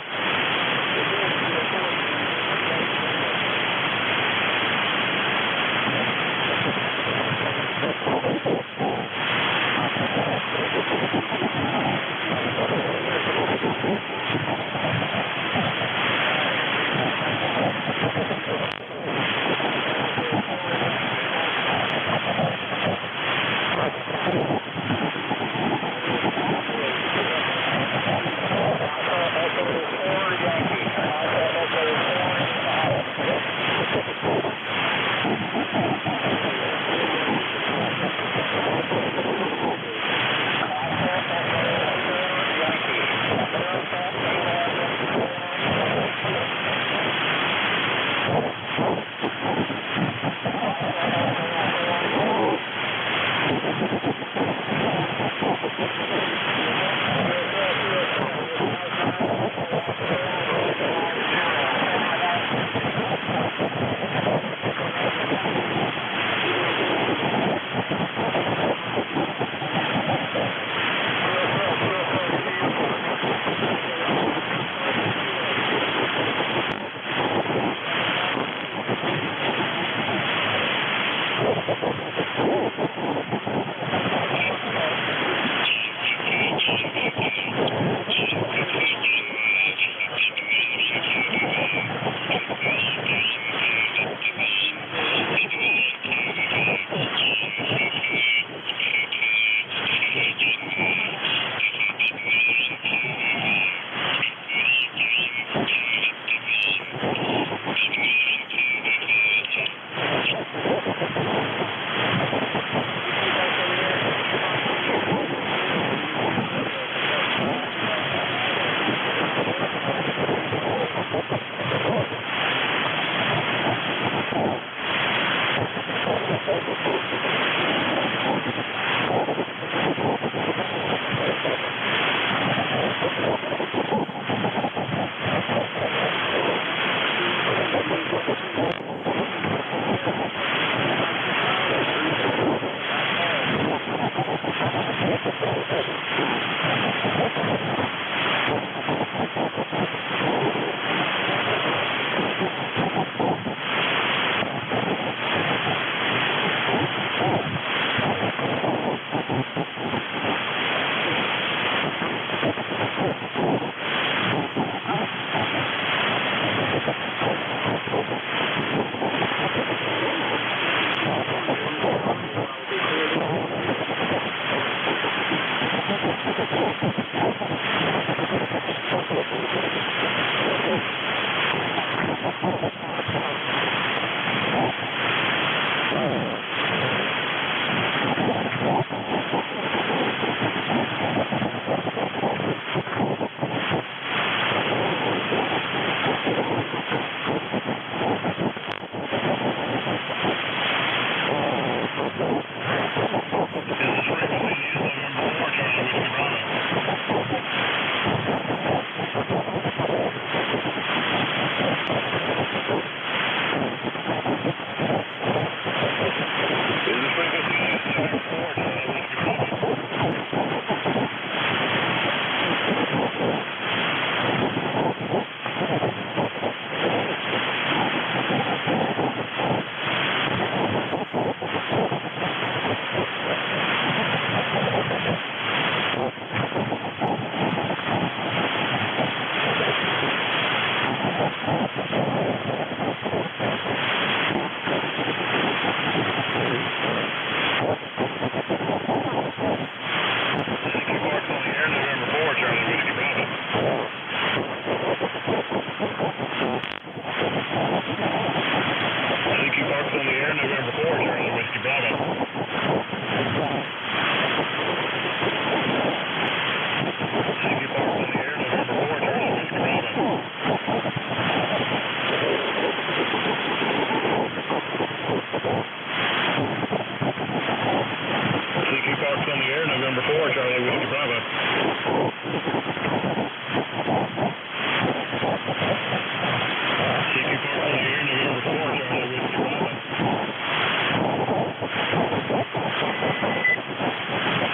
Bravo. CQ Park on the air, November 4, Charlie Whiskey Bravo.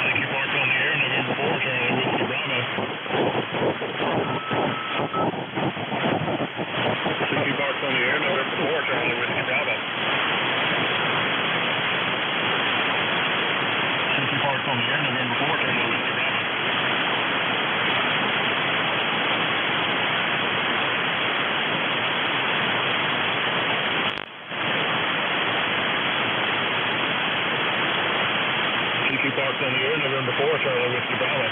CQ Park on the air, November 4, Charlie Whiskey Bravo. CQ Park on the air, November 4, Charlie Whiskey Bravo. CQ Park on the air, November 4, Charlie Whiskey Bravo. CQ Park on the air, November 4, Charlie Whiskey Bravo.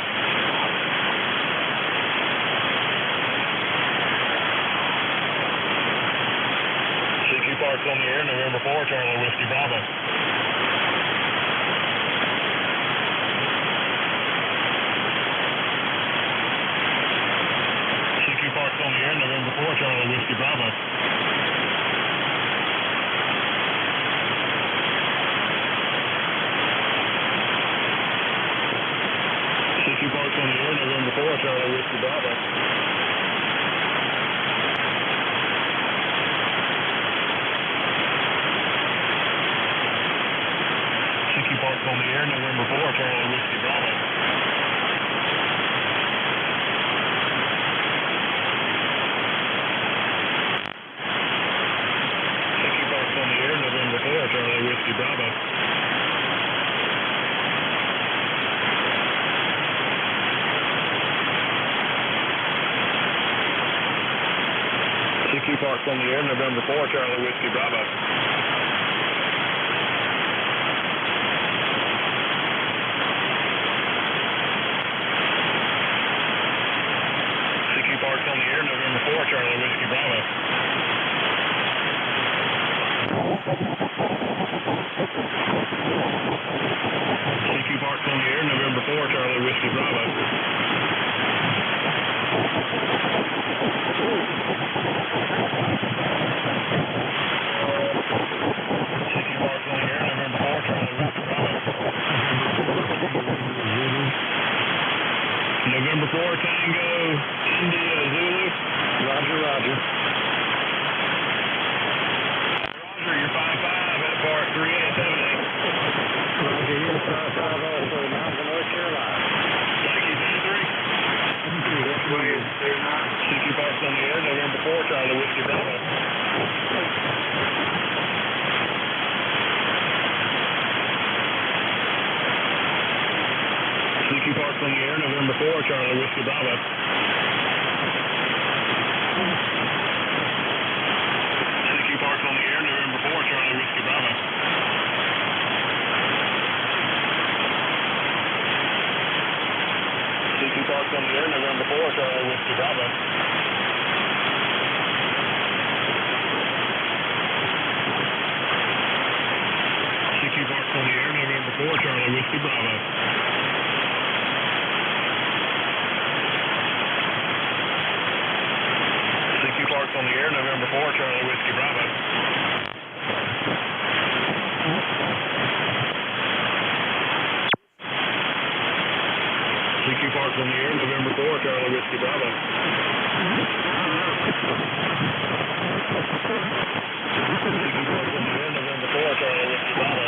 CQ Park on the air, November 4, Charlie Whiskey Bravo. CQ Park on the air, November 4, Charlie Whiskey Bravo. CQ Park on the air, November 4, Charlie Whiskey Bravo. CQ Park on the air, November 4, Charlie Whiskey Bravo. CQ Park on the air, November 4, Charlie Whiskey Bravo. CQ Park on the air, November 4, Charlie Whiskey Bravo. CQ Park on the air, November 4, Charlie Whiskey Bravo. CQ Park on the air, November 4, Charlie Whiskey Bravo. CQ Park on the air, November 4, Charlie Whiskey Bravo. November 4, Tango, India, Zulu. Roger, roger. Roger, you're 5-5 at Park 3878. Roger, you're 5-5 also, Mountain, North Carolina. Thank you, 10-3. Which way is 39? CQ Park on the air, November 4, Charlie Whiskey Bravo. CQ Park on the air, November 4, Charlie Whiskey Bravo. CQ Park on the air, November 4, Charlie Whiskey Bravo. CQ Park on the air, November 4, Charlie Whiskey Bravo. CQ Park on the air, November 4, Charlie Whiskey Bravo. CQ Park on the air, November 4, Charlie Whiskey Bravo. CQ Park on the air, November 4, Charlie Whiskey Bravo. CQ Park on the air, November 4, Charlie Whiskey Bravo.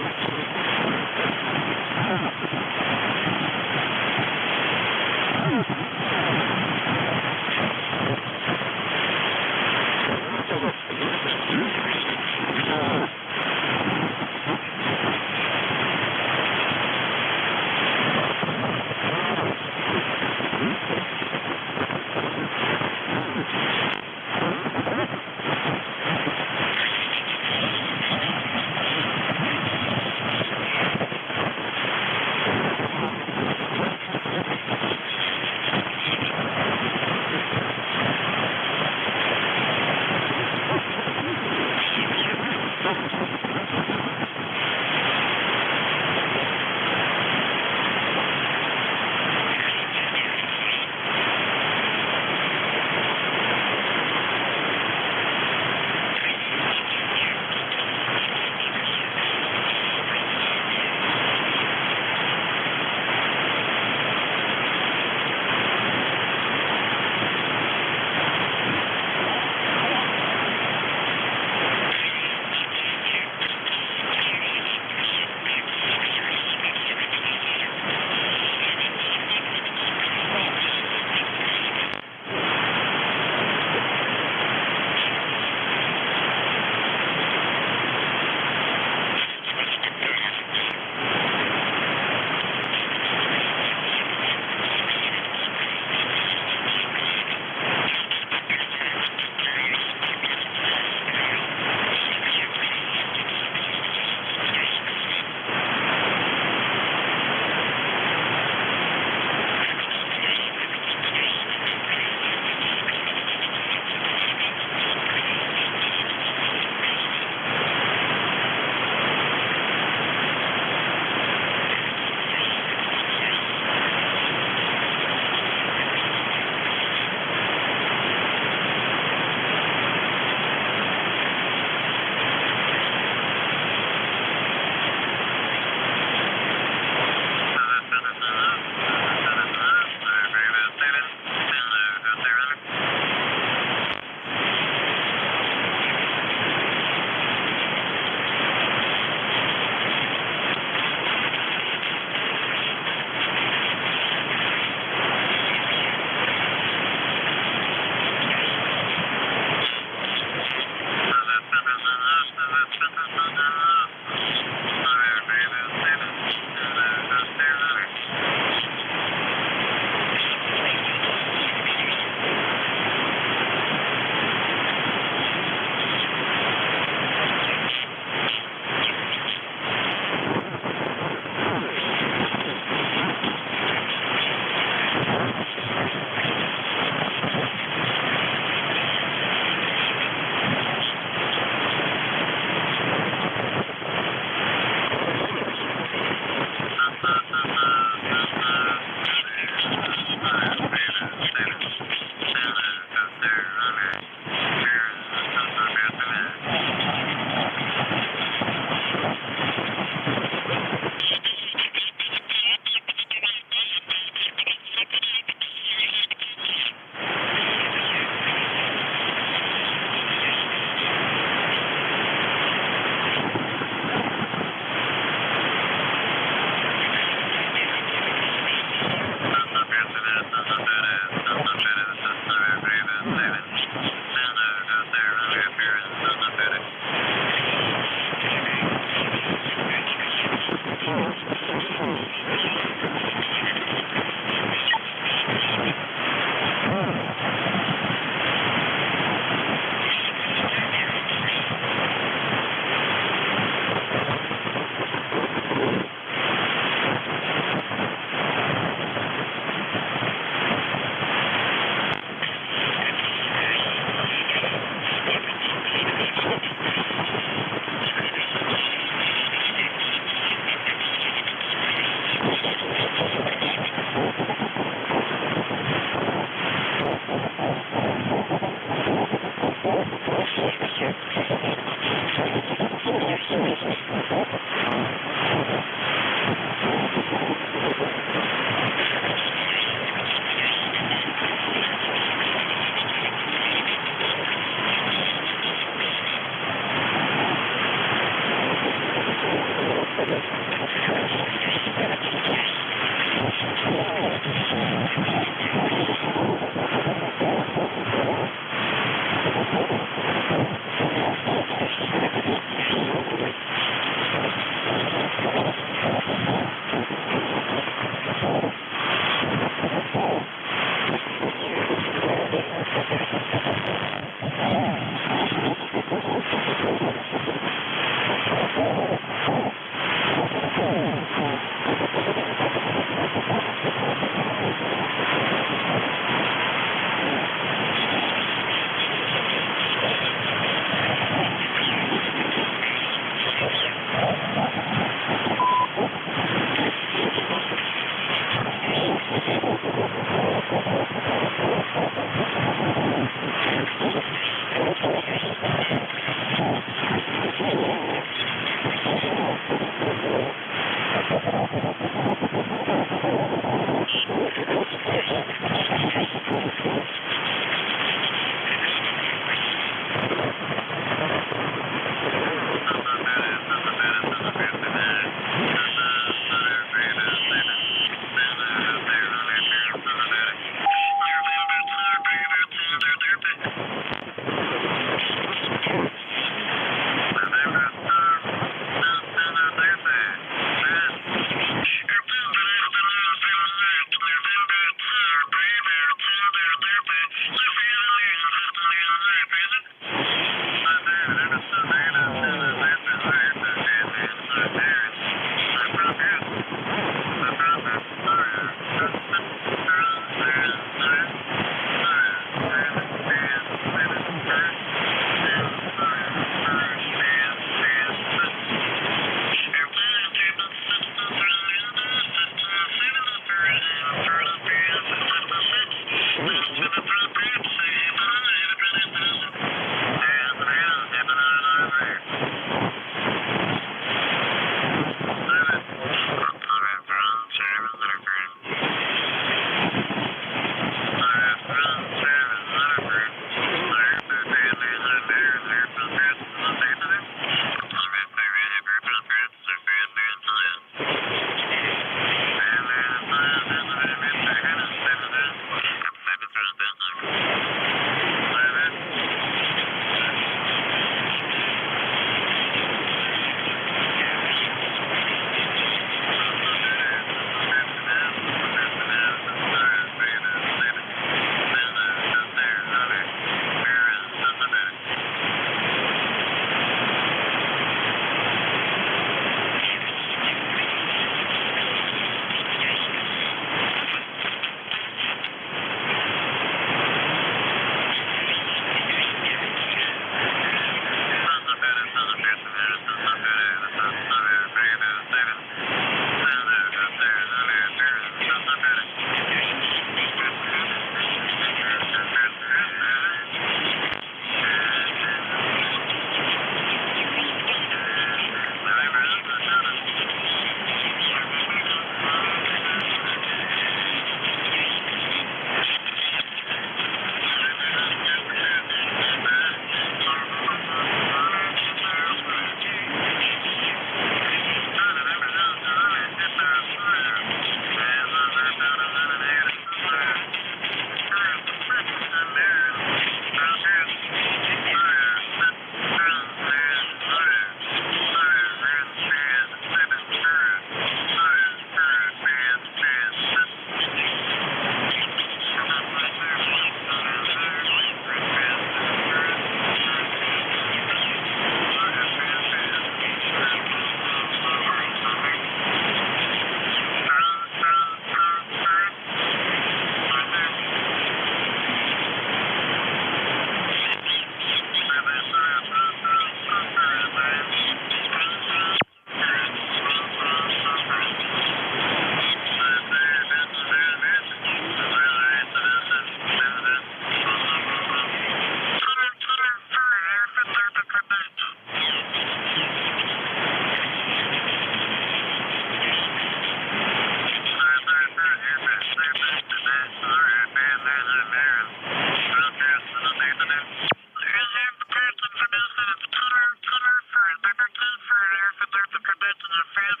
Reserve the person for this, and it's Peter for November 2 for November 2 for Air for Delta Quebec and your friends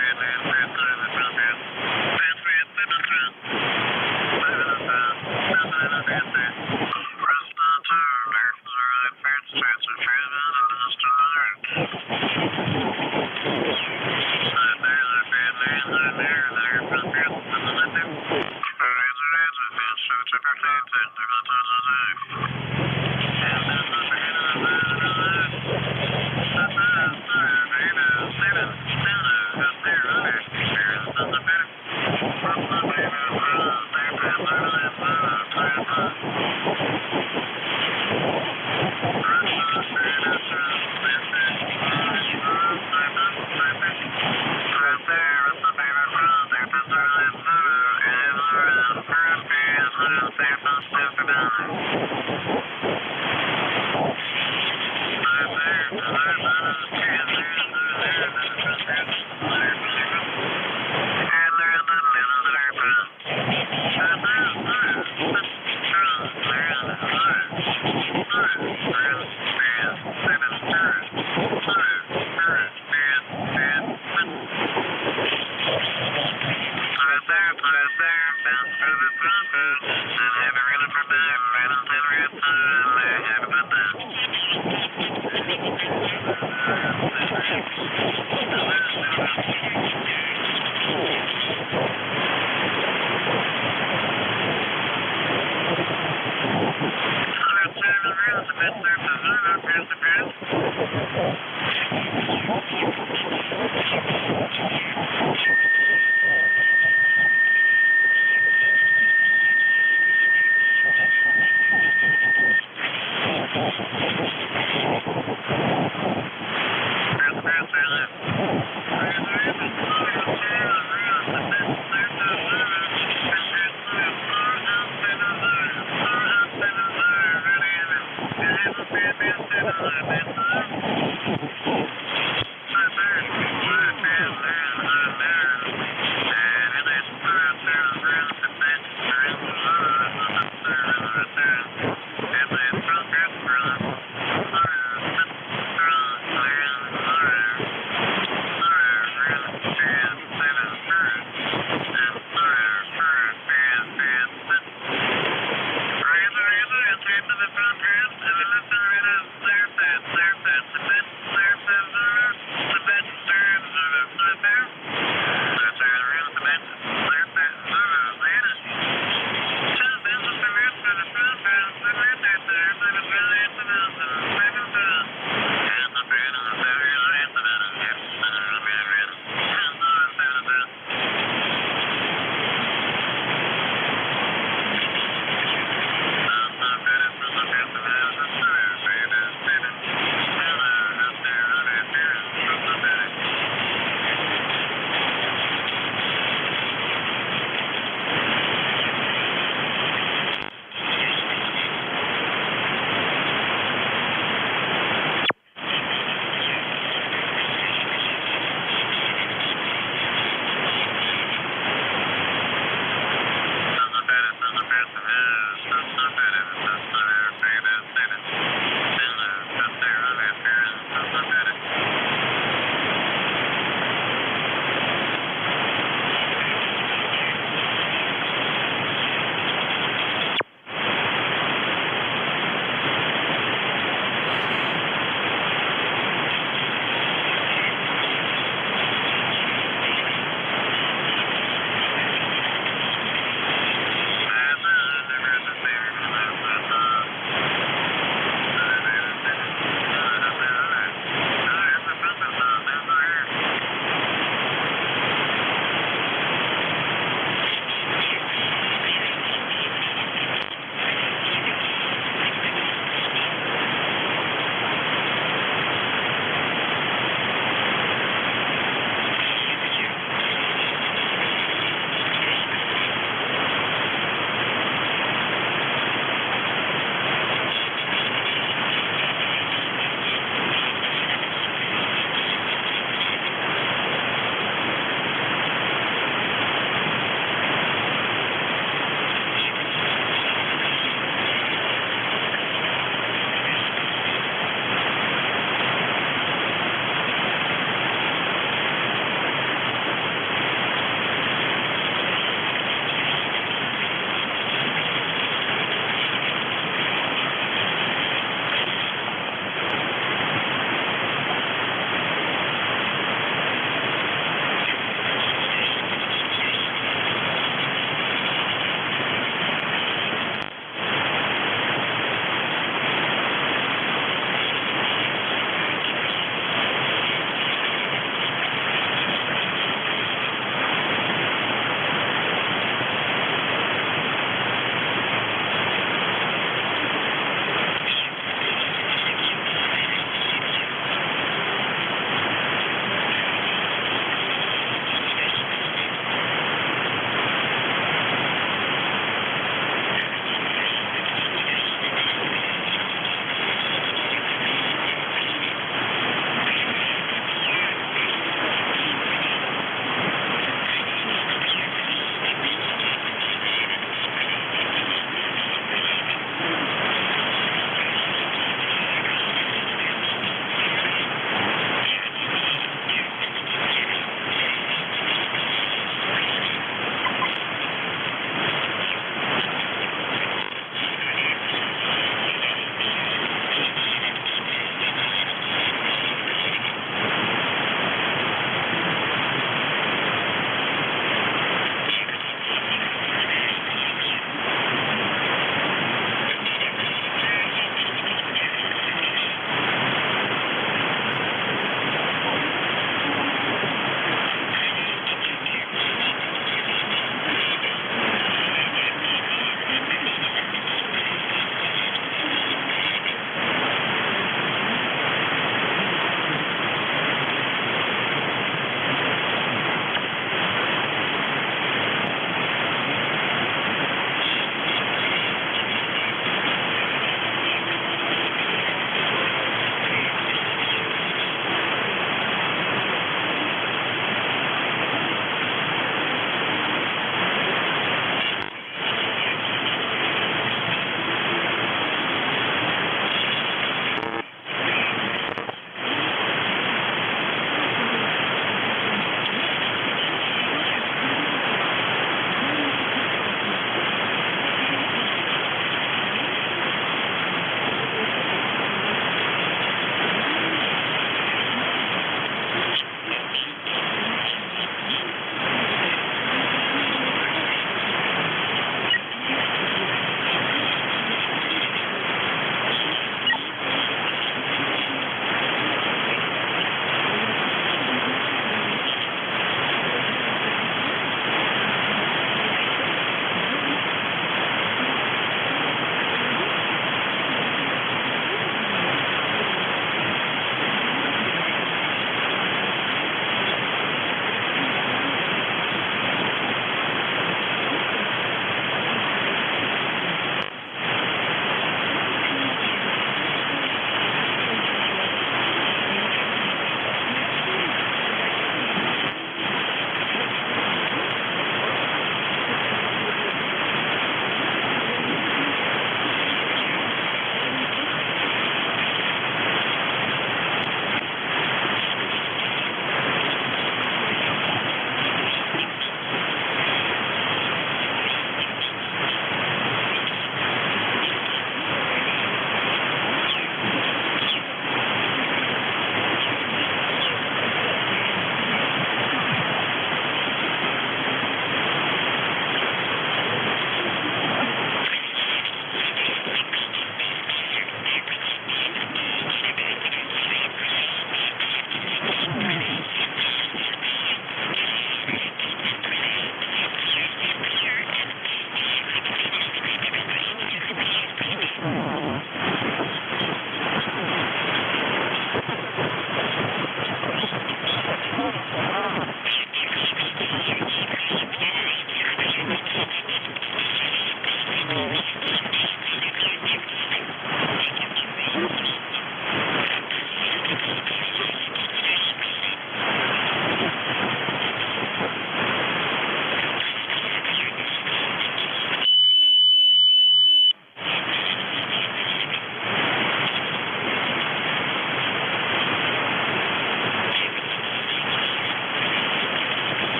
Thank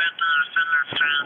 Panther, Center 3.